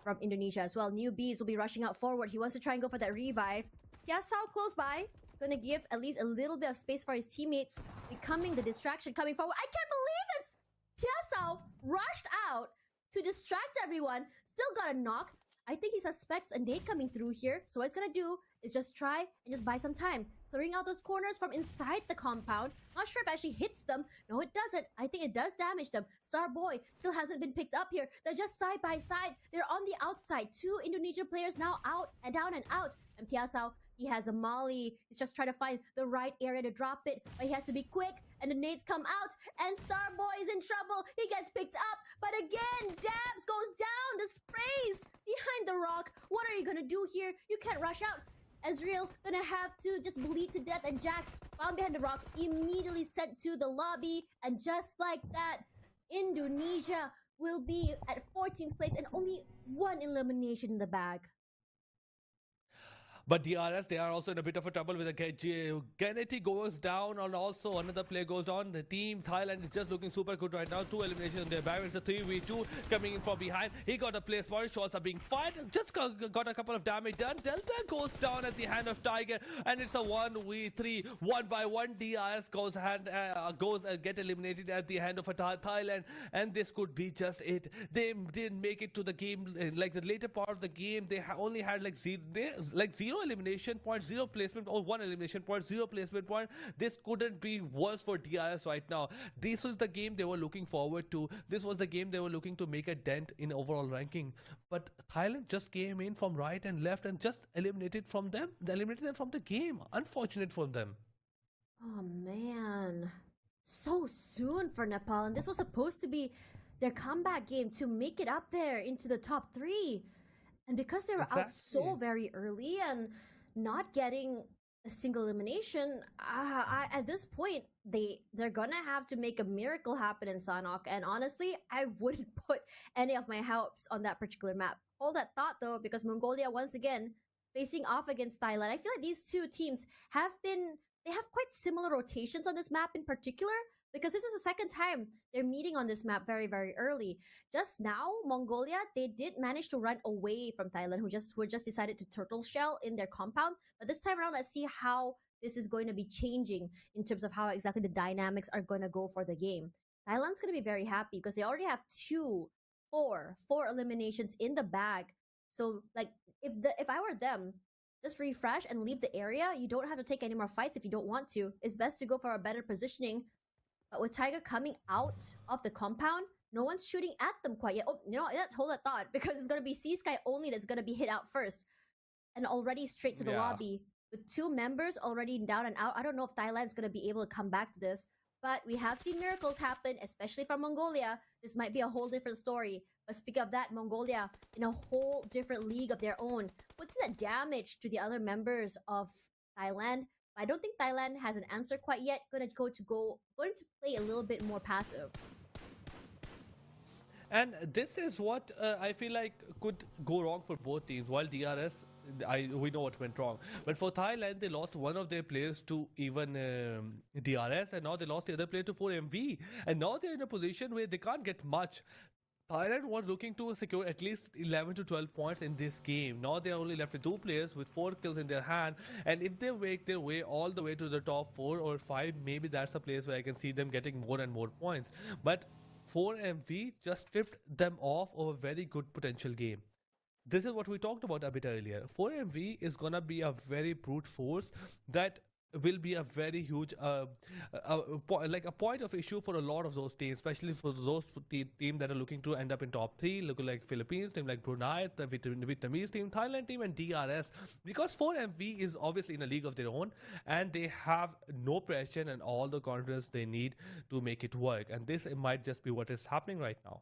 from Indonesia as well. Newbies will be rushing out forward. He wants to try and go for that revive. Piasau close by. Gonna give at least a little bit of space for his teammates, becoming the distraction coming forward. I can't believe this! Piasau rushed out to distract everyone, still got a knock. I think he suspects a nade coming through here, so what he's gonna do is just try and just buy some time, clearing out those corners from inside the compound. Not sure if it actually hits them. No, it doesn't. I think it does damage them. Starboy still hasn't been picked up here. They're just side by side. They're on the outside. 2 Indonesian players now out and down and out. And Piasau, he has a molly. He's just trying to find the right area to drop it, but he has to be quick, and the nades come out, and Starboy is in trouble. He gets picked up, but again, Dabs goes down. The sprays behind the rock. What are you gonna do here? You can't rush out. Ezreal gonna have to just bleed to death, and Jax, found behind the rock, immediately sent to the lobby, and just like that, Indonesia will be at 14th place and only 1 elimination in the bag. But DRS, they are also in a bit of a trouble with a Gennady goes down, and also another player goes down. The team Thailand is just looking super good right now. 2 eliminations in their bag. It's a 3v2 coming in from behind. He got a place for it. Shots are being fired. Just got a couple of damage done. Delta goes down at the hand of Tiger, and it's a 1v3. 1 by 1. DRS goes get eliminated at the hand of a Thailand, and this could be just it. They didn't make it to the game. Like the later part of the game, they only had like zero elimination point, 0 placement, or 1 elimination point, 0 placement point. This couldn't be worse for DRS right now. This was the game they were looking forward to. This was the game they were looking to make a dent in overall ranking. But Thailand just came in from right and left and just eliminated them from the game. Unfortunate for them. Oh man, so soon for Nepal, and this was supposed to be their comeback game to make it up there into the top 3. And because they were out so very early and not getting a single elimination, at this point, they're gonna have to make a miracle happen in Sanhok. And honestly, I wouldn't put any of my hopes on that particular map. Hold that thought though, because Mongolia once again facing off against Thailand. I feel like these 2 teams they have quite similar rotations on this map in particular, because this is the second time they're meeting on this map very, very early. Just now, Mongolia, they did manage to run away from Thailand, who just decided to turtle shell in their compound. But this time around, let's see how this is going to be changing in terms of how exactly the dynamics are going to go for the game. Thailand's going to be very happy because they already have 4 eliminations in the bag. So, like, if I were them, just refresh and leave the area. You don't have to take any more fights if you don't want to. It's best to go for a better positioning. But with Tiger coming out of the compound, no one's shooting at them quite yet. Oh, you know, hold that thought, because it's gonna be C-Sky only that's gonna be hit out first, and already straight to the lobby with 2 members already down and out. I don't know if Thailand's gonna be able to come back to this, but we have seen miracles happen, especially from Mongolia. This might be a whole different story. But speaking of that, Mongolia in a whole different league of their own. What's the damage to the other members of Thailand? I don't think Thailand has an answer quite yet. Going to play a little bit more passive. And this is what I feel like could go wrong for both teams. While DRS, we know what went wrong. But for Thailand, they lost one of their players to even DRS, and now they lost the other player to 4MV. And now they're in a position where they can't get much. Thailand was looking to secure at least 11 to 12 points in this game. Now they are only left with 2 players with 4 kills in their hand. And if they make their way all the way to the top 4 or 5, maybe that's a place where I can see them getting more and more points. But 4MV just stripped them off of a very good potential game. This is what we talked about a bit earlier. 4MV is gonna be a very brute force that will be a very huge like a point of issue for a lot of those teams, especially for those teams that are looking to end up in top 3, looking like Philippines team, like Brunei, the Vietnamese team, Thailand team, and DRS, because 4MV is obviously in a league of their own and they have no pressure and all the confidence they need to make it work. And this might just be what is happening right now.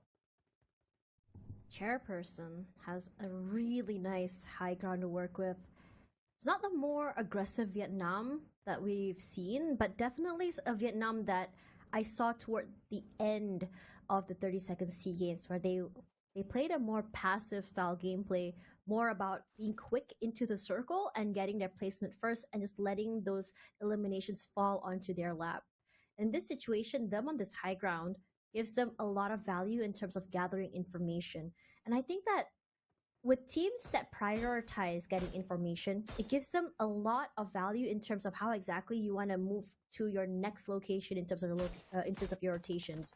Chairperson has a really nice high ground to work with. It's not the more aggressive Vietnam that we've seen, but definitely a Vietnam that I saw toward the end of the 32nd seagames, where they played a more passive style gameplay, more about being quick into the circle and getting their placement first and just letting those eliminations fall onto their lap. In this situation, them on this high ground gives them a lot of value in terms of gathering information. And I think that with teams that prioritize getting information, it gives them a lot of value in terms of how exactly you want to move to your next location in terms of your rotations.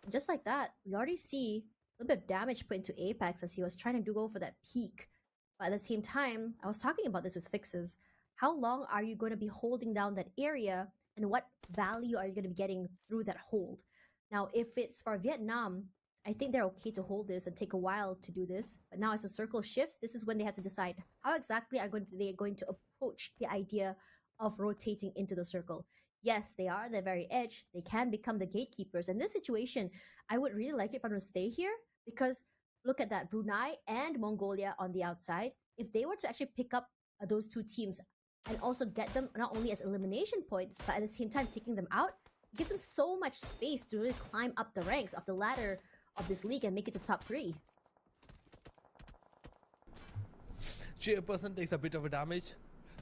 And just like that, we already see a little bit of damage put into Apex as he was trying to go for that peak. But at the same time, I was talking about this with Fixes. How long are you going to be holding down that area, and what value are you going to be getting through that hold? Now, if it's for Vietnam, I think they're okay to hold this and take a while to do this. But now as the circle shifts, this is when they have to decide how exactly they're going to approach the idea of rotating into the circle. Yes, they are at the very edge. They can become the gatekeepers. In this situation, I would really like it for them to stay here, because look at that, Brunei and Mongolia on the outside. If they were to actually pick up those 2 teams and also get them not only as elimination points, but at the same time taking them out, it gives them so much space to really climb up the ranks of the ladder of this league and make it to top 3. Chairperson takes a bit of a damage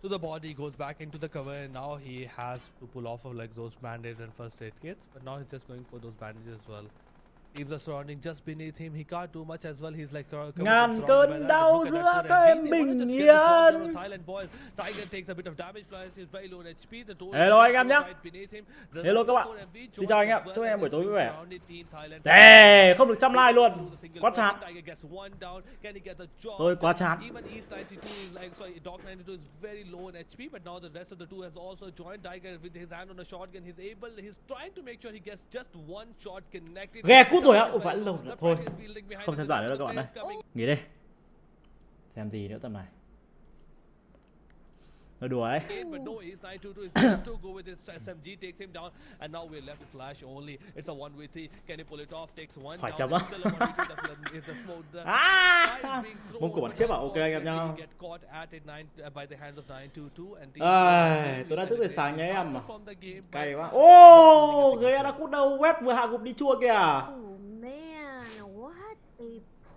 to the body, goes back into the cover, and now he has to pull off of like those band-aids and first aid kits, but now he's just going for those bandages as well. Teams are surrounding just beneath him. He can't do much as well. He's like ngàn cơn đau giữa các em bình yên. Thailand boys. Tiger takes a bit of damage. He's very low on HP. Hello anh em nhé. Hello các bạn. Xin chào anh em. Chúc anh em buổi tối vui vẻ. Đè, không được trăm like luôn. Quá chán. Tôi quá chán. Dog 92 is very low on HP, but now the rest of the 2 has also joined. Tiger with his hand on a shotgun. He's trying to make sure he gets just one shot connected. Ghe cút rồi á, phải lâu rồi. Thôi, không xem giải nữa đâu các bạn ơi. Nghỉ đi. Xem gì nữa tầm này. Nói đùa ấy. Phải chấm á. Mông cổ bắn khiếp à? Ok anh em nha. Tôi đã thức từ sáng nhé em mà. Cay quá. Ô, người đã cút đâu, web vừa hạ gục đi chua kìa. Oh man, what a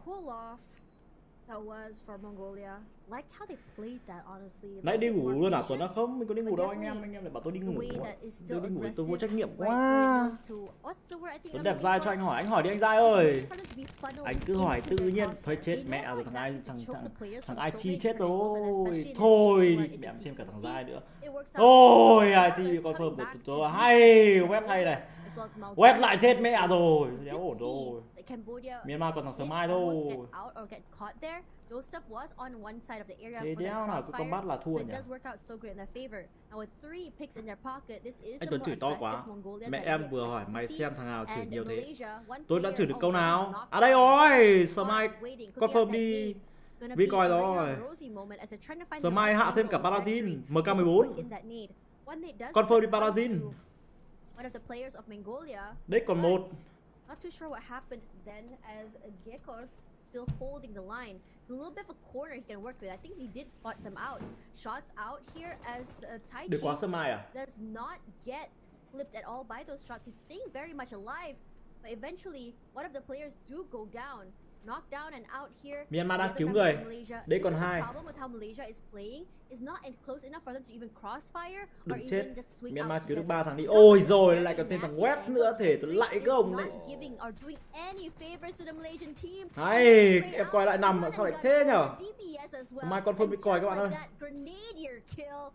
pull off that was for Mongolia. Liked how they played that, honestly. Nãy đi ngủ luôn à? Tuấn đã không, mình có đi ngủ đâu anh em lại bảo tôi đi ngủ. Tôi đi ngủ tôi vô trách nhiệm quá. Tuấn đẹp dai cho anh hỏi đi anh Giai ơi. Anh cứ hỏi tự nhiên, thôi chết mẹ rồi thằng IT chết rồi. Thôi đi mẹ thêm cả thằng Giai nữa. Ôi IT con phơm của tôi hay, web hay này. as well as Maldives. Quét lại chết mẹ rồi. We Đéo ổn did see rồi. that Cambodia Myanmar còn thằng did Smile almost thôi. get out or get caught there. Joseph was on one side of the area Thế for that đéo nào cứ combat là crossfire, thua so it nhỉ. does work out so great in their favor. Now with 3 picks in their pocket, this is Anh the Tuấn more chửi to aggressive quá. Mongolia Mẹ that em we vừa hỏi expected mày to see. xem thằng nào chửi And nhiều thế. Malaysia, one Tôi đã player chửi được câu already nào? knocked À đây out. rồi, Smile Waiting, could be confirm at that đi. need. It's gonna Vi be coi a rồi. regular rosy moment as they're trying to find the Smile right hạ thêm cả angle or Parazin, strategy MK14. to put in that need. One need does Confirm đi put onto Parazin. one of the players of Mongolia. Đấy còn một. Not too sure what happened then as Gekos still holding the line. It's a little bit of a corner he can work with. I think he did spot them out. Shots out here as Tai Được quá Chi Smile à? does not get flipped at all by those shots. He's staying very much alive. But eventually, one of the players do go down. Knocked down and out here. Myanmar The đang other cứu members người. of Malaysia. Đấy This còn is the hai. problem with how Malaysia is playing. Is not close enough for them to even crossfire or Đừng chết. even just swing Myanmar out cứu được together. 3 thằng đi. Now, Ôi this rồi very lại còn thêm thằng nasty quét nữa, angle. thể tôi Chip lại is cái ông not này. giving or doing any favors to the Malaysian team. Hay, em coi lại nằm sao lại thế nhở? Smile confirm đi coi các bạn ơi. That grenadier kill.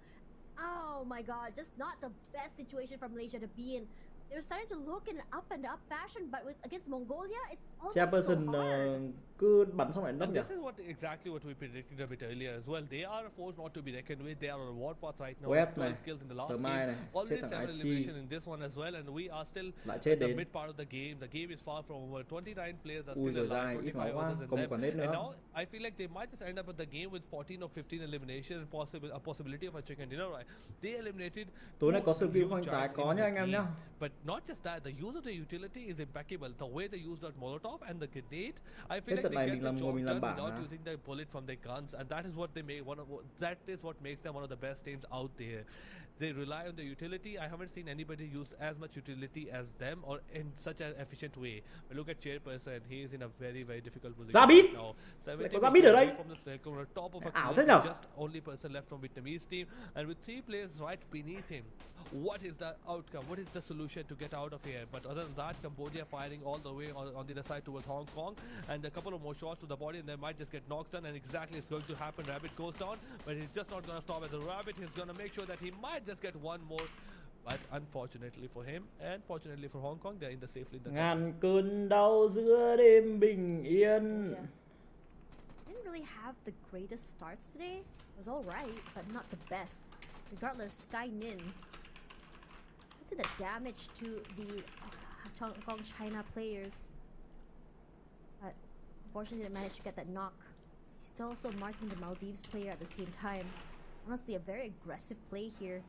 Oh my god, just not the best situation for Malaysia to be in. They're starting to look in an up and up fashion, but with against Mongolia, it's almost so Chairperson hard. cứ bắn xong lại nấp And nhỉ? this is exactly what we predicted a bit earlier as well. They are a force not to be reckoned with. They are on a war path right now. Quét 12 này, kills in the last Smile game. này, Already chết thằng 7 Aichi. elimination in this one as well, and we are still Lại chết at the đến. mid part of the game. The game is far from over. 29 players are Ui still rồi alive. dai, ít 25 máu quá, other than còn một them. quả nết And nữa. now I feel like they might just end up at the game with 14 or 15 elimination and a possibility of a chicken dinner. Right? They eliminated. Tối nay có two sự view huge hoành tái giants có in nhá the anh em nhá. game. But not just that, the use of the utility is impeccable. The way they use that Molotov and the grenade, I feel Cái like trận they này get mình the làm ngồi job mình làm done bảng without á. using the bullet from their guns, and that is what they make that is what makes them one of the best teams out there. They rely on the utility. I haven't seen anybody use as much utility as them or in such an efficient way. But look at Chairperson, he is in a very difficult position Zabit! right now. 70 Có Zabit ở đây. from the circle, on top of a Ảo cliff, thế nhở? just only person left from Vietnamese team, and with 3 players right beneath him. What is the outcome? What is the solution to get out of here? But other than that, Cambodia firing all the way on the other side towards Hong Kong, and a couple of more shots to the body, and they might just get knocked down. And exactly, it's going to happen. Rabbit goes down, but he's just not going to stop at the Rabbit. He's going to make sure that he might just get one more. But unfortunately for him, and fortunately for Hong Kong, they're in the safely in the Ngàn cơn đau giữa đêm bình yên. Yeah. Didn't really have the greatest starts today. It was alright, but not the best. Regardless, Sky Nin. What's in the damage to the Hong Kong China players? But unfortunately, didn't manage to get that knock. He's still also marking the Maldives player at the same time. Honestly, a very aggressive play here.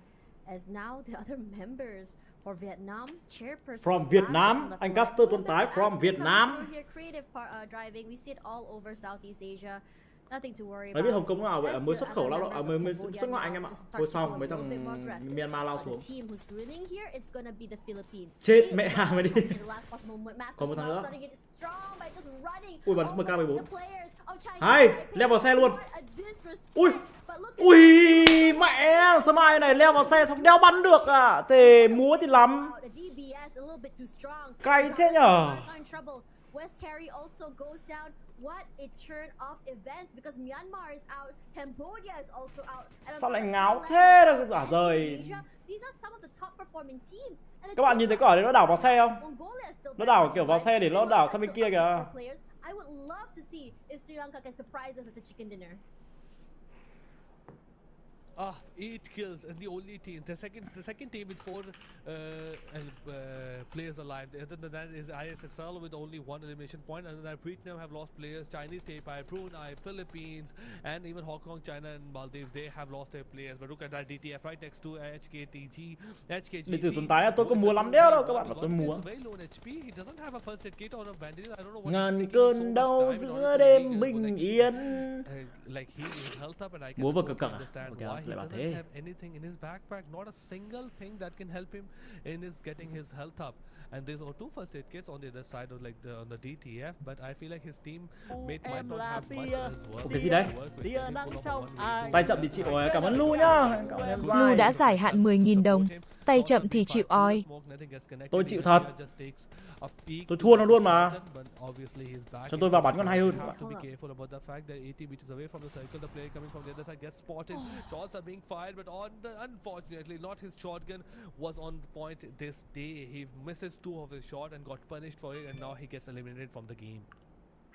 As now the other members for Vietnam, chairperson From last Vietnam, person left anh alive. Caster tuần tái from Coming Vietnam. through here, creative driving. We see it all over Southeast Asia. Nothing to worry Mày biết about. Hồng Kông nào vậy? As Mới the xuất khẩu other lao động, members mới of mới Cambodia xuất ngoại anh now em ạ. just start Hồi to xong go mấy a little bit more thằng aggressive. Myanmar lao The xuống. team who's winning here, it's gonna be the Philippines. Chết They mẹ love mày đi. taking the last possible moment. Master Còn một thằng Smile nữa. starting to get strong by just running Ui, bắn over MK14. the players of China. Hay, leo vào xe luôn. Ui, ui mẹ, Smile này leo vào xe xong đeo bắn được à? Tề múa thì lắm. Cay thế nhở? West Carry also goes down. What a turn of events because Myanmar is out, Cambodia is also out. Sao lại ngáo thế được giả rời? These are some of the top performing teams. Các bạn nhìn thấy quả đấy nó đảo vào xe không? Nó đảo kiểu vào xe để nó đảo sang bên kia kìa. I would love to see if Sri Lanka can surprise us with the chicken dinner. 8 kills and the only team. The second team with 4 players alive. Other than that is ISSL with only 1 elimination point. Other than that, Vietnam have lost players. Chinese Taipei, Brunei, Philippines, and even Hong Kong, China, and Maldives. They have lost their players. But look at that DTF right next to HKTG, HKG. Đi từ tuần tái tôi có mua lắm đéo đâu các bạn, tôi mua. Very low in HP. He doesn't have a first aid kit or a bandage. I don't know what. Ngàn cơn đau giữa đêm bình yên. Like he is health up and I Múa can vào cực cực à? understand Ok, why sẽ he lại bảo doesn't thế. have anything in his backpack, not a single thing that can help him in his getting his health up. And there's 2 first aid kits on the other side of like on the DTF, but I feel like his team mate might not have much as well. Cái gì đấy? Tay chậm thì chịu rồi, cảm ơn Lu nhá. Cảm ơn em Lu Zai. đã giải hạn 10.000 đồng. Tay chậm thì chịu oi. Tôi chịu thật. Tôi thua nó luôn mà. Cho tôi vào bắn còn hay hơn. from the circle. The player coming from the other side gets spotted. Shots are being fired, but unfortunately, not his shotgun was on point this day. He misses 2 of his shot and got punished for it, and now he gets eliminated from the game.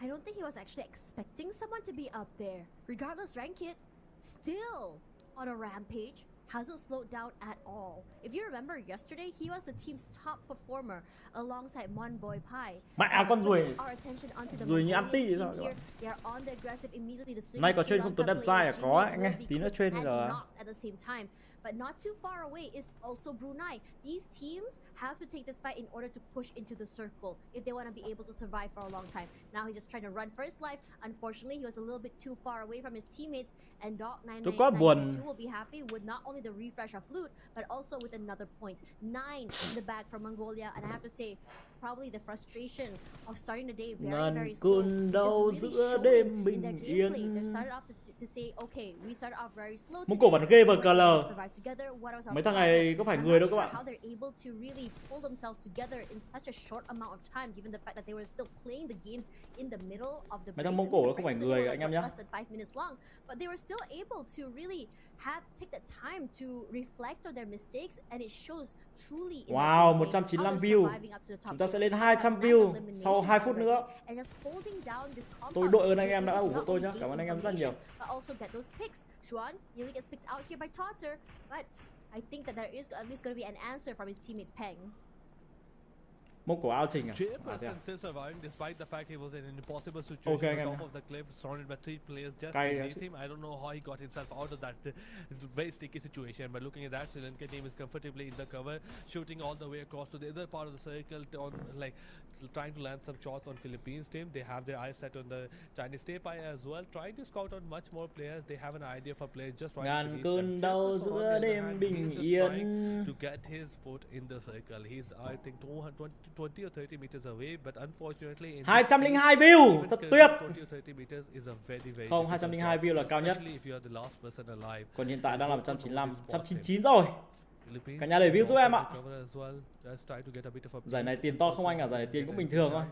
I don't think he was actually expecting someone to be up there. Regardless, Rankit still on a rampage. Hasn't slowed down at all. If you remember yesterday, he was the team's top performer alongside Monboy Pai. Mẹ con ruồi. Our attention onto the Ruồi như Mongolian anti team sao các here. bạn? They are on the aggressive immediately. The Nay có train không Tuấn đẹp sai à? Có anh nghe. Tí nữa train rồi. At the same time. But not too far away is also Brunei. These teams have to take this fight in order to push into the circle if they want to be able to survive for a long time. Now he's just trying to run for his life. Unfortunately, he was a little bit too far away from his teammates, and Doc9992 will be happy with not only the refresh of loot, but also with another point. 9 in the bag from Mongolia, and I have to say, probably the frustration of starting the day very slow. It's just really showing in their gameplay. They started off to say, okay, we started off very slow today. Mấy thằng này có phải người đâu các bạn. How they're able to really pull themselves together in such a short amount of time, given the fact that they were still playing the games in the middle of the. Mấy thằng Mông Cổ không phải người anh em nhé. Less than 5 minutes long, but they were still able to really take the time to reflect on their mistakes, and it shows truly. Wow, 195 view. Chúng ta sẽ lên 200 view sau 2 phút nữa. Tôi đội ơn anh em đã ủng hộ tôi nhé. Cảm ơn anh em rất là nhiều. But also get those picks. Xuan nearly gets picked out here by Totter, but I think that there is at least going to be an answer from his teammates Peng. Mông Cổ ao trình à? J-Person still surviving despite the fact he was in an impossible situation on top of the cliff, surrounded by 3 players just beneath him. I don't know how he got himself out of that very sticky situation. But looking at that, Sri Lanka team is comfortably in the cover, shooting all the way across to the other part of the circle, trying to land some shots on Philippines team. They have their eyes set on the Chinese Taipei as well, trying to scout out much more players. They have an idea for players just right Ngàn cơn đau giữa đêm bình yên. To get his foot in the circle. He's I think 20 or 30 meters away, but unfortunately 202 view, thật tuyệt. 20 or 30 meters is a very không, 202 view là cao nhất. Còn hiện tại đang là 195, 199 rồi. Cả nhà đẩy view giúp em ạ. Giải này tiền to không anh à? Giải này tiền cũng bình thường thôi.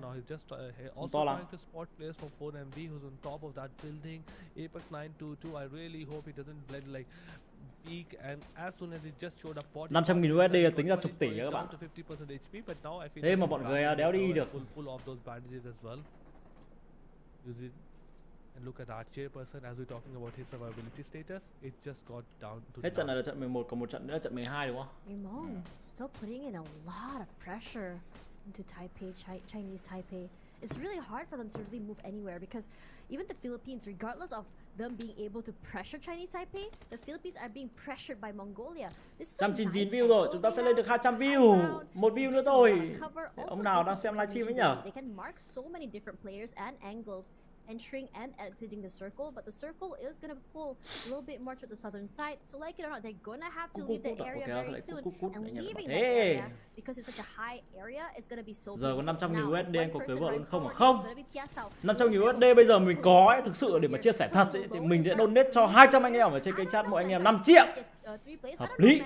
Không to lắm. Apex 922, I really hope he doesn't blend like peak, and as soon as he just showed up 500.000 USD là tính ra chục tỷ các bạn. Thế mà bọn người đéo đi được. And look at that J-Person, as we're talking about his survivability status, it just got down to. Hết trận này là trận 11, còn một trận nữa là trận 12 đúng không? Ramon still putting in a lot of pressure into Taipei, Chinese Taipei. It's really hard for them to really move anywhere, because even the Philippines, regardless of them being able to pressure Chinese Taipei, the Philippines are being pressured by Mongolia. 199 view rồi, chúng ta sẽ lên được 200 view. Một view nữa thôi. Ông nào đang xem livestream ấy nhở? They can mark so many different players and angles, entering and exiting the circle, but the circle is gonna pull a little bit more to the southern side. So like it or not, they're gonna have to leave the area very soon, and leaving that area, because it's such a high area, it's gonna be so. Giờ có 500.000 USD anh có cưới vợ luôn không? Không. 500.000 USD bây giờ mình có ấy, thực sự để mà chia sẻ thật ấy, thì mình sẽ donate cho 200 anh em ở trên kênh chat, mỗi anh em 5 triệu. Hợp lý.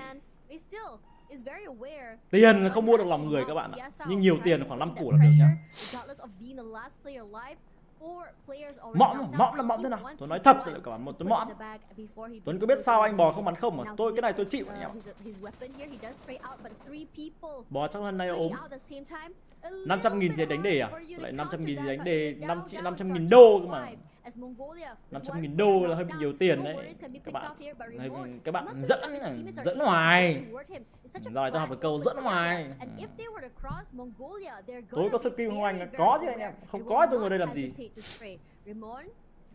Tiền không mua được lòng người các bạn ạ, nhưng nhiều tiền khoảng 5 củ là được nhá. Mõm là mõm thế nào? Tôi nói thật là các bạn, một tôi mõm. Tuấn có biết sao anh bò không bắn không mà tôi cái này tôi chịu anh em. Bò chắc lần này ốm. 500.000 thì đánh đề à? Sao lại 500.000 thì đánh đề 500.000 đô cơ mà. 500.000 đô là hơi bị nhiều tiền đấy các bạn dẫn ngoài. Giờ này tôi học được câu dẫn ngoài. Tôi có skill không anh? Có chứ anh em. Không có tôi ngồi đây làm gì?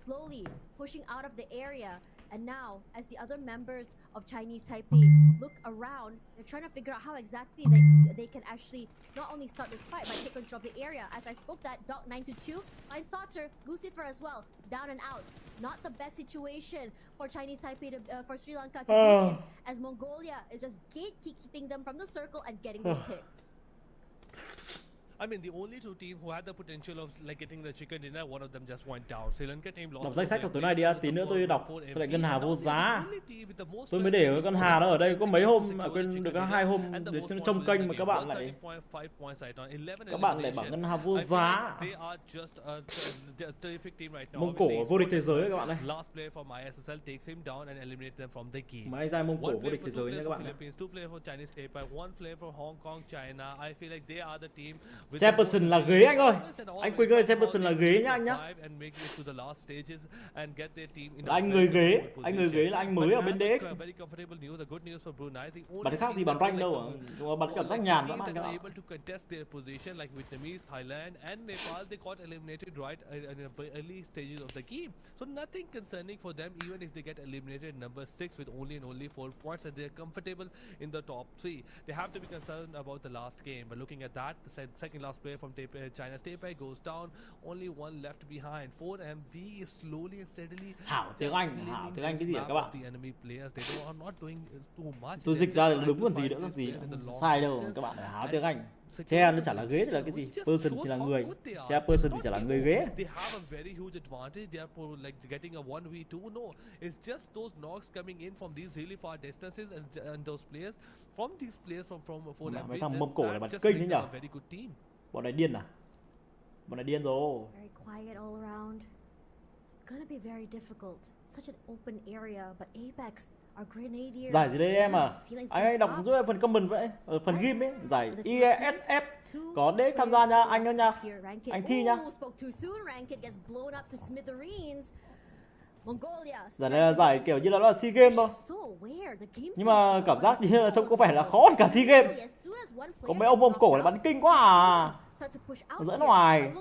Slowly pushing out of the area, and now as the other members of Chinese Taipei look around, they're trying to figure out how exactly they can actually not only start this fight but take control of the area. As I spoke that, Doc922 finds Totter, Lucifer as well, down and out. Not the best situation for Chinese Taipei for Sri Lanka to be in, as Mongolia is just gatekeeping them from the circle and getting those picks. I mean, the only two teams who had the potential of like getting the chicken dinner, one of them just went down. Sri Lanka team lost. Đọc danh sách của tối nay đi á, tí nữa tôi đọc sẽ lại ngân hà vô giá. Tôi mới để cái con hà nó ở đây có mấy hôm mà quên được có 2 hôm để trong kênh mà các bạn lại bảo ngân hà vô giá. Mông Cổ vô địch thế giới các bạn ơi. Máy ra Mông Cổ vô địch thế giới nha các bạn. Jefferson là ghế anh ơi. Anh Quỳnh ơi, Jefferson là ghế nhá anh nhá. Anh người ghế là anh mới ở bên DX. Bạn khác gì bàn rank đâu à. Bạn cảm giác nhàn lắm anh các bạn. So nothing concerning for them even if they get eliminated number 6 with only 4 points and they're comfortable in the top 3. They have to be concerned about the last game, but looking at that, the second last player from China's Taipei goes down, only one left behind. 4MV is slowly and steadily Hảo tiếng Anh cái gì hả các bạn? The enemy players, they are not doing too much. Tôi dịch ra là đúng còn gì nữa, làm gì sai đâu các bạn, háo tiếng Anh. Che nó chả là ghế thì là cái gì? Person thì là người. Che person thì chả là người ghế. They have a very huge advantage. They are like getting a 1v2. No, it's just those knocks coming in from these really far distances and those players from these players from 4MV. Mấy thằng Mông Cổ này bật kinh đấy nhở? Bọn này điên à? Bọn này điên rồi. Very quiet all around. It's gonna be very difficult. Such an open area, but Apex are grenadiers. Giải gì đây em à? Anh đọc giúp phần comment vậy. Ở phần game ấy, giải IESF có DX tham gia nha, anh ơi nha. Anh thi nha. Giải này là giải kiểu như là seagames thôi. Nhưng mà cảm giác như là trông có vẻ là khó hơn cả seagames. Có mấy ông Mông Cổ này bắn kinh quá à. Dẫn ngoài.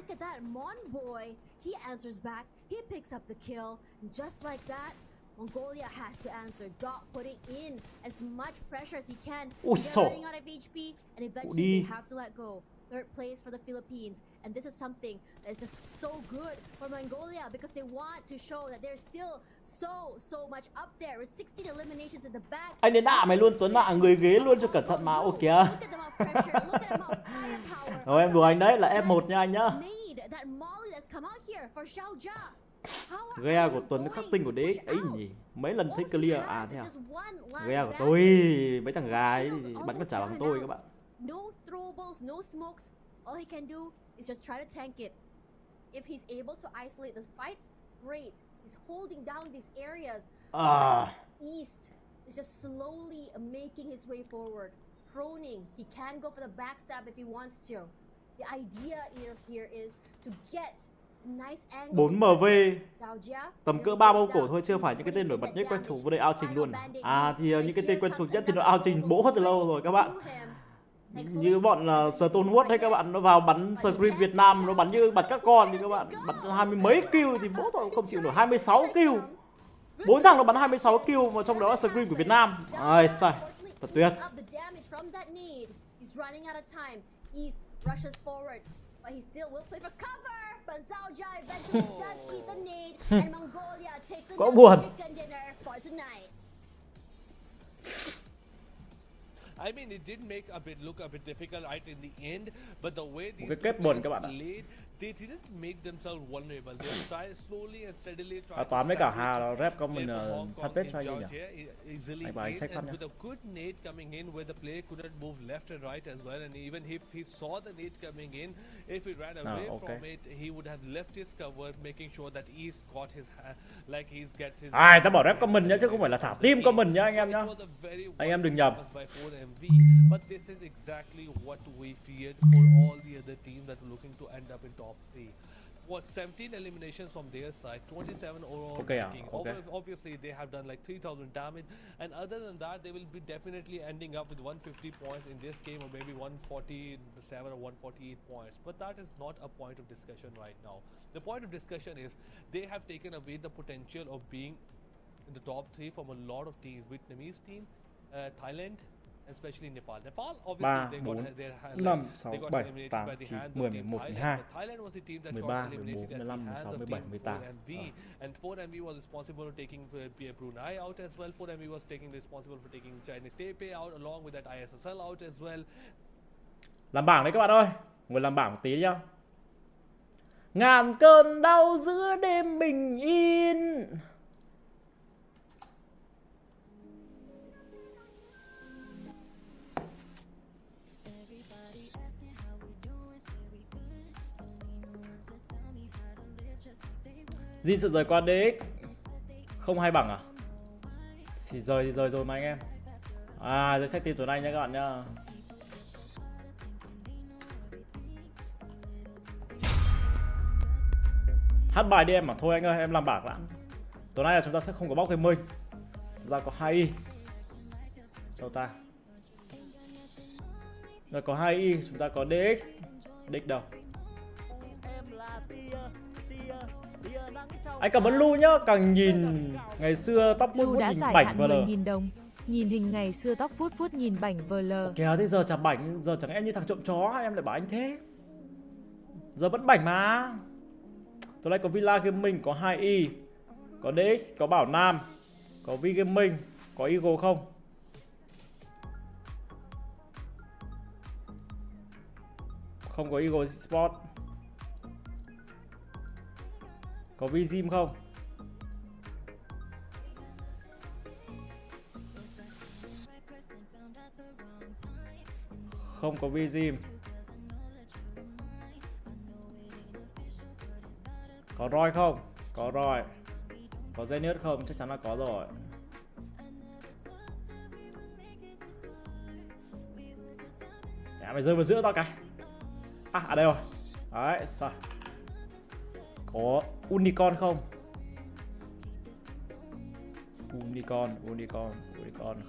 Mongolia has to answer. Dot putting in as much pressure as he can. Running out of HP, and eventually they have to let go. Third place for the Philippines, and this is something that's just so good for Mongolia because they want to show that they're still so much up there with 16 eliminations in the back. Anh đến đạ mày luôn, Tuấn đạ người ghế luôn cho cẩn thận mà. Ô kìa. Rồi em đùa anh đấy, là F1 nha anh nhá. Ghe của Tuấn khắc tinh của DX ấy nhỉ, mấy lần thấy clear à thế à? Ghe của tôi mấy thằng gái bắn có chả bằng tôi các bạn. No throwables, no smokes. All he can do is just try to tank it. If he's able to isolate the fights, great. He's holding down these areas. East is just slowly making his way forward, proning. He can go for the backstab if he wants to. The idea here is to get 4MV tầm cỡ 3 bông cổ thôi, chưa phải những cái tên nổi bật nhất quen thuộc vô đây ao trình luôn à. Thì những cái tên quen thuộc nhất thì nó ao trình bố hết từ lâu rồi các bạn. Như bọn Stonewall hay các bạn, nó vào bắn Scream Việt Nam, nó bắn như bắn các con thì các bạn bắn 20 mấy kill thì bố tôi không chịu nổi. 26 kill, 4 thằng nó bắn 26 kill mà trong đó là Scream của Việt Nam. Ai sai thật tuyệt. But he still will play for cover. But Zhao Jia eventually does keep the nade, and Mongolia takes another chicken dinner for tonight. I mean, it did make look a bit difficult right in the end, but the way these played, they didn't make themselves vulnerable. They tried slowly and steadily. Toán với cả Hà là rep comment fanpage cho anh nhỉ? Anh bảo anh check phát nhá. With a good nade coming in where the player couldn't move left and right as well, and even if he saw the nade coming in, if he ran away from it, he would have left his cover, making sure that he's got his like he's get his. Ai ta bảo rep comment nhá chứ không phải là thả team comment nhá anh em nhá. Anh em đừng nhầm. But this is exactly what we feared for all the other teams that were looking to end up in top 3. Was 17 eliminations from their side, 27 overall ranking. Obviously, they have done like 3,000 damage, and other than that, they will be definitely ending up with 150 points in this game, or maybe 147 or 148 points. But that is not a point of discussion right now. The point of discussion is they have taken away the potential of being in the top 3 from a lot of teams. Vietnamese team, Thailand, especially Nepal. Nepal obviously they got eliminated by the hands of team Thailand. Thailand was the team that got eliminated at the hands of team 4MV, and 4MV was responsible for taking Brunei out as well. 4MV was responsible for taking Chinese Taipei out, along with that ISSL out as well. Làm bảng đấy các bạn ơi. Ngồi làm bảng một tí nhá. Ngàn cơn đau giữa đêm bình yên. Di sự rời qua DX. Không hay bằng à? Thì rời rồi mà anh em. À, rồi xét team tối nay nhé các bạn nhá. Hát bài đi em mà. Thôi anh ơi, em làm bảng đã. Tối nay là chúng ta sẽ không có bóc game minh. Chúng ta có 2i. Đâu ta? Rồi có 2i, chúng ta có DX. DX đâu? Anh cảm ơn Lu nhá, càng nhìn ngày xưa tóc Lu phút đã nhìn giải bảnh hạn VL. 10.000 đồng. Nhìn hình ngày xưa tóc phút nhìn bảnh VL. Kìa thế giờ chả bảnh, giờ chẳng em như thằng trộm chó, em lại bảo anh thế. Giờ vẫn bảnh mà. Tối nay có Villa Gaming, có 2i, có DX, có Bảo Nam, có V Gaming, có Eagle không? Không có Eagle Sport. Có Vizim không? Không có Vizim. Có Roy không? Có Roy. Có Genius không? Chắc chắn là có rồi. Mẹ mày rơi vào giữa tao cái. À, ở đây rồi. Đấy, sao? Có Unicorn không? Unicorn.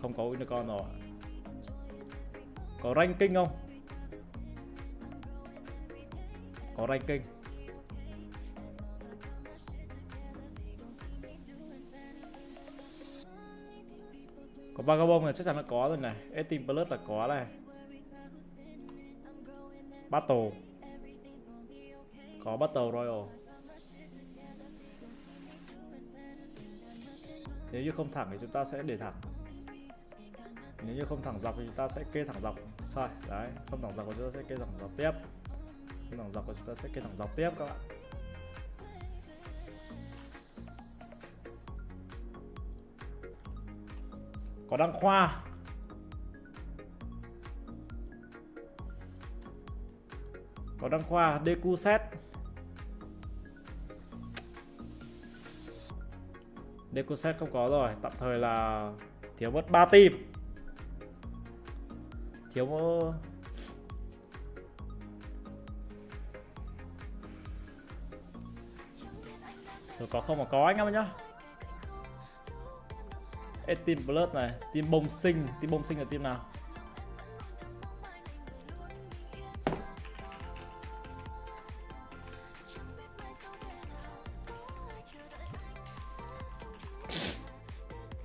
Không có Unicorn rồi. Có ranking không? Có ranking. Có Vagabond này chắc chắn là có rồi này. Team Plus là có này. Battle. Có Battle Royale. Nếu như không thẳng thì chúng ta sẽ để thẳng. Nếu như không thẳng dọc thì chúng ta sẽ kê thẳng dọc. Sai, đấy, không thẳng dọc thì chúng ta sẽ kê thẳng dọc tiếp. Không thẳng dọc thì chúng ta sẽ kê thẳng dọc tiếp các bạn. Có Đăng Khoa. Có Đăng Khoa, DQ set. DQ set không có rồi, tạm thời là thiếu mất 3 team. Thiếu rồi, có không mà có anh em nhá. Team Plus này, team bông sinh là team nào?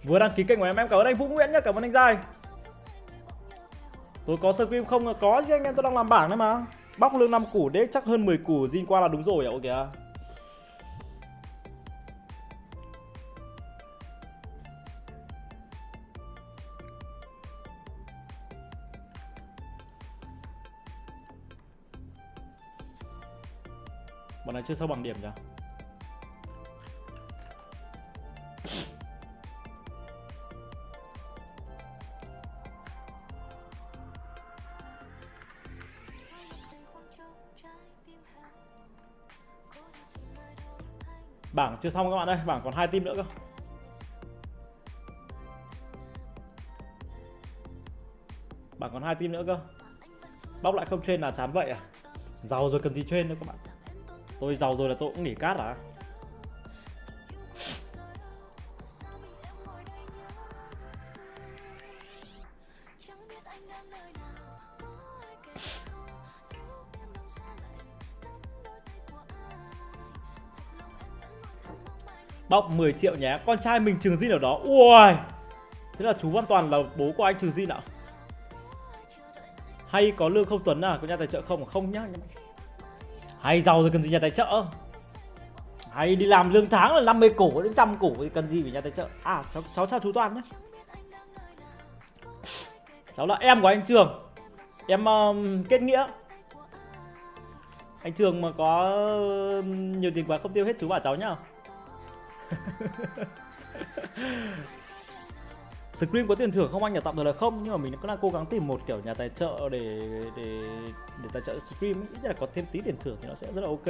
Vừa đăng ký kênh của em cảm ơn anh Vũ Nguyễn nhá, cảm ơn anh Giai. Tôi có Scream không? Có chứ anh em, tôi đang làm bảng đấy mà. Bóc lương 5 củ đấy, chắc hơn 10 củ Jin qua là đúng rồi ạ. Kìa. Bọn này chưa sâu bằng điểm nhỉ? Bảng chưa xong các bạn ơi, bảng còn 2 team nữa cơ. Bảng còn 2 team nữa cơ. Bóc lại không train là chán vậy à? Giàu rồi cần gì train nữa các bạn. Tôi giàu rồi là tôi cũng nghỉ cát à? Bóc 10 triệu nhé. Con trai mình Trường Jin ở đó. Ui. Thế là chú Văn Toàn là bố của anh Trường Jin ạ. Hay có Lương Không Tuấn à? Có nhà tài trợ không? Không nhá. Hay giàu rồi cần gì nhà tài trợ. Hay đi làm lương tháng là 50 củ đến 100 củ thì cần gì phải nhà tài trợ. À cháu chào chú Toàn nhé. Cháu là em của anh Trường. Em kết nghĩa. Anh Trường mà có nhiều tiền quá không tiêu hết chú bảo cháu nhá. Scream có tiền thưởng không anh nhỉ? Tạm thời là không, nhưng mà mình cũng đang cố gắng tìm một kiểu nhà tài trợ để tài trợ Scream, ít nhất là có thêm tí tiền thưởng thì nó sẽ rất là ok.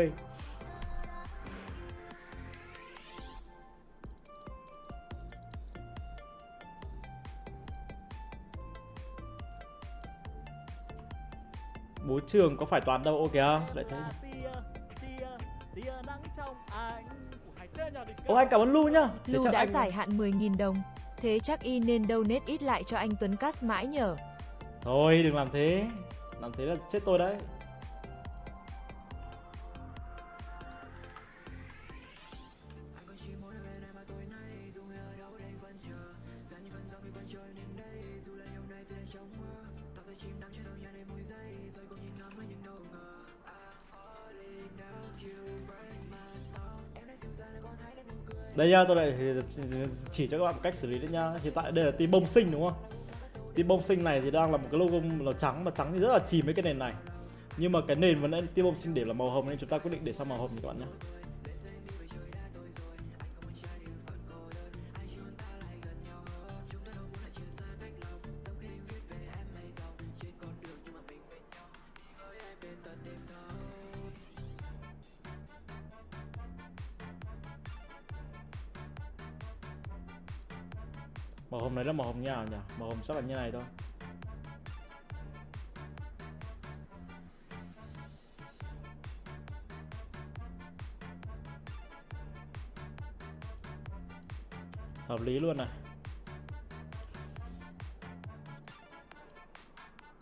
Bố Trường có phải Toàn đâu, ok không? Lại thấy. Ô anh cảm ơn Lu nhá. Lu đã giải hạn 10.000 đồng. Thế chắc y nên donate ít lại cho anh Tuấn Cast mãi nhở. Thôi đừng làm thế. Làm thế là chết tôi đấy. Đây nha, tôi lại chỉ cho các bạn cách xử lý đấy nha. Hiện tại đây là team bông sinh đúng không? Team bông sinh này thì đang là một cái logo màu trắng, mà trắng thì rất là chìm với cái nền này. Nhưng mà cái nền vẫn team bông sinh để là màu hồng nên chúng ta quyết định để sang màu hồng các bạn nhé. Màu hồng này là màu hồng như nào nhỉ? Màu hồng chắc là như này thôi. Hợp lý luôn này.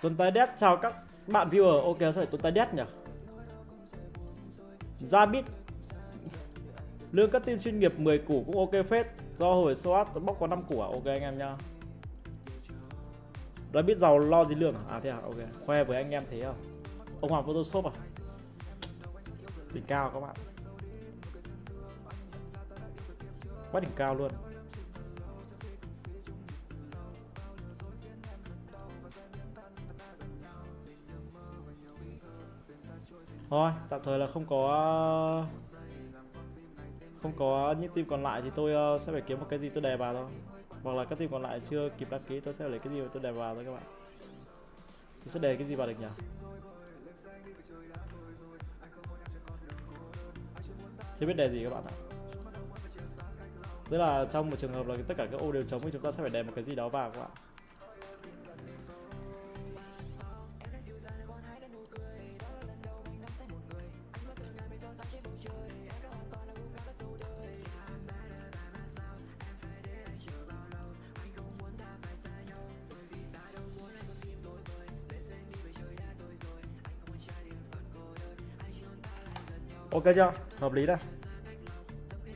Tuần Tài Đét chào các bạn viewer. Ok, sao phải Tuần Tài Đét nhỉ? Ra biết lương các team chuyên nghiệp 10 củ cũng ok phết. Do hồi SWAT bóc có 5 củ à? Ok anh em nha. Đã biết giàu lo gì lương à? À thế à? Ok. Khoe với anh em thế à? Ông Hoàng Photoshop à? Đỉnh cao các bạn. Quá đỉnh cao luôn. Thôi, tạm thời là không có những team còn lại thì tôi sẽ phải kiếm một cái gì tôi đè vào thôi. Hoặc là các team còn lại chưa kịp đăng ký tôi sẽ lấy cái gì tôi đè vào thôi các bạn. Tôi sẽ đè cái gì vào được nhỉ? Chưa biết đè gì các bạn ạ. Tức là trong một trường hợp là tất cả các ô đều trống thì chúng ta sẽ phải đè một cái gì đó vào các bạn. Ok chưa? Hợp lý đây.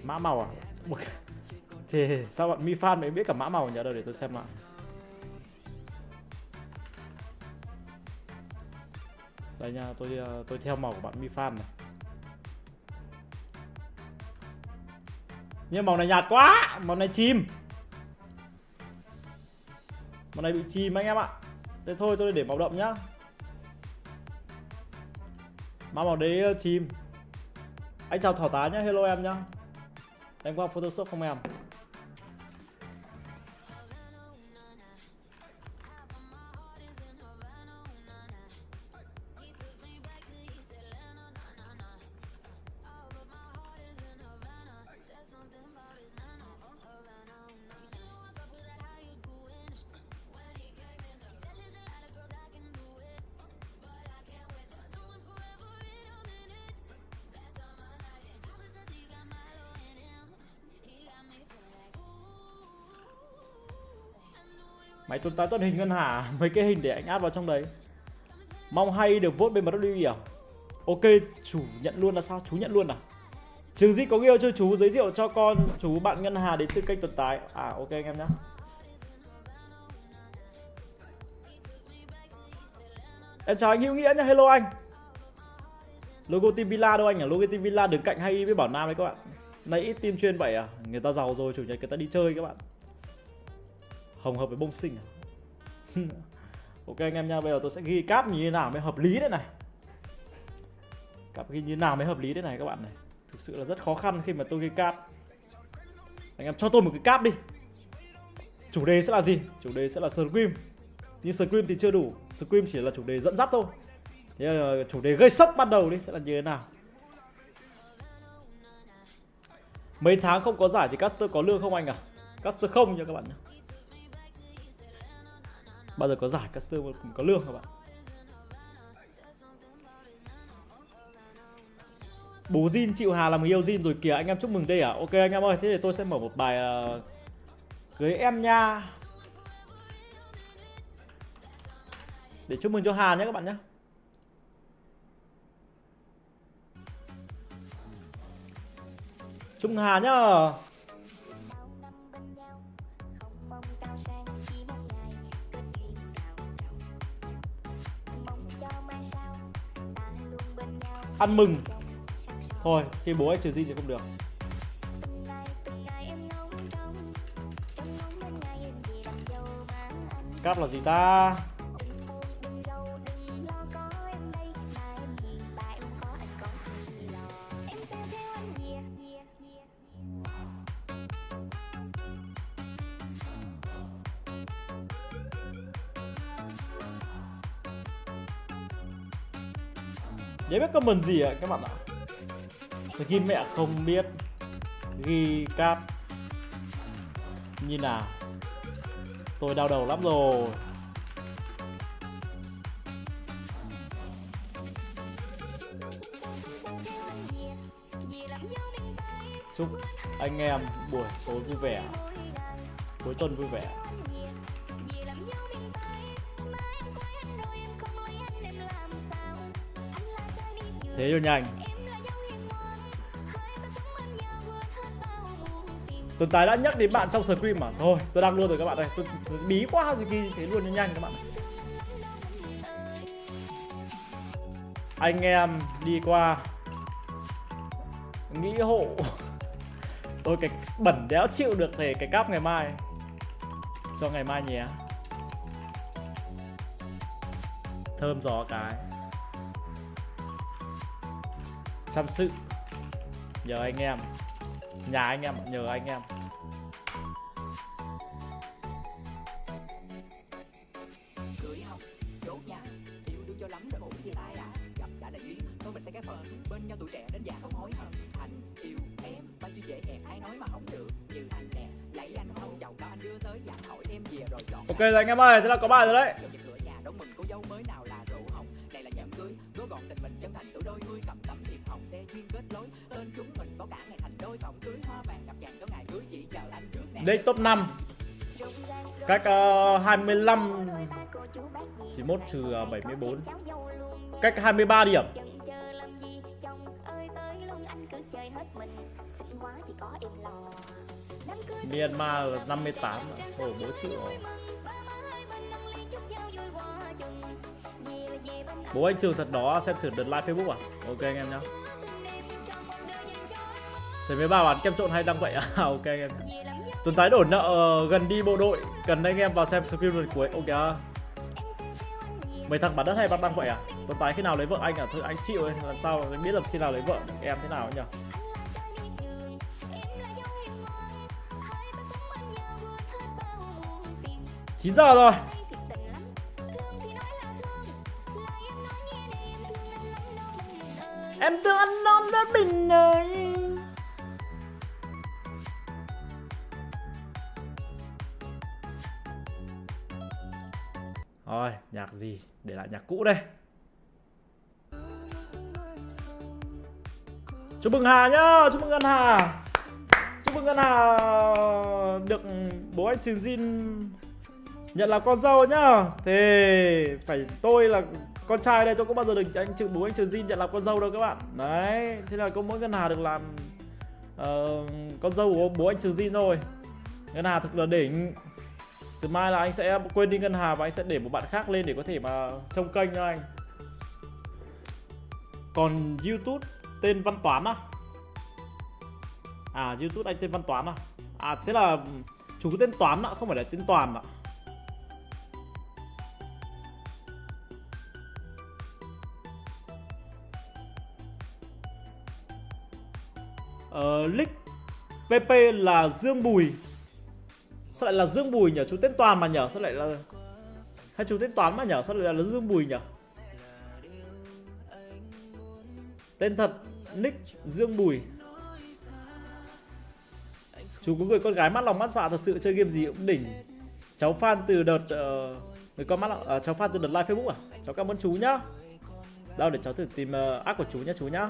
Mã màu à? Thì sao bạn Mi Fan mới biết cả mã màu nhỉ? Đâu để tôi xem lại. Đây nha, tôi theo màu của bạn Mi Fan này. Nhưng màu này nhạt quá, màu này chìm. Màu này bị chìm anh em ạ. Thế thôi tôi để màu đậm nhá. Màu đấy chìm. Anh chào Thỏ Tá nhá, hello em nhá. Em qua Photoshop không em? Máy tồn tại tuần hình ngân hà, mấy cái hình để anh áp vào trong đấy. Mong hay được vote bên MW à? Ok, chủ nhận luôn là sao? Chú nhận luôn à? Trường Di có yêu cho chú giới thiệu cho con chú bạn ngân hà đến từ kênh Tuần Tài. À ok anh em nhé. Em chào anh Hữu Nghĩa nhá, hello anh. Logo team Villa đâu anh à? Logo team Villa đứng cạnh hay với Bảo Nam đấy các bạn. Này ít team chuyên vậy à? Người ta giàu rồi, chủ nhật người ta đi chơi các bạn. Hồng hợp với bông sinh à? Ok anh em nha, bây giờ tôi sẽ ghi cáp như thế nào mới hợp lý đây này. Cáp ghi như nào mới hợp lý thế này các bạn này. Thực sự là rất khó khăn khi mà tôi ghi cáp. Anh em cho tôi một cái cáp đi. Chủ đề sẽ là gì? Chủ đề sẽ là Scream. Nhưng Scream thì chưa đủ. Scream chỉ là chủ đề dẫn dắt thôi. Thế là chủ đề gây sốc ban đầu đi sẽ là như thế nào? Mấy tháng không có giải thì caster có lương không anh à? Caster không nha các bạn nhé. Bao giờ có giải caster có lương các bạn. Bố Jin chịu Hà làm người yêu Jin rồi kìa, anh em chúc mừng đây à? Ok anh em ơi, thế thì tôi sẽ mở một bài cưới em nha. Để chúc mừng cho Hà nhé các bạn nhé. Chúc mừng Hà nhá. Ăn mừng. Thôi, khi bố anh trừ Jin thì không được. Cáp là gì ta? Nhớ biết comment gì ạ các bạn ạ? Ghi mẹ không biết. Ghi cáp như nào? Tôi đau đầu lắm rồi. Chúc anh em buổi tối vui vẻ, cuối tuần vui vẻ. Thế rồi nhanh. Tuần Tài đã nhắc đến bạn trong stream mà. Thôi tôi đăng luôn rồi các bạn ơi. Tôi bí quá rồi ghi thế luôn nhanh các bạn. Anh em đi qua nghĩ hộ. Tôi cái bẩn đéo chịu được thể cái cáp ngày mai. Cho ngày mai nhé. Thơm gió cái. Chăm sự. Nhờ anh em. Nhà anh em, nhờ anh em. Cưới không, đốt nha. Yêu đương cho lắm rồi cũng chia tay à. Gặp đã là duyên, thôi mình sẽ cái phần. Bên nhau tuổi trẻ đến già không hối hận. Anh yêu em, bao nhiêu dễ hẹn ai nói mà không được. Như anh nè, lấy anh không chồng đó anh đưa tới dặn hỏi em về rồi chọn. Ok rồi anh em ơi, thế là có bài rồi đấy. Nhà đón mừng cô dâu mới nào là rượu hồng. Đây là nhẫn cưới, gói gọn tình mình chân thành tuổi đôi mươi cầm tấm thiệp hồng xe duyên kết lối. Tên chúng mình có cả ngày thành đôi vòng cưới hoa vàng gặp dàn cho ngày cưới chỉ chờ anh trước nè. Đây top 5. Cách 25 91 trừ 74. Cách 23 điểm. Myanmar 58. Ôi bố chịu rồi. Bố anh Trường thật đó, xem thử đợt live Facebook à? Ok anh em nhá. Thế mới bảo bán kem trộn hay đăng vậy à? Ok anh em. Tuần Tái đổ nợ gần đi bộ đội, cần anh em vào xem stream lần cuối. Ok. Mấy thằng bán đất hay bán đăng vậy à? Tuần Tái khi nào lấy vợ anh à? Thôi anh chịu ấy, làm sao anh biết là khi nào lấy vợ em thế nào nhỉ? Chín giờ rồi. Em thương anh non đất bình ơi. Rồi, nhạc gì? Để lại nhạc cũ đây. Chúc mừng Hà nhá, chúc mừng Ngân Hà. Chúc mừng Ngân Hà được bố anh Trường Jin nhận là con dâu nhá. Thế phải tôi là con trai đây, tôi có bao giờ được bố anh Trường Jin nhận làm con dâu đâu các bạn. Đấy, thế là có mỗi Ngân Hà được làm con dâu của bố anh Trường Jin thôi. Ngân Hà thực là đỉnh. Từ mai là anh sẽ quên đi Ngân Hà và anh sẽ để một bạn khác lên để có thể mà trông kênh cho anh. Còn YouTube tên Văn Toán á? À YouTube anh tên Văn Toán à? À thế là chủ tên Toán ạ, không phải là tên Toàn ạ. Lick PP là Dương Bùi. Sao lại là Dương Bùi nhỉ? Chú tên Toàn mà nhỉ? Sao lại là... Hay chú tên Toán mà nhỉ? Sao lại là Dương Bùi nhỉ? Tên thật Nick Dương Bùi. Chú có người con gái mắt lòng mắt dạ, thật sự chơi game gì cũng đỉnh. Cháu fan từ đợt người con mắt cháu fan từ đợt live Facebook à? Cháu cảm ơn chú nhá. Đâu để cháu thử tìm app của chú nhá chú nhá.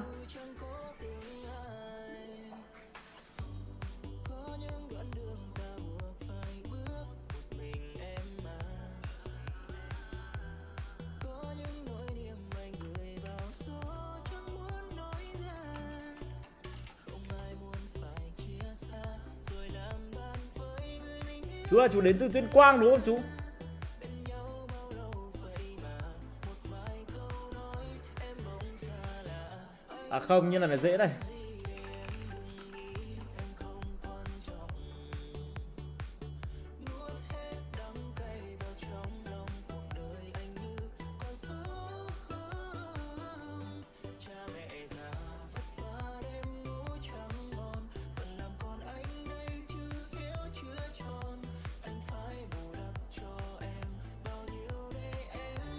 Chú là chú đến từ Tuyên Quang đúng không chú? À không, như là dễ đây.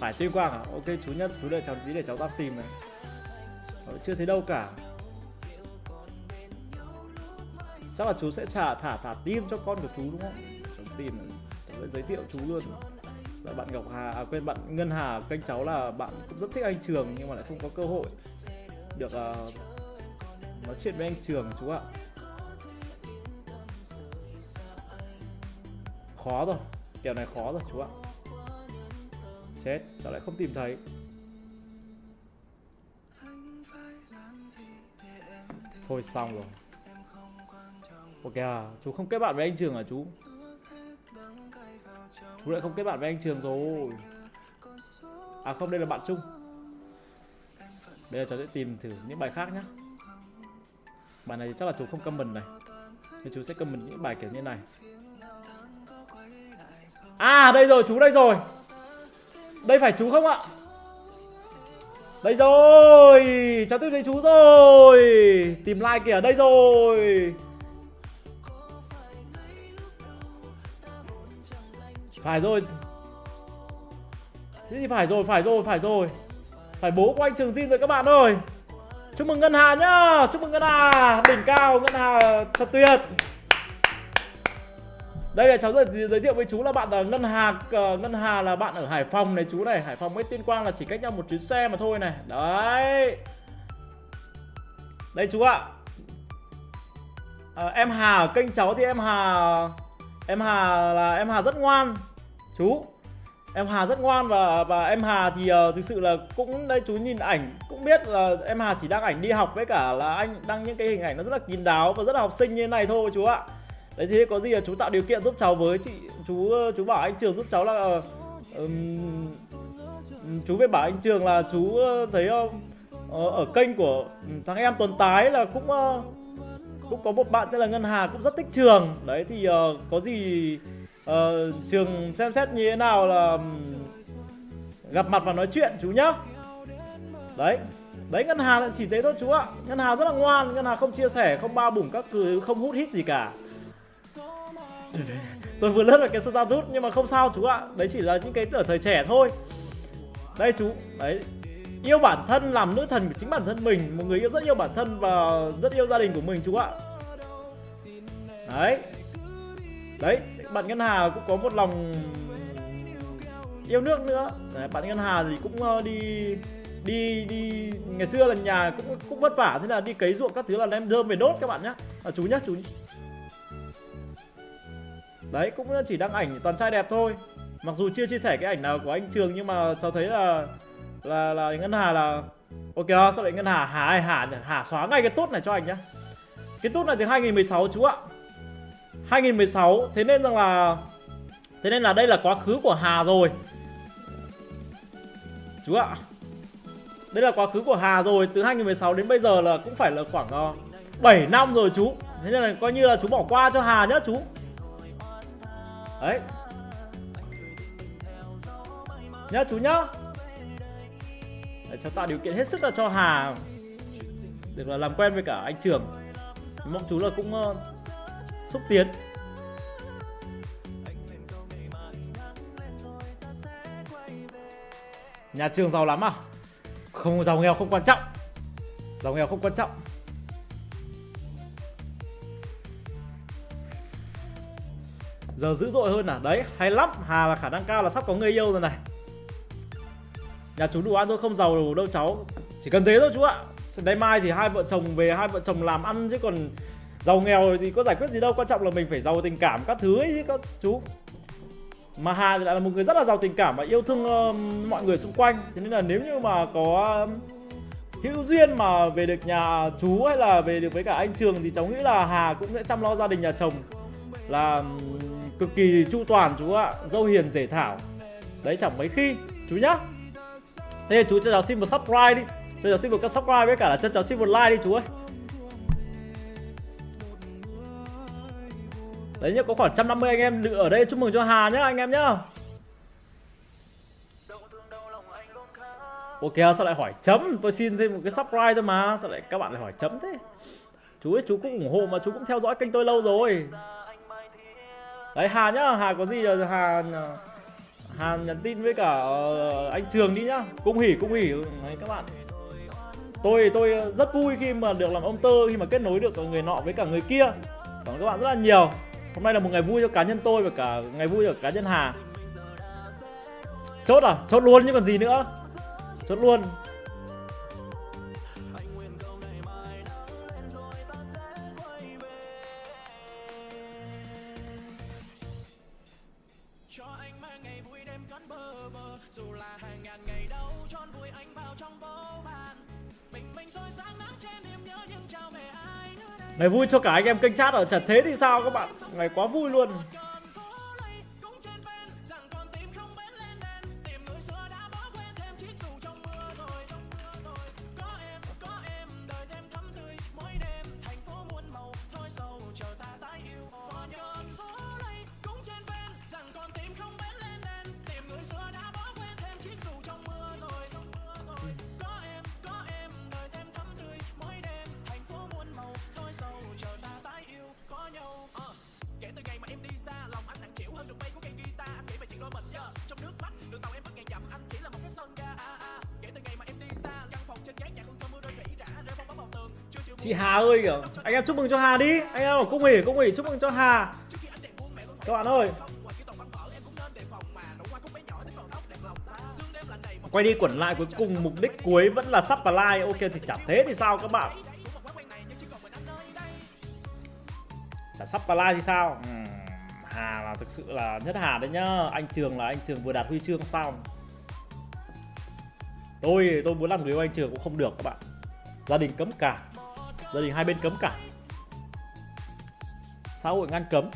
Phải Tuyên Quang à? Ok chú nhất, chú đợi cháu tí để cháu đang tìm này. Cháu chưa thấy đâu cả. Chắc là chú sẽ thả tim cho con của chú đúng không? Cháu tìm này. Cháu sẽ giới thiệu chú luôn. Là bạn Ngọc Hà, quên bạn Ngân Hà kênh cháu là bạn cũng rất thích anh Trường nhưng mà lại không có cơ hội được nói chuyện với anh Trường chú ạ. Khó rồi, kèo này khó rồi chú ạ. Chết, cháu lại không tìm thấy. Thôi xong rồi. Ok à, chú không kết bạn với anh Trường à chú? Chú lại không kết bạn với anh Trường rồi. À không, đây là bạn chung. Bây giờ cháu sẽ tìm thử những bài khác nhé. Bài này chắc là chú không comment này, nên chú sẽ comment những bài kiểu như này. À đây rồi, chú đây rồi. Đây phải chú không ạ? Đây rồi, cháu tìm thấy chú rồi. Tìm like kìa, đây rồi. Phải rồi. Thế thì phải rồi. Phải bố của anh Trường Jin rồi các bạn ơi. Chúc mừng Ngân Hà nhá. Chúc mừng Ngân Hà. Đỉnh cao, Ngân Hà thật tuyệt. Đây là cháu giới thiệu với chú là bạn là Ngân Hà là bạn ở Hải Phòng này chú này. Hải Phòng với Tuyên Quang là chỉ cách nhau một chuyến xe mà thôi này. Đấy. Đây chú ạ. Em Hà ở kênh cháu thì em Hà là em Hà rất ngoan chú. Em Hà rất ngoan và em Hà thì thực sự là cũng đây chú nhìn ảnh cũng biết là em Hà chỉ đăng ảnh đi học với cả là anh đăng những cái hình ảnh nó rất là kín đáo và rất là học sinh như thế này thôi chú ạ. Đấy thế có gì là chú tạo điều kiện giúp cháu với chị chú bảo anh Trường giúp cháu là chú phải bảo anh Trường là chú thấy ở kênh của thằng em Tuấn Tái là cũng có một bạn tên là Ngân Hà cũng rất thích Trường. Đấy thì có gì Trường xem xét như thế nào là gặp mặt và nói chuyện chú nhá. Đấy Ngân Hà chỉ thế thôi chú ạ. Ngân Hà rất là ngoan, Ngân Hà không chia sẻ, không ba bủng các thứ, không hút hít gì cả. Tôi vừa lướt vào cái status nhưng mà không sao chú ạ. Đấy chỉ là những cái ở thời trẻ thôi. Đây chú, đấy. Yêu bản thân, làm nữ thần của chính bản thân mình. Một người yêu rất yêu bản thân và rất yêu gia đình của mình chú ạ. Đấy, bạn Ngân Hà cũng có một lòng yêu nước nữa. Đấy, bạn Ngân Hà thì cũng đi ngày xưa là nhà cũng vất vả, thế là đi cấy ruộng các thứ là đem rơm về đốt các bạn nhá. Chú nhá, chú. Đấy, cũng chỉ đăng ảnh toàn trai đẹp thôi. Mặc dù chưa chia sẻ cái ảnh nào của anh Trường nhưng mà cháu thấy là Ngân Hà là ok. Sao lại Ngân Hà hả xóa ngay cái tốt này cho anh nhá. Cái tốt này từ 2016 chú ạ. 2016, thế nên là đây là quá khứ của Hà rồi chú ạ. Đây là quá khứ của Hà rồi, từ 2016 đến bây giờ là cũng phải là khoảng 7 năm rồi chú. Thế nên là coi như là chú bỏ qua cho Hà nhá chú. Đấy nhá chú nhá. Để cho tạo điều kiện hết sức là cho Hà được là làm quen với cả anh Trường. Mong chú là cũng xúc tiến. Nhà trường giàu lắm à? Không, giàu nghèo không quan trọng. Giàu nghèo không quan trọng. Giờ dữ dội hơn à? Đấy, hay lắm. Hà là khả năng cao là sắp có người yêu rồi này. Nhà chú đủ ăn thôi, không giàu đủ đâu cháu. Chỉ cần thế thôi chú ạ. Đây mai thì hai vợ chồng về, hai vợ chồng làm ăn chứ còn giàu nghèo thì có giải quyết gì đâu. Quan trọng là mình phải giàu tình cảm các thứ ấy chứ các chú. Mà Hà thì lại là một người rất là giàu tình cảm và yêu thương mọi người xung quanh. Cho nên là nếu như mà có hữu duyên mà về được nhà chú hay là về được với cả anh Trường thì cháu nghĩ là Hà cũng sẽ chăm lo gia đình nhà chồng là cực kỳ chu toàn chú ạ. Dâu hiền rể thảo. Đấy chẳng mấy khi chú nhá. Thế chú cho cháu xin một subscribe đi. Cho cháu xin một cái subscribe với cả là cho cháu xin một like đi chú ơi. Đấy nhá, có khoảng 150 anh em ở đây, chúc mừng cho Hà nhá anh em nhá. Ok, sao lại hỏi chấm? Tôi xin thêm một cái subscribe thôi mà. Sao lại các bạn lại hỏi chấm thế? Chú ấy, chú cũng ủng hộ mà chú cũng theo dõi kênh tôi lâu rồi. Đấy Hà nhá, Hà có gì là Hà nhắn tin với cả anh Trường đi nhá. Cung hỉ đấy các bạn. Tôi rất vui khi mà được làm ông Tơ, khi mà kết nối được người nọ với cả người kia. Cảm ơn các bạn rất là nhiều. Hôm nay là một ngày vui cho cá nhân tôi và cả ngày vui cho cá nhân Hà. Chốt à? Chốt luôn chứ còn gì nữa. Chốt luôn. Ngày vui cho cả anh em kênh chat ở Trần Thế thì sao các bạn? Ngày quá vui luôn. Chị Hà ơi kìa, anh em chúc mừng cho Hà đi. Anh em ở cung hỉ chúc mừng cho Hà. Các bạn ơi. Quay đi quẩn lại cuối cùng mục đích cuối vẫn là sub và like. Ok thì chả thế thì sao các bạn? Chả sub và like thì sao? Hà là thực sự là nhất Hà đấy nhá. Anh Trường là anh Trường vừa đạt huy chương xong. Tôi muốn làm người yêu anh Trường cũng không được các bạn. Gia đình cấm cản. Gia đình hai bên cấm cản. Xã hội ngăn cấm.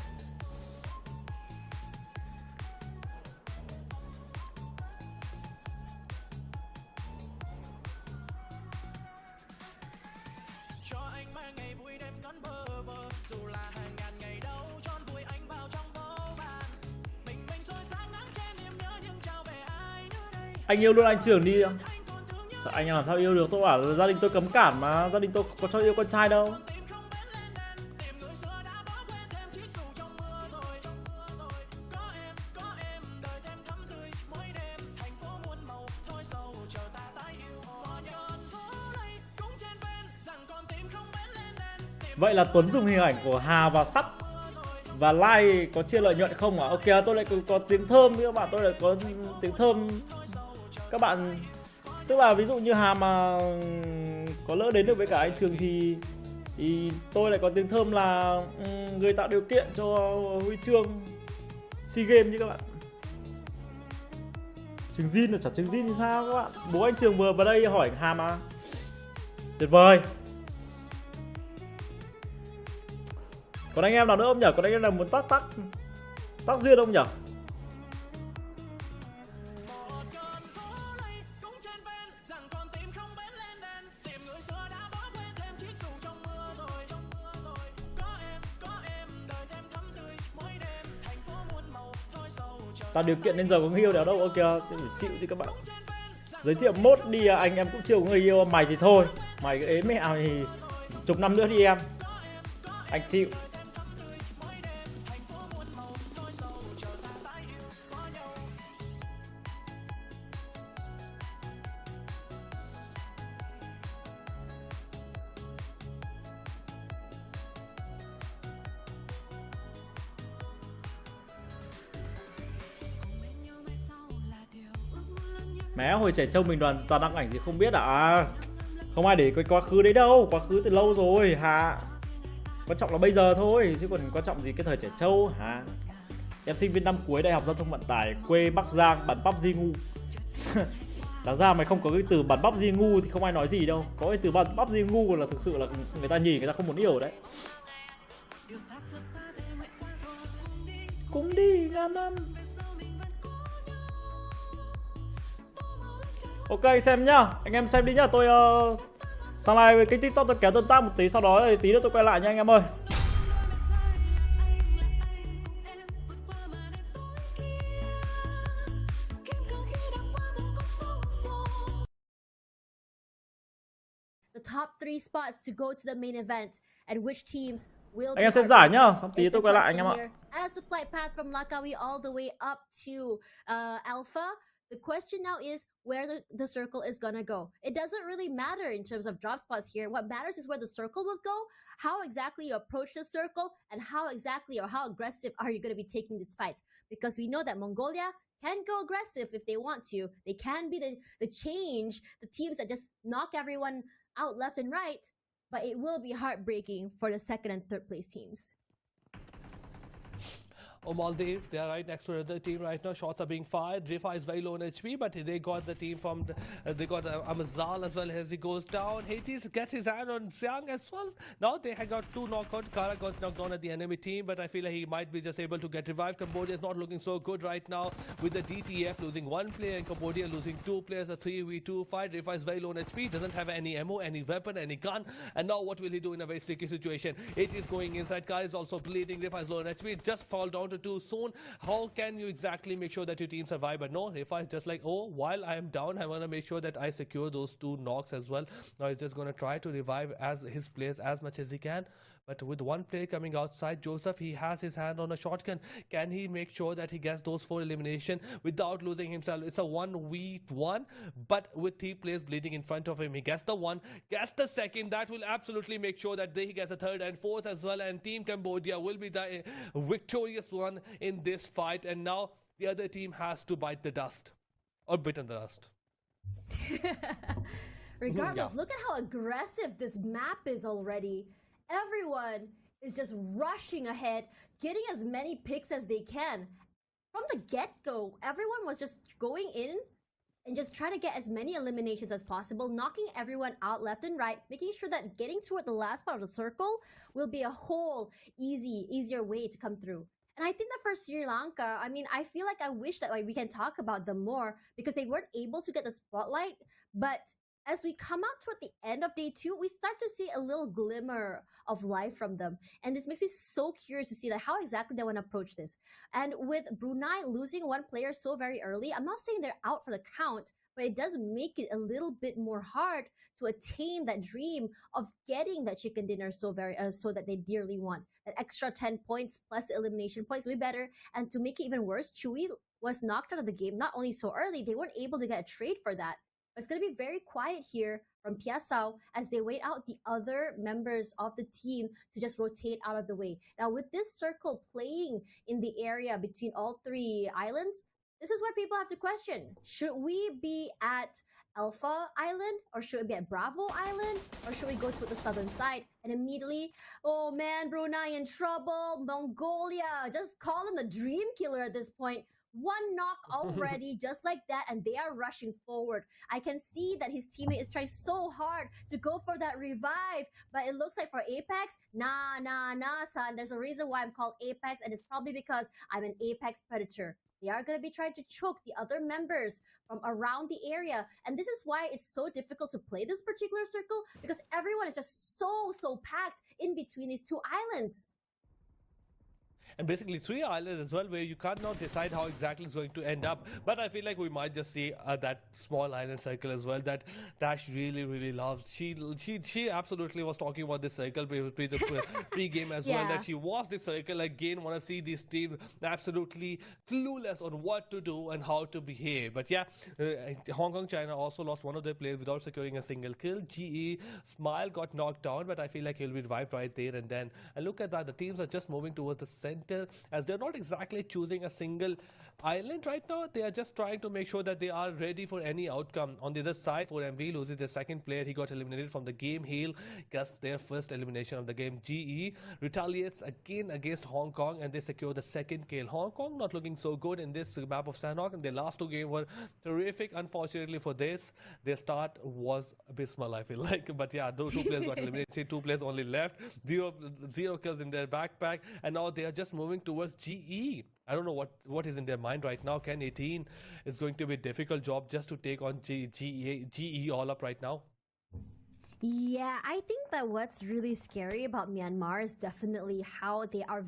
Anh yêu luôn anh Trường đi. Sao anh làm sao yêu được? Tôi bảo là gia đình tôi cấm cản mà. Gia đình tôi có cho yêu con trai đâu. Vậy là Tuấn dùng hình ảnh của Hà vào sub và like có chia lợi nhuận không ạ? Ok, tôi lại có tiếng thơm với các bạn. Tôi lại có tiếng thơm. Các bạn, tức là ví dụ như Hà mà có lỡ đến được với cả anh Trường thì tôi lại có tiếng thơm là người tạo điều kiện cho huy chương seagames như các bạn. Trường Jin là chả Trường Jin thì sao các bạn? Bố anh Trường vừa vào đây hỏi Hà mà. Tuyệt vời. Còn anh em nào nữa không nhỉ? Còn anh em nào muốn tắc duyên không nhỉ? Tạo điều kiện đến giờ có người yêu đéo đâu. Ok, thì chịu đi các bạn. Giới thiệu mốt đi, anh em cũng chưa có người yêu. Mày thì thôi, mày cái ế mẹ thì chục năm nữa đi em. Anh chịu. Mẹ hồi trẻ trâu mình toàn đăng ảnh gì không biết à. Không ai để cái quá khứ đấy đâu, quá khứ từ lâu rồi hả. Quan trọng là bây giờ thôi, chứ còn quan trọng gì cái thời trẻ trâu hả. Em sinh viên năm cuối đại học giao thông vận tải, quê Bắc Giang, bản PUBG ngu. Đáng ra mày không có cái từ bản PUBG ngu thì không ai nói gì đâu. Có cái từ bản PUBG ngu là thực sự là người ta nhìn người ta không muốn yêu đấy. Cũng đi ngàn năm. Ok xem nhá, anh em xem đi nhá, tôi sang live với cái TikTok tôi kéo tương tác một tí, sau đó thì tí nữa tôi quay lại nha anh em ơi. The top 3 spots to go to the main event and which teams will Anh em xem giải nhá, xong tí tôi quay lại anh em ạ. As the flight path from Lakawi all the way up to Alpha, the question now is where the circle is gonna go. It doesn't really matter in terms of drop spots here. What matters is where the circle will go, how exactly you approach the circle, and how exactly or how aggressive are you going to be taking these fights. Because we know that Mongolia can go aggressive if they want to. They can be the change, the teams that just knock everyone out left and right, but it will be heartbreaking for the second and third place teams. Maldives, they are right next to the team right now. Shots are being fired. Rifa is very low on HP, but they got the team from they got Amazal as well as he goes down. Hades gets his hand on Xiang as well. Now they have got 2 knockouts. Kara got knocked down at the enemy team, but I feel like he might be just able to get revived. Cambodia is not looking so good right now with the DTF losing 1 player and Cambodia losing 2 players. A 3v2 fight. Rifa is very low on HP, doesn't have any ammo, any weapon, any gun. And now what will he do in a very sticky situation? It is going inside. Kara is also bleeding. Rifa is low on HP. Just fall down to 2 soon. How can you exactly make sure that your team survive? But no, Rifa is just like, oh, while I am down, I want to make sure that I secure those 2 knocks as well. Now he's just going to try to revive as his players as much as he can. But with 1 player coming outside, Joseph, he has his hand on a shotgun. Can he make sure that he gets those 4 elimination without losing himself? It's a 1v1, but with 3 players bleeding in front of him. He gets the 1, gets the 2nd. That will absolutely make sure that he gets a 3rd and 4th as well. And Team Cambodia will be the victorious one in this fight. And now the other team has to bite the dust. Or bitten the dust. Regardless, look at how aggressive this map is already. Everyone is just rushing ahead, getting as many picks as they can. From the get-go, everyone was just going in and just trying to get as many eliminations as possible, knocking everyone out left and right, making sure that getting toward the last part of the circle will be a whole easier way to come through. And I think that for Sri Lanka, I mean, I feel like I wish that we can talk about them more because they weren't able to get the spotlight, but as we come out toward the end of day 2, we start to see a little glimmer of life from them. And this makes me so curious to see that how exactly they want to approach this. And with Brunei losing 1 player so very early, I'm not saying they're out for the count, but it does make it a little bit more hard to attain that dream of getting that chicken dinner so that they dearly want. That extra 10 points plus the elimination points way better. And to make it even worse, Chewy was knocked out of the game not only so early, they weren't able to get a trade for that. It's going to be very quiet here from Piasao as they wait out the other members of the team to just rotate out of the way. Now, with this circle playing in the area between all 3 islands, this is where people have to question. Should we be at Alpha Island or should we be at Bravo Island or should we go to the southern side? And immediately, oh man, Brunei in trouble. Mongolia, just call him the dream killer at this point. 1 knock already, just like that, and they are rushing forward. I can see that his teammate is trying so hard to go for that revive, but it looks like for Apex, nah, son. There's a reason why I'm called Apex, and it's probably because I'm an Apex predator. They are going to be trying to choke the other members from around the area, and this is why it's so difficult to play this particular circle, because everyone is just so packed in between these 2 islands. and basically 3 islands as well, where you can't now decide how exactly it's going to end up. But I feel like we might just see that small island circle as well that Dash really loves. She absolutely was talking about this circle pre-game as well, that she wants this circle again. Want to see these teams absolutely clueless on what to do and how to behave. But yeah, Hong Kong China also lost one of their players without securing a single kill. GE Smile got knocked down, but I feel like he'll be revived right there and then. And look at that, the teams are just moving towards the center, as they're not exactly choosing a single island right now. They are just trying to make sure that they are ready for any outcome. On the other side, 4MV loses their second player. He got eliminated from the game. He'll gets their first elimination of the game. GE retaliates again against Hong Kong, and they secure the second kill. Hong Kong not looking so good in this map of Sanhok, and their last 2 games were terrific. Unfortunately for this, their start was abysmal, I feel like. But yeah, those 2 players got eliminated. 2 players only left. Zero kills in their backpack, and now they are just moving towards GE. I don't know what is in their mind right now. Ken 18 is going to be a difficult job just to take on GE all up right now. Yeah, I think that what's really scary about Myanmar is definitely how they are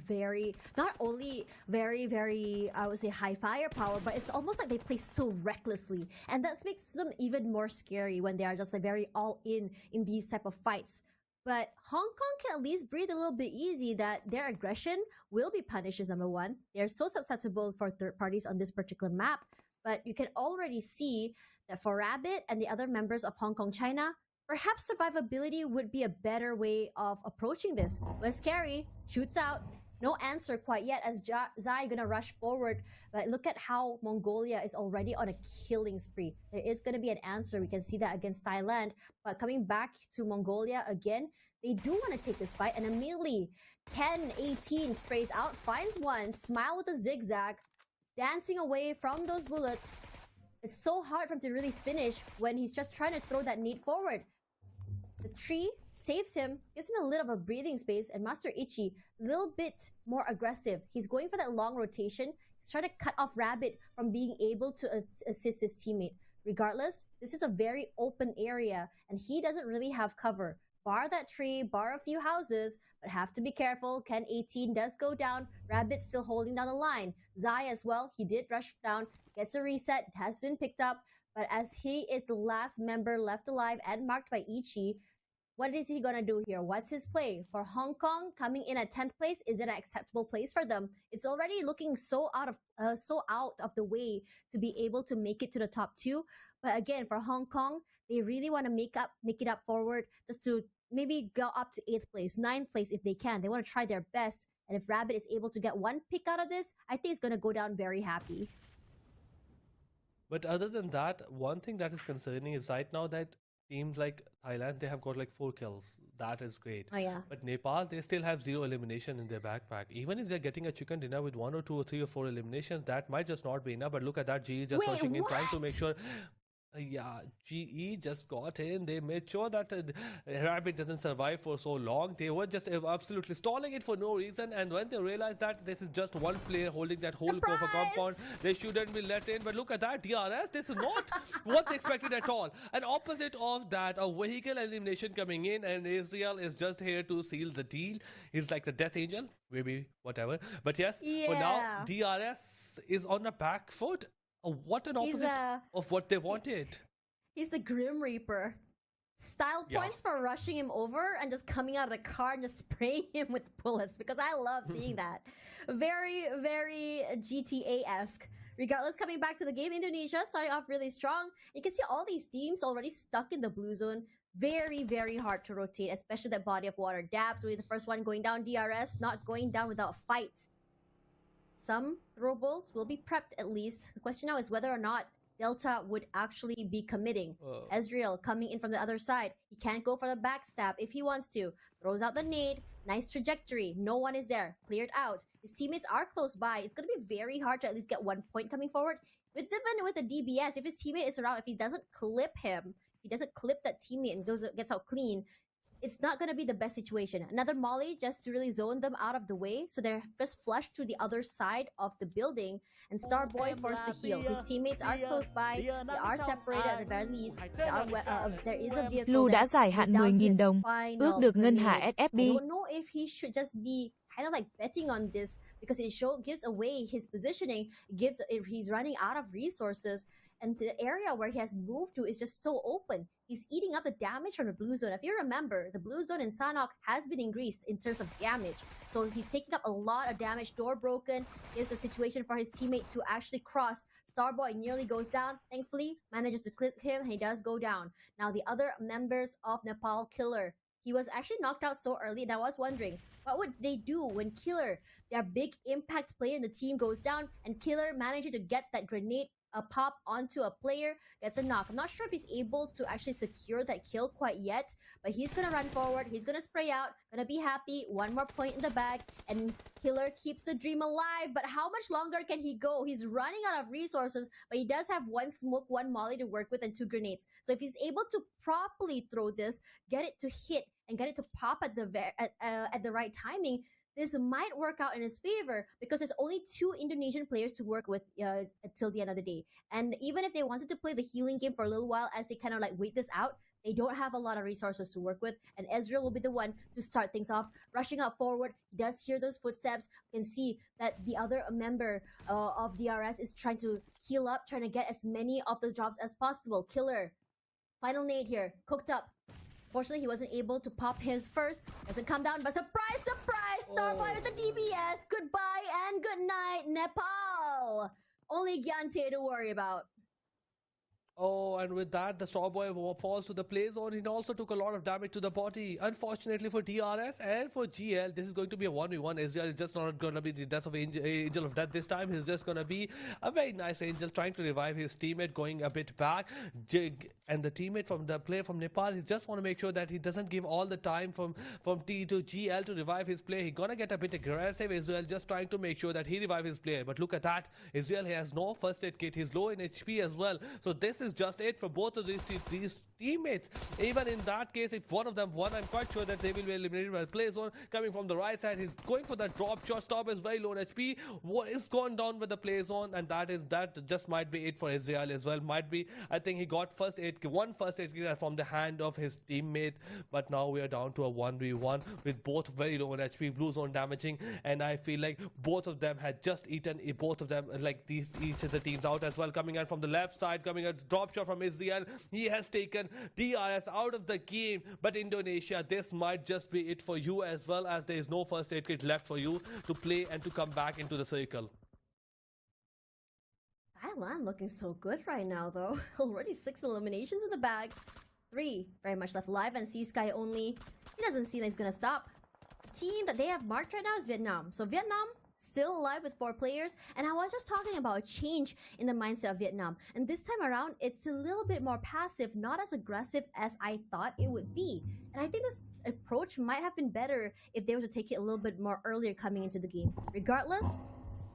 not only very, I would say, high firepower, but it's almost like they play so recklessly. And that makes them even more scary when they are just like very all in these type of fights. But Hong Kong can at least breathe a little bit easy that their aggression will be punished as number 1. They're so susceptible for third parties on this particular map. But you can already see that for Rabbit and the other members of Hong Kong China, perhaps survivability would be a better way of approaching this. But scary, shoots out, no answer quite yet as Zai gonna rush forward. But look at how Mongolia is already on a killing spree. There is gonna be an answer. We can see that against Thailand. But coming back to Mongolia again, they do want to take this fight. And immediately, Ken 18 sprays out, finds one, Smile with a zigzag, dancing away from those bullets. It's so hard for him to really finish when he's just trying to throw that nade forward. The tree saves him, gives him a little of a breathing space, and Master Ichi, a little bit more aggressive. He's going for that long rotation. He's trying to cut off Rabbit from being able to assist his teammate. Regardless, this is a very open area, and he doesn't really have cover. Bar that tree, bar a few houses, but have to be careful. Ken 18 does go down. Rabbit still holding down the line. Zai as well, he did rush down, gets a reset, has been picked up, but as he is the last member left alive and marked by Ichi, what is he gonna do here? What's his play? For Hong Kong, coming in at 10th place, is it an acceptable place for them? It's already looking so out of the way to be able to make it to the top 2. But again, for Hong Kong, they really want to make it up forward, just to maybe go up to 8th place, 9th place if they can. They want to try their best. And if Rabbit is able to get one pick out of this, I think it's going to go down very happy. But other than that, one thing that is concerning is right now that teams like Thailand, they have got like 4 kills. That is great. Oh yeah. But Nepal, they still have 0 elimination in their backpack. Even if they're getting a chicken dinner with 1 or 2 or 3 or 4 eliminations, that might just not be enough. But look at that, GE just rushing in, trying to make sure. Yeah, GE just got in. They made sure that Rabbit doesn't survive for so long. They were just absolutely stalling it for no reason. And when they realized that this is just one player holding that whole proper compound, they shouldn't be let in. But look at that, DRS. This is not what they expected at all. And opposite of that, a vehicle elimination coming in, and Israel is just here to seal the deal. He's like the death angel, maybe whatever. But yes, for now, DRS is on a back foot. What an opposite of what they wanted. He's the Grim Reaper. Style points for rushing him over and just coming out of the car and just spraying him with bullets, because I love seeing that. Very, very GTA-esque. Regardless, coming back to the game, Indonesia starting off really strong. You can see all these teams already stuck in the blue zone. Very, very hard to rotate, especially that body of water. Dabs will be the first one going down. DRS not going down without a fight. Some throwables will be prepped at least. The question now is whether or not Delta would actually be committing. Ezreal coming in from the other side. He can't go for the backstab if he wants to. Throws out the nade. Nice trajectory. No one is there. Cleared out. His teammates are close by. It's going to be very hard to at least get 1 point coming forward. Even with the DBS, if his teammate is around, if he doesn't clip him, he doesn't clip that teammate and gets out clean, it's not going to be the best situation. Another molly just to really zone them out of the way. So they're just flushed to the other side of the building. And Starboy forced to heal. His teammates are close by. They are separated at the very least. There is a vehicle. Lu đã giải hạn 10.000 đồng. Ước được ngân hạ SFB. I don't know if he should just be kind of like betting on this because it gives away his positioning. If he's running out of resources, and the area where he has moved to is just so open. He's eating up the damage from the blue zone. If you remember, the blue zone in Sanhok has been increased in terms of damage. So he's taking up a lot of damage. Door broken is a situation for his teammate to actually cross. Starboy nearly goes down. Thankfully, manages to clip him. He does go down. Now, the other members of Nepal, Killer. He was actually knocked out so early, and I was wondering, what would they do when Killer, their big impact player in the team, goes down, and Killer manages to get that grenade pop onto a player, gets a knock. I'm not sure if he's able to actually secure that kill quite yet, but he's gonna run forward, he's gonna spray out, gonna be happy, one more point in the bag, and Killer keeps the dream alive. But how much longer can he go? He's running out of resources, but he does have one smoke, one molly to work with, and 2 grenades. So if he's able to properly throw this, get it to hit, and get it to pop at the right timing, this might work out in his favor because there's only 2 Indonesian players to work with until the end of the day. And even if they wanted to play the healing game for a little while as they kind of like wait this out, they don't have a lot of resources to work with. And Ezreal will be the one to start things off, rushing out forward. He does hear those footsteps. You can see that the other member of DRS is trying to heal up, trying to get as many of those drops as possible. Killer, final nade here, cooked up. Fortunately, he wasn't able to pop his first. Doesn't come down, but surprise, surprise! Starboy with the DBS. Goodbye and good night, Nepal. Only Gyante to worry about. Oh, and with that, the Starboy falls to the play zone. He also took a lot of damage to the body. Unfortunately for DRS and for GL, this is going to be a 1v1. Ezreal is just not going to be the death of Angel of Death this time. He's just going to be a very nice Angel trying to revive his teammate, going a bit back. And the teammate from the player from Nepal, he just want to make sure that he doesn't give all the time from T to GL to revive his player. He's going to get a bit aggressive. Ezreal just trying to make sure that he revive his player. But look at that. Ezreal has no first aid kit. He's low in HP as well. So this is just it for both of these teammates. Even in that case, if one of them won, I'm quite sure that they will be eliminated by the play zone. Coming from the right side, he's going for that drop shot. Stop is very low on HP. Is gone down with the play zone, and that just might be it for Ezreal as well. Might be. I think he got one first aid kit from the hand of his teammate. But now we are down to a 1v1 with both very low on HP, blue zone damaging, and I feel like both of them had just eaten both of them, like each of the teams out as well. Coming in from the left side, coming a drop shot from Ezreal. He has taken DRS out of the game, but Indonesia, this might just be it for you as well, as there is no first aid kit left for you to play and to come back into the circle. Thailand looking so good right now though. Already 6 eliminations in the bag. 3 very much left alive, and C-Sky only. He doesn't seem like he's gonna stop. The team that they have marked right now is Vietnam. So Vietnam still alive with 4 players, and I was just talking about a change in the mindset of Vietnam, and this time around it's a little bit more passive, not as aggressive as I thought it would be. And I think this approach might have been better if they were to take it a little bit more earlier coming into the game. Regardless,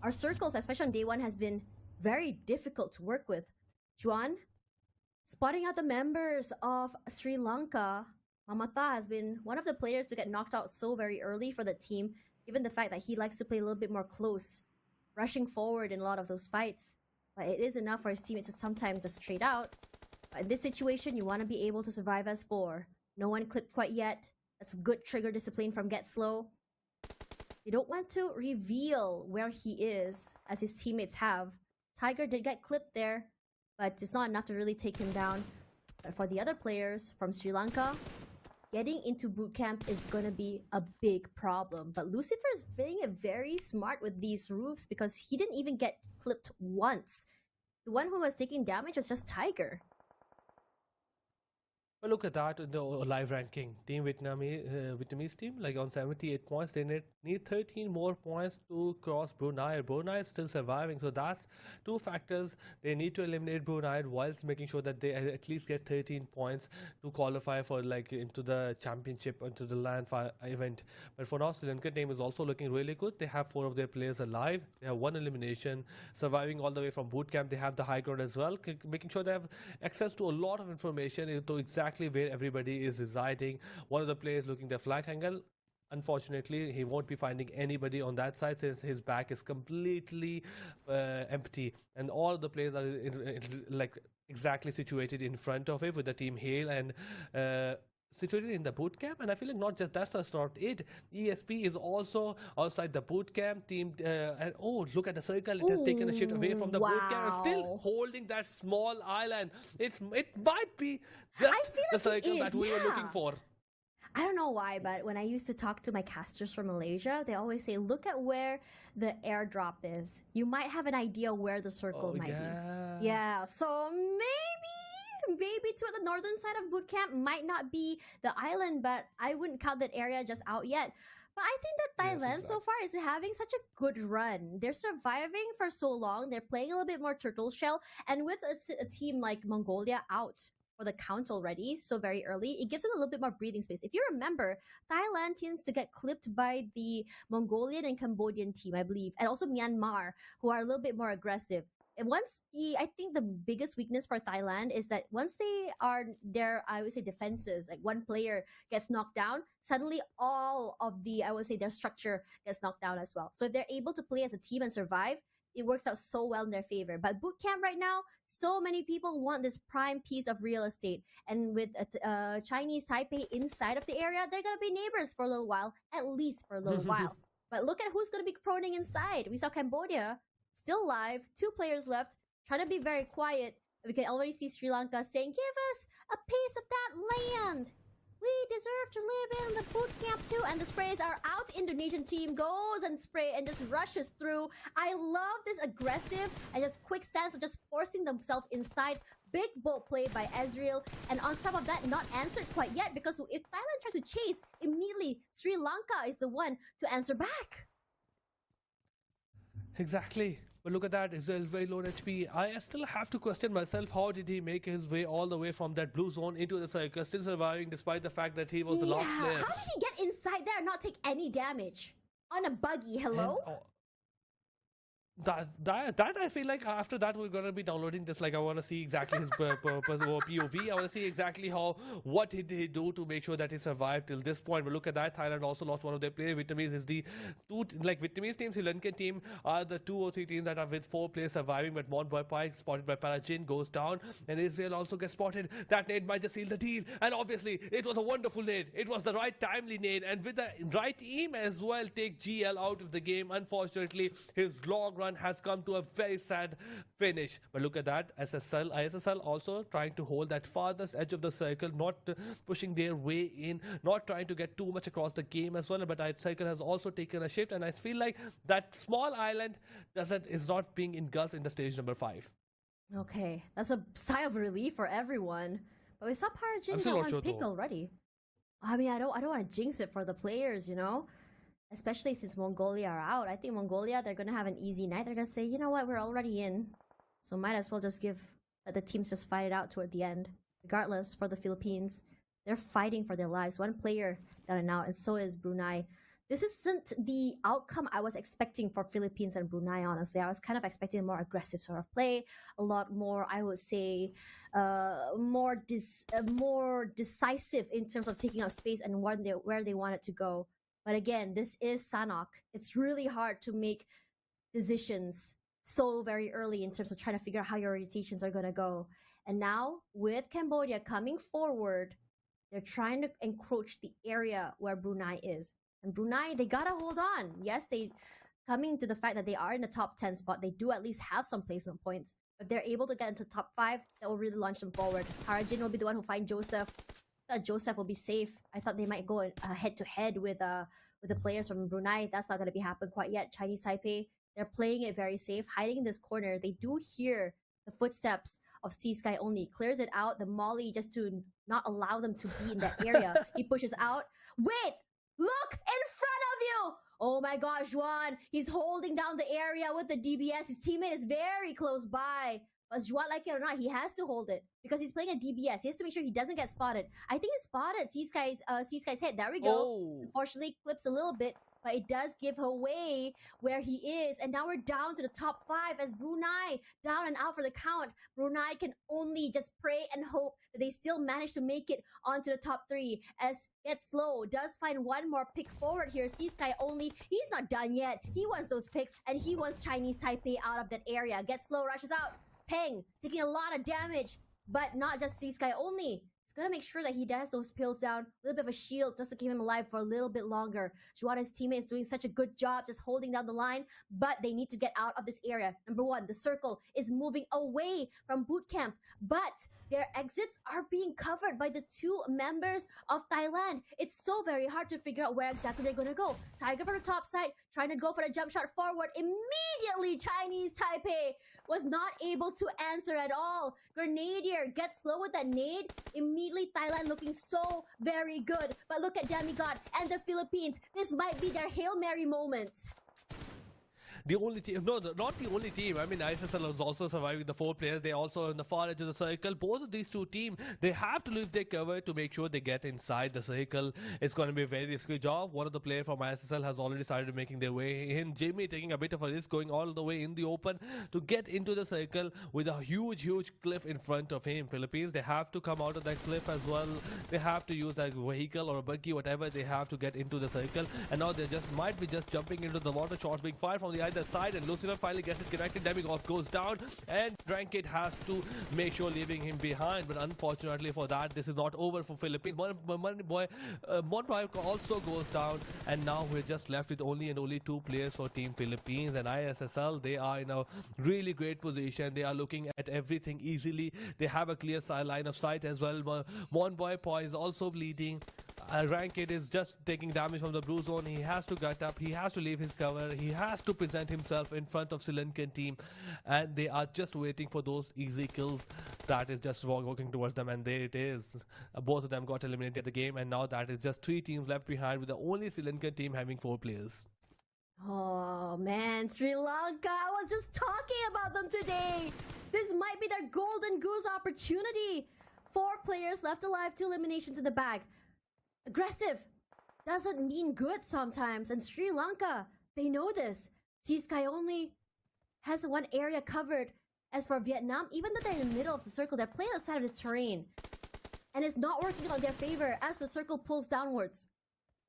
our circles, especially on day 1, has been very difficult to work with. Juan, spotting out the members of Sri Lanka, Mamata has been one of the players to get knocked out so very early for the team, given the fact that he likes to play a little bit more close, rushing forward in a lot of those fights. But it is enough for his teammates to sometimes just trade out. But in this situation, you want to be able to survive as 4. No one clipped quite yet. That's good trigger discipline from Get Slow. They don't want to reveal where he is, as his teammates have. Tiger did get clipped there, but it's not enough to really take him down. But for the other players from Sri Lanka, getting into boot camp is going to be a big problem. But Lucifer is playing it very smart with these roofs because he didn't even get clipped once. The one who was taking damage was just Tiger. But look at that in the live ranking. Team Vietnamese team, like on 78 points, they need 13 more points to cross Brunei. Brunei is still surviving, so that's 2 factors. They need to eliminate Brunei whilst making sure that they at least get 13 points to qualify for into the championship, into the LAN event. But for now, Sri Lankan team is also looking really good. They have 4 of their players alive. They have 1 elimination, surviving all the way from boot camp. They have the high ground as well, making sure they have access to a lot of information into exactly where everybody is residing. One of the players looking the flank angle. Unfortunately, he won't be finding anybody on that side since his back is completely empty, and all the players are like exactly situated in front of it with the team Hale and situated in the boot camp, and I feel like not just that's not it. ESP is also outside the boot camp team, and oh, look at the circle. It has taken a shift away from the boot camp, and still holding that small island. It might be just the circle that we were looking for. I don't know why, but when I used to talk to my casters from Malaysia, they always say, look at where the airdrop is. You might have an idea where the circle might be. Yeah, so maybe to the northern side of boot camp might not be the island, but I wouldn't count that area just out yet. But I think that Thailand so far is having such a good run. They're surviving for so long. They're playing a little bit more turtle shell, and with a team like Mongolia out for the count already so very early, it gives them a little bit more breathing space. If you remember, Thailand tends to get clipped by the Mongolian and Cambodian team, I believe, and also Myanmar, who are a little bit more aggressive. And I think the biggest weakness for Thailand is that once they are their, I would say, defenses, like one player gets knocked down, suddenly all of their structure gets knocked down as well. So if they're able to play as a team and survive, it works out so well in their favor. But boot camp right now, so many people want this prime piece of real estate. And with Chinese Taipei inside of the area, they're going to be neighbors for a little while, at least for a little while. But look at who's going to be proning inside. We saw Cambodia still live, 2 players left, trying to be very quiet. We can already see Sri Lanka saying, give us a piece of that land. We deserve to live in the boot camp too. And the sprays are out. Indonesian team goes and spray and just rushes through. I love this aggressive and just quick stance of just forcing themselves inside. Big bolt play by Ezreal. And on top of that, not answered quite yet, because if Thailand tries to chase, immediately Sri Lanka is the one to answer back. Exactly. But look at that, Israel very low on HP. I still have to question myself, how did he make his way all the way from that blue zone into the circle, still surviving despite the fact that he was the last player. How did he get inside there and not take any damage? On a buggy, hello? And, that I feel like after that we're gonna be downloading this. Like, I want to see exactly his purpose or POV. I want to see exactly what did he do to make sure that he survived till this point. But look at that, Thailand also lost one of their players. Vietnamese is the Vietnamese team, Sri Lankan team are the 2 or 3 teams that are with 4 players surviving. But Mon Boy Pai, spotted by Parajin, goes down, and Israel also gets spotted. That nade might just seal the deal, and obviously it was a wonderful nade. It was the right timely nade, and with the right aim as well, take GL out of the game. Unfortunately, his long run has come to a very sad finish. But look at that, ISSL also trying to hold that farthest edge of the circle, not pushing their way in, not trying to get too much across the game as well. But that circle has also taken a shift, and I feel like that small island is not being engulfed in the stage number 5. Okay, that's a sigh of relief for everyone. But we saw Parajin on pick already. I mean, I don't want to jinx it for the players, you know? Especially since Mongolia are out. I think Mongolia, they're going to have an easy night. They're going to say, you know what, we're already in. So might as well just let the teams just fight it out toward the end. Regardless, for the Philippines, they're fighting for their lives. One player down and out, and so is Brunei. This isn't the outcome I was expecting for Philippines and Brunei, honestly. I was kind of expecting a more aggressive sort of play, a lot more, I would say, more decisive in terms of taking up space and where they wanted to go. But again, this is Sanhok. It's really hard to make decisions so very early in terms of trying to figure out how your rotations are going to go. And now, with Cambodia coming forward, they're trying to encroach the area where Brunei is. And Brunei, they got to hold on. Yes, coming to the fact that they are in the top 10 spot, they do at least have some placement points. If they're able to get into top 5, that will really launch them forward. Parajin will be the one who finds Joseph. Joseph will be safe. I thought they might go head-to-head with the players from Brunei. That's not going to be happening quite yet. Chinese Taipei, they're playing it very safe, hiding in this corner. They do hear the footsteps of Sea Sky only. Clears it out. The Molly just to not allow them to be in that area. He pushes out. Wait! Look in front of you! Oh my gosh, Juan. He's holding down the area with the DBS. His teammate is very close by. But Juan, like it or not, he has to hold it because he's playing a DBS. He has to make sure he doesn't get spotted. I think he spotted Sea Sky's head. There we go. Oh. Unfortunately, clips a little bit, but it does give away where he is. And now we're down to the top 5 as Brunei down and out for the count. Brunei can only just pray and hope that they still manage to make it onto the top 3 as Get Slow does find one more pick forward here. Sea Sky only. He's not done yet. He wants those picks and he wants Chinese Taipei out of that area. Get Slow rushes out. Peng taking a lot of damage, but not just Sea Sky only. He's gonna make sure that he does those pills down, a little bit of a shield just to keep him alive for a little bit longer. Juana's teammates doing such a good job just holding down the line, but they need to get out of this area. Number one, the circle is moving away from boot camp, but their exits are being covered by the two members of Thailand. It's so very hard to figure out where exactly they're gonna go. Tiger from the top side, trying to go for the jump shot forward. Immediately, Chinese Taipei was not able to answer at all. Grenadier gets slow with that nade. Immediately, Thailand looking so very good. But look at Demigod and the Philippines. This might be their Hail Mary moment. The only team, no, not the only team. I mean, ISSL was also surviving the 4 players. They also on the far edge of the circle. Both of these two teams, they have to leave their cover to make sure they get inside the circle. It's going to be a very risky job. One of the players from ISSL has already started making their way in. Jimmy taking a bit of a risk, going all the way in the open to get into the circle with a huge cliff in front of him. Philippines, they have to come out of that cliff as well. They have to use that vehicle or a buggy, whatever they have to get into the circle. And now they just might be just jumping into the water. Shots being fired from the other side, and Lucifer finally gets it connected. Demigod goes down, and Drankit has to make sure leaving him behind. But unfortunately for that, this is not over for Philippines. Monboy also goes down, and now we're just left with only 2 players for Team Philippines. And ISSL, they are in a really great position. They are looking at everything easily. They have a clear line of sight as well. Monboy Poi is also bleeding. Rankid is just taking damage from the blue zone. He has to get up. He has to leave his cover. He has to present himself in front of Sri Lankan team, and they are just waiting for those easy kills. That is just walking towards them, and there it is. Both of them got eliminated in the game, and now that is just 3 teams left behind, with the only Sri Lankan team having 4 players. Oh man, Sri Lanka! I was just talking about them today. This might be their golden goose opportunity. 4 players left alive, 2 eliminations in the bag. Aggressive doesn't mean good sometimes, and Sri Lanka, they know this. Seasky only has 1 area covered. As for Vietnam, even though they're in the middle of the circle, they're playing outside of this terrain, and it's not working on their favor as the circle pulls downwards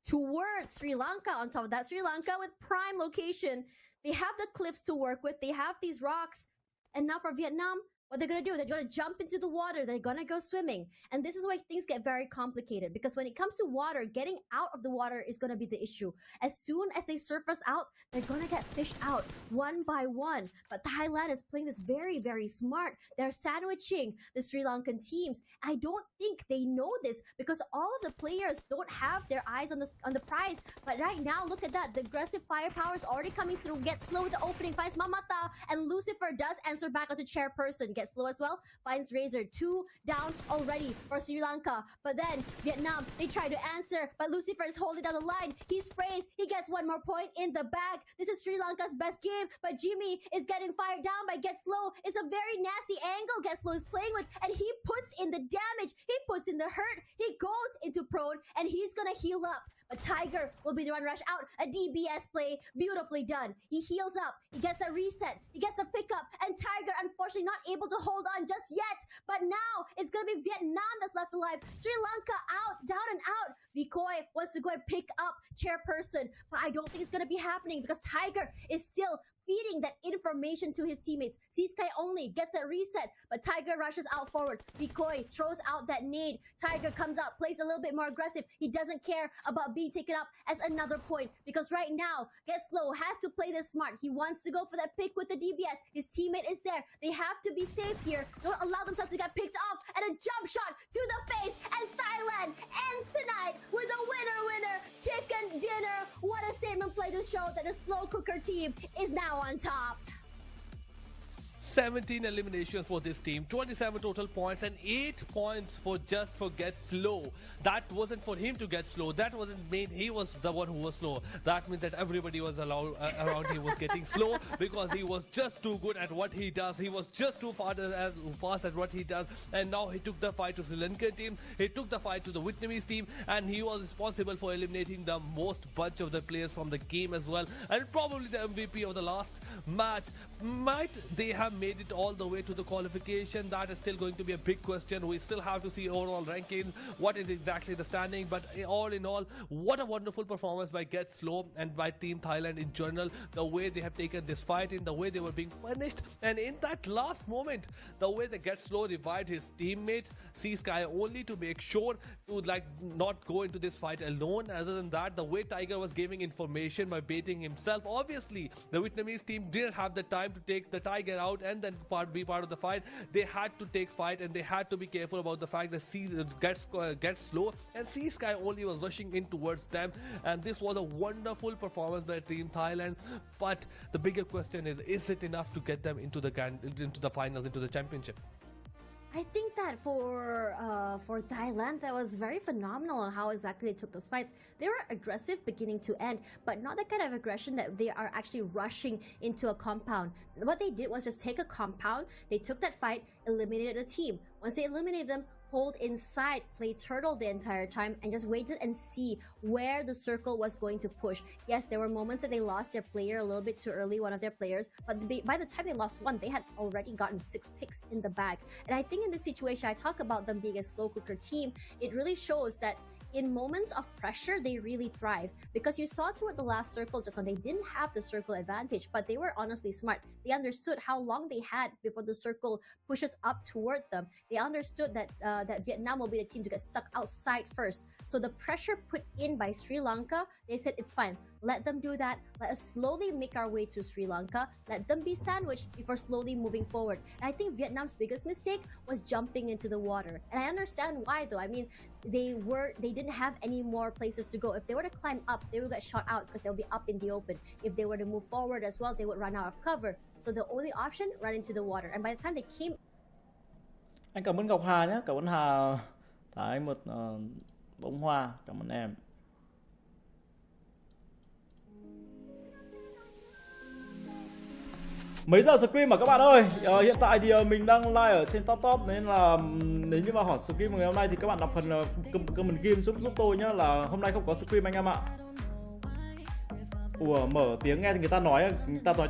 towards Sri Lanka. On top of that, Sri Lanka with prime location. They have the cliffs to work with, they have these rocks, and now for Vietnam, what they're gonna do, they're gonna jump into the water, they're gonna go swimming. And this is why things get very complicated, because when it comes to water, getting out of the water is gonna be the issue. As soon as they surface out, they're gonna get fished out one by one. But Thailand is playing this very, very smart. They're sandwiching the Sri Lankan teams. I don't think they know this, because all of the players don't have their eyes on the prize. But right now, look at that. The aggressive firepower is already coming through. Get slow with the opening, finds Mamata, and Lucifer does answer back onto chairperson. Gets slow as well, finds Razor. 2 down already for Sri Lanka. But then Vietnam, they try to answer, but Lucifer is holding down the line. He sprays, he gets 1 more point in the bag. This is Sri Lanka's best game, but Jimmy is getting fired down by Get Slow. It's a very nasty angle Get Slow is playing with, and he puts in the damage, he puts in the hurt, he goes into prone, and he's gonna heal up. But Tiger will be the one rush out. A DBS play, beautifully done. He heals up, he gets a reset, he gets a pickup, and Tiger unfortunately not able to hold on just yet. But now it's gonna be Vietnam that's left alive. Sri Lanka out, down and out. Vikoi wants to go and pick up chairperson, but I don't think it's gonna be happening, because Tiger is still feeding that information to his teammates. Seasky only gets that reset, but Tiger rushes out forward. Vikoi throws out that nade. Tiger comes out, plays a little bit more aggressive. He doesn't care about being taken up as another point, because right now, Get Slow has to play this smart. He wants to go for that pick with the DBS. His teammate is there. They have to be safe here. Don't allow themselves to get picked off, and a jump shot to the face, and Thailand ends tonight with a winner chicken dinner. What a statement play to show that the slow cooker team is now on top. 17 eliminations for this team, 27 total points, and 8 points for Get Slow. That wasn't for him to get slow. That wasn't mean he was the one who was slow. That means that everybody was around him was getting slow, because he was just too good at what he does. He was just too fast at what he does. And now he took the fight to Sri Lankan team. He took the fight to the Vietnamese team, and he was responsible for eliminating the most bunch of the players from the game as well. And probably the MVP of the last match. Might they have made it all the way to the qualification. That is still going to be a big question. We still have to see overall rankings, what is exactly the standing, but all in all, what a wonderful performance by Get Slow and by Team Thailand in general. The way they have taken this fight, in the way they were being punished, and in that last moment, the way they Get Slow revived his teammate Sea Sky only to make sure to like not go into this fight alone. Other than that, the way Tiger was giving information by baiting himself, obviously the Vietnamese team didn't have the time to take the Tiger out and then be part of the fight. They had to take fight, and they had to be careful about the fact that Get Slow and Sea Sky only was rushing in towards them, and this was a wonderful performance by Team Thailand. But the bigger question is it enough to get them into the finals, into the championship? I think that for Thailand, that was very phenomenal on how exactly they took those fights. They were aggressive beginning to end, but not the kind of aggression that they are actually rushing into a compound. What they did was just take a compound, they took that fight, eliminated the team. Once they eliminated them, hold inside, play turtle the entire time, and just waited and see where the circle was going to push. Yes, there were moments that they lost their player a little bit too early, one of their players, but by the time they lost one, they had already gotten 6 picks in the bag. And I think in this situation, I talk about them being a slow cooker team, it really shows that in moments of pressure, they really thrive, because you saw toward the last circle just now, they didn't have the circle advantage, but they were honestly smart. They understood how long they had before the circle pushes up toward them. They understood that that Vietnam will be the team to get stuck outside first. So the pressure put in by Sri Lanka, they said it's fine. Let them do that. Let us slowly make our way to Sri Lanka. Let them be sandwiched before slowly moving forward. And I think Vietnam's biggest mistake was jumping into the water. And I understand why though. I mean, they didn't have any more places to go. If they were to climb up, they would get shot out because they'll be up in the open. If they were to move forward as well, they would run out of cover. So the only option, run into the water. And by the time they came... Anh cảm ơn Ngọc Hà nhé, cảm ơn Hà thả anh một bông hoa, cảm ơn em. Mấy giờ stream mà các bạn ơi? Hiện tại thì mình đang live ở trên top nên là nếu như mà hỏi stream ngày hôm nay thì các bạn đọc phần comment game giúp tôi nhé, là hôm nay không có stream anh em ạ. Ủa, mở tiếng nghe thì người ta nói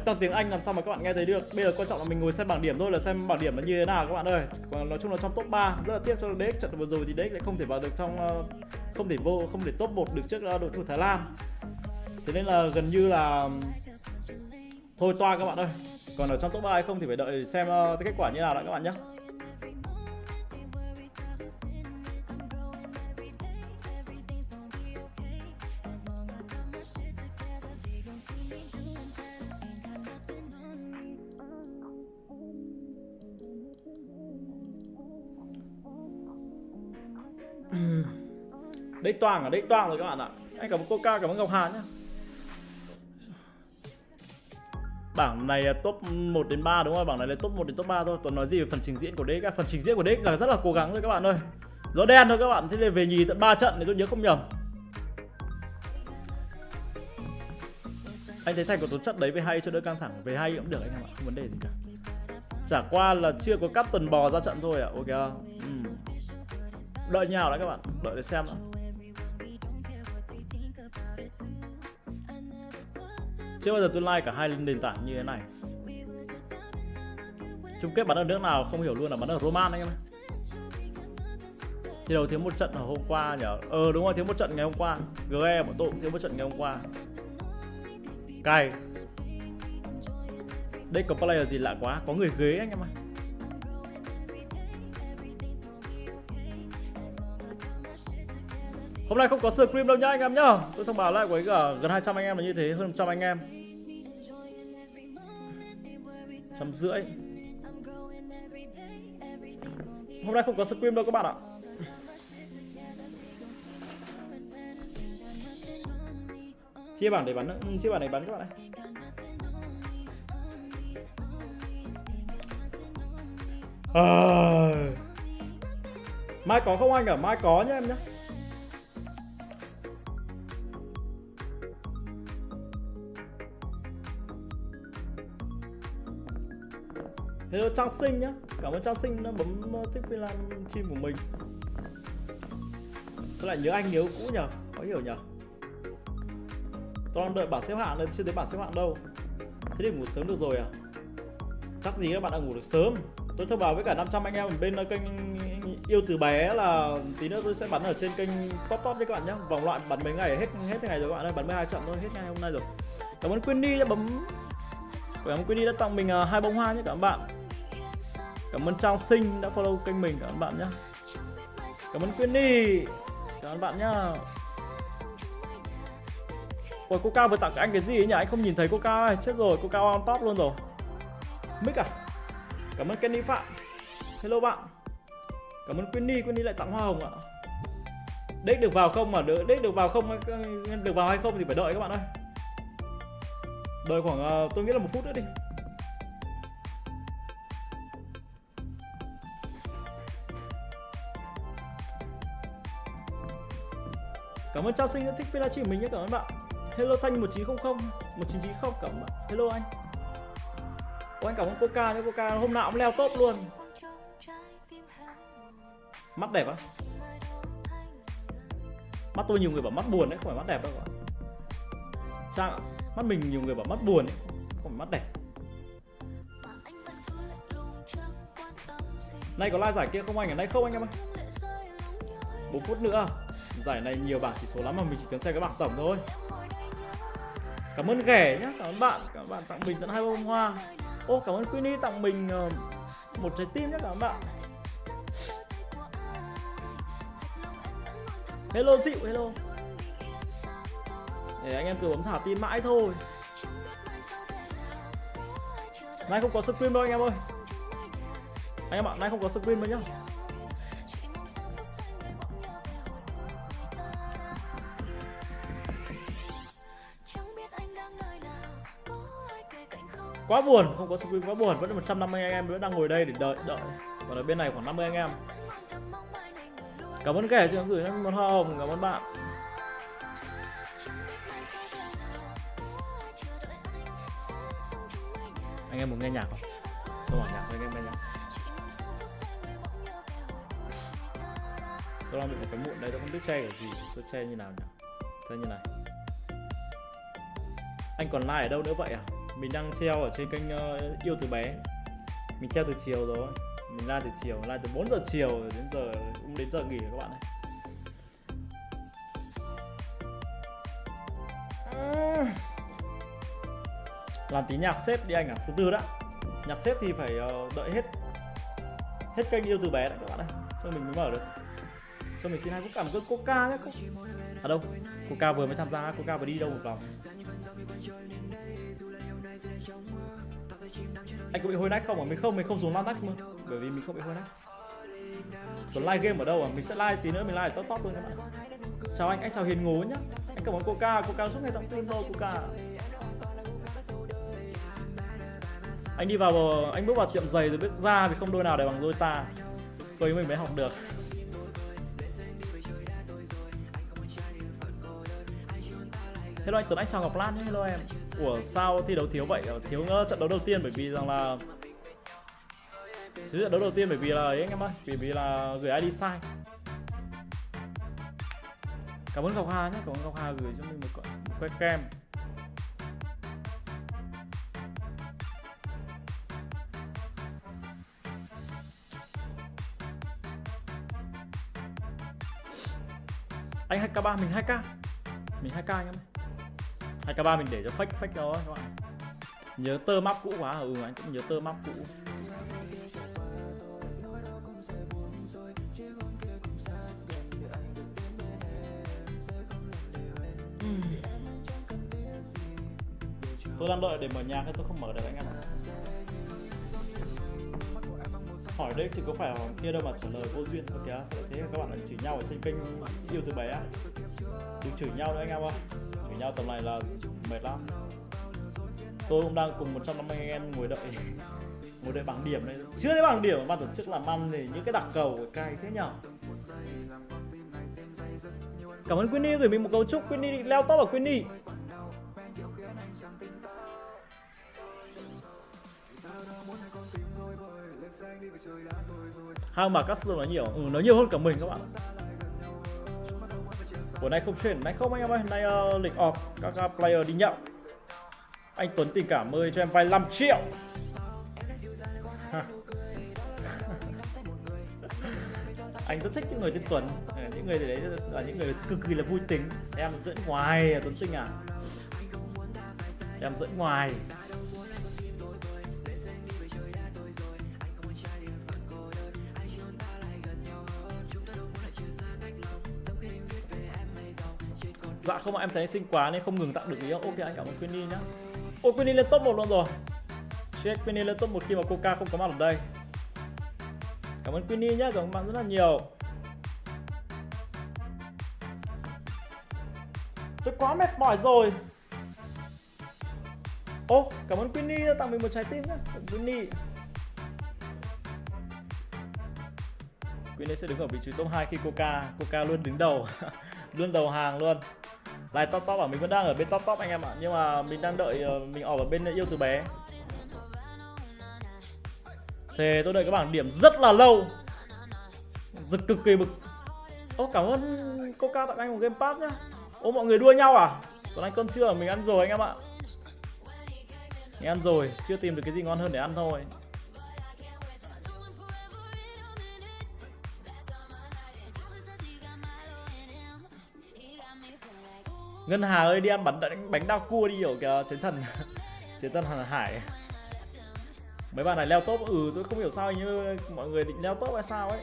toàn tiếng Anh làm sao mà các bạn nghe thấy được. Bây giờ quan trọng là mình ngồi xem bảng điểm thôi, là xem bảng điểm nó như thế nào các bạn ơi. Còn nói chung là trong top 3 rất là tiếc cho DX trận vừa rồi thì DX lại không thể vào được trong không thể top 1 được trước đội thủ Thái Lan. Thế nên là gần như là thôi toa các bạn ơi. Còn ở trong top 3 hay không thì phải đợi xem kết quả như nào đã các bạn nhé. Đích toang rồi các bạn ạ. Anh cảm ơn Coca, cảm ơn Ngọc Hà nhé. Bảng này top 1 đến 3 đúng không? Bảng này là top 1 đến top 3 thôi. Toàn nói gì về phần trình diễn của DX. Phần trình diễn của DX là rất là cố gắng thôi các bạn ơi. Gió đen thôi các bạn. Thế nên về nhì tận 3 trận thì tôi nhớ không nhầm. Anh thấy thành của tố chất đấy về hay cho đỡ căng thẳng. Về hay cũng được anh em ạ, không vấn đề gì cả. Chả qua là chưa có captain bò ra trận thôi ạ. Ok. Đợi nhau đã các bạn, đợi để xem đã. Chưa bao giờ tôi like cả hai nền tảng như thế này. Chung kết bắn ở nước nào không hiểu luôn, là bắn ở Roman anh em ơi. Thi đấu thiếu một trận ở hôm qua nhỉ? Đúng rồi, thiếu một trận ngày hôm qua. GE bọn tôi cũng thiếu một trận ngày hôm qua. Cay. Đây có player gì lạ quá, có người ghế anh em ơi. Hôm nay không có stream đâu nhá anh em nhá. Tôi thông báo lại với cả gần 200 anh em là như thế, hơn 100 anh em. 150. Hôm nay không có stream đâu các bạn ạ. Chia bảng để bắn nữa. Chia bảng để bắn các bạn ạ. Mai có không anh ạ? Mai có nhá em nhá. Hello Trang Sinh nhá. Cảm ơn Trang Sinh đã bấm thích phiên làm chim của mình. Sao lại nhớ anh nhớ cũ nhờ? Khó hiểu nhờ. Tôi đang đợi bảng xếp hạng nên chưa thấy bảng xếp hạng đâu. Thế để ngủ sớm được rồi à? chắc gì các bạn đã ngủ được sớm. Tôi thông báo với cả 500 anh em ở bên kênh yêu từ bé là tí nữa tôi sẽ bắn ở trên kênh top với các bạn nhé. Vòng loại bắn mấy ngày hết ngày rồi các bạn ơi, bắn 12 trận thôi, hết ngày hôm nay rồi. Cảm ơn Queenie đã cảm ơn Queenie đã tặng mình 2 bông hoa nhé các bạn. Cảm ơn Trang Sinh đã follow kênh mình các bạn nhé. Cảm ơn Queenie, cảm ơn bạn nhá. Ôi Coca vừa tặng anh cái gì ấy nhỉ? Anh không nhìn thấy Coca ơi, chết rồi, Coca on top luôn rồi. Mic à? Cảm ơn Kenny Phạm. Hello bạn. Cảm ơn Queenie lại tặng hoa hồng ạ. Deck được vào không mà deck được vào không, được vào hay không thì phải đợi các bạn ơi. Đợi khoảng tôi nghĩ là 1 phút nữa đi. Cảm ơn Trao Sinh đã thích livestream mình nhé, cảm ơn bạn. Hello Thanh 1900 1990, cảm ơn bạn. Hello anh. Ô, anh cảm ơn Coca nhé, Coca hôm nào cũng leo top luôn. Mắt đẹp á? Mắt tôi nhiều người bảo mắt buồn đấy, không phải mắt đẹp đâu. Trang ạ, mắt mình nhiều người bảo mắt buồn đấy, không phải mắt đẹp. Nay có like giải kia không anh? Ở đây không anh em ơi. 4 phút nữa. Giải này nhiều bảng chỉ số lắm mà mình chỉ cần xem cái bảng tổng thôi. Cảm ơn Ghẻ nhé, cảm ơn bạn. Các bạn tặng mình tận 2 bông hoa. Ô, cảm ơn Queenie tặng mình 1 trái tim nhé các bạn. Hello Dịu, hello. Để anh em cứ bấm thả tim mãi thôi. Nay không có screen đâu anh em ơi. Anh em ạ, nay không có screen đâu nhá. Quá buồn, không có screen quá buồn. Vẫn 150 anh em vẫn đang ngồi đây để đợi. Còn ở bên này khoảng 50 anh em. Cảm ơn Kẻ cho gửi em một hoa hồng, cảm ơn bạn. Anh em muốn nghe nhạc không? Tôi mở nhạc cho anh em nghe nhạc. Tôi đang bị một cái mụn đấy, tôi không biết che cái gì. Tôi che như nào nhỉ? Che như này. Anh còn like ở đâu nữa vậy à? Mình đang treo ở trên kênh yêu từ bé. Mình treo từ chiều rồi. Mình like từ chiều, like từ 4 giờ chiều đến giờ nghỉ rồi các bạn này. Làm tí nhạc xếp đi anh à? Từ từ đã. Nhạc xếp thì phải đợi hết kênh yêu từ bé đã các bạn ơi. Cho mình mới mở được. Cho mình xin 2 phút cảm ơn Coca nhé. À đâu? Coca vừa mới tham gia, Coca vừa đi đâu một vòng. Anh có bị hôi nách không? Mình không dùng lan nách mà. Bởi vì mình không bị hôi nách. Còn live game ở đâu à? Mình sẽ live tí nữa, mình live top luôn các bạn. Chào anh chào Hiền Ngố nhá. Anh cảm ơn Coca suốt ngày tặng tin thôi Coca. Anh đi vào, anh bước vào tiệm giày rồi biết ra thì không đôi nào để bằng đôi ta. Coi mình mới học được. Hello anh Tuấn, anh chào Ngọc Lan nhé, hello em. Ủa sao thi đấu thiếu vậy? Thiếu trận đấu đầu tiên bởi vì rằng là trận đấu đầu tiên bởi vì là ấy anh em ơi, vì là gửi ID sai. Cảm ơn Ngọc Hà nhé, cảm ơn Ngọc Hà gửi cho mình một que kem. Anh 2k3, mình 2k. Mình 2k anh em ơi. 2k3 mình để cho fake đó các bạn. Nhớ tơ map cũ quá, anh cũng nhớ tơ map cũ. Tôi đang đợi để mở nhạc hay tôi không mở được anh em ạ. Hỏi đây chỉ có phải là kia đâu mà trả lời vô duyên thôi kìa. Sao lại thế các bạn lại chửi nhau ở trên kênh yêu từ bé á. Đừng chửi nhau nữa anh em ơi. Chửi nhau tầm này là mệt lắm. Tôi cũng đang cùng 150 anh em ngồi đợi bảng điểm đây. Chưa thấy bảng điểm mà ban tổ chức làm ăn thì những cái đặc cầu cay thế nhở. Cảm ơn Queenie gửi mình một cấu trúc. Queenie leo top ở Queenie. Hai mà customer nói nhiều, nói nhiều hơn cả mình các bạn. Bữa nay không chuyển, nay không anh em ơi, nay lịch off, các player đi nhậu. Anh Tuấn tình cảm ơi cho em vay 5 triệu. Anh rất thích những người tên Tuấn. Những người đấy là những người cực kỳ là vui tính. Em dẫn ngoài Tuấn Sinh à? Em dẫn ngoài. Dạ không ạ, em thấy xinh quá nên không ngừng tặng được ý. Ok, anh cảm ơn Queenie nhá. Ôi, Queenie lên top 1 luôn rồi. Check Queenie lên top 1 khi mà Coca không có mặt ở đây. Cảm ơn Queenie nhá, cảm ơn bạn rất là nhiều. Tôi quá mệt mỏi rồi. Ô, cảm ơn Queenie đã tặng mình một trái tim nhá. Cảm ơn Queenie. Queenie sẽ đứng ở vị trí top 2 khi Coca luôn đứng đầu. Luôn đầu hàng luôn. Lại top à, mình vẫn đang ở bên top anh em ạ. Nhưng mà mình đang đợi mình ở bên yêu từ bé. Thì tôi đợi cái bảng điểm rất là lâu. Cực kỳ bực. Ô, cảm ơn Coca tặng anh một game pass nhá. Ô, mọi người đua nhau à? Còn anh cơm trưa mình ăn rồi anh em ạ. Mình ăn rồi, chưa tìm được cái gì ngon hơn để ăn thôi. Ngân Hà ơi, đi ăn bánh đao cua đi hiểu kìa chiến thần. Chiến thần Hàng Hải. Mấy bạn này leo top, tôi không hiểu sao như mọi người định leo top hay sao ấy.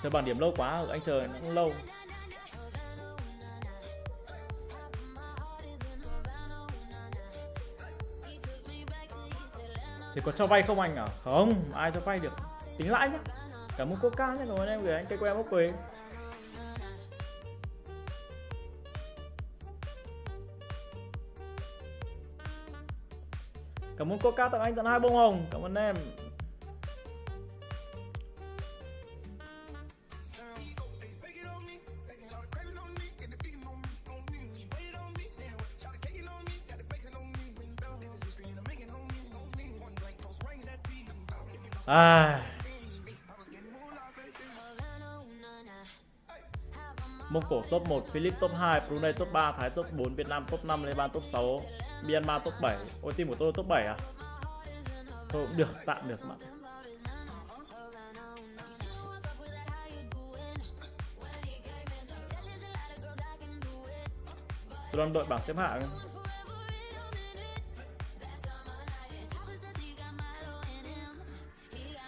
Chờ bảng điểm lâu quá, anh chờ nó cũng lâu. Thì có cho vay không anh à? Không, ai cho vay được. Tính lãi nhá. Cảm ơn Coca nhé, rồi em gửi anh cây que bốc quế. Cảm ơn Coca tặng anh tận 2 bông hồng, cảm ơn em. Mông Cổ top 1, Philip top 2, Brunei top 3, Thái top 4, Việt Nam top 5, Nepal top 6, Myanmar top 7. Ôi, team của tôi top 7 à? Thôi cũng được, tạm được mà. Tôi đang đợi bảng xếp hạng.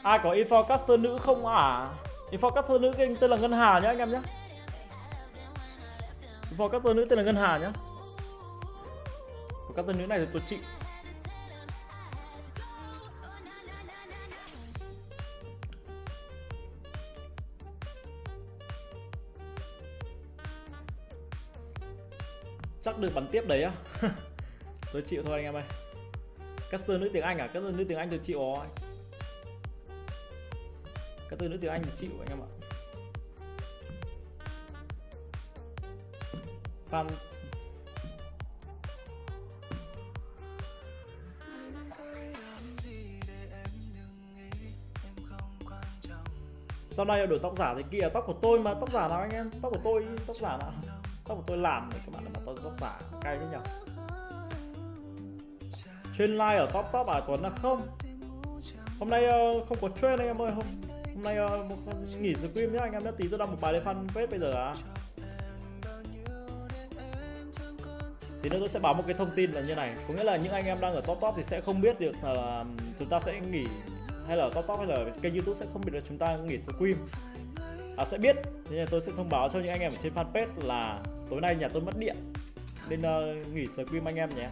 Ai có infocaster nữ không à? Infocaster nữ kênh tên là Ngân Hà nhá anh em nhé. Infocaster nữ tên là Ngân Hà nhá. Infocaster nữ này thì tôi chịu. Chắc được bắn tiếp đấy á. Tôi chịu thôi anh em ơi. Caster nữ tiếng Anh à? Caster nữ tiếng Anh tôi chịu rồi. Caster nữ tiếng Anh thì chịu anh em ạ. Fan sau này đổi tóc giả thì kia tóc của tôi mà, tóc giả nào anh em? Tóc của tôi, tóc giả nào? Tóc của tôi làm thì các bạn là tóc giả cay thế nhỉ? Chuyên like ở top à Tuấn là không? Hôm nay không có trend anh em ơi, hôm nay nghỉ stream nhá anh em nhé. Tí tôi đăng một bài lên fanpage bây giờ à. Thì nữa tôi sẽ báo một cái thông tin là như này, có nghĩa là những anh em đang ở top thì sẽ không biết được là chúng ta sẽ nghỉ, hay là top hay là kênh YouTube sẽ không biết được chúng ta nghỉ stream. Sẽ biết, thế nên tôi sẽ thông báo cho những anh em ở trên fanpage là tối nay nhà tôi mất điện nên nghỉ stream anh em nhé.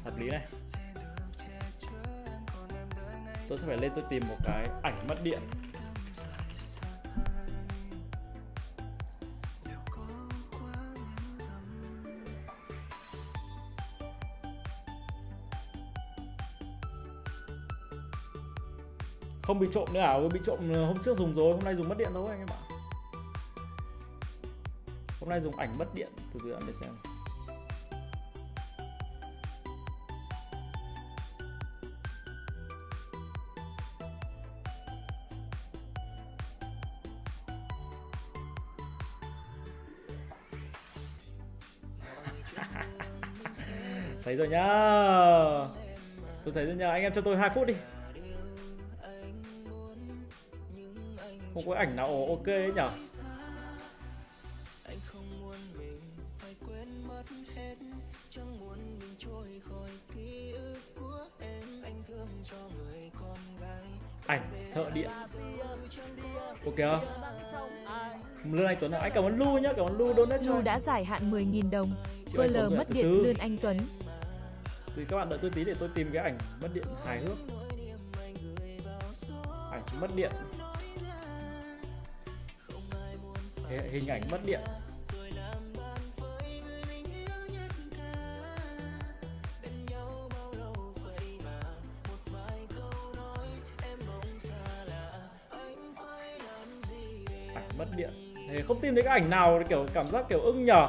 Hợp lý này. Tôi sẽ phải lên tôi tìm một cái ảnh mất điện. Không bị trộm nữa à? Bị trộm hôm trước dùng rồi, hôm nay dùng mất điện thôi anh em ạ. Hôm nay dùng ảnh mất điện, từ từ để xem. Thấy rồi nhá. Tôi thấy rồi nhá, anh em cho tôi 2 phút đi. Không có ảnh nào ok ấy nhở. Ảnh thợ điện ok không? Lương anh Tuấn, anh cảm ơn Lu nhá, cảm ơn Lu donate cho. Lu đã giải hạn 10.000 đồng. Chịu VL mất điện lươn anh Tuấn. Thì các bạn đợi tôi tí để tôi tìm cái ảnh mất điện hài hước. Ảnh mất điện. Hình ảnh mất điện. Ảnh mất điện. Thì không tìm thấy cái ảnh nào kiểu cảm giác kiểu ưng nhờ.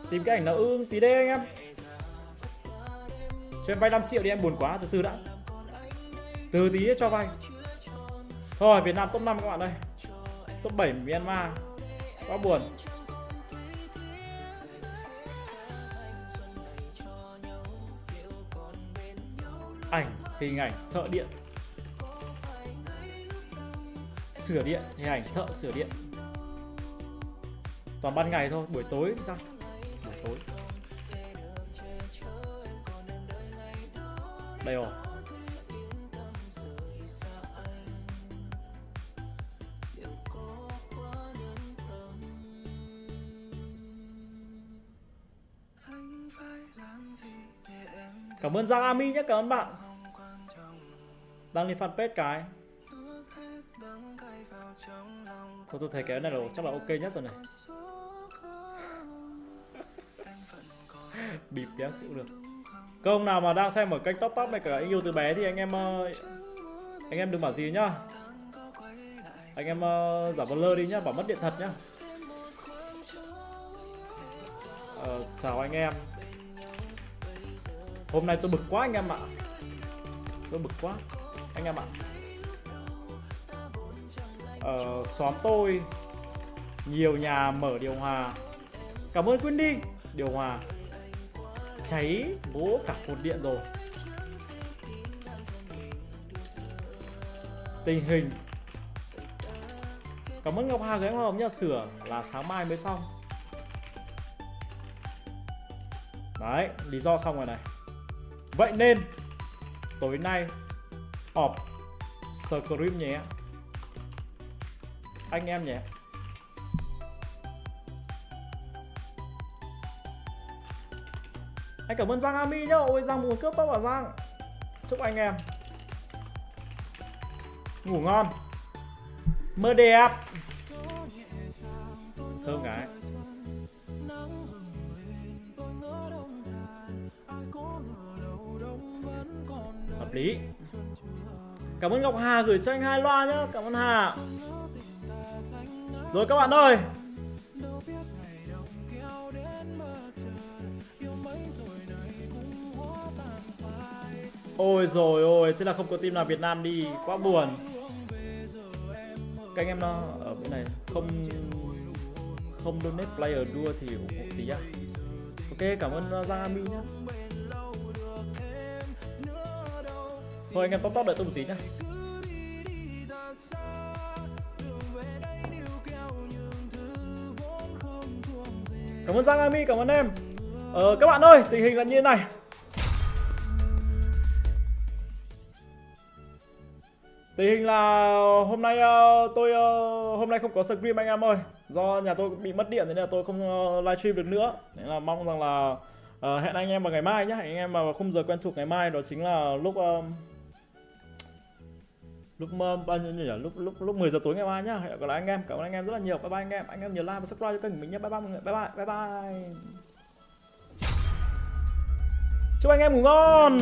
Tìm cái ảnh nào ưng tí đây anh em. Cho em vay 5 triệu đi, em buồn quá, từ từ đã. Từ tí cho vay. Thôi Việt Nam top 5 các bạn ơi. Top 7 Myanmar. Quá buồn. Ảnh, hình ảnh thợ điện. Sửa điện, hình ảnh thợ sửa điện. Toàn ban ngày thôi, buổi tối thì sao? Buổi tối. Đây rồi. Cảm ơn Giang Ami nhé, cảm ơn bạn. Đăng lên fanpage cái. Thôi tôi thấy cái này là chắc là ok nhất rồi này. Bịp đéo chịu được. Công nào mà đang xem ở kênh Top Top này cả anh yêu từ bé thì anh em đừng bảo gì nhá. Anh em giả vờ lơ đi nhá, bảo mất điện thật nhá. Chào anh em. Hôm nay tôi bực quá anh em ạ. Tôi bực quá anh em ạ. Xóm tôi nhiều nhà mở điều hòa. Cảm ơn Quindy. Điều hòa cháy bố cả cột điện rồi. Tình hình. Cảm ơn Ngọc Hà gái hoa hồng nha, sửa là sáng mai mới xong. Đấy, lý do xong rồi này. Vậy nên tối nay off stream nhé anh em nhé. Anh cảm ơn Giang Ami nhá. Ôi Giang muốn cướp tóc vào Giang. Chúc anh em ngủ ngon, mơ đẹp. Thơm gái. Hợp lý. Cảm ơn Ngọc Hà gửi cho anh 2 loa nhá. Cảm ơn Hà. Rồi các bạn ơi, ôi rồi ôi, thế là không có team nào Việt Nam đi, quá buồn. Các anh em nó ở bên này không donate player đua thì ủng hộ tí á. Ok, cảm ơn Giang Ami nhá. Thôi anh em top đợi tôi một tí nhá. Cảm ơn Giang Ami, cảm ơn em. Các bạn ơi, tình hình là như thế này. Tình hình là hôm nay hôm nay không có stream anh em ơi. Do nhà tôi bị mất điện thế nên là tôi không livestream được nữa. Nên là mong rằng là hẹn anh em vào ngày mai nhé. Hẹn anh em vào khung giờ quen thuộc ngày mai, đó chính là lúc bao nhiêu nhỉ? Lúc 10 giờ tối ngày mai nhá. Hẹn gặp lại anh em. Cảm ơn anh em rất là nhiều. Bye bye anh em. Anh em nhớ like và subscribe cho kênh của mình nhé. Bye bye mọi người. Bye bye. Bye bye. Chúc anh em ngủ ngon.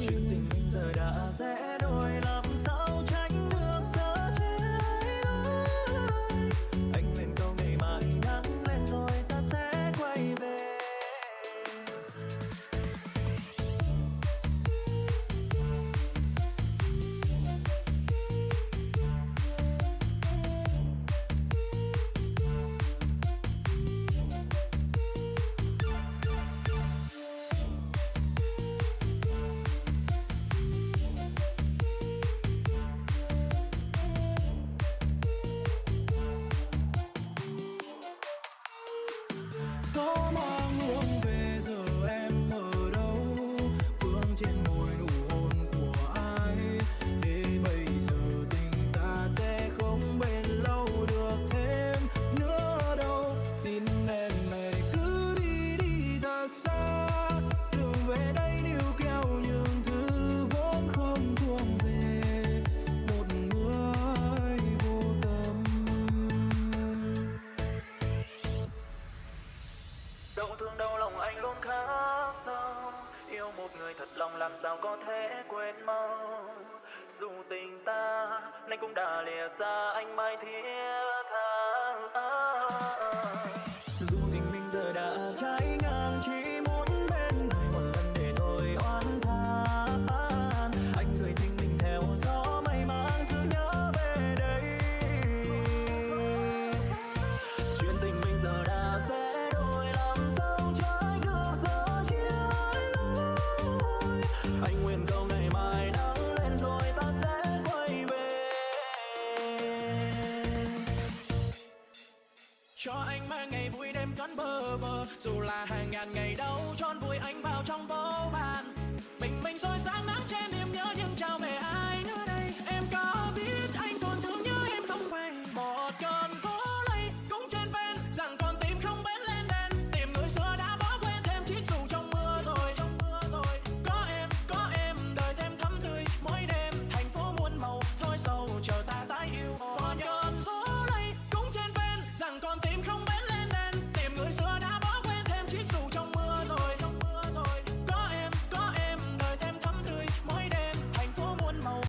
Chuyện tình mình giờ đã rẽ đôi, làm sao tránh được sợ trái lối. Anh lên câu ngày mai nắng lên rồi ta sẽ quay về. gió mang hương về, giờ em ở đâu? Vương trên môi nụ hôn của ai? Để bây giờ tình ta sẽ không bền lâu được thêm nữa đâu. Xin em hãy cứ đi đi thật xa, đường về đây níu kéo những thứ vốn không thuộc về một người vô tâm. Đâu thương đâu lòng anh luôn khác nhau, yêu một người thật lòng làm sao có thể quên mau. Dù tình ta nay cũng đã lìa xa, anh mãi thiết tha. Dù tình mình giờ đã cháy ngang, chỉ muốn bên người một lần để thôi oán than. Anh người tình mình theo gió mây mang thứ nhớ về đây. Chuyện tình mình giờ đã sẽ đôi, làm sao trái ngược giờ chia lối. Anh nguyện cầu ngày mai nắng lên rồi ta sẽ quay về. Cho anh mang ngày vui đêm cắn bơ vơ, dù là hàng ngàn ngày đau tròn vùi anh vào trong vô vàn. Mình soi sáng nắng trên